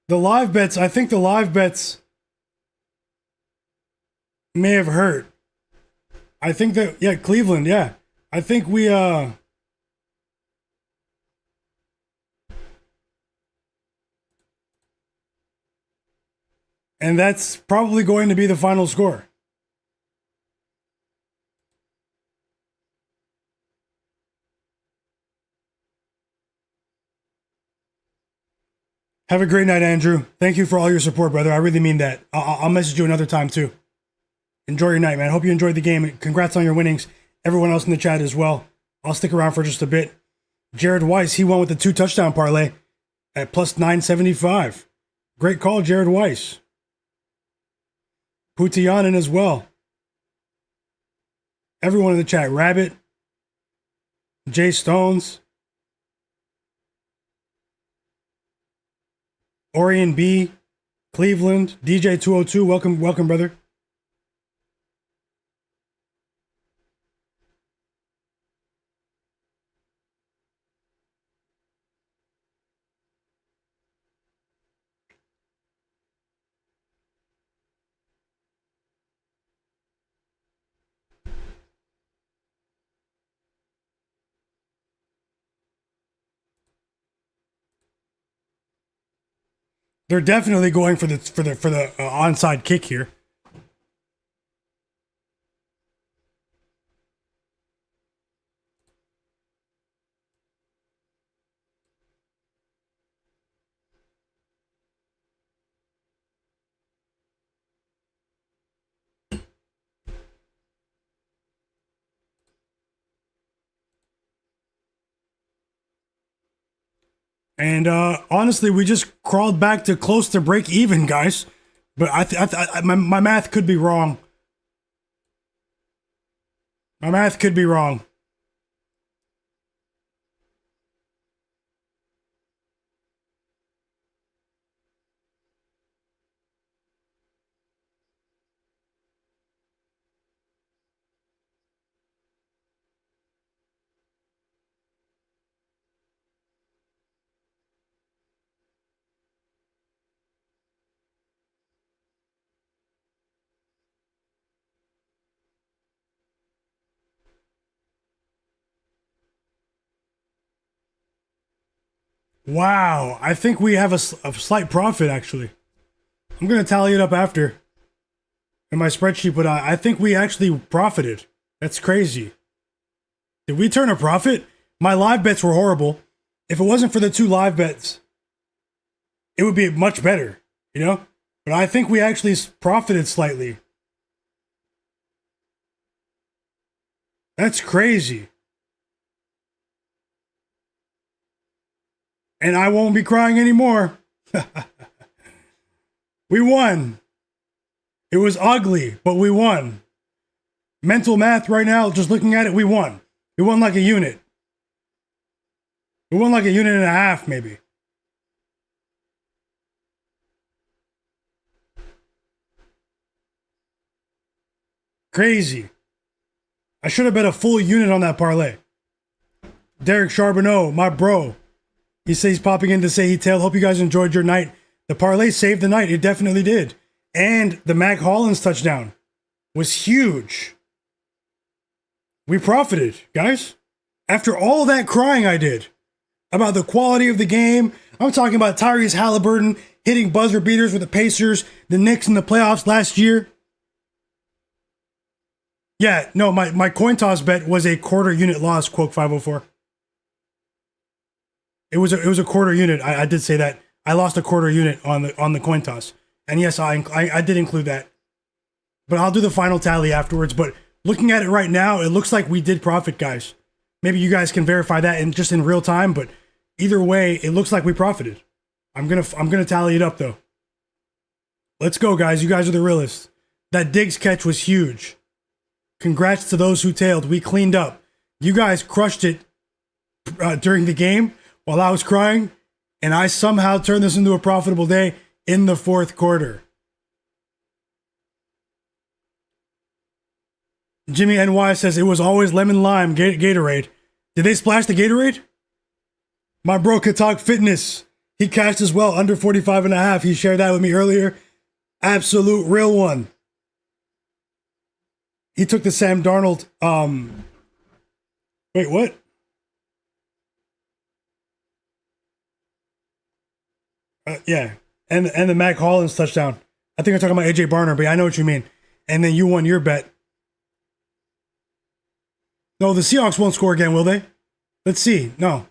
the live bets may have hurt. I think that, yeah, Cleveland, yeah. I think we, and that's probably going to be the final score. Have a great night, Andrew. Thank you for all your support, brother. I really mean that. I'll message you another time, too. Enjoy your night, man. Hope you enjoyed the game. Congrats on your winnings. Everyone else in the chat as well. I'll stick around for just a bit. Jared Weiss, he won with the 2-touchdown parlay at plus 975. Great call, Jared Weiss. Putianen as well. Everyone in the chat. Rabbit. Jay Stones. Orion B. Cleveland. DJ202. Welcome, brother. They're definitely going for the onside kick here. And honestly, we just crawled back to close to break even, guys. But my math could be wrong. My math could be wrong. Wow, I think we have a slight profit, actually. I'm going to tally it up after in my spreadsheet, but I think we actually profited. That's crazy. Did we turn a profit? My live bets were horrible. If it wasn't for the 2 live bets, it would be much better, you know? But I think we actually profited slightly. That's crazy. And I won't be crying anymore. We won. It was ugly, but we won. Mental math right now, just looking at it, we won. We won like a unit. We won like a unit and a half, maybe. Crazy. I should have bet a full unit on that parlay. Derek Charbonneau, my bro. He says he's popping in to say he tailed. Hope you guys enjoyed your night. The parlay saved the night. It definitely did. And the Mac Hollins touchdown was huge. We profited, guys. After all that crying I did about the quality of the game, I'm talking about Tyrese Halliburton hitting buzzer beaters with the Pacers, the Knicks in the playoffs last year. Yeah, no, my coin toss bet was a quarter unit loss, Quoke 504. It was a quarter unit. I did say that. I lost a quarter unit on the coin toss. And yes, I did include that. But I'll do the final tally afterwards. But looking at it right now, it looks like we did profit, guys. Maybe you guys can verify that in real time, but either way, it looks like we profited. I'm gonna tally it up though. Let's go, guys. You guys are the realists. That Diggs catch was huge. Congrats to those who tailed. We cleaned up. You guys crushed it during the game while I was crying, and I somehow turned this into a profitable day in the 4th quarter. Jimmy NY says it was always lemon lime Gatorade. Did they splash the Gatorade? My bro could talk fitness. He cashed as well, under 45 and a half. He shared that with me earlier. Absolute real one. He took the Sam Darnold. Wait, what? Yeah, and the Mac Hollins touchdown. I think I'm talking about AJ Barner, but I know what you mean. And then you won your bet. No, the Seahawks won't score again, will they? Let's see. No.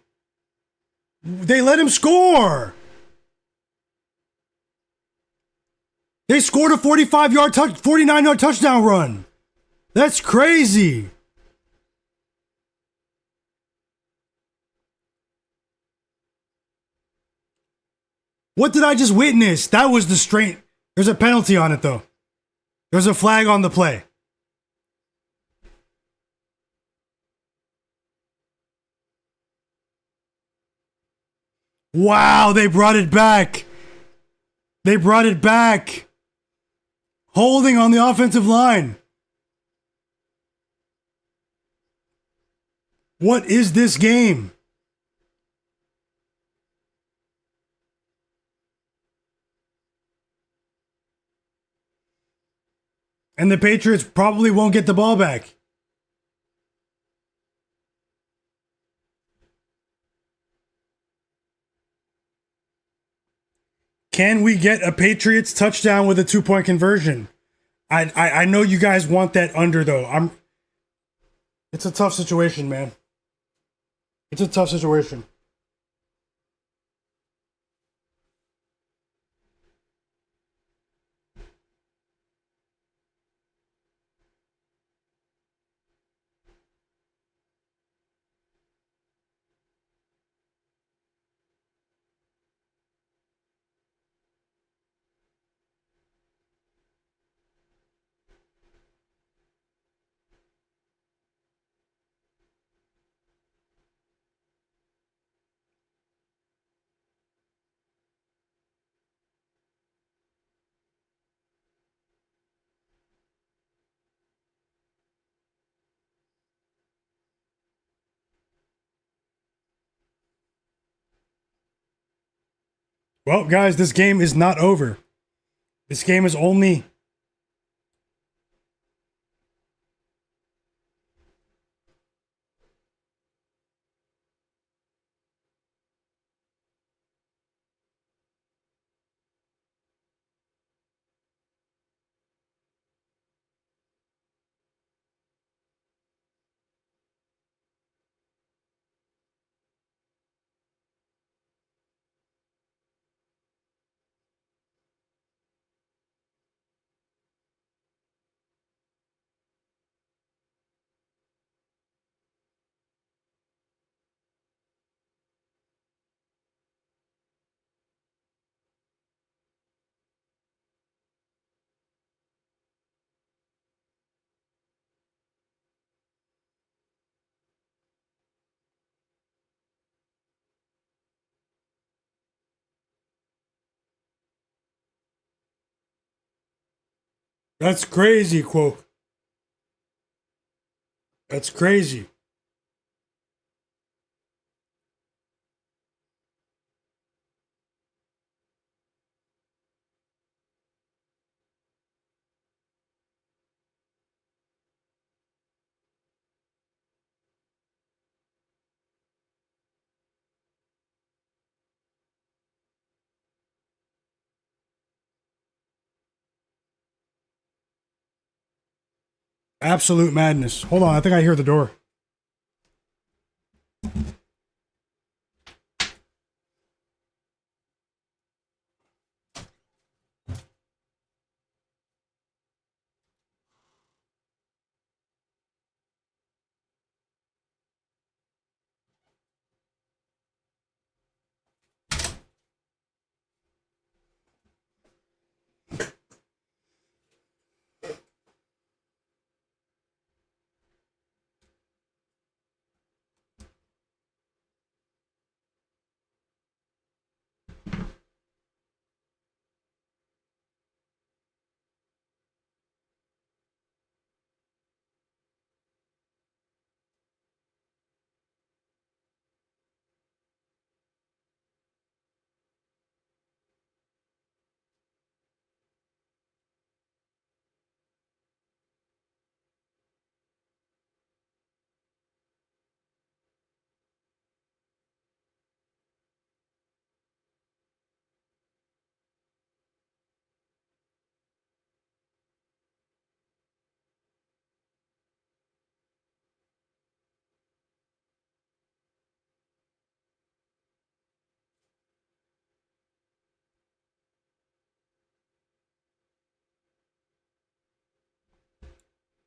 They let him score. They scored a 49-yard touchdown run. That's crazy. What did I just witness? That was the straight. There's a penalty on it, though. There's a flag on the play. Wow, they brought it back. They brought it back. Holding on the offensive line. What is this game? And the Patriots probably won't get the ball back. Can we get a Patriots touchdown with a 2-point conversion? I know you guys want that under though. It's a tough situation, man. It's a tough situation. Well, guys, this game is not over. This game is only... That's crazy, Quoke. That's crazy. Absolute madness. Hold on, I think I hear the door.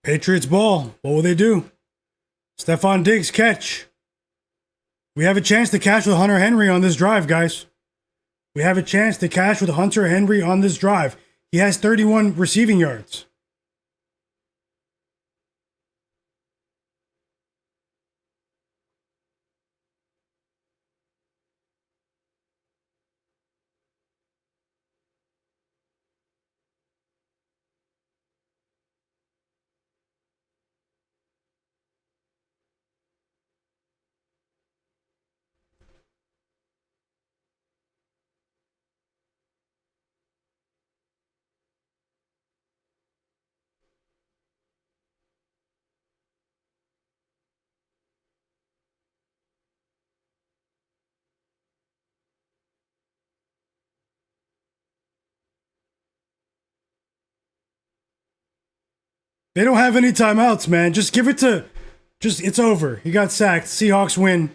Patriots ball. What will they do? Stefon Diggs catch. We have a chance to catch with Hunter Henry on this drive, guys. We have a chance to catch with Hunter Henry on this drive. He has 31 receiving yards. They don't have any timeouts, man. Just give it to... Just, it's over. He got sacked. Seahawks win.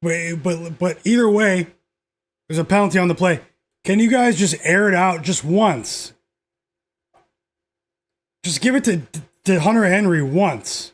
But either way, there's a penalty on the play. Can you guys just air it out just once? Just give it to Hunter Henry once.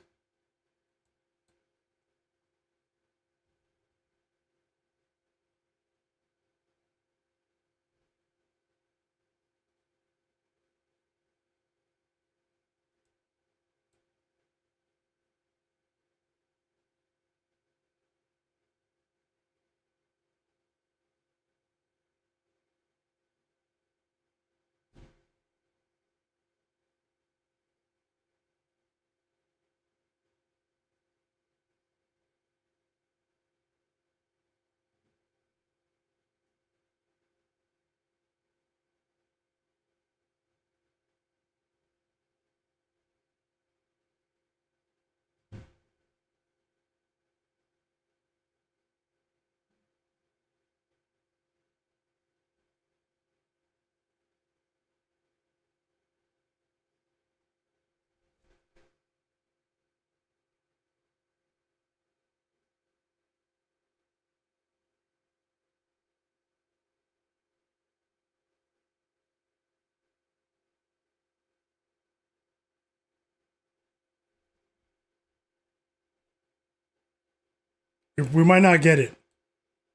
We might not get it.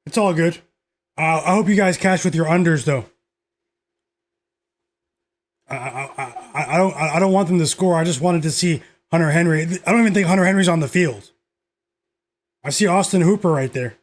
It's all good. I hope you guys cash with your unders though. I don't want them to score. I just wanted to see Hunter Henry. I don't even think Hunter Henry's on the field. I see Austin Hooper right there.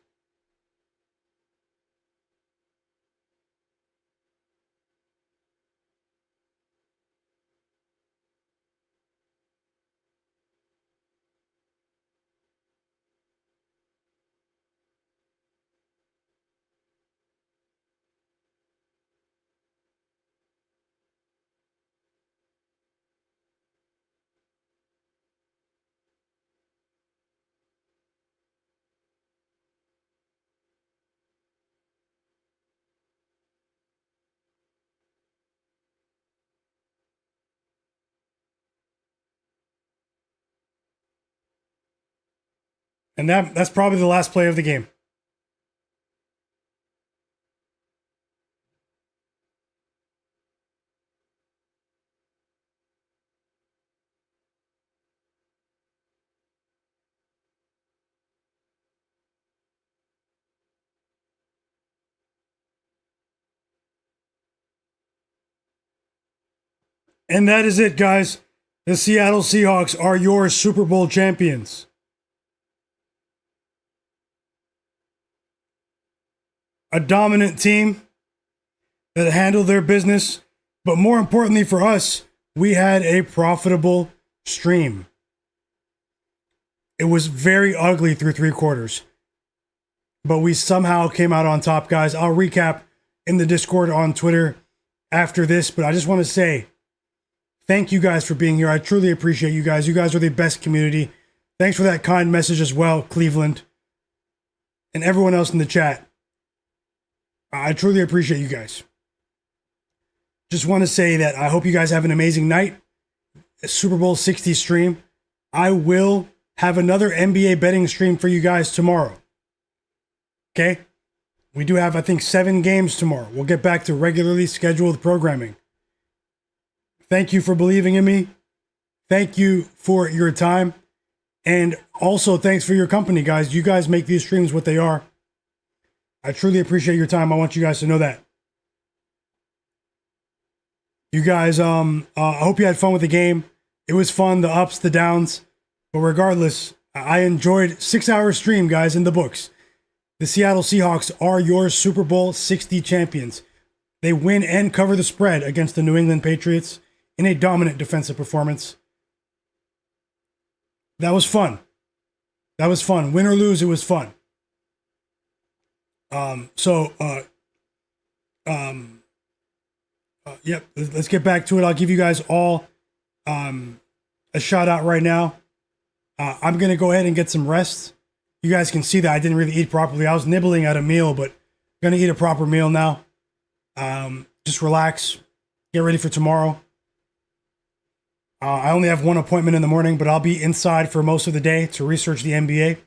And that's probably the last play of the game. And that is it, guys. The Seattle Seahawks are your Super Bowl champions. A dominant team that handled their business, but more importantly for us, we had a profitable stream. It was very ugly through 3 quarters, but we somehow came out on top, guys. I'll recap in the Discord on Twitter after this, but I just want to say thank you guys for being here. I truly appreciate you guys. You guys are the best community. Thanks for that kind message as well, Cleveland, and everyone else in the chat. I truly appreciate you guys. Just want to say that I hope you guys have an amazing night. A Super Bowl 60 stream. I will have another NBA betting stream for you guys tomorrow. Okay? We do have, I think, 7 games tomorrow. We'll get back to regularly scheduled programming. Thank you for believing in me. Thank you for your time. And also, thanks for your company, guys. You guys make these streams what they are. I truly appreciate your time. I want you guys to know that. You guys, I hope you had fun with the game. It was fun, the ups, the downs. But regardless, I enjoyed 6-hour stream, guys, in the books. The Seattle Seahawks are your Super Bowl 60 champions. They win and cover the spread against the New England Patriots in a dominant defensive performance. That was fun. That was fun. Win or lose, it was fun. Yep, let's get back to it. I'll give you guys all a shout out right now. I'm going to go ahead and get some rest. You guys can see that I didn't really eat properly. I was nibbling at a meal, but I'm going to eat a proper meal now. Just relax. Get ready for tomorrow. I only have one appointment in the morning, but I'll be inside for most of the day to research the NBA.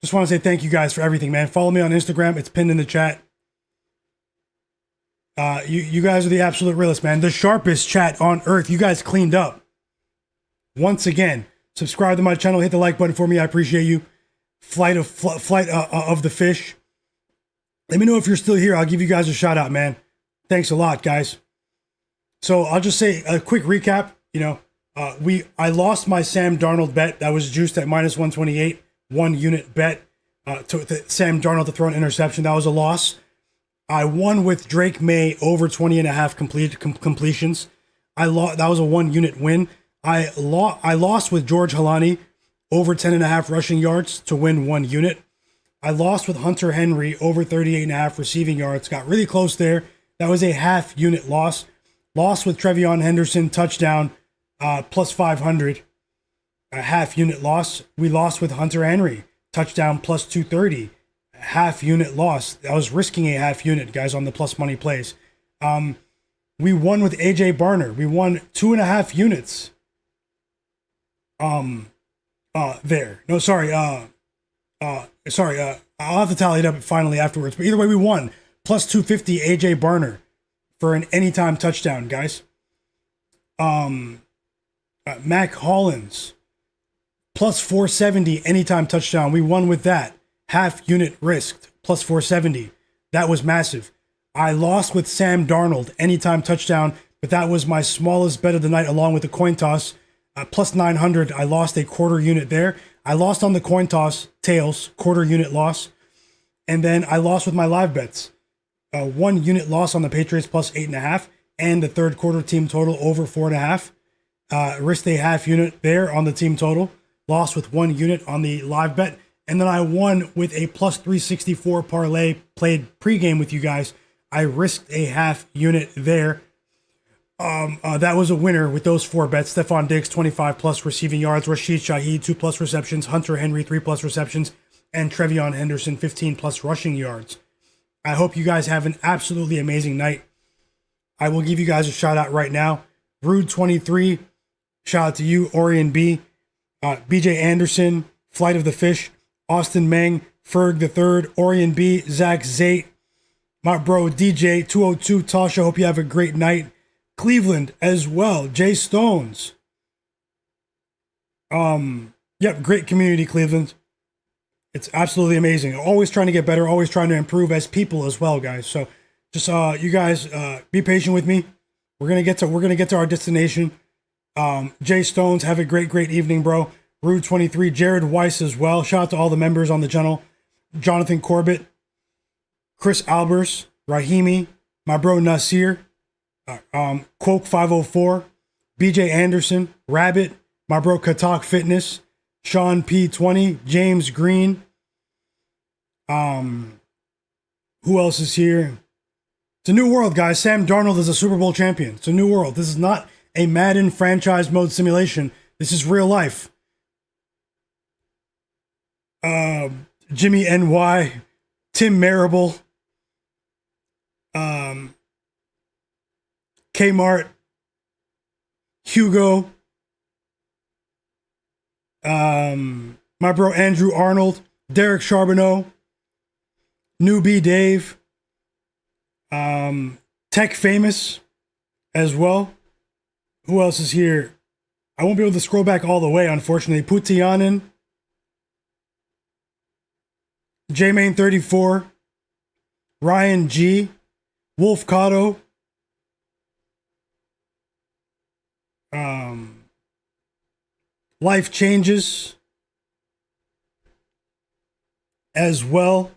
Just want to say thank you guys for everything, man. Follow me on Instagram. It's pinned in the chat. You guys are the absolute realest, man. The sharpest chat on earth. You guys cleaned up. Once again, subscribe to my channel. Hit the like button for me. I appreciate you. Flight of the fish. Let me know if you're still here. I'll give you guys a shout out, man. Thanks a lot, guys. So I'll just say a quick recap. You know, I lost my Sam Darnold bet. That was juiced at minus 128. 1 unit bet to Sam Darnold to throw an interception. That was a loss. I won with Drake Maye over 20.5 completions. That was a 1 unit win. I lost with George Halani over 10.5 rushing yards to win 1 unit. I lost with Hunter Henry over 38.5 receiving yards. Got really close there. That was a half unit loss. Lost with TreVyon Henderson touchdown plus 500. A half unit loss. We lost with Hunter Henry touchdown plus 230. Half unit loss. I was risking a half unit, guys, on the plus money plays. We won with AJ Barner. We won 2.5 units. There. No, sorry. I'll have to tally it up finally afterwards. But either way, we won plus 250 AJ Barner for an anytime touchdown, guys. Mac Hollins plus 470 anytime touchdown. We won with that. half unit risked, plus 470. That was massive. I lost with Sam Darnold, anytime touchdown, but that was my smallest bet of the night along with the coin toss. Plus 900, I lost a quarter unit there. I lost on the coin toss, tails, quarter unit loss. And then I lost with my live bets. 1 unit loss on the Patriots plus 8.5, and the third quarter team total over 4.5. Risked a half unit there on the team total. Lost with 1 unit on the live bet. And then I won with a plus 364 parlay, played pregame with you guys. I risked a half unit there. That was a winner with those 4 bets. Stefon Diggs, 25 plus receiving yards. Rashid Shaheed, 2 plus receptions. Hunter Henry, 3 plus receptions. And TreVyon Henderson, 15 plus rushing yards. I hope you guys have an absolutely amazing night. I will give you guys a shout out right now. Rude23, shout out to you. Orion B, BJ Anderson, Flight of the Fish, Austin Meng, Ferg III, Orion B, Zach Zate, my bro DJ 202 Tasha. Hope you have a great night. Cleveland as well. Jay Stones. Yep, great community, Cleveland. It's absolutely amazing. Always trying to get better, always trying to improve as people as well, guys. So just you guys be patient with me. We're gonna get to our destination. Jay Stones, have a great evening, bro. Rude 23, Jared Weiss as well. Shout out to all the members on the channel. Jonathan Corbett, Chris Albers, Rahimi, my bro Nasir, Quoke 504, BJ Anderson, Rabbit, my bro Katak Fitness, Sean P20, James Green. Who else is here? It's a new world, guys. Sam Darnold is a Super Bowl champion. It's a new world. This is not a Madden franchise mode simulation. This is real life. Jimmy NY, Tim Marable, Kmart, Hugo, my bro Andrew Arnold, Derek Charbonneau, Newbie Dave, Tech Famous as well. Who else is here? I won't be able to scroll back all the way, unfortunately. Putianen, J-Main34, Ryan G, Wolf Cotto, Life Changes as well.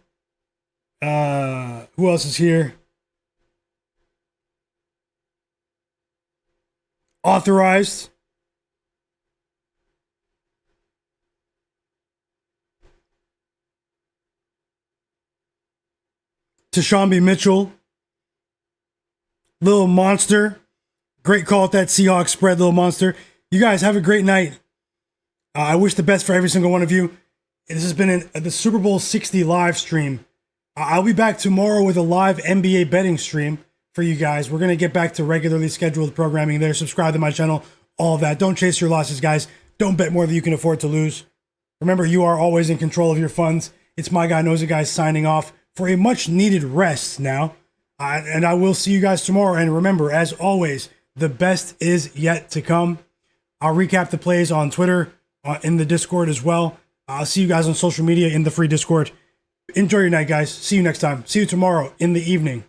Who else is here? Authorized. Tashambi Mitchell. Little Monster. Great call at that Seahawks spread, Little Monster. You guys have a great night. I wish the best for every single one of you. This has been the Super Bowl 60 live stream. I'll be back tomorrow with a live NBA betting stream for you guys. We're going to get back to regularly scheduled programming there. Subscribe to my channel, all of that. Don't chase your losses, guys. Don't bet more than you can afford to lose. Remember, you are always in control of your funds. It's Myguyknowsaguy signing off for a much needed rest now. And I will see you guys tomorrow. And remember, as always, the best is yet to come. I'll recap the plays on Twitter, in the Discord as well. I'll see you guys on social media in the free Discord. Enjoy your night, guys. See you next time. See you tomorrow in the evening.